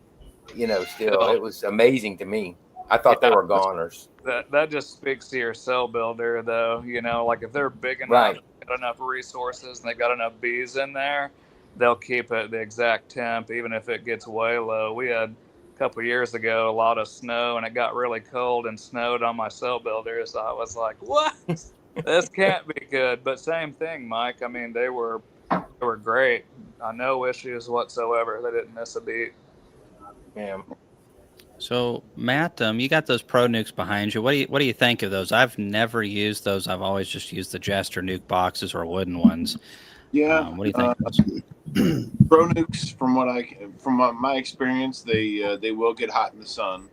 still, it was amazing to me. I thought they were goners. That just speaks to your cell builder, though. Like if they're big enough, got enough resources, and they got enough bees in there, they'll keep it the exact temp, even if it gets way low. We had a couple of years ago a lot of snow, and it got really cold and snowed on my cell builder. So I was like, "What? This can't be good." But same thing, Mike. I mean, they were great. No issues whatsoever. They didn't miss a beat. Yeah. So Matt, you got those Pro Nukes behind you. What do you think of those? I've never used those. I've always just used the Jester Nuke boxes or wooden ones. Yeah. What do you think of those? Pro Nukes, from my experience, they will get hot in the sun,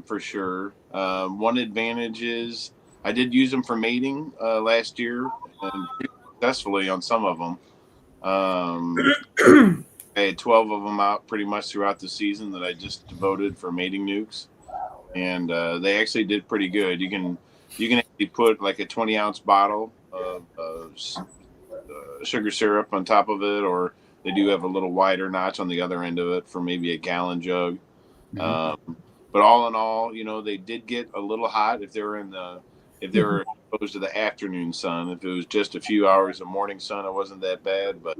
for sure. One advantage is I did use them for mating last year, and pretty successfully on some of them. I had 12 of them out pretty much throughout the season that I just devoted for mating nukes, and they actually did pretty good. You can actually put like a 20-ounce bottle of sugar syrup on top of it, or they do have a little wider notch on the other end of it for maybe a gallon jug. But all in all, they did get a little hot if they were exposed to the afternoon sun. If it was just a few hours of morning sun, it wasn't that bad, but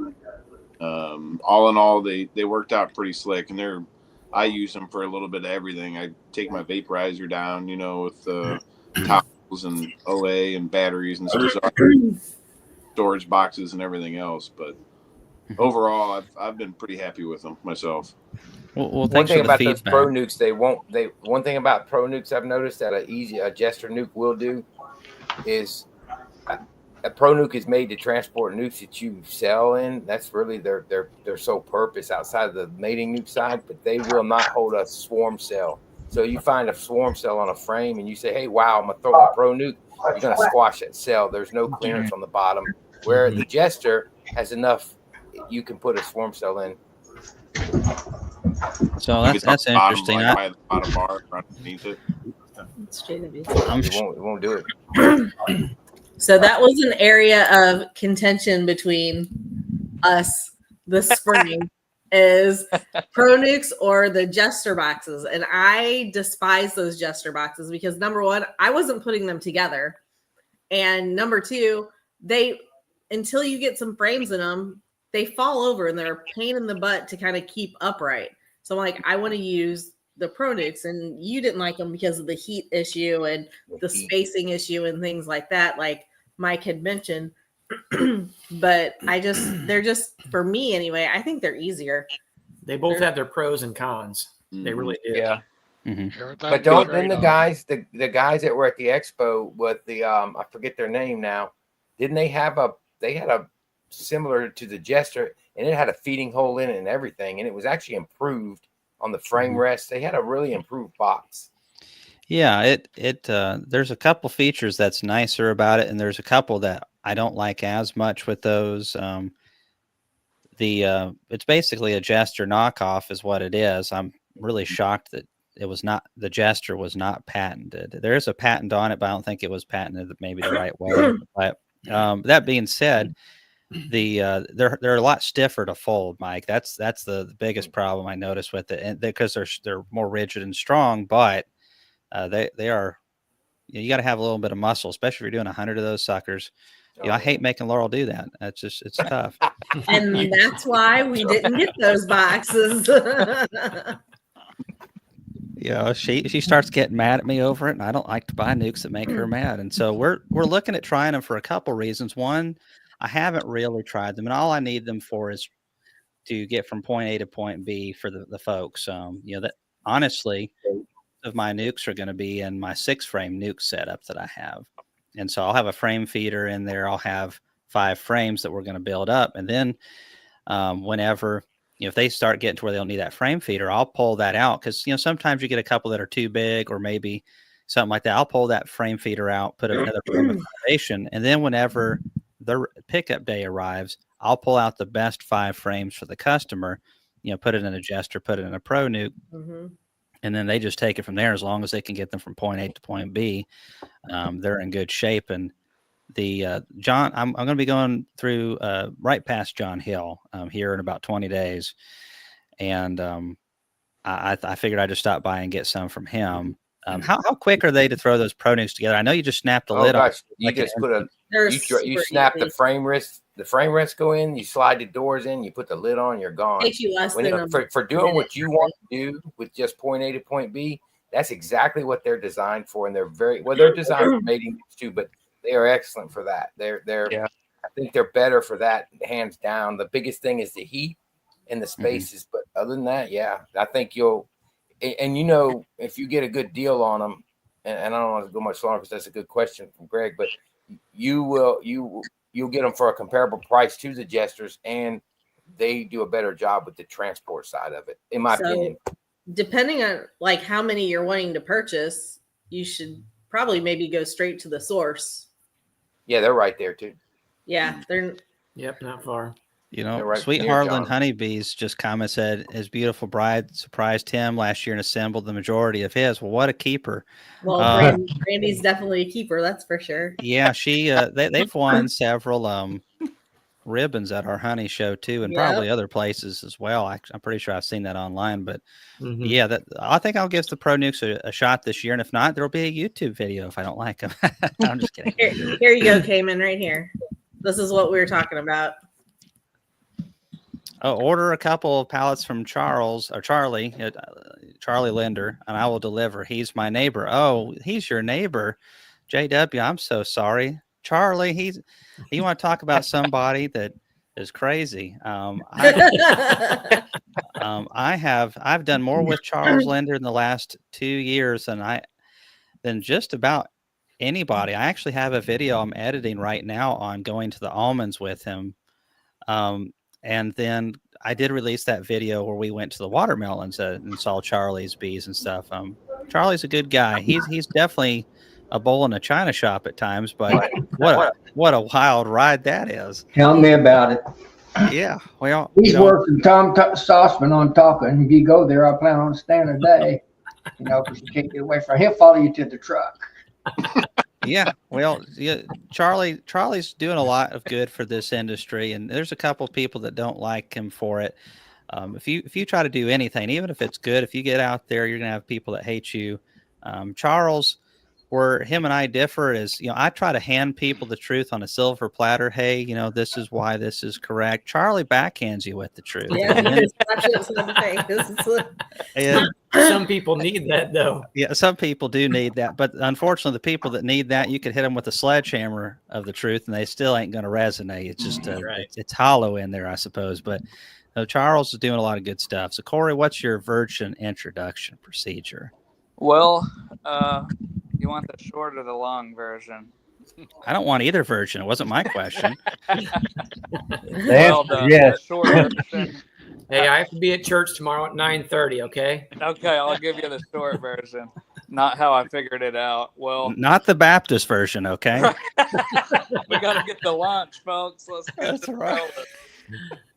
all in all, they worked out pretty slick, and I use them for a little bit of everything. I take my vaporizer down, with towels and OA and batteries and stuff, storage boxes and everything else. But overall, I've been pretty happy with them myself. Well, one thing about those Pro Nukes, one thing about Pro Nukes I've noticed that a Jester Nuke will do is a Pro Nuke is made to transport nukes that you sell in. That's really their sole purpose outside of the mating nuke side, but they will not hold a swarm cell. So you find a swarm cell on a frame and you say, "Hey, wow, I'm gonna throw my Pro Nuke." You're gonna squash that cell. There's no clearance on the bottom. Where the Jester has enough, you can put a swarm cell in. So that's interesting. By the bottom bar underneath it. It won't do it. So that was an area of contention between us this spring is Pro Nukes or the Jester boxes. And I despise those Jester boxes because number one, I wasn't putting them together. And number two, until you get some frames in them, they fall over and they're a pain in the butt to kind of keep upright. So I'm like, I want to use the Pro Nukes, and you didn't like them because of the heat issue and the spacing issue and things like that, like Mike had mentioned. But they're just, for me anyway, I think they're easier. They both have their pros and cons. They really do. Yeah. But the guys that were at the expo with the I forget their name now, didn't they had a similar to the Jester, and it had a feeding hole in it and everything, and it was actually improved on the frame rest. They had a really improved box. Yeah, there's a couple features that's nicer about it, and there's a couple that I don't like as much with those. It's basically a Jester knockoff is what it is. I'm really shocked that the Jester was not patented. There is a patent on it, but I don't think it was patented maybe the right way. But that being said, they're a lot stiffer to fold, Mike. That's the biggest problem I noticed with it, and because they're more rigid and strong, but they are. You got to have a little bit of muscle, especially if you're doing 100 of those suckers. I hate making Laurel do that. It's tough. And that's why we didn't get those boxes. She starts getting mad at me over it, and I don't like to buy nukes that make her mad. And so we're looking at trying them for a couple reasons. One, I haven't really tried them, and all I need them for is to get from point A to point B for the folks. That honestly, of my nukes are going to be in my 6-frame nuke setup that I have, and so I'll have a frame feeder in there. I'll have 5 frames that we're going to build up, and then whenever if they start getting to where they'll need that frame feeder, I'll pull that out because sometimes you get a couple that are too big or maybe something like that. I'll pull that frame feeder out, put another frame of foundation, and then whenever the pickup day arrives, I'll pull out the best 5 frames for the customer. Put it in a jester, put it in a pro nuke, and then they just take it from there. As long as they can get them from point A to point B, they're in good shape. And the John, I'm going to be going through right past John Hill here in about 20 days, and I figured I'd just stop by and get some from him. How quick are they to throw those pro nukes together? I know you just snapped the lid gosh, on. You just put you snap the frame rest. The frame rests go in. You slide the doors in. You put the lid on. You're gone. Takes you less than for doing what you want to do with just point A to point B. That's exactly what they're designed for, and they're they're designed for mating too, but they are excellent for that. I think they're better for that, hands down. The biggest thing is the heat and the spaces, but other than that, I think you'll. And if you get a good deal on them, and I don't want to go much longer because that's a good question from Greg, but you'll get them for a comparable price to the jesters, and they do a better job with the transport side of it, in my opinion. Depending on like how many you're wanting to purchase, you should probably maybe go straight to the source. Yeah, they're right there too. Yeah, they're. Yep, not far. Right Sweet Harlan Honeybees just said his beautiful bride surprised him last year and assembled the majority of his. Well, what a keeper! Well, Brandy's definitely a keeper, that's for sure. Yeah, she they've won several ribbons at our honey show too, and probably other places as well. I'm pretty sure I've seen that online, but I think I'll give the pro nukes a shot this year, and if not, there'll be a YouTube video if I don't like them. I'm just kidding. Here you go, Cayman, right here. This is what we were talking about. Order a couple of pallets from Charlie Linder, and I will deliver. He's my neighbor. Oh, he's your neighbor, JW. I'm so sorry, Charlie. You want to talk about somebody that is crazy? I've done more with Charles Linder in the last 2 years than just about anybody. I actually have a video I'm editing right now on going to the almonds with him. And then I did release that video where we went to the watermelons and saw Charlie's bees and stuff. Charlie's a good guy. He's definitely a bull in a china shop at times, but what a wild ride that is. Tell me about it. Yeah, well, he's working Tom Stossman on talking. If you go there, I plan on staying a day. Because you can't get away from him. He'll follow you to the truck. Yeah, well, Charlie's doing a lot of good for this industry, and there's a couple of people that don't like him for it. If you try to do anything, even if it's good, if you get out there, you're gonna have people that hate you. Charles, where him and I differ is, I try to hand people the truth on a silver platter. Hey, this is why this is correct. Charlie backhands you with the truth. Yeah, some people need that though. Yeah, some people do need that, but unfortunately, the people that need that, you could hit them with a sledgehammer of the truth, and they still ain't going to resonate. It's just it's hollow in there, I suppose. But Charles is doing a lot of good stuff. So, Corey, what's your virgin introduction procedure? Well, you want the short or the long version? I don't want either version. It wasn't my question. The short version. Hey, I have to be at church tomorrow at 9:30. Okay. Okay, I'll give you the short version. Not how I figured it out. Well, not the Baptist version. Okay. We got to get the lunch, folks. Let's get That's right.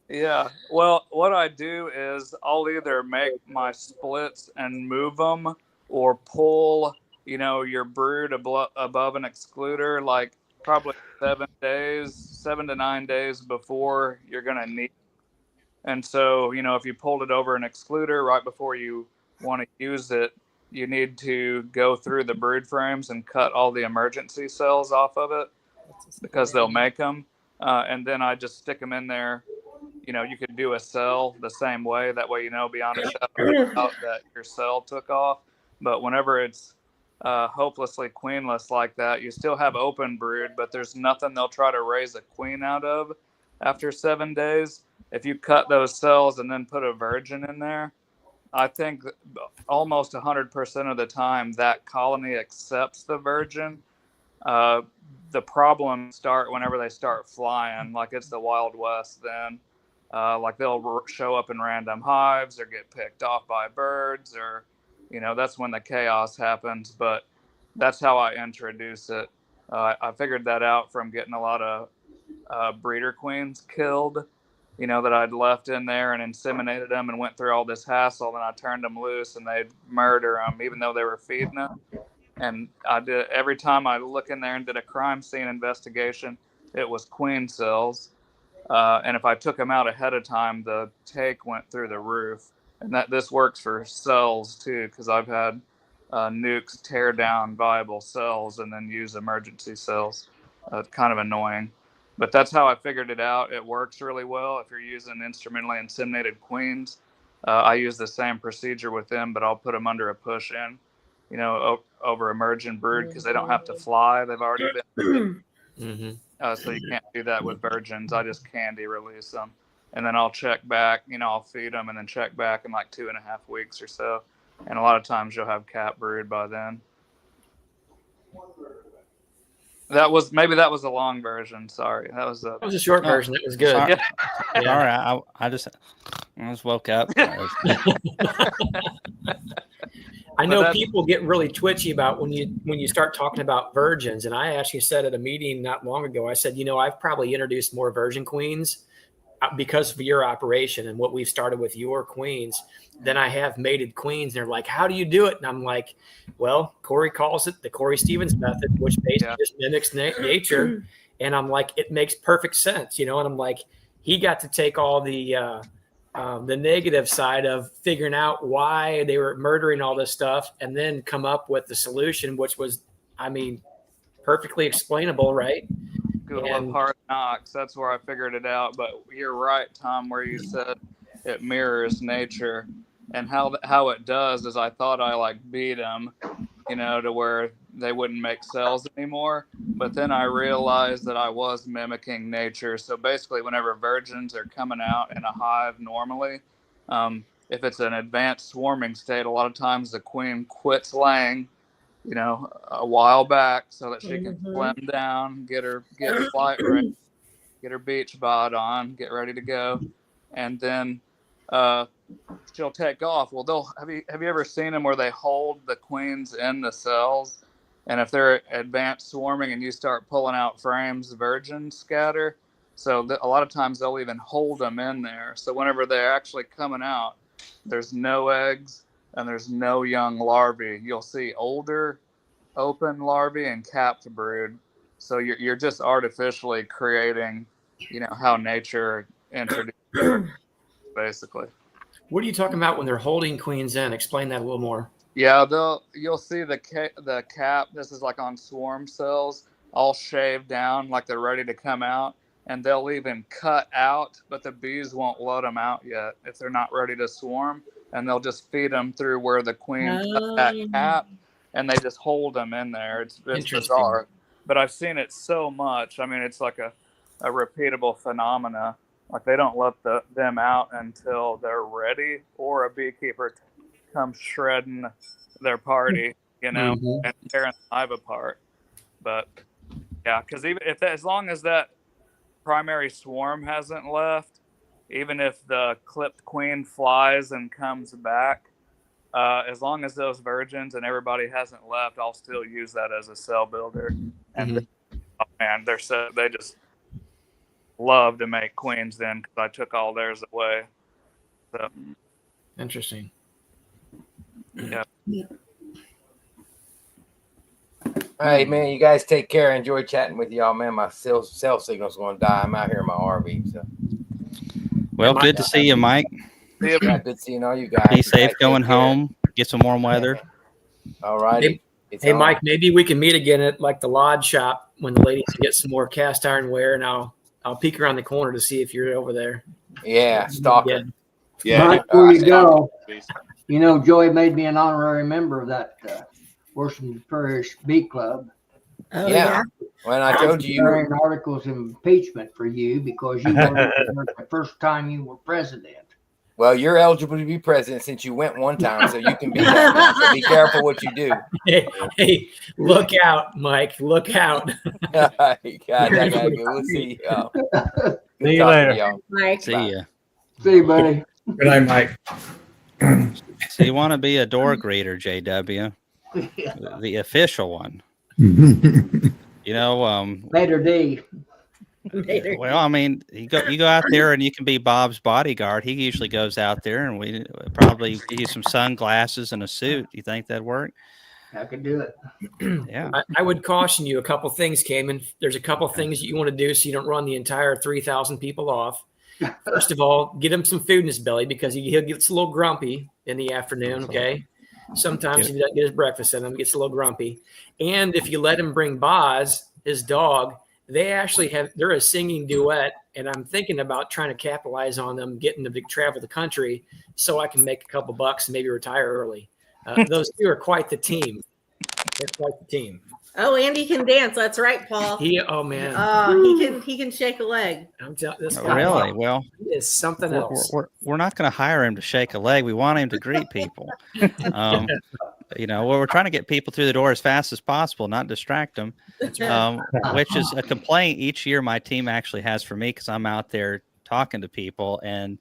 Yeah. Well, what I do is I'll either make my splits and move them, or pull, your brood above an excluder, like probably 7 to 9 days before you're going to need. And so, if you pulled it over an excluder right before you want to use it, you need to go through the brood frames and cut all the emergency cells off of it because they'll make them. And then I just stick them in there. You could do a cell the same way. That way, beyond a shadow of a doubt that your cell took off. But whenever it's hopelessly queenless like that, you still have open brood, but there's nothing they'll try to raise a queen out of after 7 days. If you cut those cells and then put a virgin in there, I think almost 100% of the time that colony accepts the virgin. The problems start whenever they start flying, like it's the Wild West then. Like they'll show up in random hives or get picked off by birds, or, that's when the chaos happens. But that's how I introduce it. I figured that out from getting a lot of breeder queens killed, that I'd left in there and inseminated them and went through all this hassle. Then I turned them loose and they'd murder them, even though they were feeding them. And I did, every time I look in there and did a crime scene investigation, it was queen cells. And if I took them out ahead of time, the take went through the roof. And this works for cells too, because I've had nukes tear down viable cells and then use emergency cells. It's kind of annoying, but that's how I figured it out. It works really well if you're using instrumentally inseminated queens. I use the same procedure with them, but I'll put them under a push-in, over emergent brood, because they don't have to fly. They've already been. So you can't do that with virgins. I just candy release them, and then I'll check back. I'll feed them and then check back in like 2.5 weeks or so. And a lot of times you'll have cap brood by then. That was a long version. Sorry, that was a short version. It was good. Sorry, yeah. I just woke up. I know people get really twitchy about when you start talking about virgins, and I actually said at a meeting not long ago, I said, I've probably introduced more virgin queens because of your operation and what we've started with your queens than I have mated queens. And they're like, how do you do it? And I'm like, well, Corey calls it the Corey Stevens method, which basically just mimics nature. And I'm like, it makes perfect sense, and I'm like, he got to take all the negative side of figuring out why they were murdering all this stuff and then come up with the solution, which was, perfectly explainable, right? Good old Hard Knocks. That's where I figured it out. But you're right, Tom, where you said it mirrors nature. And how it does is I thought I beat them, to where they wouldn't make cells anymore. But then I realized that I was mimicking nature. So basically, whenever virgins are coming out in a hive normally, if it's an advanced swarming state, a lot of times the queen quits laying, a while back so that she can slim down, get flight ready, get her beach bod on, get ready to go. And then she'll take off. Well, have you ever seen them where they hold the queens in the cells, and if they're advanced swarming and you start pulling out frames, virgins scatter. So a lot of times they'll even hold them in there. So whenever they're actually coming out, there's no eggs and there's no young larvae. You'll see older open larvae and capped brood. So you're just artificially creating, how nature introduced basically. What are you talking about when they're holding queens in? Explain that a little more. Yeah, you'll see the cap. This is like on swarm cells, all shaved down, like they're ready to come out, and they'll even cut out, but the bees won't let them out yet if they're not ready to swarm, and they'll just feed them through where the queen cut that cap, and they just hold them in there. It's bizarre, but I've seen it so much. It's like a repeatable phenomena. Like they don't let them out until they're ready, or a beekeeper comes shredding their party, and tearing the hive apart. But yeah, because as long as that primary swarm hasn't left, even if the clipped queen flies and comes back, as long as those virgins and everybody hasn't left, I'll still use that as a cell builder. And they just love to make queens then, because I took all theirs away. So interesting. Yeah. All right, man. You guys take care. Enjoy chatting with y'all, man. My cell signal's going to die. I'm out here in my RV. So. Well, good to see you, Mike. Yeah, good seeing all you guys. Be safe going home. Get some warm weather. All right. Hey, Mike, maybe we can meet again at the lodge shop when the ladies can get some more cast iron ware, and I'll peek around the corner to see if you're over there. Yeah, stalker. Yeah. Before you go, You know, Joey made me an honorary member of that Washington Parish Bee Club. Oh Yeah. When I told you, writing articles of impeachment for you because you voted for it the first time you were president. well, you're eligible to be president since you went one time, so you can be that now. So be careful what you do. Hey, look out, Mike. Look out. God, I gotta go. We'll see y'all. Good See you talking later. to y'all. Mike. See ya. See you, buddy. Good night, Mike. So you want to be a door greeter, JW, the official one. You know, Later D. well, I mean, you go out there and you can be Bob's bodyguard. He usually goes out there, and we probably give you some sunglasses and a suit. You think that'd work? I could do it. Yeah. I would caution you a couple things, Cayman. There's a couple things that you want to do so you don't run the entire 3,000 people off. First of all, get him some food in his belly because he gets a little grumpy in the afternoon. Okay. Sometimes if he doesn't get his breakfast in him, he gets a little grumpy. And if you let him bring Boz, his dog, they're a singing duet. And I'm thinking about trying to capitalize on them, getting them to travel the country so I can make a couple bucks and maybe retire early. Those two are quite the team. They're quite the team. Oh, Andy can dance. That's right, Paul. Oh man. He can shake a leg. I'm telling this guy. Really? Well, he is something else. We're not going to hire him to shake a leg. We want him to greet people. You know, we're trying to get people through the door as fast as possible, not distract them. That's right. Which is a complaint each year my team actually has for me because I'm out there talking to people and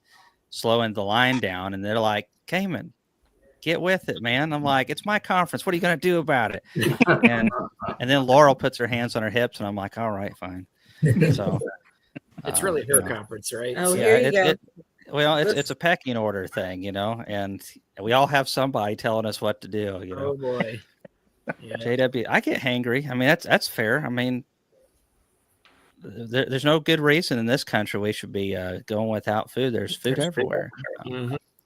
slowing the line down, and they're like, "Cayman, get with it, man." I'm like, "It's my conference. What are you going to do about it?" And then Laurel puts her hands on her hips, and I'm like, "All right, fine." So it's really her conference, right? Oh, So, here you go. It's a pecking order thing, you know, and we all have somebody telling us what to do. You know? Oh boy. Yeah. JW, I get hangry. I mean, that's fair. I mean, there's no good reason in this country we should be going without food. There's food everywhere.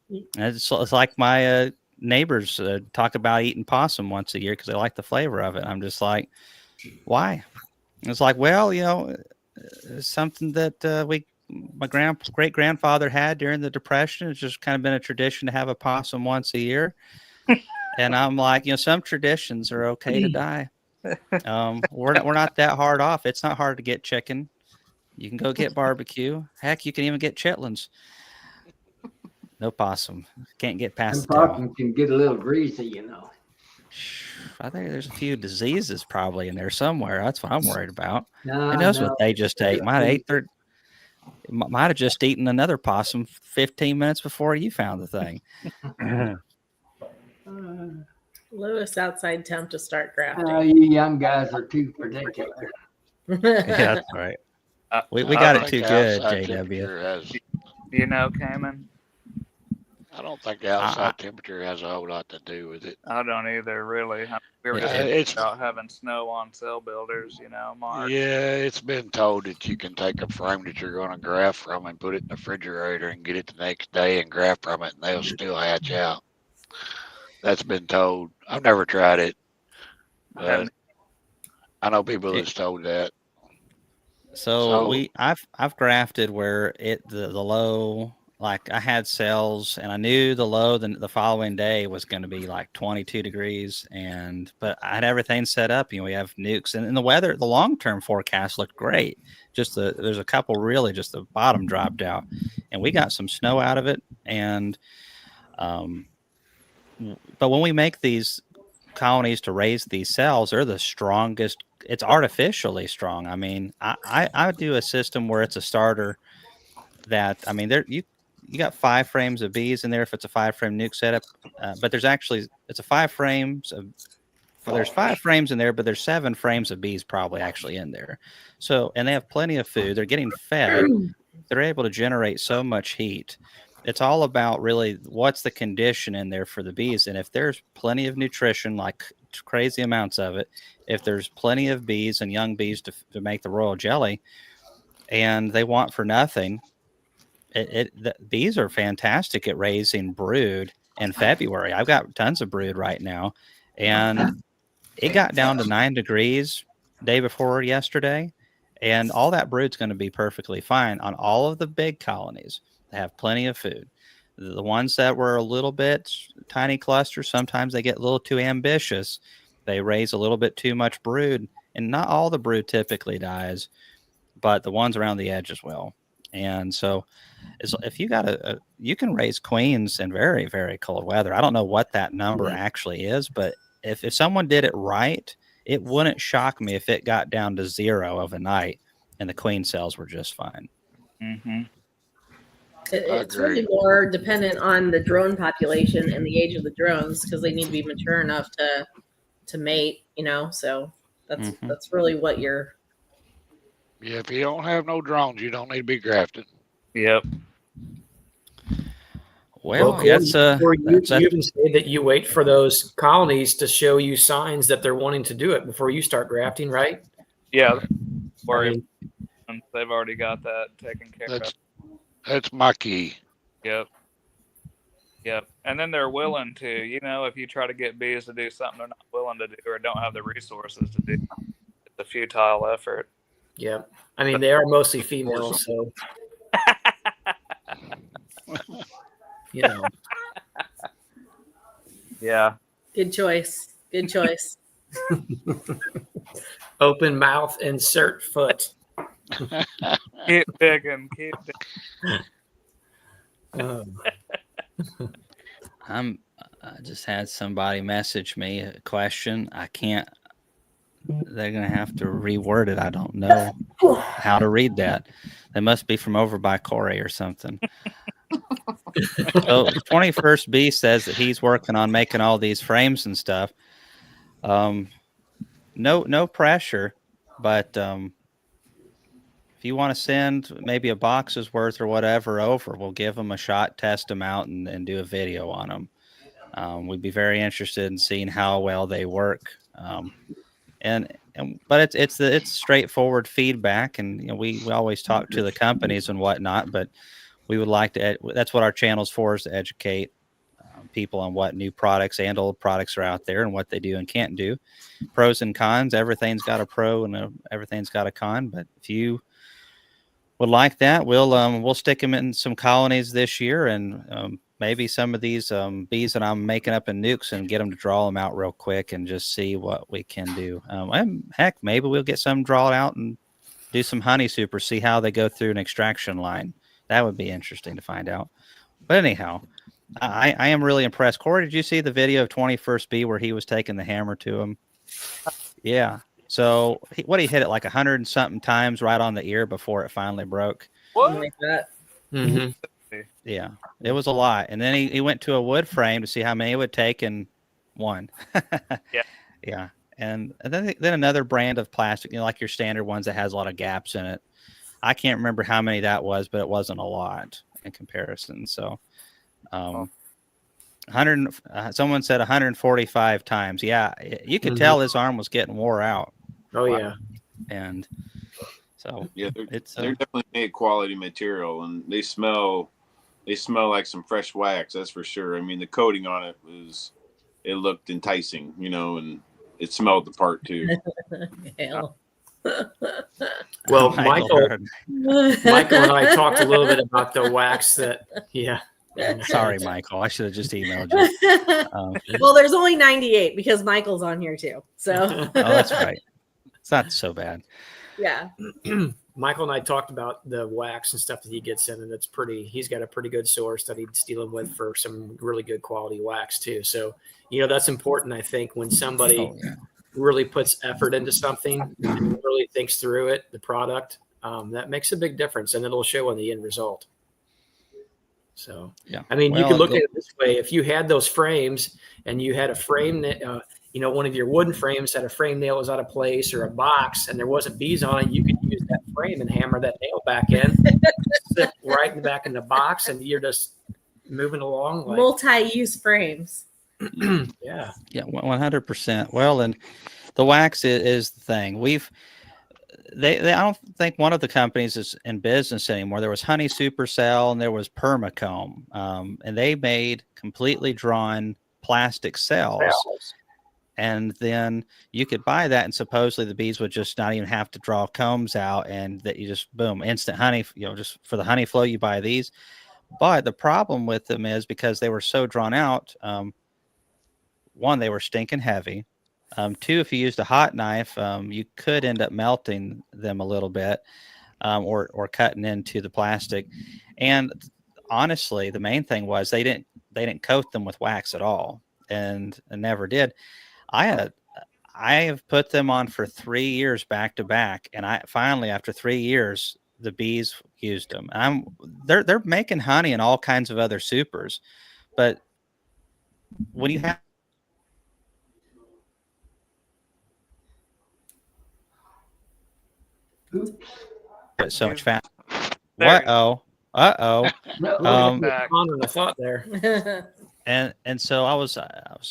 It's like my neighbors talk about eating possum once a year because they like the flavor of it. I'm just like, why? And it's like, well, you know, something that my great grandfather had during the Depression. It's just kind of been a tradition to have a possum once a year. And I'm like, you know, some traditions are okay to die. We're not that hard off. It's not hard to get chicken. You can go get barbecue. Heck, you can even get chitlins. No possum. Can't get past the possum can get a little greasy, you know. I think there's a few diseases probably in there somewhere. That's what I'm worried about. No, Who knows what they just ate? Might have just eaten another possum 15 minutes before you found the thing. Lewis outside temp to start grafting. You young guys are too particular. Yeah, that's right. We got it too good, JW. Do you know, Cayman? I don't think the outside temperature has a whole lot to do with it. I don't either, really. We were just about having snow on cell builders, you know, Mark. Yeah, it's been told that you can take a frame that you're going to graft from and put it in the refrigerator and get it the next day and graft from it, and they'll still hatch out. That's been told. I've never tried it, but I know people that's told that. So I've grafted where the low, like I had cells and I knew the low the following day was going to be like 22 degrees, but I had everything set up. You know, we have nukes and the weather, the long-term forecast looked great. Just there's a couple really just the bottom dropped out, and we got some snow out of it. And but when we make these colonies to raise these cells, they're the strongest. It's artificially strong. I mean, I do a system where it's a starter that, I mean, you got 5 frames of bees in there if it's a 5-frame nuke setup, but there's it's a 5 frames of, well, there's 5 frames in there, but there's 7 frames of bees probably actually in there. So, and they have plenty of food. They're getting fed. They're able to generate so much heat. It's all about really what's the condition in there for the bees. And if there's plenty of nutrition, like crazy amounts of it, if there's plenty of bees and young bees to make the royal jelly, and they want for nothing, the bees are fantastic at raising brood in February. I've got tons of brood right now, and it got down to 9 degrees day before yesterday, and all that brood's going to be perfectly fine on all of the big colonies. They have plenty of food. The ones that were a little bit tiny clusters, sometimes they get a little too ambitious. They raise a little bit too much brood, and not all the brood typically dies, but the ones around the edges will. And so if you got you can raise queens in very, very cold weather. I don't know what that number actually is, but if someone did it right, it wouldn't shock me if it got down to 0 of a night and the queen cells were just fine. Mm-hmm. It's really more dependent on the drone population and the age of the drones, because they need to be mature enough to mate, so that's really what you're. Yeah, if you don't have no drones, you don't need to be grafting. Yep. Well, you even say that you wait for those colonies to show you signs that they're wanting to do it before you start grafting, right? Yeah. They've already got that taken care of. That's my key. Yep. And then they're willing to, if you try to get bees to do something they're not willing to do or don't have the resources to do, it's a futile effort. Yeah. I mean, they are mostly females, so. Yeah. Good choice. Open mouth, insert foot. Keep digging. I just had somebody message me a question. They're going to have to reword it. I don't know how to read that. They must be from over by Corey or something. So 21st Bee says that he's working on making all these frames and stuff. No pressure, but if you want to send maybe a box's worth or whatever over, we'll give them a shot, test them out, and do a video on them. We'd be very interested in seeing how well they work. But it's straightforward feedback, and we always talk to the companies and whatnot. But we would like to. That's what our channel's for, is to educate people on what new products and old products are out there and what they do and can't do. Pros and cons. Everything's got a pro and everything's got a con. But if you would like that, we'll stick them in some colonies this year, and maybe some of these bees that I'm making up in nukes, and get them to draw them out real quick and just see what we can do. And heck, maybe we'll get some drawn out and do some honey super, see how they go through an extraction line. That would be interesting to find out. But anyhow, I am really impressed. Corey, did you see the video of 21st Bee where he was taking the hammer to him? Yeah. So he hit it like 100 and something times right on the ear before it finally broke. What? Like that. Mm-hmm. Yeah, it was a lot. And then he went to a wood frame to see how many it would take, and one. Yeah. And then another brand of plastic, like your standard ones that has a lot of gaps in it. I can't remember how many that was, but it wasn't a lot in comparison. So 100, someone said 145 times. Yeah, you could tell his arm was getting wore out. Oh, yeah. And so yeah, they're definitely made quality material, and they smell like some fresh wax. That's for sure. I mean, the coating on it looked enticing, and it smelled the part too. Well, Michael and I talked a little bit about the wax that, Sorry, Michael. I should have just emailed you. Well, there's only 98 because Michael's on here too. So oh, that's right. It's not so bad. Yeah. Michael and I talked about the wax and stuff that he gets in, and he's got a pretty good source that he's dealing with for some really good quality wax too. So, that's important, I think, when somebody really puts effort into something and really thinks through it, the product, that makes a big difference, and it'll show in the end result. So, yeah, I mean, you can look at it this way. If you had those frames and you had a frame that, one of your wooden frames had a frame nail was out of place, or a box, and there wasn't bees on it, you could use that frame and hammer that nail back in, sit right in the back in the box, and you're just moving along. Multi-use frames. Yeah, 100%. Well, and the wax is the thing. I don't think one of the companies is in business anymore. There was Honey Supercell and there was Permacomb, and they made completely drawn plastic cells. And then you could buy that, and supposedly the bees would just not even have to draw combs out, and that you just, boom, instant honey, just for the honey flow, you buy these. But the problem with them is because they were so drawn out, one, they were stinking heavy. Two, if you used a hot knife, you could end up melting them a little bit, or cutting into the plastic. And honestly, the main thing was they didn't coat them with wax at all, and never did. I have put them on for 3 years back to back, and I finally, after 3 years, the bees used them. They're making honey and all kinds of other supers, but when you have so much fat, Back. I thought there. And so I was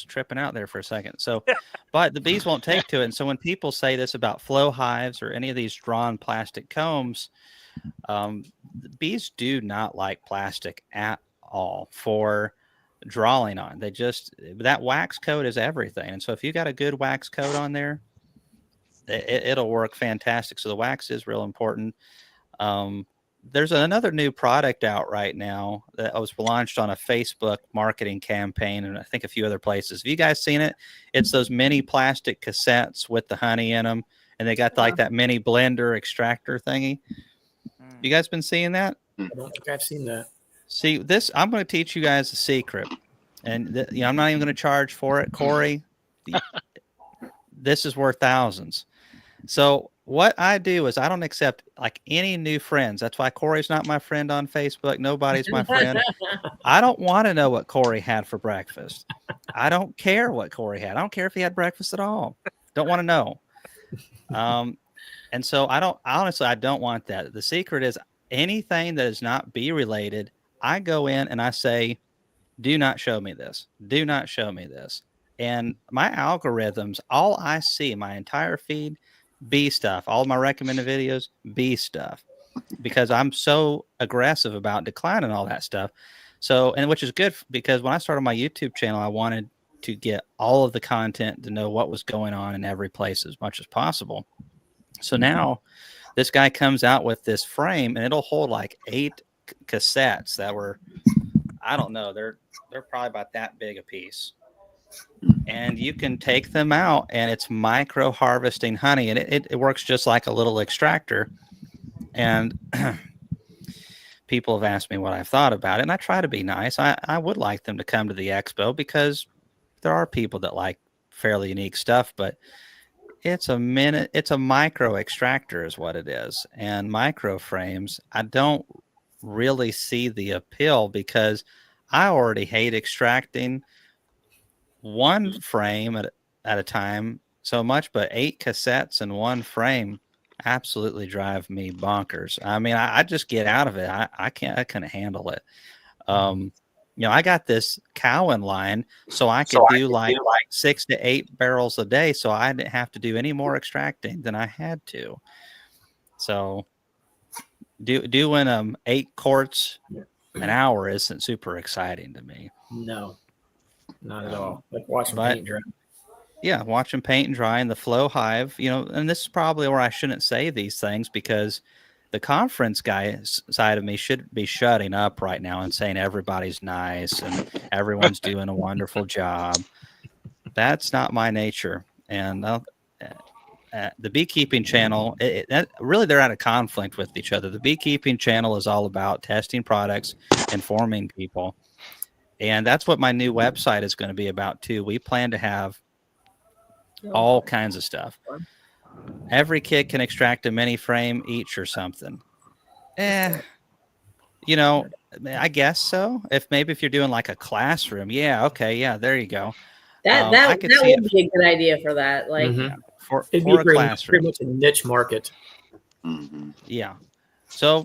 tripping out there for a second. So, but the bees won't take to it. And so when people say this about flow hives or any of these drawn plastic combs, the bees do not like plastic at all for drawing on. That wax coat is everything. And so if you got a good wax coat on there, it'll work fantastic. So the wax is real important. There's another new product out right now that was launched on a Facebook marketing campaign, and I think a few other places. Have you guys seen it? It's those mini plastic cassettes with the honey in them, and they got like that mini blender extractor thingy. You guys been seeing that? I don't think I've seen that. See, this, I'm going to teach you guys a secret, and I'm not even going to charge for it, Corey. This is worth thousands. So what I do is I don't accept like any new friends. That's why Corey's not my friend on Facebook. Nobody's my friend. I don't want to know what Corey had for breakfast. I don't care what Corey had. I don't care if he had breakfast at all. Don't want to know. And so I don't want that. The secret is anything that is not bee related. I go in and I say, do not show me this. Do not show me this. And my algorithms, all I see, my entire feed, bee stuff. All my recommended videos, bee stuff, because I'm so aggressive about declining all that stuff. So, and which is good because when I started my YouTube channel, I wanted to get all of the content to know what was going on in every place as much as possible. So now this guy comes out with this frame and it'll hold like 8 cassettes that were, I don't know, they're probably about that big a piece. And you can take them out and it's micro harvesting honey, and it works just like a little extractor. And people have asked me what I've thought about it, and I try to be nice. I would like them to come to the expo because there are people that like fairly unique stuff, but it's a micro extractor is what it is. And micro frames, I don't really see the appeal because I already hate extracting one frame at a time so much, but 8 cassettes in one frame absolutely drive me bonkers. I mean, I just get out of it. I couldn't handle it. I got this cow in line so I could do like 6 to 8 barrels a day, so I didn't have to do any more extracting than I had to. So doing 8 quarts an hour isn't super exciting to me. No. Not at all. Like watching paint dry. Yeah, watching paint and dry and the flow hive, and this is probably where I shouldn't say these things because the conference guy side of me should be shutting up right now and saying everybody's nice and everyone's doing a wonderful job. That's not my nature. And the beekeeping channel, really they're out of conflict with each other. The beekeeping channel is all about testing products, informing people. And that's what my new website is going to be about too. We plan to have all kinds of stuff. Every kid can extract a mini frame each or something. I guess so. If you're doing like a classroom, there you go. That would be a good idea for that. Like for a classroom, pretty much a niche market. Mm-hmm. Yeah. So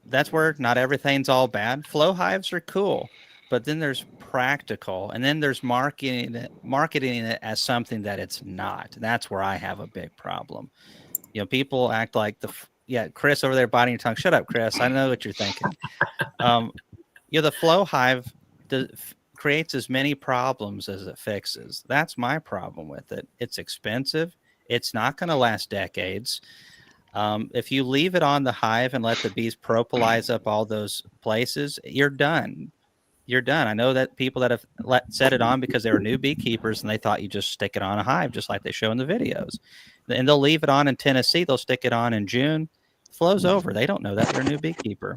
that's where not everything's all bad. Flow hives are cool. But then there's practical, and then there's marketing it as something that it's not. That's where I have a big problem. People act like Chris over there biting your tongue. Shut up, Chris. I know what you're thinking. The flow hive creates as many problems as it fixes. That's my problem with it. It's expensive. It's not going to last decades. If you leave it on the hive and let the bees propolize up all those places, you're done. You're done. I know that people that have set it on because they were new beekeepers and they thought you just stick it on a hive, just like they show in the videos. And they'll leave it on in Tennessee. They'll stick it on in June. Flow's over. They don't know that. They're a new beekeeper.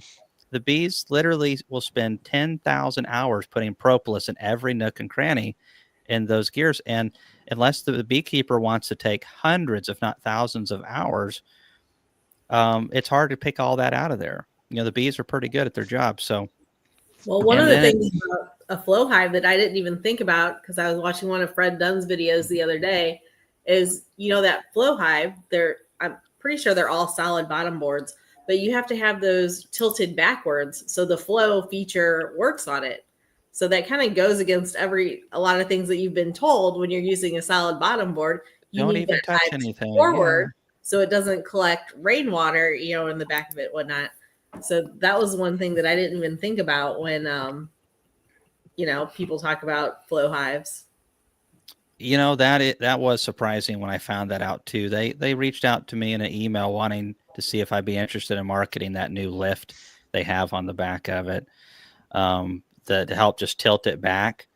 The bees literally will spend 10,000 hours putting propolis in every nook and cranny in those gears. And unless the beekeeper wants to take hundreds, if not thousands of hours, it's hard to pick all that out of there. The bees are pretty good at their job. So, well, one of the things about a flow hive that I didn't even think about, because I was watching one of Fred Dunn's videos the other day, is, that flow hive, I'm pretty sure they're all solid bottom boards, but you have to have those tilted backwards so the flow feature works on it. So that kind of goes against a lot of things that you've been told when you're using a solid bottom board. You don't need even that touch hive anything forward so it doesn't collect rainwater, in the back of it, whatnot. So that was one thing that I didn't even think about when, people talk about flow hives. That was surprising when I found that out too. They reached out to me in an email wanting to see if I'd be interested in marketing that new lift they have on the back of it, to help just tilt it back.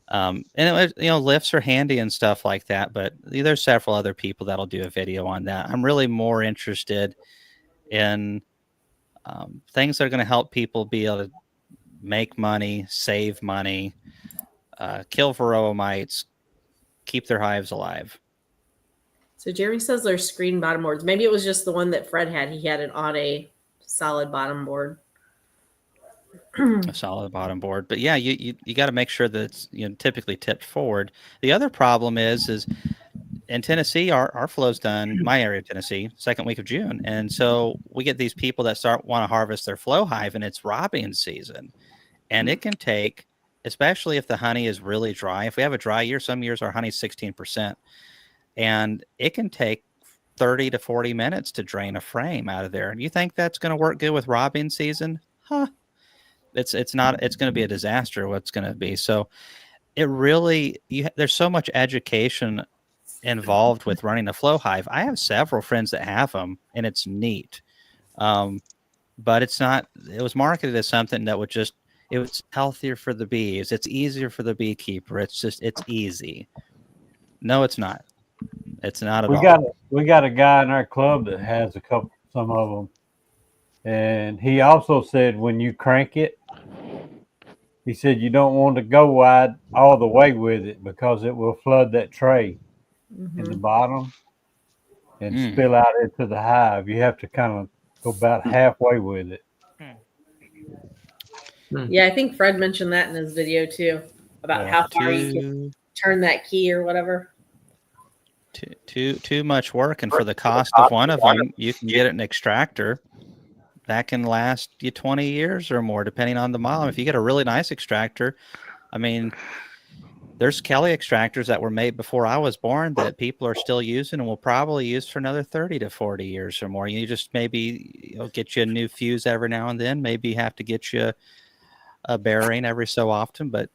And it was, lifts are handy and stuff like that, but there's several other people that'll do a video on that. I'm really more interested in things that are going to help people be able to make money, save money, kill varroa mites, keep their hives alive. So Jeremy says there's screen bottom boards. Maybe it was just the one that Fred had. He had it on a solid bottom board. A solid bottom board. But yeah, you got to make sure that it's typically tipped forward. The other problem is in Tennessee, our flow's done, my area of Tennessee, second week of June. And so we get these people that want to harvest their flow hive, and it's robbing season. And it can take, especially if the honey is really dry. If we have a dry year, some years our honey's 16%. And it can take 30 to 40 minutes to drain a frame out of there. And you think that's going to work good with robbing season? Huh. It's not. It's going to be a disaster. What's going to be. So it really, there's so much education involved with running a flow hive. I have several friends that have them, and it's neat. But it's not. It was marketed as something that it was healthier for the bees. It's easier for the beekeeper. It's easy. No, it's not. It's not at all. We got a guy in our club that has some of them. And he also said when you crank it, he said you don't want to go wide all the way with it because it will flood that tray in the bottom and spill out into the hive. You have to kind of go about halfway with it. Yeah, I think Fred mentioned that in his video too, about how far you can turn that key or whatever. Too much work, and for the cost of one of them, you can get an extractor that can last you 20 years or more, depending on the model. If you get a really nice extractor, I mean, there's Kelly extractors that were made before I was born that people are still using and will probably use for another 30 to 40 years or more. You just maybe get you a new fuse every now and then, maybe have to get you a bearing every so often. But,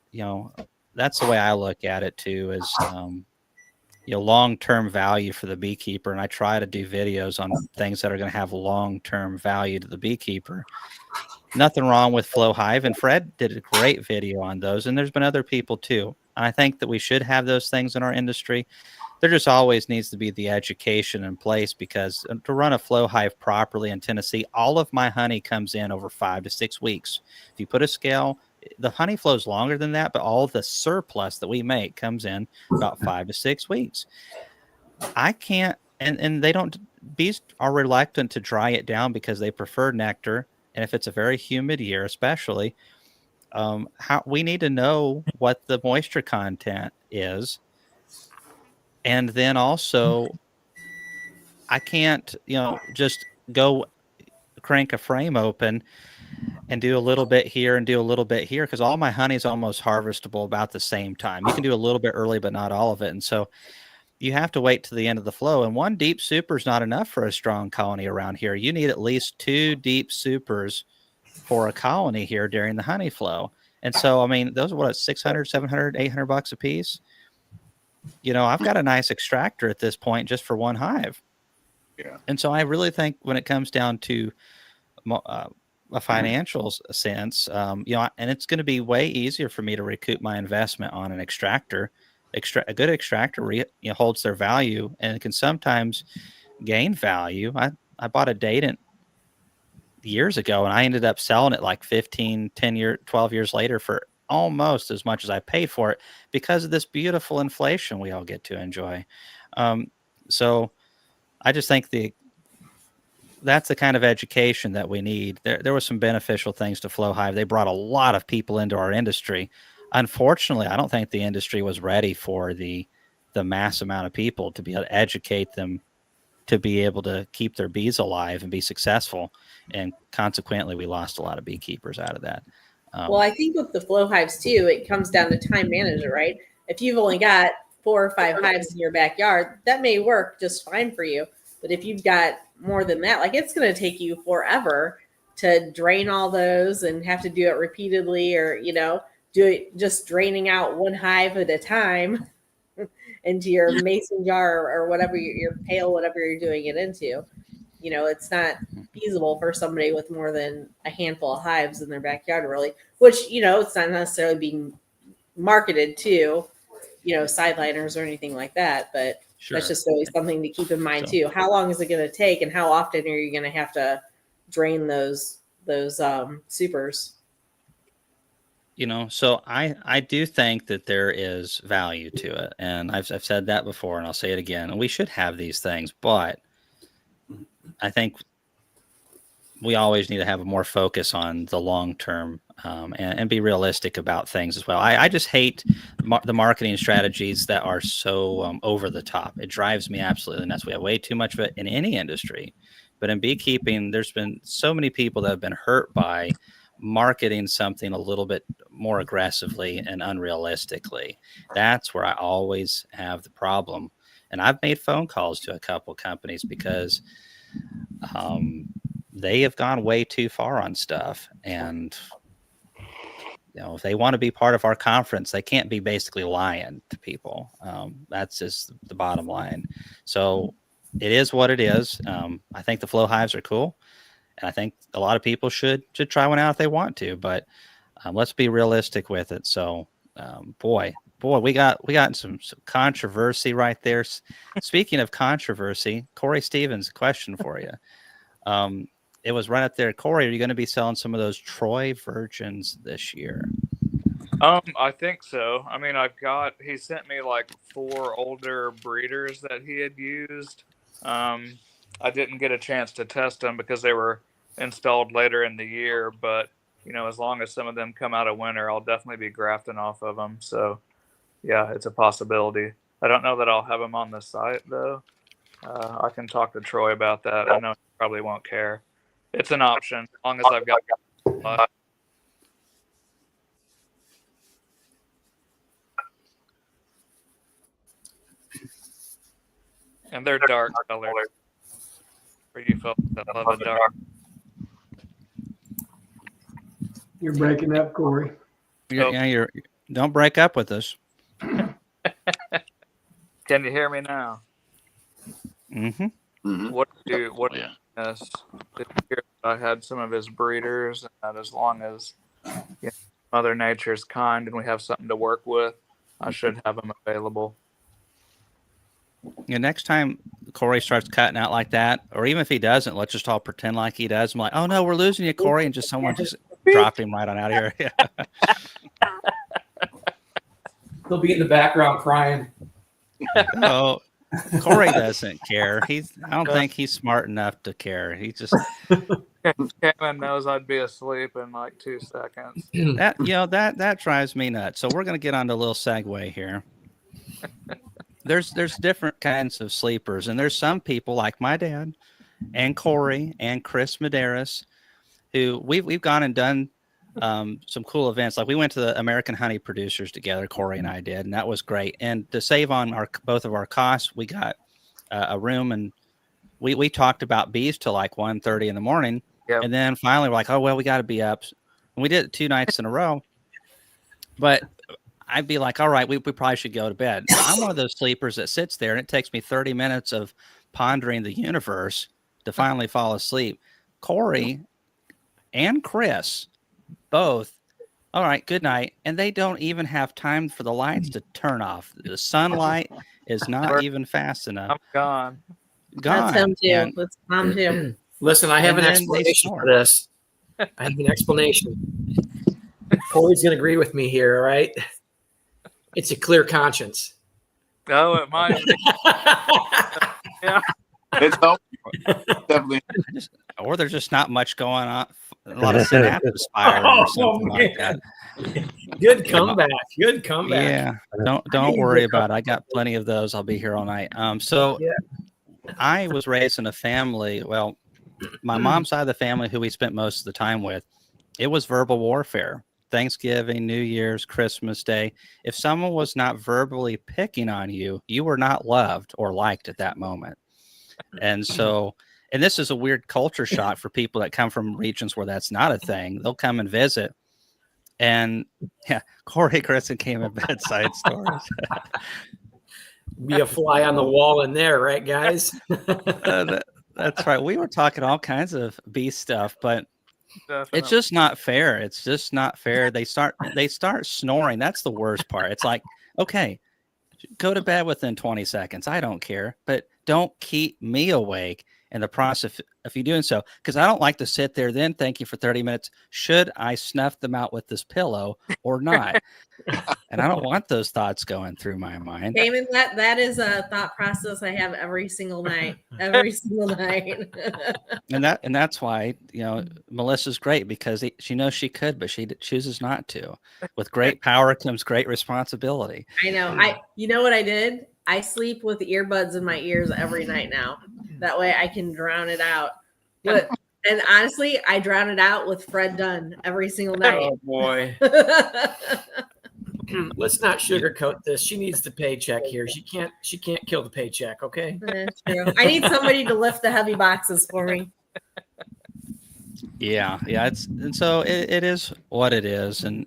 that's the way I look at it too, is, long-term value for the beekeeper. And I try to do videos on things that are going to have long-term value to the beekeeper. Nothing wrong with flow hive. And Fred did a great video on those. And there's been other people too. And I think that we should have those things in our industry. There just always needs to be the education in place, because to run a flow hive properly in Tennessee, all of my honey comes in over 5 to 6 weeks. If you put a scale, the honey flows longer than that, but all the surplus that we make comes in about 5 to 6 weeks. I can't, and they don't, bees are reluctant to dry it down because they prefer nectar. And if it's a very humid year, especially, we need to know what the moisture content is. And then also, I can't, just go crank a frame open and do a little bit here and do a little bit here, because all my honey is almost harvestable about the same time. You can do a little bit early, but not all of it. And so you have to wait to the end of the flow. And one deep super is not enough for a strong colony around here. You need at least 2 deep supers for a colony here during the honey flow. And so, I mean, those are what, $600, $700, $800 a piece. I've got a nice extractor at this point just for one hive. Yeah. And so I really think when it comes down to a financial sense, you know, and it's going to be way easier for me to recoup my investment on an extractor. A good extractor holds their value and can sometimes gain value. I bought a Datant years ago and I ended up selling it like 12 years later for almost as much as I paid for it because of this beautiful inflation we all get to enjoy. So I just think that's the kind of education that we need. There was some beneficial things to Flow Hive. They brought a lot of people into our industry. Unfortunately, I don't think the industry was ready for the mass amount of people to be able to educate them to be able to keep their bees alive and be successful. And consequently, we lost a lot of beekeepers out of that. Well, I think with the flow hives too, it comes down to time management, right? If you've only got 4 or 5 hives in your backyard, that may work just fine for you. But if you've got more than that, like it's going to take you forever to drain all those and have to do it repeatedly, or, you know, do it just draining out one hive at a time into your mason jar or whatever, your pail, whatever you're doing it into. You know, it's not feasible for somebody with more than a handful of hives in their backyard, really, which, you know, it's not necessarily being marketed to, you know, sideliners or anything like that. But that's just always something to keep in mind too. How long is it going to take, and how often are you going to have to drain those supers? You know, so I do think that there is value to it, and I've said that before, and I'll say it again. And we should have these things, but I think we always need to have a more focus on the long term, and be realistic about things as well. I just hate the marketing strategies that are so over the top. It drives me absolutely nuts. We have way too much of it in any industry, but in beekeeping, there's been so many people that have been hurt by marketing something a little bit more aggressively and unrealistically. That's where I always have the problem. And I've made phone calls to a couple companies because they have gone way too far on stuff. And, you know, if they want to be part of our conference, they can't be basically lying to people. That's just the bottom line. So it is what it is. I think the flow hives are cool. And I think a lot of people should try one out if they want to, but let's be realistic with it. So, boy, we got some controversy right there. Speaking of controversy, Corey Stevens, question for you. It was right up there. Corey, are you going to be selling some of those Troy Virgins this year? I think so. I mean, he sent me like 4 older breeders that he had used. I didn't get a chance to test them because they were installed later in the year, but you know, as long as some of them come out of winter, I'll definitely be grafting off of them. So yeah, it's a possibility. I don't know that I'll have them on the site though. I can talk to Troy about that. I know he probably won't care. It's an option as long as I've got. And they're dark colors. For you folks that love the dark. You're breaking up, Corey. Don't break up with us. Can you hear me now? Mm-hmm. What this year I had some of his breeders, and as long as Mother Nature's kind and we have something to work with, I should have them available. Next time Corey starts cutting out like that, or even if he doesn't, let's just all pretend like he does. I'm like, oh no, we're losing you, Corey, and someone just dropped him right on out of here. He'll be in the background crying. Oh, Corey doesn't care. I don't think he's smart enough to care. He just Kevin knows I'd be asleep in like 2 seconds. That drives me nuts. So we're gonna get on to a little segue here. There's different kinds of sleepers, and there's some people like my dad and Corey and Chris Medeiros who we've gone and done some cool events. Like we went to the American Honey Producers together, Corey and I did, and that was great. And to save on both of our costs, we got a room, and we talked about bees till like 1:30 in the morning. Yep. And then finally we're like, oh well, we got to be up, and we did it 2 nights in a row. But I'd be like, all right, we probably should go to bed. I'm one of those sleepers that sits there, and it takes me 30 minutes of pondering the universe to finally fall asleep. Corey and Chris both, all right, good night. And they don't even have time for the lights to turn off. The sunlight is not even fast enough. I'm gone. That's him too. And, That's mom too. Listen, I have an And then they explanation snore. for this. I have an explanation. Corey's going to agree with me here, all right? It's a clear conscience. Oh, it might be. Yeah. It's helpful. Definitely. Or there's just not much going on. A lot of synapses firing or something like that. Good comeback. Good comeback. Yeah, don't worry about it. I got plenty of those. I'll be here all night. So I was raised in a family. Well, my mom's side of the family, who we spent most of the time with, it was verbal warfare. Thanksgiving, New Year's, Christmas Day. If someone was not verbally picking on you, you were not loved or liked at that moment. And so, and this is a weird culture shock for people that come from regions where that's not a thing. They'll come and visit. And yeah, Corey Crescent came in bedside stories. Be a fly on the wall in there, right, guys? That's right. We were talking all kinds of bee stuff, but Definitely. it's just not fair. It's just not fair. They start snoring. That's the worst part. It's like, okay, go to bed within 20 seconds. I don't care, but don't keep me awake in the process if you're doing so, because I don't like to sit there then thank you for 30 minutes. Should I snuff them out with this pillow or not? And I don't want those thoughts going through my mind. Damon, that is a thought process I have every single night. Every single night. And that's why, Melissa's great, because she knows she could, but she chooses not to. With great power comes great responsibility. I know. You know what I did? I sleep with earbuds in my ears every night now. That way I can drown it out. But and honestly, I drown it out with Fred Dunn every single night. Oh boy. Let's not sugarcoat this. She needs the paycheck here. She can't kill the paycheck, okay? That's true. I need somebody to lift the heavy boxes for me. Yeah. And so it is what it is, and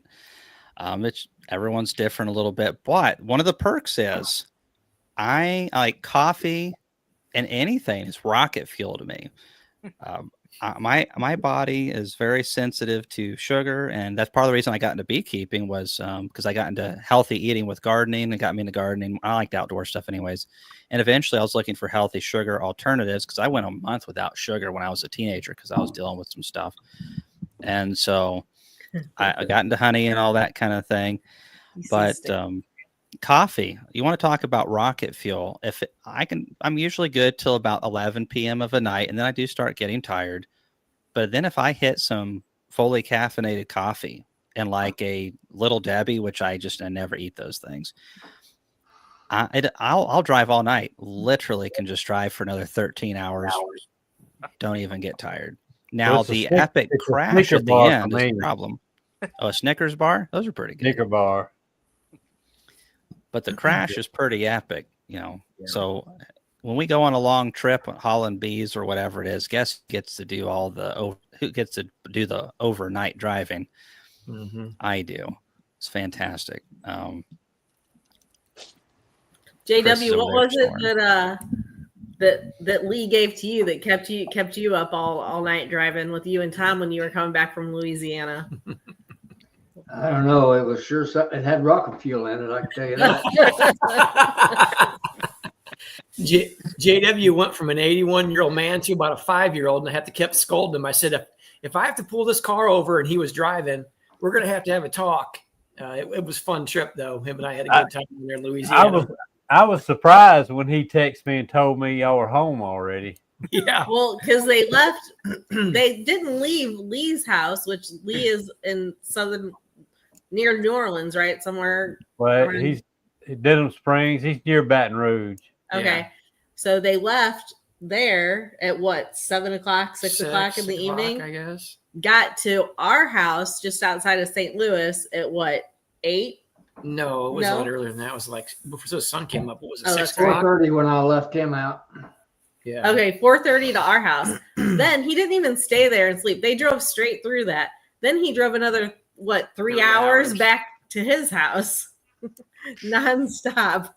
it's everyone's different a little bit. But one of the perks is I like coffee, and anything is rocket fuel to me. My body is very sensitive to sugar, and that's part of the reason I got into beekeeping was because I got into healthy eating with gardening and got me into gardening. I liked outdoor stuff anyways. And eventually I was looking for healthy sugar alternatives because I went a month without sugar when I was a teenager because I was dealing with some stuff. And so I got into honey and all that kind of thing. But coffee, you want to talk about rocket fuel. I'm usually good till about 11 p.m. of a night, and then I do start getting tired. But then if I hit some fully caffeinated coffee and like a Little Debbie, which I never eat those things, I'll drive all night. Literally can just drive for another 13 hours. Don't even get tired. Now the epic crash at the end is a problem. Oh, a Snickers bar? Those are pretty good. Snicker bar. But the crash is pretty epic, So when we go on a long trip on hauling bees or whatever it is, guess gets to do who gets to do the overnight driving. Mm-hmm. I do. It's fantastic. JW, what was it that Lee gave to you that kept you up all night driving with you and Tom when you were coming back from Louisiana? I don't know. It was sure something. It had rocket fuel in it. I can tell you that. JW went from an 81-year-old man to about a 5-year-old, and I had to keep scolding him. I said, if I have to pull this car over and he was driving, we're going to have a talk. It was a fun trip, though. Him and I had a good time there in Louisiana. I was surprised when he texted me and told me y'all were home already. Yeah. Well, because they left. They didn't leave Lee's house, which Lee is in near New Orleans, right? Somewhere. But he's Denham Springs. He's near Baton Rouge. Okay. Yeah. So they left there at what, 7 o'clock, 6 o'clock in the evening? I guess. Got to our house just outside of St. Louis at what, 8? No, it was a lot earlier than that. It was like before the sun came up. What was it? 6 o'clock? 4:30 when I left him out. Yeah. Okay, 4:30 to our house. Then he didn't even stay there and sleep. They drove straight through that. Then he drove another 3 hours back to his house, nonstop.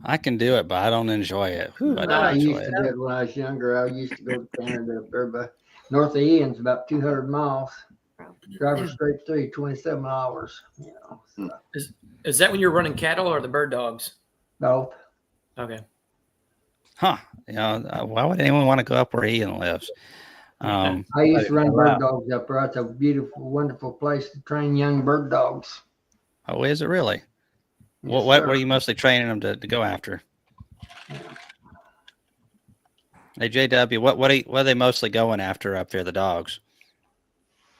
I can do it, but I don't enjoy it. Whew, I don't I enjoy used it. to do it when I was younger. I used to go to Canada up there, but north of Ian's about 200 miles. Driving straight through 27 hours. You know, so. Is that when you're running cattle or the bird dogs? Both. Okay. Huh? You know, why would anyone want to go up where Ian lives? I used to run bird dogs up there. It's a beautiful, wonderful place to train young bird dogs. Oh, is it really? Yes, what sir. were you mostly training them to go after? Hey, JW, what are they mostly going after up there? The dogs?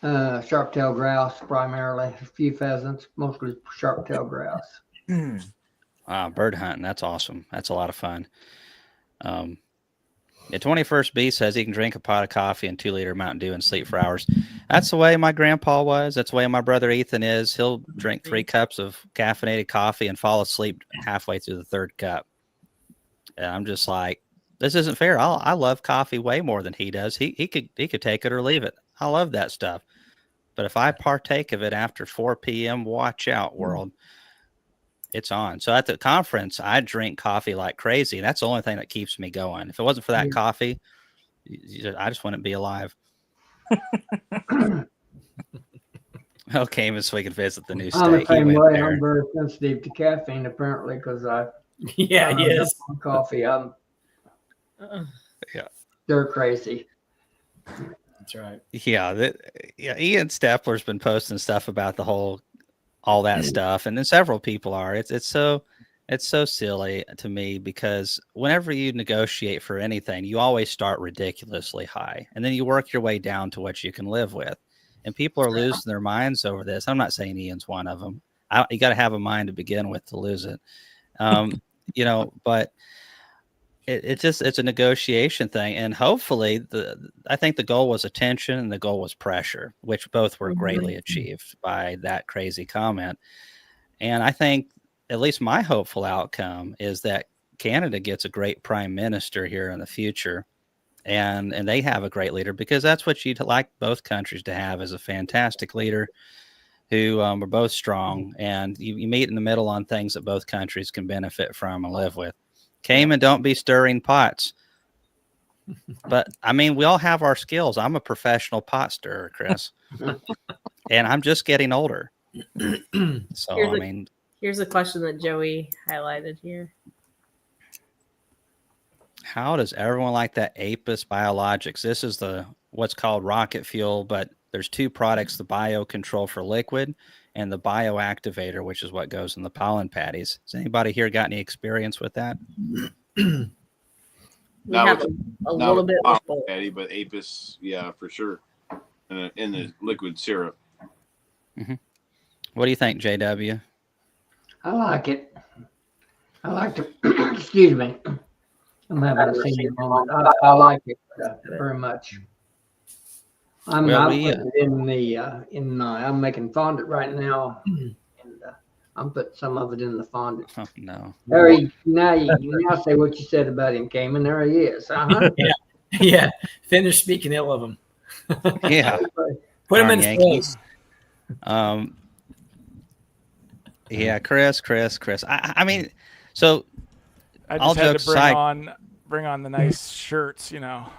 Sharp-tailed grouse primarily. A few pheasants, mostly sharp-tailed grouse. Bird hunting. That's awesome. That's a lot of fun. The 21st Bee says he can drink a pot of coffee and 2-liter Mountain Dew and sleep for hours. That's the way my grandpa was. That's the way my brother Ethan is. He'll drink 3 cups of caffeinated coffee and fall asleep halfway through the 3rd cup. And I'm just like, this isn't fair. I love coffee way more than he does. He could take it or leave it. I love that stuff. But if I partake of it after 4 p.m., watch out, world. It's on. So at the conference, I drink coffee like crazy. That's the only thing that keeps me going. If it wasn't for that coffee, I just wouldn't be alive. Okay, so we can visit the new state. I'm the same way. I'm very sensitive to caffeine, apparently, because I he is on coffee. I'm they're crazy. That's right. Yeah, Ian Stepler's been posting stuff about all that stuff, and then several people are. It's so silly to me, because whenever you negotiate for anything, you always start ridiculously high, and then you work your way down to what you can live with. And people are losing their minds over this. I'm not saying Ian's one of them. You got to have a mind to begin with to lose it, you know. But it's a negotiation thing, and hopefully I think the goal was attention and the goal was pressure, which both were greatly achieved by that crazy comment. And I think at least my hopeful outcome is that Canada gets a great prime minister here in the future, and they have a great leader, because that's what you'd like both countries to have, is a fantastic leader who are both strong, and you meet in the middle on things that both countries can benefit from and live with. Cayman, don't be stirring pots. But I mean, we all have our skills. I'm a professional pot stirrer, Chris, and I'm just getting older. So here's a question that Joey highlighted here. How does everyone like that Apis Biologics? This is what's called rocket fuel, but there's 2 products: the biocontrol for liquid and the bioactivator, which is what goes in the pollen patties. Has anybody here got any experience with that? We have a little bit of both. Patty, but Apis, yeah, for sure, in the liquid syrup. Mm-hmm. What do you think, JW? I like it. I like to. Excuse me. I'm having a senior moment. I like it very much. I'm putting it I'm making fondant right now, and I'm putting some of it in the fondant. Oh, no. Harry, now you now say what you said about him, Cayman. There he is. Yeah. Finish speaking ill of him. Yeah. Put him in his place. Yeah, Chris. I mean, so I just had to bring on the nice shirts, you know.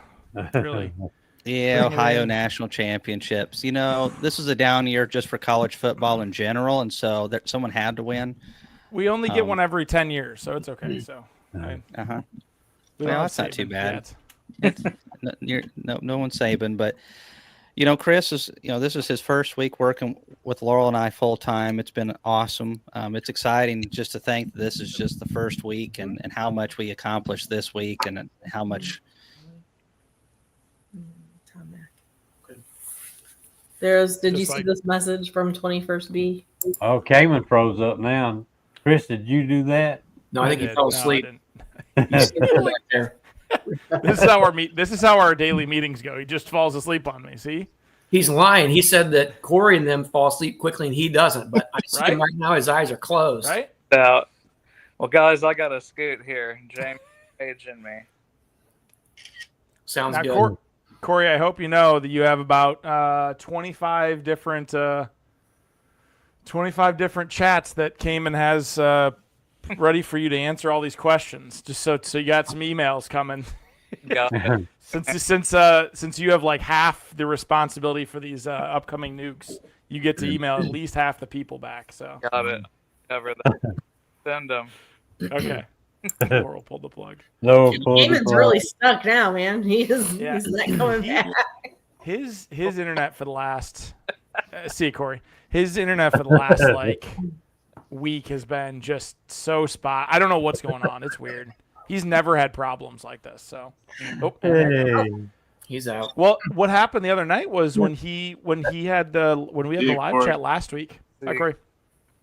Really. Yeah, Ohio National Championships. You know, this is a down year just for college football in general, and so someone had to win. We only get one every 10 years, so it's okay. So, well, that's not too bad. No one's Saban, but you know, Chris is. You know, this is his first week working with Laurel and I full time. It's been awesome. It's exciting just to think this is just the first week, and how much we accomplished this week, and how much. Did you see this message from 21st Bee? Oh, Cayman froze up now. Chris, did you do that? No, I think he fell asleep. This is how our daily meetings go. He just falls asleep on me. See? He's lying. He said that Corey and them fall asleep quickly, and he doesn't. But I see him right now. His eyes are closed. Right? Well, guys, I got a scoot here. James Page and me. Sounds good. Corey, I hope you know that you have about 25 different chats that Cayman has ready for you to answer all these questions. Just so you got some emails coming. Since you have like half the responsibility for these upcoming nukes, you get to email at least half the people back. So got it. Cover that. Send them. Okay. Laurel pulled the plug. Damon's really stuck now, man. He's not coming back. His internet for the last see Corey. His internet for the last like week has been just so spot. I don't know what's going on. It's weird. He's never had problems like this. So he's out. Well, what happened the other night was when we had the live chat last week. Hi, Corey.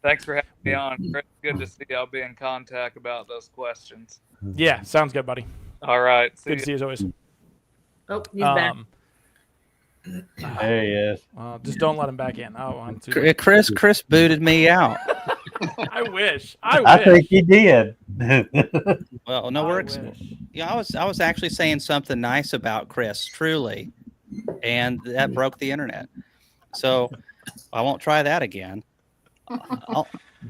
Thanks for having me on. Good to see you. I'll be in contact about those questions. Yeah, sounds good, buddy. All right. Good to see you as always. Oh, he's back. There he is. Just don't let him back in. Oh, Chris booted me out. I wish. I think he did. Well, no, I was actually saying something nice about Chris, truly, and that broke the internet. So I won't try that again.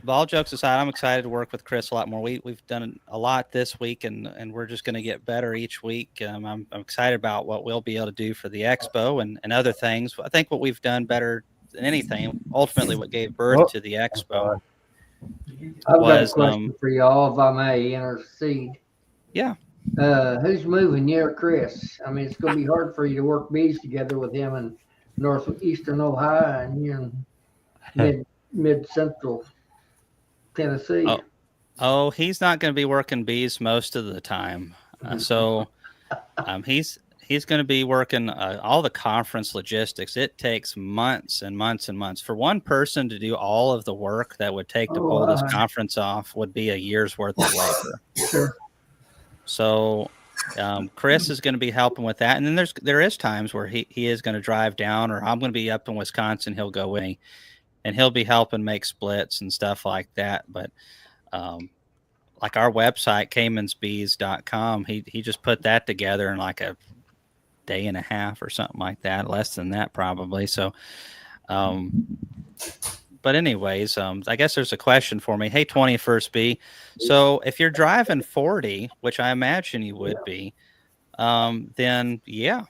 All jokes aside, I'm excited to work with Chris a lot more. We've done a lot this week, and we're just going to get better each week. I'm excited about what we'll be able to do for the Expo and other things. I think what we've done better than anything, ultimately what gave birth to the Expo, I've got a question for y'all, if I may intercede. Yeah. Who's moving? You or Chris? I mean, it's going to be hard for you to work bees together with him in northeastern Ohio and you in mid-central Tennessee. Oh, he's not going to be working bees most of the time. He's going to be working all the conference logistics. It takes months and months and months for one person to do all of the work that would take to pull this conference off. Would be a year's worth of labor. Sure. So Chris is going to be helping with that, and then there is times where he is going to drive down, or I'm going to be up in Wisconsin. He'll go with me, and he'll be helping make splits and stuff like that. But like our website, caymansbees.com, he just put that together in like a day and a half or something like that, less than that probably. So, but anyways, I guess there's a question for me. Hey, 21st Bee. So if you're driving 40, which I imagine you would be, then yeah,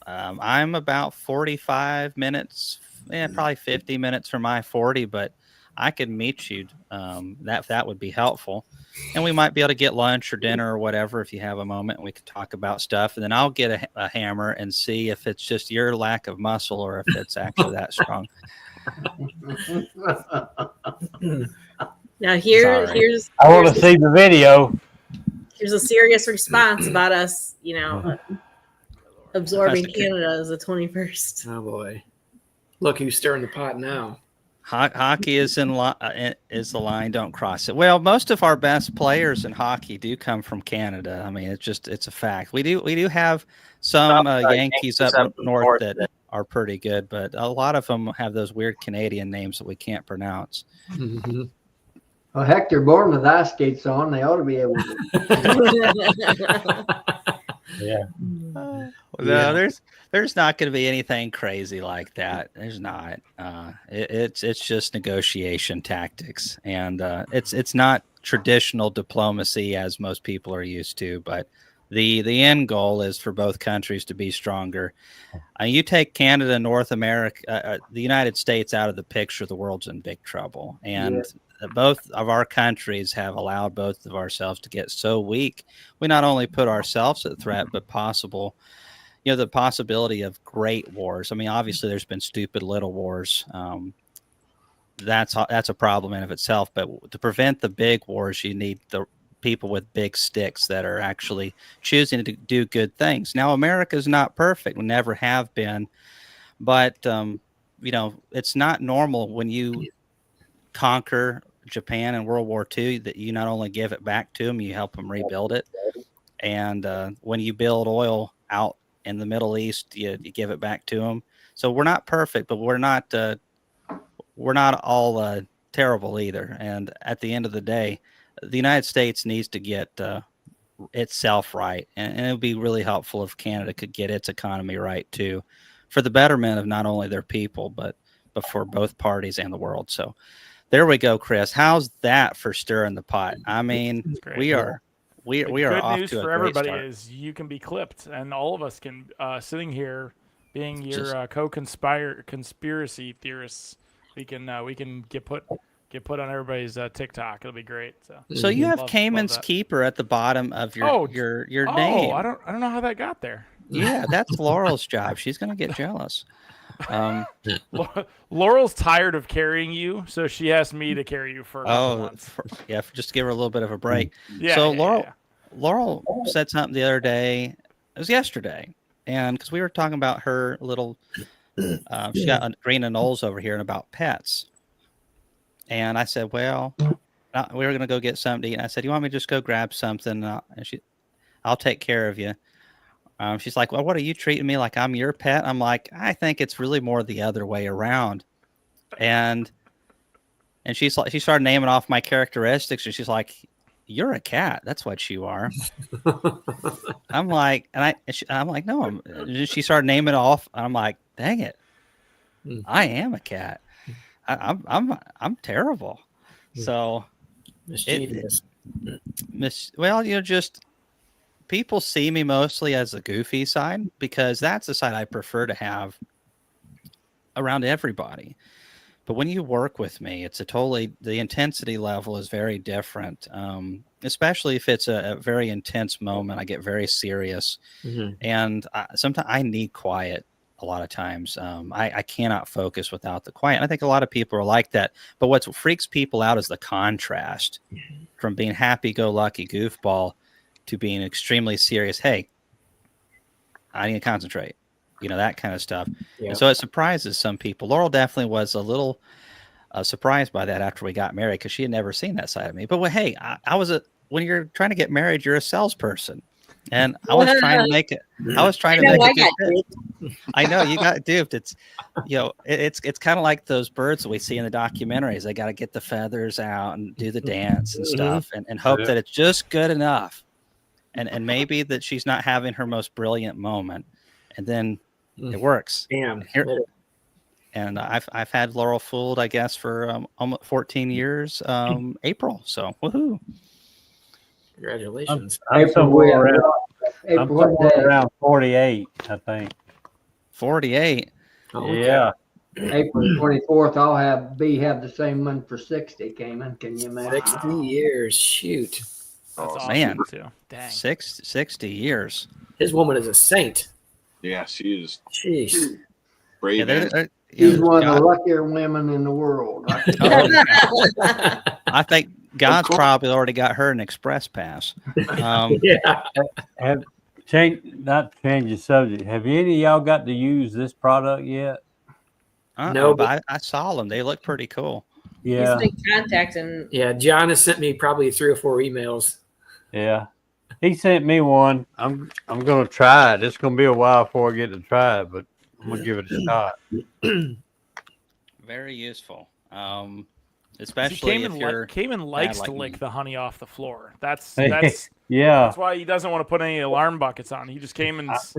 I'm about 45 minutes, probably 50 minutes from I-40, but I could meet you. That would be helpful. And we might be able to get lunch or dinner or whatever if you have a moment, and we could talk about stuff. And then I'll get a hammer and see if it's just your lack of muscle or if it's actually that strong. Now here's I want to see the video. Here's a serious response about us, absorbing Canada as the 21st. Oh boy, look who's stirring the pot now. Hockey is is the line. Don't cross it. Well, most of our best players in hockey do come from Canada. I mean, it's a fact. We do have some Yankees up north that are pretty good, but a lot of them have those weird Canadian names that we can't pronounce. Mm-hmm. Well, heck, they're born with ice skates on. They ought to be able to. Yeah. No, there's not going to be anything crazy like that. There's not. It's just negotiation tactics, and it's not traditional diplomacy as most people are used to. But the end goal is for both countries to be stronger. You take Canada, North America, the United States out of the picture, the world's in big trouble, and both of our countries have allowed both of ourselves to get so weak. We not only put ourselves at threat, but the possibility of great wars. I mean, obviously there's been stupid little wars. That's a problem in of itself, but to prevent the big wars, you need the people with big sticks that are actually choosing to do good things. Now, America's not perfect. We never have been, but it's not normal when you conquer Japan in World War II that you not only give it back to them, you help them rebuild it. And when you build oil out in the Middle East, you give it back to them. So we're not perfect, but we're not all terrible either. And at the end of the day, the United States needs to get itself right, and it would be really helpful if Canada could get its economy right too, for the betterment of not only their people but for both parties and the world. So There we go, Chris. How's that for stirring the pot? I mean, we are The we are good off news to a for great everybody start. is you can be clipped, and all of us can sitting here being your Just- conspiracy theorists. We can get put on everybody's TikTok. It'll be great. So you have love Cayman's that. Keeper at the bottom of your Oh, name. I don't know how that got there. Yeah, that's Laurel's job. She's gonna get jealous. Laurel's tired of carrying you, so she asked me to carry you for a couple months. Just to give her a little bit of a break. Yeah, So yeah, Laurel said something the other day. It was yesterday, and because we were talking about her little, she got green anoles over here and about pets. And I said, well, we were gonna go get something to eat. And I said, you want me to just go grab something? And I'll take care of you. She's like, well, what are you treating me like I'm your pet? I'm like, I think it's really more the other way around. And she's like, she started naming off my characteristics, and she's like, you're a cat. That's what you are. I'm like, I'm like, no. She started naming off. I'm like, dang it, I am a cat. I'm terrible. So, Mischievous. Well, just. People see me mostly as a goofy side because that's the side I prefer to have around everybody. But when you work with me, it's the intensity level is very different. Especially if it's a very intense moment, I get very serious. And sometimes I need quiet a lot of times. I cannot focus without the quiet. And I think a lot of people are like that. But what freaks people out is the contrast from being happy-go-lucky goofball to being extremely serious. Hey, I need to concentrate, that kind of stuff. Yeah. And so it surprises some people. Laurel definitely was a little surprised by that after we got married because she had never seen that side of me. But hey, when you're trying to get married, you're a salesperson. And I was trying to make it. I was trying to make it good. I know you got duped. It's, it's kind of like those birds that we see in the documentaries. They got to get the feathers out and do the dance and stuff, and hope that it's just good enough. And maybe that she's not having her most brilliant moment, and then it works. Damn. And I've had Laurel fooled, I guess, for almost 14 years. April, so woohoo! Congratulations. I'm somewhere around 48, I think. 48. Oh, yeah. April 24th, I'll have the same one for 60, Cayman. Can you imagine? 60 years. Shoot. That's awesome, man. too. Dang. 60 years. His woman is a saint. Yeah, she is. Jeez. Brave. She's one of the luckier women in the world. I think God's probably already got her an express pass. Yeah. Not change the subject. Have any of y'all got to use this product yet? No, but I saw them. They look pretty cool. Yeah. He's been contacting. Yeah, John has sent me probably 3 or 4 emails. Yeah. He sent me one. I'm gonna try it. It's gonna be a while before I get to try it, but I'm gonna give it a shot. Very useful. Especially if you're Cayman likes to me. lick the honey off the floor. That's yeah. That's why he doesn't want to put any alarm buckets on. He just Cayman's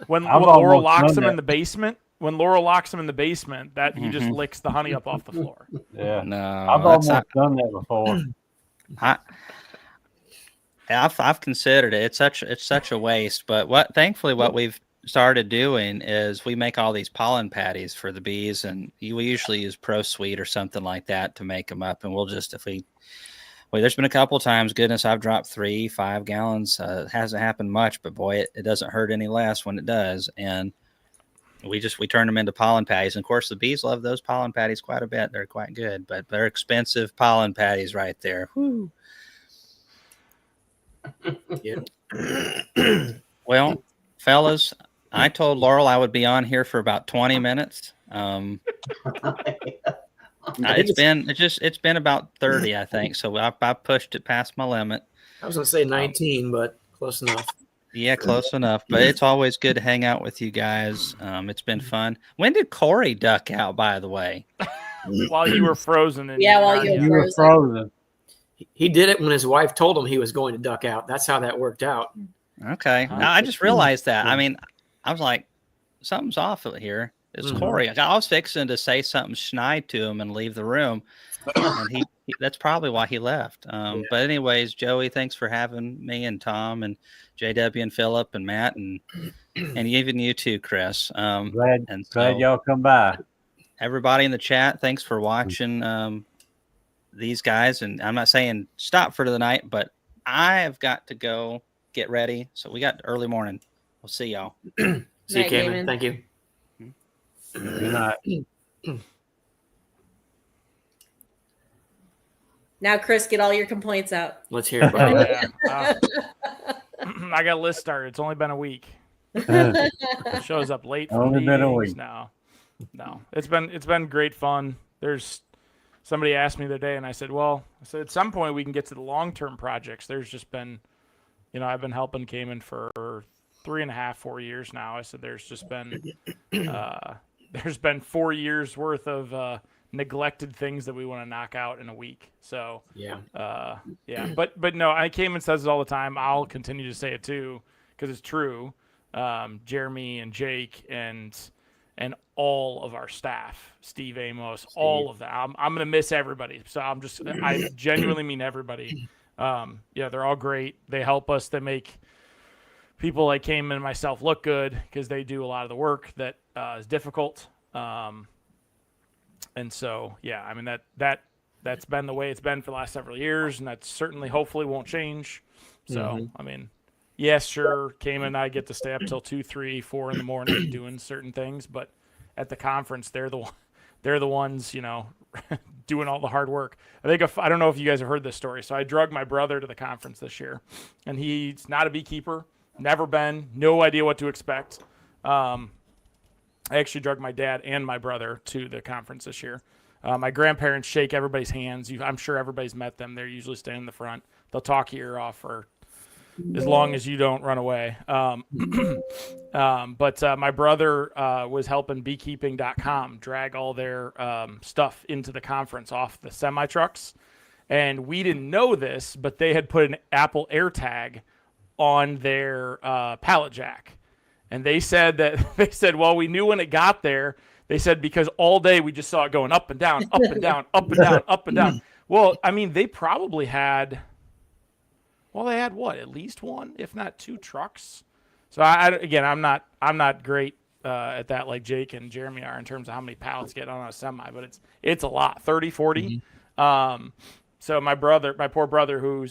when I've Laurel almost locks done him in that. the basement. When Laurel locks him in the basement, that he just licks the honey up off the floor. Yeah. No, I've almost done that before. I've considered it. It's such a waste. But thankfully what we've started doing is we make all these pollen patties for the bees, and we usually use Pro Sweet or something like that to make them up. And we'll just there's been a couple times, goodness, I've dropped 3-5 gallons. It hasn't happened much, but boy, it doesn't hurt any less when it does. And we turn them into pollen patties. And of course, the bees love those pollen patties quite a bit. They're quite good, but they're expensive pollen patties right there. Woo. Yeah. Well, fellas, I told Laurel I would be on here for about 20 minutes. It's been about 30, I think. So I pushed it past my limit. I was going to say 19, but close enough. Yeah, close enough. But it's always good to hang out with you guys. It's been fun. When did Corey duck out, by the way? While you were frozen. While you were frozen. He did it when his wife told him he was going to duck out. That's how that worked out. Okay. Now, I just realized that. I mean, I was like, something's off here. It's Corey. I was fixing to say something snide to him and leave the room. and he that's probably why he left. But anyways, Joey, thanks for having me, and Tom and JW and Philip and Matt and even you too, Chris. Glad y'all come by. Everybody in the chat, thanks for watching these guys. And I'm not saying stop for the night, but I have got to go get ready. So we got early morning. We'll see y'all. See you, Cayman. Thank you. Good night. Now, Chris, get all your complaints out. Let's hear about it. I got a list started. It's only been a week. It shows up late. Only been a week. No, it's been great fun. There's somebody asked me the other day, and I said, at some point we can get to the long-term projects. There's just been, I've been helping Cayman for 3.5, 4 years now. I said there's just been there's been 4 years worth of neglected things that we want to knock out in a week. So but no, Cayman says it all the time. I'll continue to say it too because it's true. Jeremy and Jake and all of our staff, Steve Amos, all of that. I'm going to miss everybody. So I genuinely mean everybody. They're all great. They help us. They make people like Cayman and myself look good because they do a lot of the work that is difficult. And so, that's been the way it's been for the last several years, and that certainly hopefully won't change. So, yes, sure, Cayman and I get to stay up till 2, 3, 4 in the morning doing certain things, but at the conference, they're the ones, doing all the hard work. I don't know if you guys have heard this story. So I drug my brother to the conference this year, and he's not a beekeeper, never been, no idea what to expect. I actually drug my dad and my brother to the conference this year. My grandparents shake everybody's hands. I'm sure everybody's met them. They're usually standing in the front. They'll talk your ear off for as long as you don't run away. But my brother was helping beekeeping.com drag all their stuff into the conference off the semi-trucks. And we didn't know this, but they had put an Apple AirTag on their pallet jack. And they said, well, we knew when it got there. They said, because all day we just saw it going up and down, up and down, up and down, up and down. Well, they probably had, they had what, at least one, if not 2 trucks. So I'm not great at that like Jake and Jeremy are in terms of how many pallets get on a semi, but it's a lot, 30, 40. So my poor brother,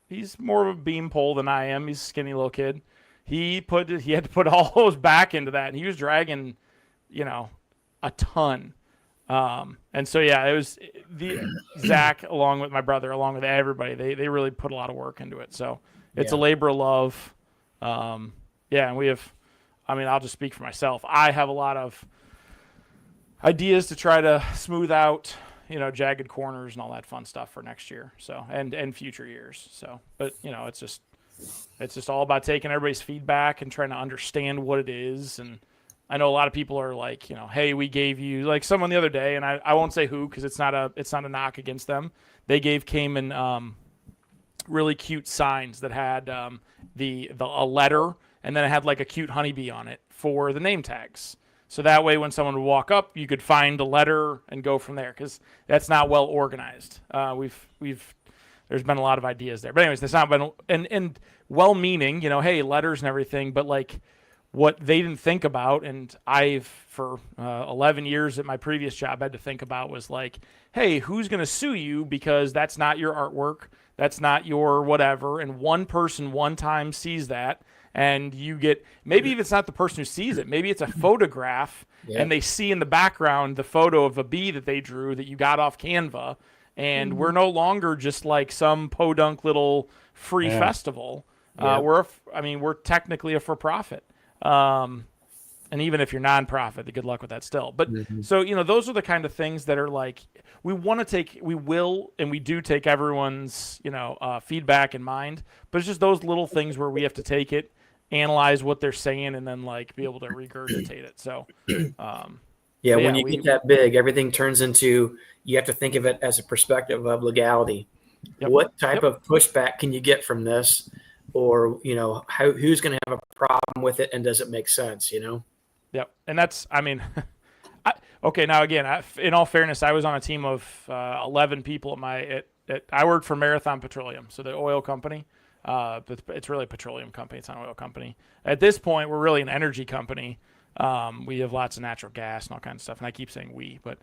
he's more of a beam pole than I am. He's a skinny little kid. He had to put all those back into that, and he was dragging, a ton. And so, it was Zach, along with my brother, along with everybody, they really put a lot of work into it. So it's a labor of love. And we have, I'll just speak for myself. I have a lot of ideas to try to smooth out, jagged corners and all that fun stuff for next year. So, and future years. So, but it's just all about taking everybody's feedback and trying to understand what it is. And I know a lot of people are like, hey, we gave you, like someone the other day, and I won't say who because it's not a knock against them. They gave Cayman really cute signs that had a letter, and then it had like a cute honeybee on it for the name tags. So that way when someone would walk up, you could find the letter and go from there because that's not well organized. There's been a lot of ideas there. But anyways, that's not been, and well-meaning, hey, letters and everything, but like what they didn't think about, and I've, for 11 years at my previous job, had to think about was like, hey, who's going to sue you because that's not your artwork, that's not your whatever, and one person one time sees that, and you get, maybe if it's not the person who sees it, maybe it's a photograph, and they see in the background the photo of a bee that they drew that you got off Canva, and we're no longer just like some podunk little free festival. We're technically a for-profit. And even if you're nonprofit, good luck with that still. But so, those are the kind of things that are like, we do take everyone's, feedback in mind, but it's just those little things where we have to take it, analyze what they're saying, and then like be able to regurgitate it. So, when you get that big, everything turns into, you have to think of it as a perspective of legality. What type of pushback can you get from this? Or, who's going to have a problem with it, and does it make sense, Yep. And that's, Okay, now again, in all fairness, I was on a team of 11 people I worked for Marathon Petroleum, so the oil company. But it's really a petroleum company. It's not an oil company. At this point, we're really an energy company. We have lots of natural gas and all kinds of stuff. And I keep saying we, but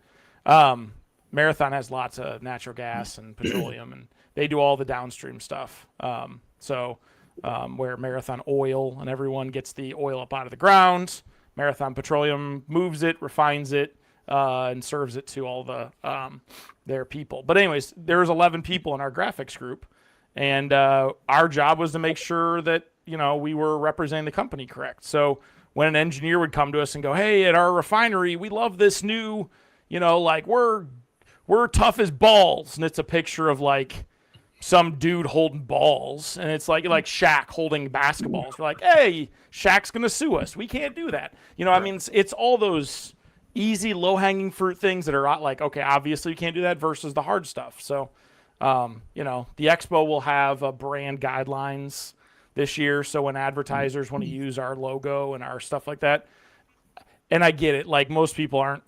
Marathon has lots of natural gas and petroleum, and they do all the downstream stuff. Where Marathon Oil and everyone gets the oil up out of the ground, Marathon Petroleum moves it, refines it, and serves it to all their people. But anyways, there was 11 people in our graphics group, and our job was to make sure that we were representing the company correct. So when an engineer would come to us and go, "Hey, at our refinery, we love this new, like we're tough as balls," and it's a picture of like some dude holding balls, and it's like Shaq holding basketballs. We're like, "Hey, Shaq's gonna sue us. We can't do that." I mean, it's all those easy, low-hanging fruit things that are like, okay, obviously you can't do that versus the hard stuff. So, the Expo will have brand guidelines this year. So when advertisers want to use our logo and our stuff like that, and I get it, like most people aren't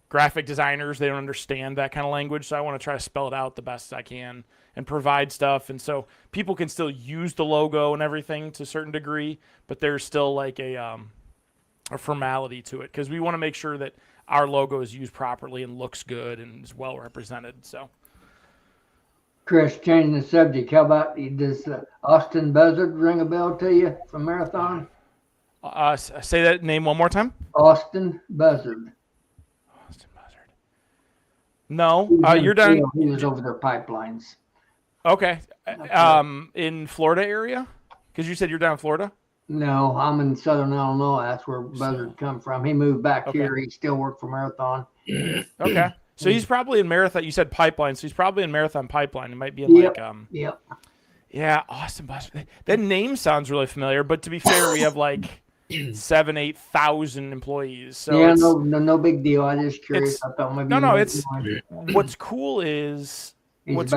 graphic designers. They don't understand that kind of language. So I want to try to spell it out the best I can and provide stuff. And so people can still use the logo and everything to a certain degree, but there's still like a formality to it because we want to make sure that our logo is used properly and looks good and is well represented. So, Chris, changing the subject, how about does Austin Buzzard ring a bell to you from Marathon? Say that name one more time. Austin Buzzard. Austin Buzzard. No, you're done. He was over their pipelines. Okay. In Florida area? Because you said you're down in Florida? No, I'm in Southern Illinois. That's where Buzzard come from. He moved back here. He still worked for Marathon. Okay. So he's probably in Marathon. You said pipeline. So he's probably in Marathon Pipeline. It might be in Yeah, Austin Buzzard. That name sounds really familiar, but to be fair, we have like 7,000-8,000 employees. So yeah, no big deal. I just curious. I thought maybe what's cool is what's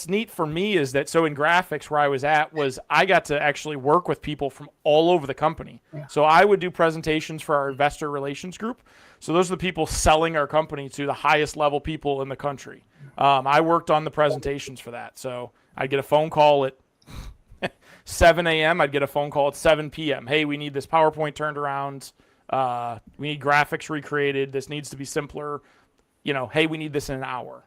neat for me is that so in graphics where I was at was I got to actually work with people from all over the company. Yeah. So I would do presentations for our investor relations group. So those are the people selling our company to the highest level people in the country. I worked on the presentations for that. So I'd get a phone call at 7 a.m. I'd get a phone call at 7 p.m. Hey, we need this PowerPoint turned around. We need graphics recreated. This needs to be simpler. Hey, we need this in an hour.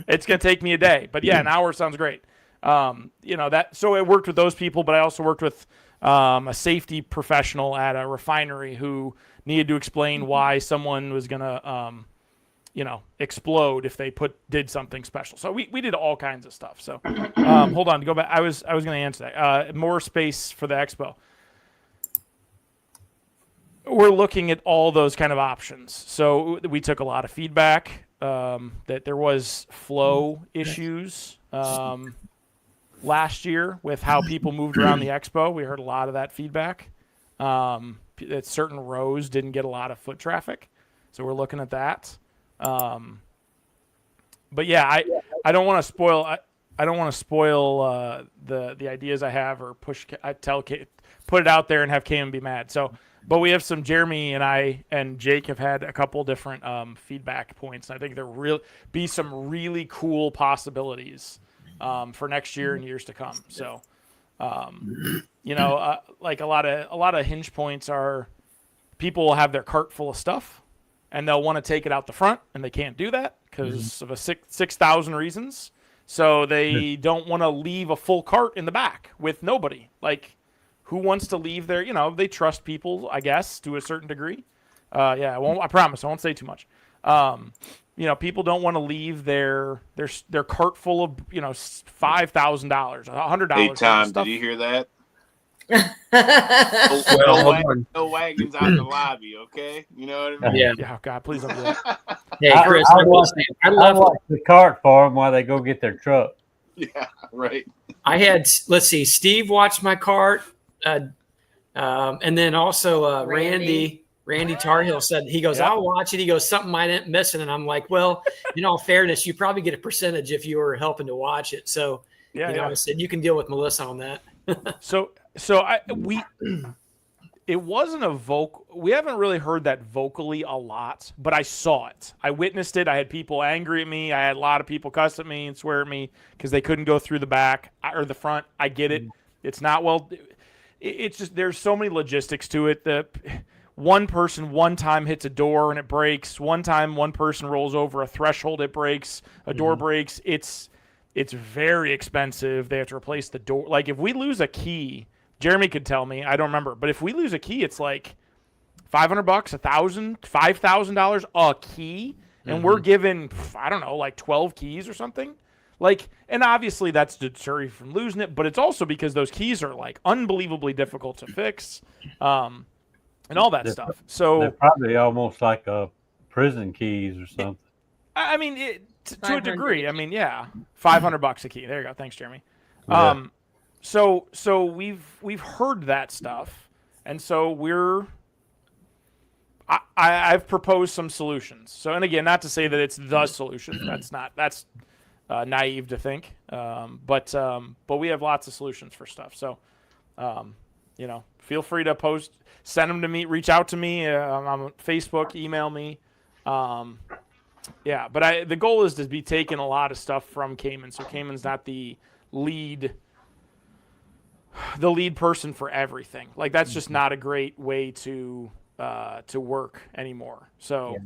It's going to take me a day, but yeah, an hour sounds great. So I worked with those people, but I also worked with a safety professional at a refinery who needed to explain why someone was going to, explode if they did something special. So we did all kinds of stuff. So hold on to go back. I was going to answer that. More space for the Expo. We're looking at all those kind of options. So we took a lot of feedback. That there was flow issues last year with how people moved around the Expo. We heard a lot of that feedback. That certain rows didn't get a lot of foot traffic, so we're looking at that. But yeah, I don't want to spoil. I don't want to spoil the ideas I have or put it out there and have Cam be mad. So. But we have Jeremy and I and Jake have had a couple different feedback points. I think there will be some really cool possibilities for next year and years to come. So, like a lot of hinge points are people will have their cart full of stuff and they'll want to take it out the front and they can't do that because of 6,000 reasons. So they don't want to leave a full cart in the back with nobody. Like, who wants to leave their, they trust people, I guess, to a certain degree. I promise I won't say too much. People don't want to leave their cart full of, $5,000, $100. Hey, Tom, did you hear that? No wagons out in the lobby, okay? You know what I mean? Yeah. Oh, God, please don't do that. Hey, Chris, I watch the cart for them while they go get their truck. Yeah, right. I had, Steve watched my cart. And then also Randy Tarhill said, he goes, I'll watch it. He goes, something might end missing. And I'm like, well, in all fairness, you probably get a percentage if you were helping to watch it. So, I said, you can deal with Melissa on that. it wasn't a vocal. We haven't really heard that vocally a lot, but I saw it. I witnessed it. I had people angry at me. I had a lot of people cuss at me and swear at me because they couldn't go through the back or the front. I get it. It's not well. It's just there's so many logistics to it. That one person one time hits a door and it breaks. One time one person rolls over a threshold, it breaks. A door breaks. It's very expensive. They have to replace the door. Like if we lose a key. Jeremy could tell me. I don't remember. But if we lose a key, it's like $500, $1,000, $5,000 a key, and we're given, I don't know, like 12 keys or something. Like, and obviously that's to deter you from losing it, but it's also because those keys are like unbelievably difficult to fix, and all that stuff. So they're probably almost like prison keys or something. I mean, to a degree. I mean, yeah, $500 a key. There you go. Thanks, Jeremy. Yeah. So we've heard that stuff, and so I've proposed some solutions. So, and again, not to say that it's the solution. That's naive to think. But we have lots of solutions for stuff. So, feel free to post, send them to me, reach out to me on Facebook, email me. Yeah, but the goal is to be taking a lot of stuff from Cayman. So Cayman's not the lead person for everything. Like that's just not a great way to work anymore. So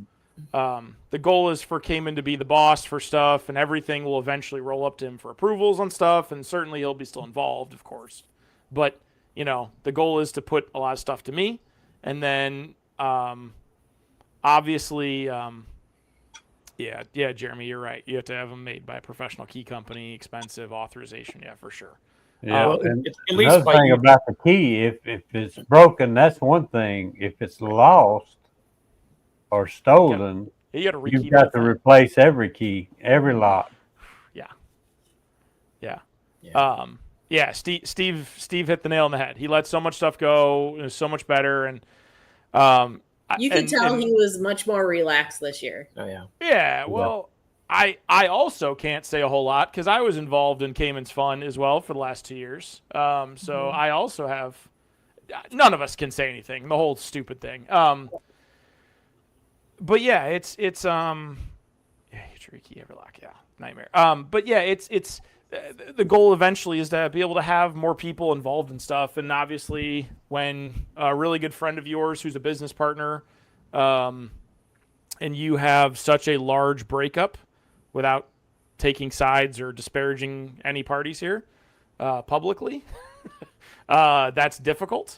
the goal is for Cayman to be the boss for stuff, and everything will eventually roll up to him for approvals on stuff, and certainly he'll be still involved, of course. But the goal is to put a lot of stuff to me, and then obviously yeah, Jeremy, you're right. You have to have them made by a professional key company, expensive authorization, yeah, for sure. Yeah, and another thing about the key, if it's broken, that's one thing. If it's lost or stolen, you've got to replace every key, every lock. Yeah. Steve hit the nail on the head. He let so much stuff go. It was so much better, and you could tell he was much more relaxed this year. Oh yeah. Yeah. Well, I also can't say a whole lot because I was involved in Cayman's Fun as well for the last 2 years. So I also have. None of us can say anything. The whole stupid thing. But yeah, it's tricky everlock. Yeah, nightmare. But yeah, it's the goal eventually is to be able to have more people involved in stuff, and obviously when a really good friend of yours who's a business partner, and you have such a large breakup, without taking sides or disparaging any parties here, publicly, that's difficult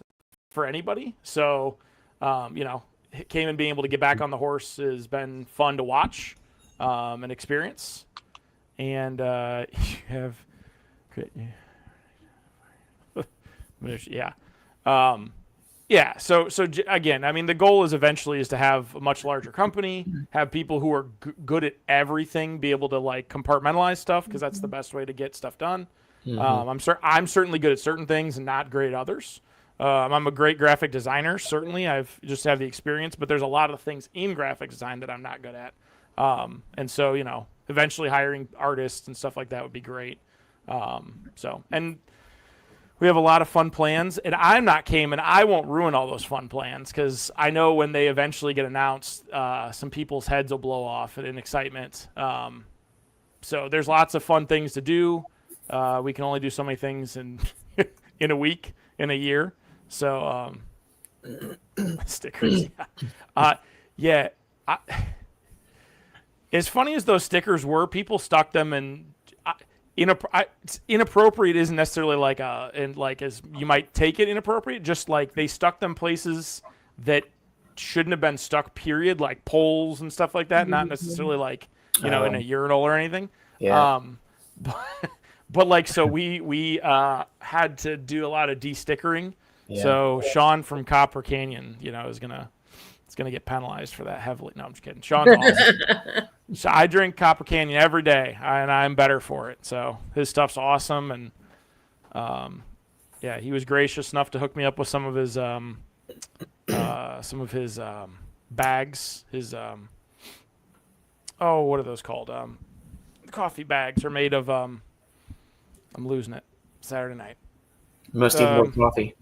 for anybody. So, Cayman being able to get back on the horse has been fun to watch, and experience. And you have, yeah. So again, I mean, the goal is eventually is to have a much larger company, have people who are good at everything, be able to like compartmentalize stuff because that's the best way to get stuff done. I'm certainly good at certain things and not great at others. I'm a great graphic designer. Certainly, I've just have the experience, but there's a lot of things in graphic design that I'm not good at. And so, eventually hiring artists and stuff like that would be great. And we have a lot of fun plans, and I'm not Cayman. I won't ruin all those fun plans because I know when they eventually get announced, some people's heads will blow off in excitement. So there's lots of fun things to do. We can only do so many things in a week, in a year. So stickers. Yeah. As funny as those stickers were, people stuck them and inappropriate isn't necessarily like as you might take it inappropriate. Just like they stuck them places that shouldn't have been stuck. Period. Like poles and stuff like that. Not necessarily like in a urinal or anything. Yeah. But like so we had to do a lot of de-stickering. Yeah. So Sean from Copper Canyon, is gonna get penalized for that heavily. No, I'm just kidding. Sean's awesome. So I drink Copper Canyon every day, and I'm better for it. So his stuff's awesome, and he was gracious enough to hook me up with some of his bags. His what are those called? The coffee bags are made of I'm losing it. Saturday night. Must eat more coffee.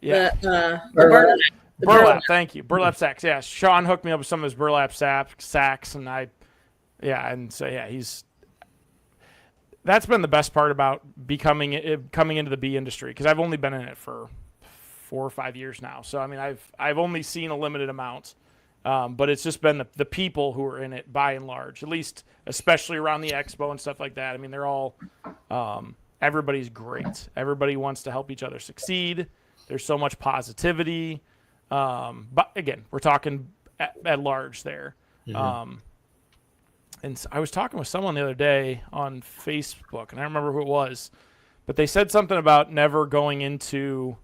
Yeah. The burlap. Thank you. Burlap sacks. Yeah. Sean hooked me up with some of his burlap sacks, and that's been the best part about coming into the bee industry, because I've only been in it for 4 or 5 years now. So I mean, I've only seen a limited amount, but it's just been the people who are in it by and large, at least especially around the expo and stuff like that. I mean, they're all everybody's great. Everybody wants to help each other succeed. There's so much positivity. But again, we're talking at large there. Mm-hmm. And I was talking with someone the other day on Facebook, and I don't remember who it was, but they said something about never going into.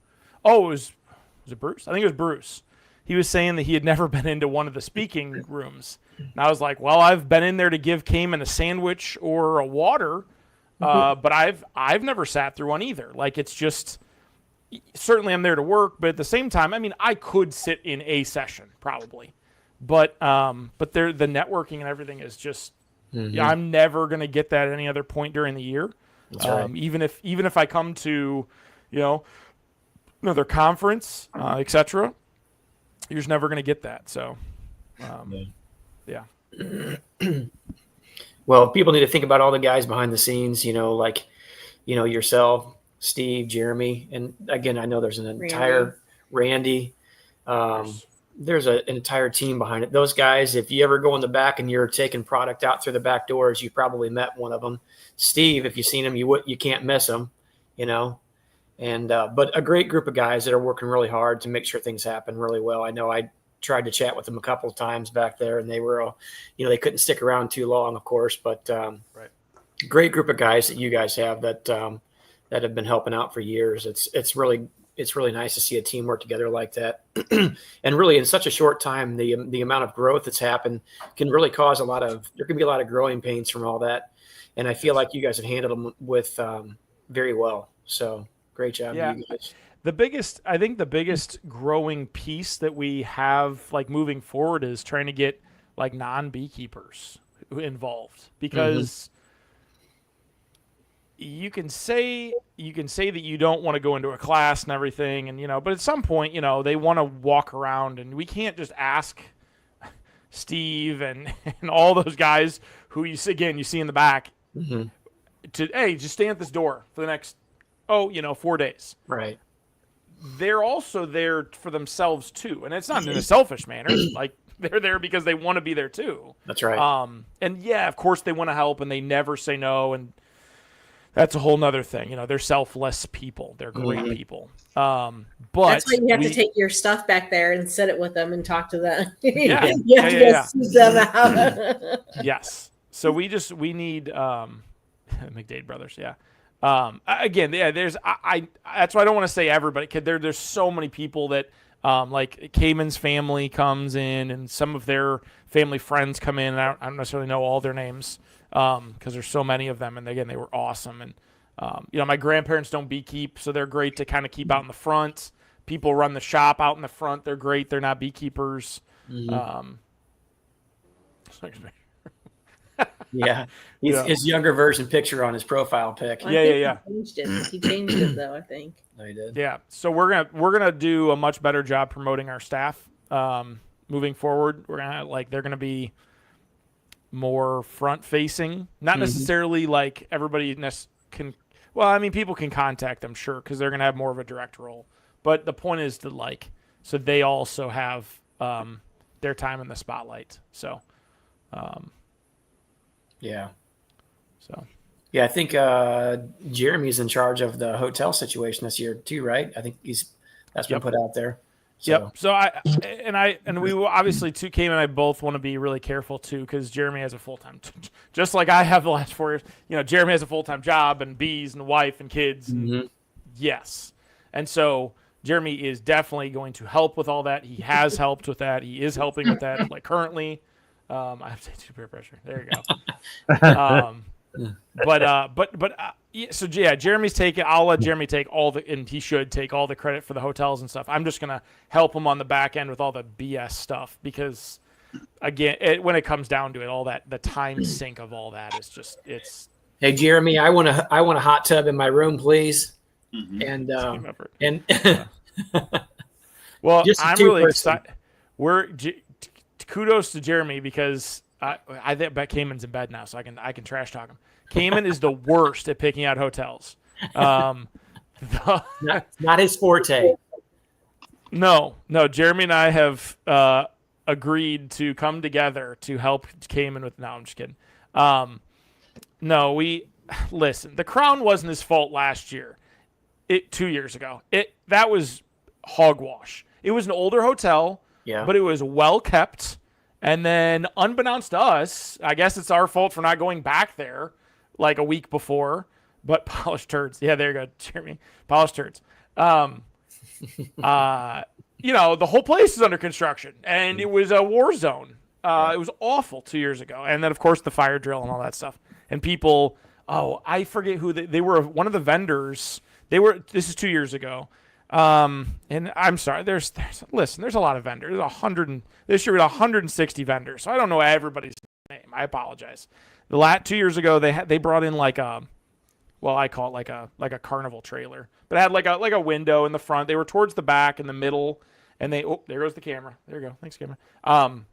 Oh, was it Bruce? I think it was Bruce. He was saying that he had never been into one of the speaking rooms, and I was like, "Well, I've been in there to give Cayman a sandwich or a water, but I've never sat through one either. Like, it's just certainly I'm there to work, but at the same time, I mean, I could sit in a session probably." But the networking and everything is just, yeah, I'm never going to get that at any other point during the year. That's right. Even if I come to, another conference, etc., you're just never going to get that. So, yeah. Well, people need to think about all the guys behind the scenes, like, yourself, Steve, Jeremy. And again, I know there's an entire Randy. There's an entire team behind it. Those guys, if you ever go in the back and you're taking product out through the back doors, you probably met one of them. Steve, if you've seen him, you can't miss him, And but a great group of guys that are working really hard to make sure things happen really well. I know I tried to chat with them a couple of times back there, and they were, they couldn't stick around too long, of course. But great group of guys that you guys have that have been helping out for years. It's really nice to see a team work together like that. And really in such a short time, the amount of growth that's happened can really cause there can be a lot of growing pains from all that. And I feel like you guys have handled them with very well. So great job. Yeah. You guys. I think the biggest growing piece that we have like moving forward is trying to get like non-beekeepers involved, because you can say that you don't want to go into a class and everything, and but at some point they want to walk around, and we can't just ask Steve and all those guys who you see in the back to, hey, just stand at this door for the next 4 days. Right. They're also there for themselves too, and it's not in a selfish manner. Like, they're there because they want to be there too. That's right. And yeah, of course they want to help, and they never say no, and that's a whole nother thing. They're selfless people. They're great people. But that's why you have to take your stuff back there and sit it with them and talk to them. Yeah. You have to see them out. Yes. So we need McDade brothers. Yeah. Again, yeah. That's why I don't want to say everybody. There's so many people that like Cayman's family comes in, and some of their family friends come in. And I don't necessarily know all their names, because there's so many of them, and again, they were awesome. And my grandparents don't beekeep, so they're great to kind of keep out in the front. People run the shop out in the front. They're great. They're not beekeepers. Yeah, his younger version picture on his profile pic. Yeah. He changed it though, I think. No, he did. Yeah, so we're gonna do a much better job promoting our staff moving forward. They're gonna be more front facing, not necessarily like everybody can. Well, I mean, people can contact them, sure, because they're gonna have more of a direct role. But the point is to so they also have their time in the spotlight. So. Yeah. So. Yeah, I think Jeremy's in charge of the hotel situation this year too, right? I think that's been put out there. So. Yep. So we will obviously too. Cayman and I both want to be really careful too, because Jeremy has a full-time, just like I have the last 4 years. Jeremy has a full-time job and bees and a wife and kids. And yes, and so Jeremy is definitely going to help with all that. He has helped with that. He is helping with that currently. I have to say peer pressure. There you go. So yeah, Jeremy's taking. I'll let Jeremy take and he should take all the credit for the hotels and stuff. I'm just gonna help him on the back end with all the BS stuff, because again, when it comes down to it, all that, the time sink of all that is just, it's. Hey Jeremy, I want a hot tub in my room, please. And Well, Just a I'm really two-person. excited. Kudos to Jeremy because I bet Cayman's in bed now, so I can trash talk him. Cayman is the worst at picking out hotels. Not his forte. No. Jeremy and I have agreed to come together to help Cayman with. No, I'm just kidding. No, listen. The Crown wasn't his fault last year. 2 years ago. That was hogwash. It was an older hotel, but it was well kept. And then, unbeknownst to us, I guess it's our fault for not going back there like a week before. But polished turds. Yeah, there you go, Jeremy. Polished turds. The whole place is under construction, and it was a war zone. It was awful 2 years ago. And then, of course, the fire drill and all that stuff. And people, I forget who they were. One of the vendors. This is 2 years ago. And I'm sorry, there's a lot of vendors. This year we had 160 vendors. So I don't know everybody's name. I apologize. 2 years ago, they brought in I call it like a carnival trailer, but it had like a window in the front. They were towards the back in the middle, and there goes the camera. There you go. Thanks, camera. And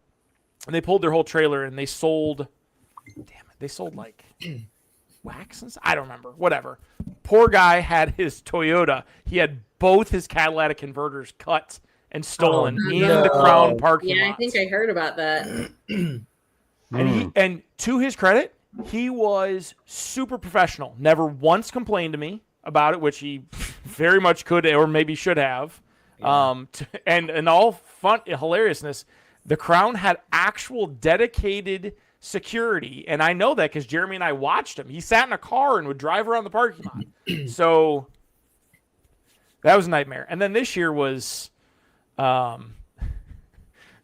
they pulled their whole trailer and they sold, like wax and I don't remember. Whatever. Poor guy had his Toyota. He had both his catalytic converters cut and stolen in the Crown parking lot. I think I heard about that. And to his credit, he was super professional. Never once complained to me about it, which he very much could or maybe should have. Yeah. And in all fun hilariousness, the Crown had actual dedicated security, and I know that because Jeremy and I watched him. He sat in a car and would drive around the parking lot. So that was a nightmare. And then this year was fun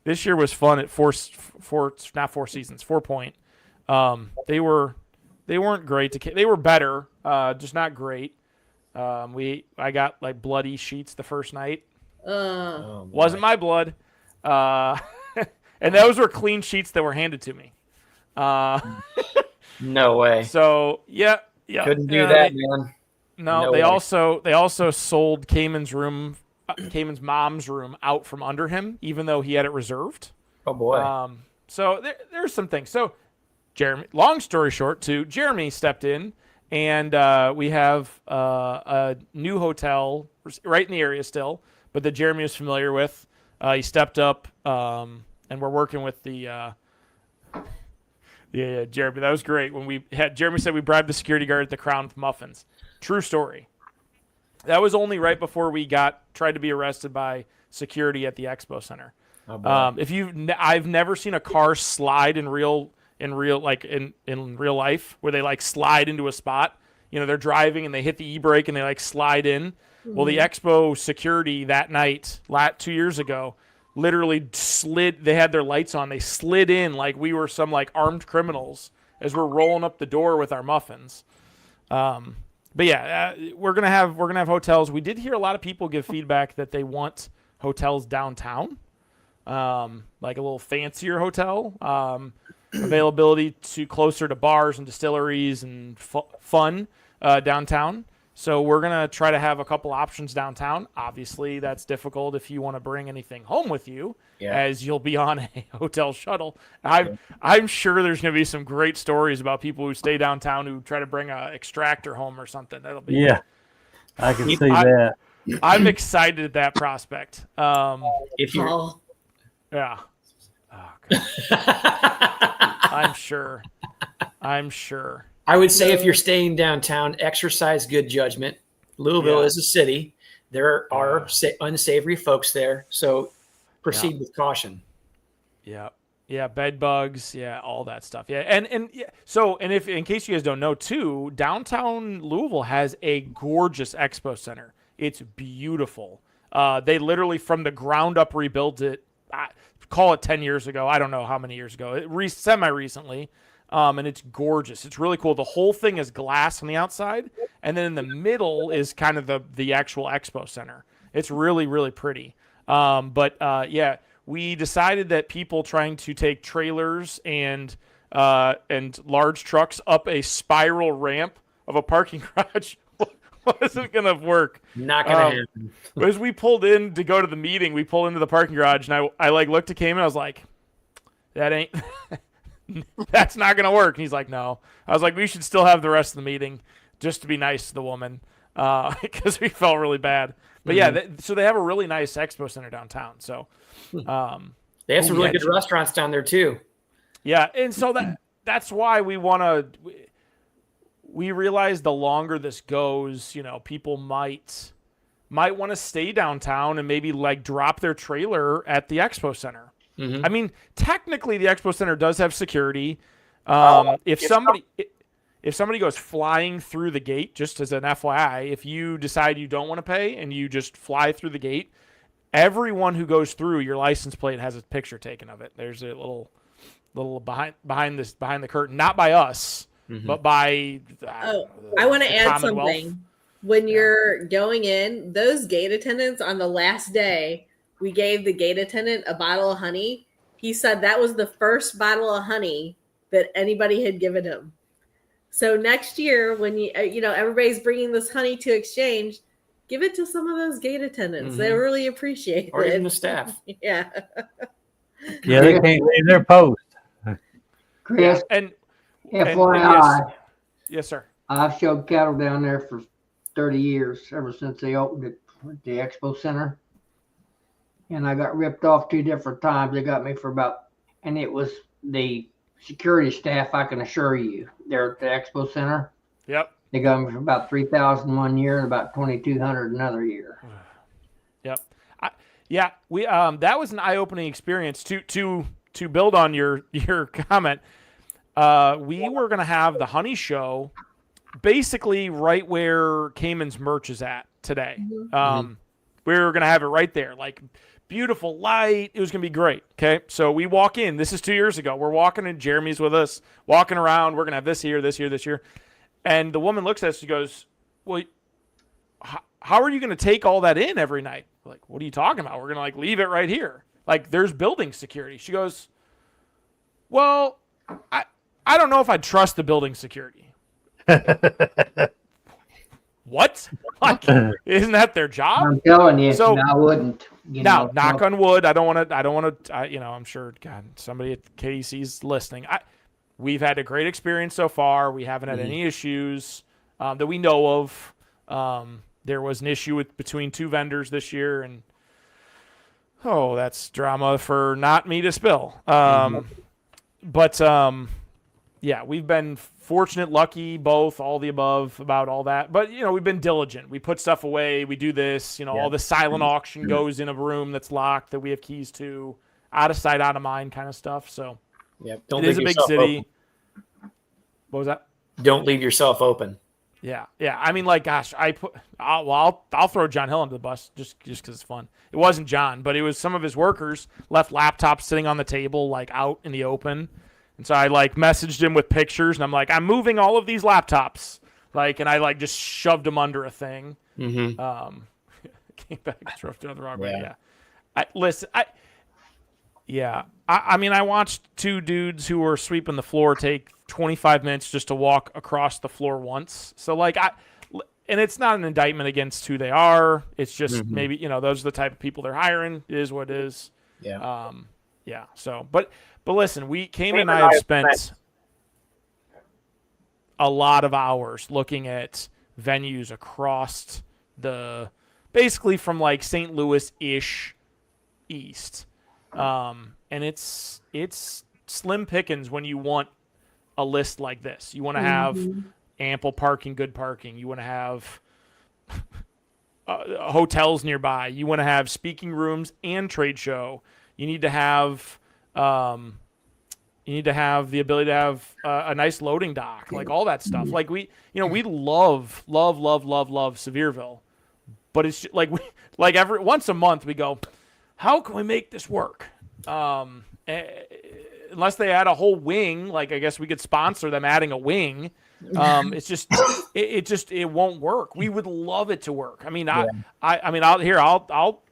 at not Four Seasons, 4 Point. They weren't great they were better, just not great. I got like bloody sheets the first night. Wasn't my blood. And those were clean sheets that were handed to me. No way. So yeah. Couldn't do that, man. No, they also sold Cayman's mom's room out from under him, even though he had it reserved. Oh boy. So there's some things. So Jeremy, long story short, Jeremy stepped in, and we have a new hotel right in the area still, but that Jeremy was familiar with. He stepped up, and we're working with the. Yeah, Jeremy, that was great. When Jeremy said we bribed the security guard at the Crown with muffins. True story. That was only right before we tried to be arrested by security at the Expo Center. Oh, I've never seen a car slide in real life where they like slide into a spot. They're driving and they hit the e-brake and they like slide in. Mm-hmm. Well, the Expo security that night, 2 years ago, literally slid. They had their lights on. They slid in like we were some like armed criminals as we're rolling up the door with our muffins. But yeah, we're gonna have hotels. We did hear a lot of people give feedback that they want hotels downtown, like a little fancier hotel. Availability to closer to bars and distilleries and fun downtown. So we're going to try to have a couple options downtown. Obviously, that's difficult if you want to bring anything home with you, as you'll be on a hotel shuttle. I'm sure there's going to be some great stories about people who stay downtown who try to bring a extractor home or something. That'll be I can see that. I'm excited at that prospect. If you, yeah. Oh, God. I'm sure. I would say if you're staying downtown, exercise good judgment. Louisville is a city. There are unsavory folks there, so proceed with caution. Yeah. Yeah, bed bugs, all that stuff. Yeah, and if in case you guys don't know too, downtown Louisville has a gorgeous expo center. It's beautiful. They literally from the ground up rebuilt it. Call it 10 years ago. I don't know how many years ago. Semi-recently. And it's gorgeous. It's really cool. The whole thing is glass on the outside, and then in the middle is kind of the actual expo center. It's really, really pretty. We decided that people trying to take trailers and large trucks up a spiral ramp of a parking garage wasn't gonna work. Not gonna happen. As we pulled in to go to the meeting, we pulled into the parking garage, and I like looked at Cayman. I was like, "That ain't, that's not gonna work." And he's like, "No." I was like, "We should still have the rest of the meeting, just to be nice to the woman, because we felt really bad." But yeah, so they have a really nice expo center downtown. So they have some really good restaurants down there too. Yeah, and so that's why we want to. We realize the longer this goes, people might want to stay downtown and maybe like drop their trailer at the expo center. Mm-hmm. I mean, technically, the expo center does have security. If somebody goes flying through the gate, just as an FYI, if you decide you don't want to pay and you just fly through the gate, everyone who goes through, your license plate has a picture taken of it. There's a little behind the curtain, not by us. Mm-hmm. But by I want to add something. When you're going in, those gate attendants on the last day, we gave the gate attendant a bottle of honey. He said that was the first bottle of honey that anybody had given him. So next year, when everybody's bringing this honey to exchange, give it to some of those gate attendants. Mm-hmm. They really appreciate it. Or even the staff. Yeah. Yeah, they can't leave their post. Chris. And FYI, yes, sir. I've showed cattle down there for 30 years, ever since they opened it, the Expo Center. And I got ripped off 2 different times. They got me and it was the security staff, I can assure you. They're at the Expo Center. Yep. They got me for about $3,000 one year and about $2,200 another year. Yep. We that was an eye-opening experience. To build on your comment. We were going to have the honey show basically right where Cayman's merch is at today. Mm-hmm. We were going to have it right there, like beautiful light. It was going to be great. Okay. So we walk in, this is 2 years ago. We're walking in, Jeremy's with us, walking around. We're going to have this year, this year, this year. And the woman looks at us, she goes, "Well, how are you going to take all that in every night?" We're like, "What are you talking about? We're going to leave it right here. Like there's building security." She goes, "Well, I don't know if I'd trust the building security." What? Like, isn't that their job? I'm telling you, so I wouldn't. Now, knock on wood. I don't want to. I'm sure. God, somebody at KDC's listening. We've had a great experience so far. We haven't had any issues that we know of. There was an issue between 2 vendors this year, and that's drama for not me to spill. But yeah, we've been fortunate, lucky, both, all the above about all that. But, we've been diligent. We put stuff away. We do this. All the silent auction goes in a room that's locked that we have keys to, out of sight, out of mind kind of stuff. So don't it is a big city. Open. What was that? Don't leave yourself open. Yeah. I mean, like, gosh, I'll throw John Hill under the bus just because it's fun. It wasn't John, but it was some of his workers left laptops sitting on the table, like out in the open. And so I messaged him with pictures, and I'm like, "I'm moving all of these laptops," and I just shoved them under a thing. Mm-hmm. Came back and drove to another wrong way. Yeah. I mean, I watched 2 dudes who were sweeping the floor take 25 minutes just to walk across the floor once. So and it's not an indictment against who they are. It's just maybe, those are the type of people they're hiring. It is what it is. Yeah. Yeah. So, but listen, Cayman and I have spent a lot of hours looking at venues across basically from St. Louis-ish east. And it's slim pickings when you want a list like this. You want to have ample parking, good parking. You want to have hotels nearby. You want to have speaking rooms and trade show. You need to have the ability to have a nice loading dock, all that stuff. We love Sevierville, but it's just, every once a month we go, how can we make this work? Unless they add a whole wing, I guess we could sponsor them adding a wing. It's just it won't work. We would love it to work. I mean, I'll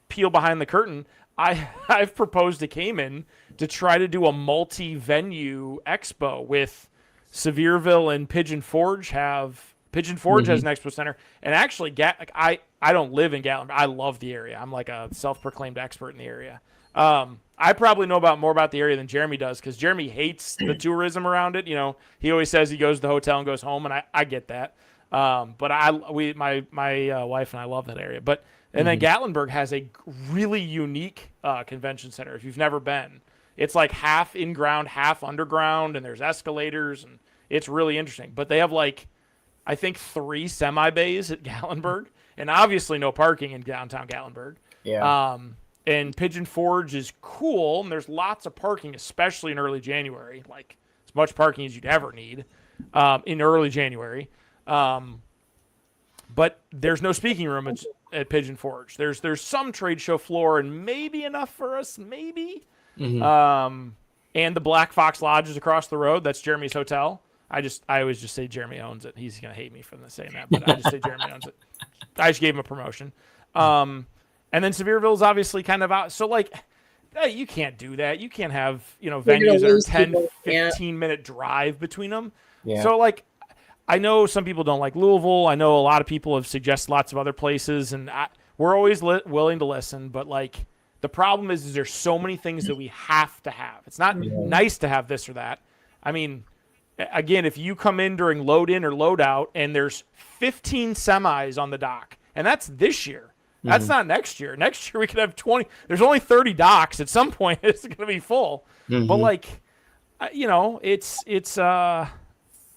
peel behind the curtain. I've proposed to Cayman to try to do a multi-venue expo with Sevierville and Pigeon Forge have Pigeon Forge has an expo center, and actually, I don't live in Gatlinburg. I love the area. I'm like a self-proclaimed expert in the area. I probably know more about the area than Jeremy does, because Jeremy hates the tourism around it. You know, he always says he goes to the hotel and goes home, and I get that. But my wife and I love that area. But and then Gatlinburg has a really unique convention center. If you've never been, it's like half in ground, half underground, and there's escalators, and it's really interesting. But they have like, I think 3 semi bays at Gatlinburg, and obviously no parking in downtown Gatlinburg. Yeah. And Pigeon Forge is cool, and there's lots of parking, especially in early January, like as much parking as you'd ever need in early January. But there's no speaking room at Pigeon Forge. There's some trade show floor, and maybe enough for us, maybe. And the Black Fox Lodge is across the road. That's Jeremy's hotel. I always just say Jeremy owns it. He's gonna hate me for saying that, but I just say Jeremy owns it. I just gave him a promotion. And then Sevierville is obviously kind of out. So like, you can't do that. You can't have venues that are 10, 15-minute drive between them. Yeah. So like, I know some people don't like Louisville. I know a lot of people have suggested lots of other places, and we're always willing to listen. But like, the problem is there's so many things that we have to have. It's not nice to have this or that. I mean, again, if you come in during load in or load out and there's 15 semis on the dock, and that's this year. That's not next year. Next year we could have 20. There's only 30 docks. At some point it's going to be full. But like, it's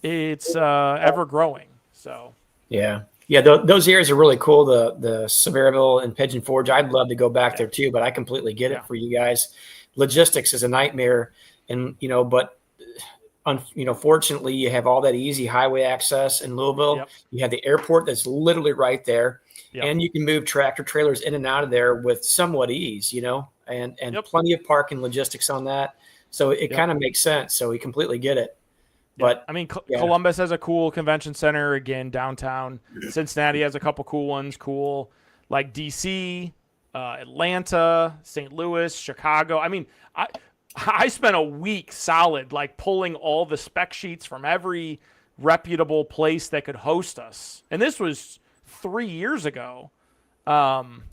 ever growing. So yeah. Those areas are really cool. The Sevierville and Pigeon Forge. I'd love to go back there too, but I completely get it for you guys. Logistics is a nightmare, and but fortunately you have all that easy highway access in Louisville. Yep. You have the airport that's literally right there, and you can move tractor trailers in and out of there with somewhat ease. And plenty of parking logistics on that, so it kind of makes sense. So we completely get it. But I mean, Columbus has a cool convention center again downtown. Cincinnati has a couple cool ones. Cool, like DC, Atlanta, St. Louis, Chicago. I mean, I spent a week solid like pulling all the spec sheets from every reputable place that could host us, and this was 3 years ago. And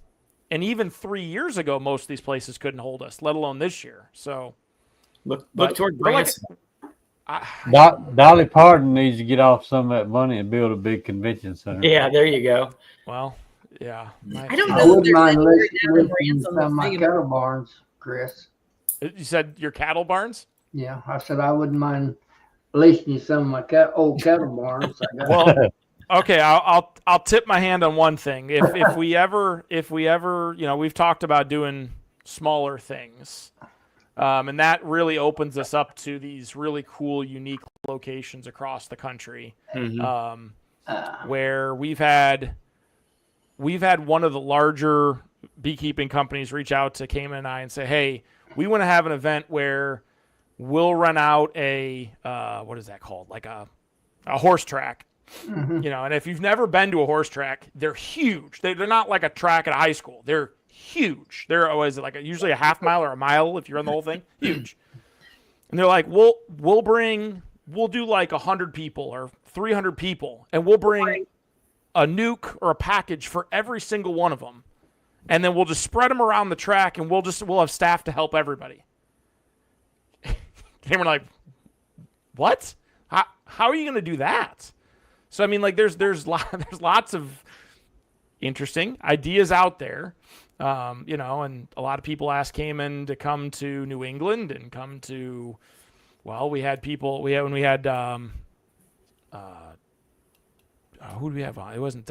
even 3 years ago, most of these places couldn't hold us, let alone this year. So look toward Branson. Dolly Parton needs to get off some of that money and build a big convention center. Yeah, there you go. Well, yeah. I don't know. I wouldn't mind listing some of my cattle barns, Chris. You said your cattle barns? Yeah, I said I wouldn't mind leasing you some of my old cattle barns. Well, okay, I'll tip my hand on one thing. If we ever, we've talked about doing smaller things. And that really opens us up to these really cool, unique locations across the country, where we've had one of the larger beekeeping companies reach out to Cayman and I and say, hey, we want to have an event where we'll run out a what is that called? Like a horse track. And if you've never been to a horse track, they're huge. They're not like a track at a high school. They're huge. They're always like usually a half mile or a mile if you run the whole thing. Huge. And they're like, we'll do like 100 people or 300 people, and we'll bring a nuke or a package for every single one of them, and then we'll just spread them around the track, and we'll have staff to help everybody. And we're like, what? How are you going to do that? So I mean, like, there's lots of interesting ideas out there. And a lot of people asked Cayman to come to New England and come to, we had who did we have on? It wasn't,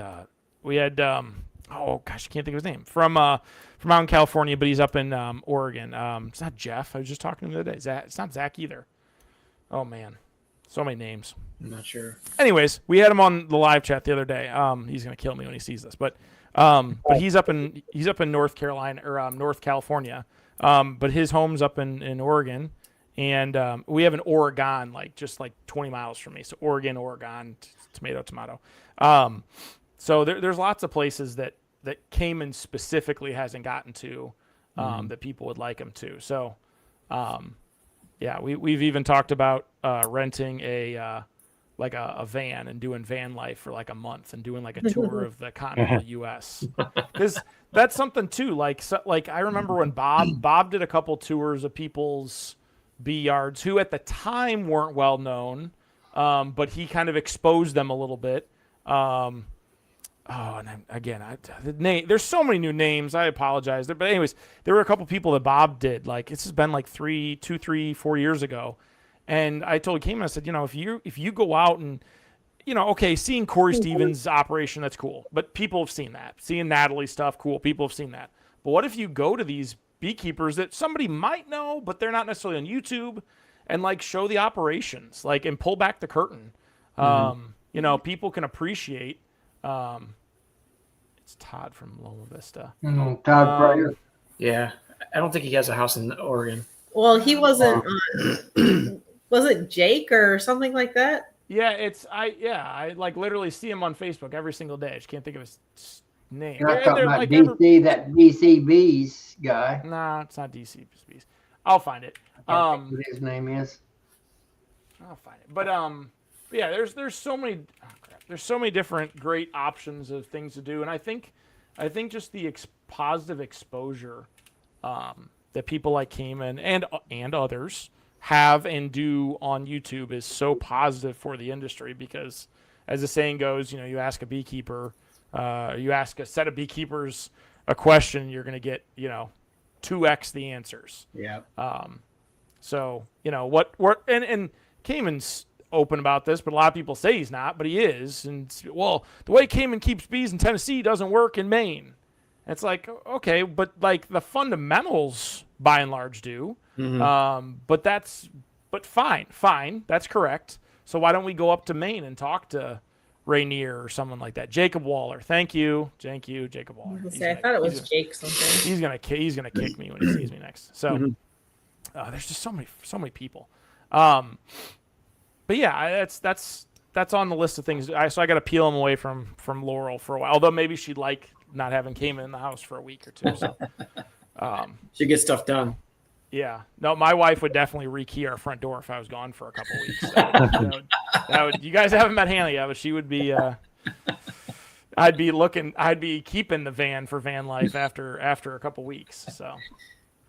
we had, oh gosh, I can't think of his name, from out in California, but he's up in Oregon. It's not Jeff. I was just talking to him the other day. It's not Zach either. Oh man, so many names. I'm not sure. Anyways, we had him on the live chat the other day. He's going to kill me when he sees this, but he's up in North Carolina or North California. But his home's up in Oregon, and we have an Oregon just 20 miles from me. So Oregon, tomato. So there's lots of places that Cayman specifically hasn't gotten to that people would like them to. So we've even talked about renting a like a van and doing van life for like a month and doing like a tour of the continental U.S. Because that's something too. Like I remember when Bob did a couple tours of people's bee yards who at the time weren't well known, but he kind of exposed them a little bit. There's so many new names. I apologize. But anyways, there were a couple people that Bob did. Like this has been like 4 years ago. And I told Cayman, I said, if you go out and, seeing Corey Stevens' operation, that's cool. But people have seen that. Seeing Natalie's stuff, cool. People have seen that. But what if you go to these beekeepers that somebody might know, but they're not necessarily on YouTube, and like show the operations, like, and pull back the curtain. People can appreciate. It's Todd from Loma Vista. Todd Prater. Yeah, I don't think he has a house in Oregon. Well, he wasn't. Was it Jake or something like that? Yeah, I like literally see him on Facebook every single day. I just can't think of his name. You're not talking about DC, that DCB's guy. Nah, it's not DCB's. I'll find it. What his name is. I'll find it. But yeah, there's so many. Oh, crap. There's so many different great options of things to do, and I think just the positive exposure that people like Cayman and others have and do on YouTube is so positive for the industry, because as the saying goes, you ask a beekeeper, you ask a set of beekeepers a question, you're going to get, 2x the answers. Yeah. So, and Cayman's open about this, but a lot of people say he's not, but he is. And well, the way Cayman keeps bees in Tennessee doesn't work in Maine. It's like, okay, but like the fundamentals by and large do. Mm-hmm. But fine. That's correct. So why don't we go up to Maine and talk to Rainier or someone like that? Jacob Waller. Thank you, Jacob Waller. I thought it was Jake something. He's gonna kick me when he sees me next. So there's just so many people. But yeah, that's on the list of things. So I got to peel him away from Laurel for a while. Although maybe she'd like not having Cayman in the house for a week or two. So she gets stuff done. Yeah. No, my wife would definitely rekey our front door if I was gone for a couple of weeks. That would, you guys haven't met Hannah yet, but she would be. I'd be keeping the van for van life after a couple weeks. So.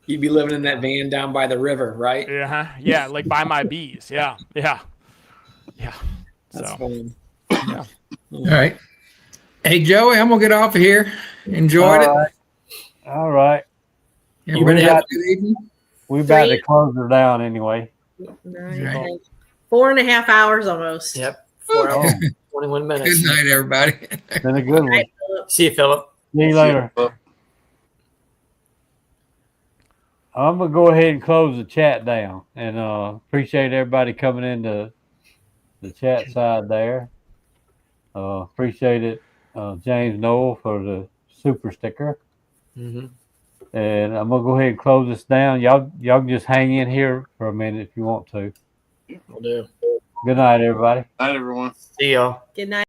You'd be living in that van down by the river, right? Yeah, like by my bees. Yeah. That's fun. Yeah. All right. Hey, Joey, I'm gonna get off of here. Enjoyed it. All right. You ready to have a good evening? We're about to close her down anyway. 4.5 hours almost. Yep. 4 hours, 21 minutes. Good night, everybody. Been a good one. See you, Philip. See you later. I'm gonna go ahead and close the chat down, and appreciate everybody coming into the chat side there. Appreciate it, James Noel, for the super sticker. Mm-hmm. And I'm gonna go ahead and close this down. Y'all can just hang in here for a minute if you want to. Will do. Good night, everybody. Night, everyone. See y'all. Good night.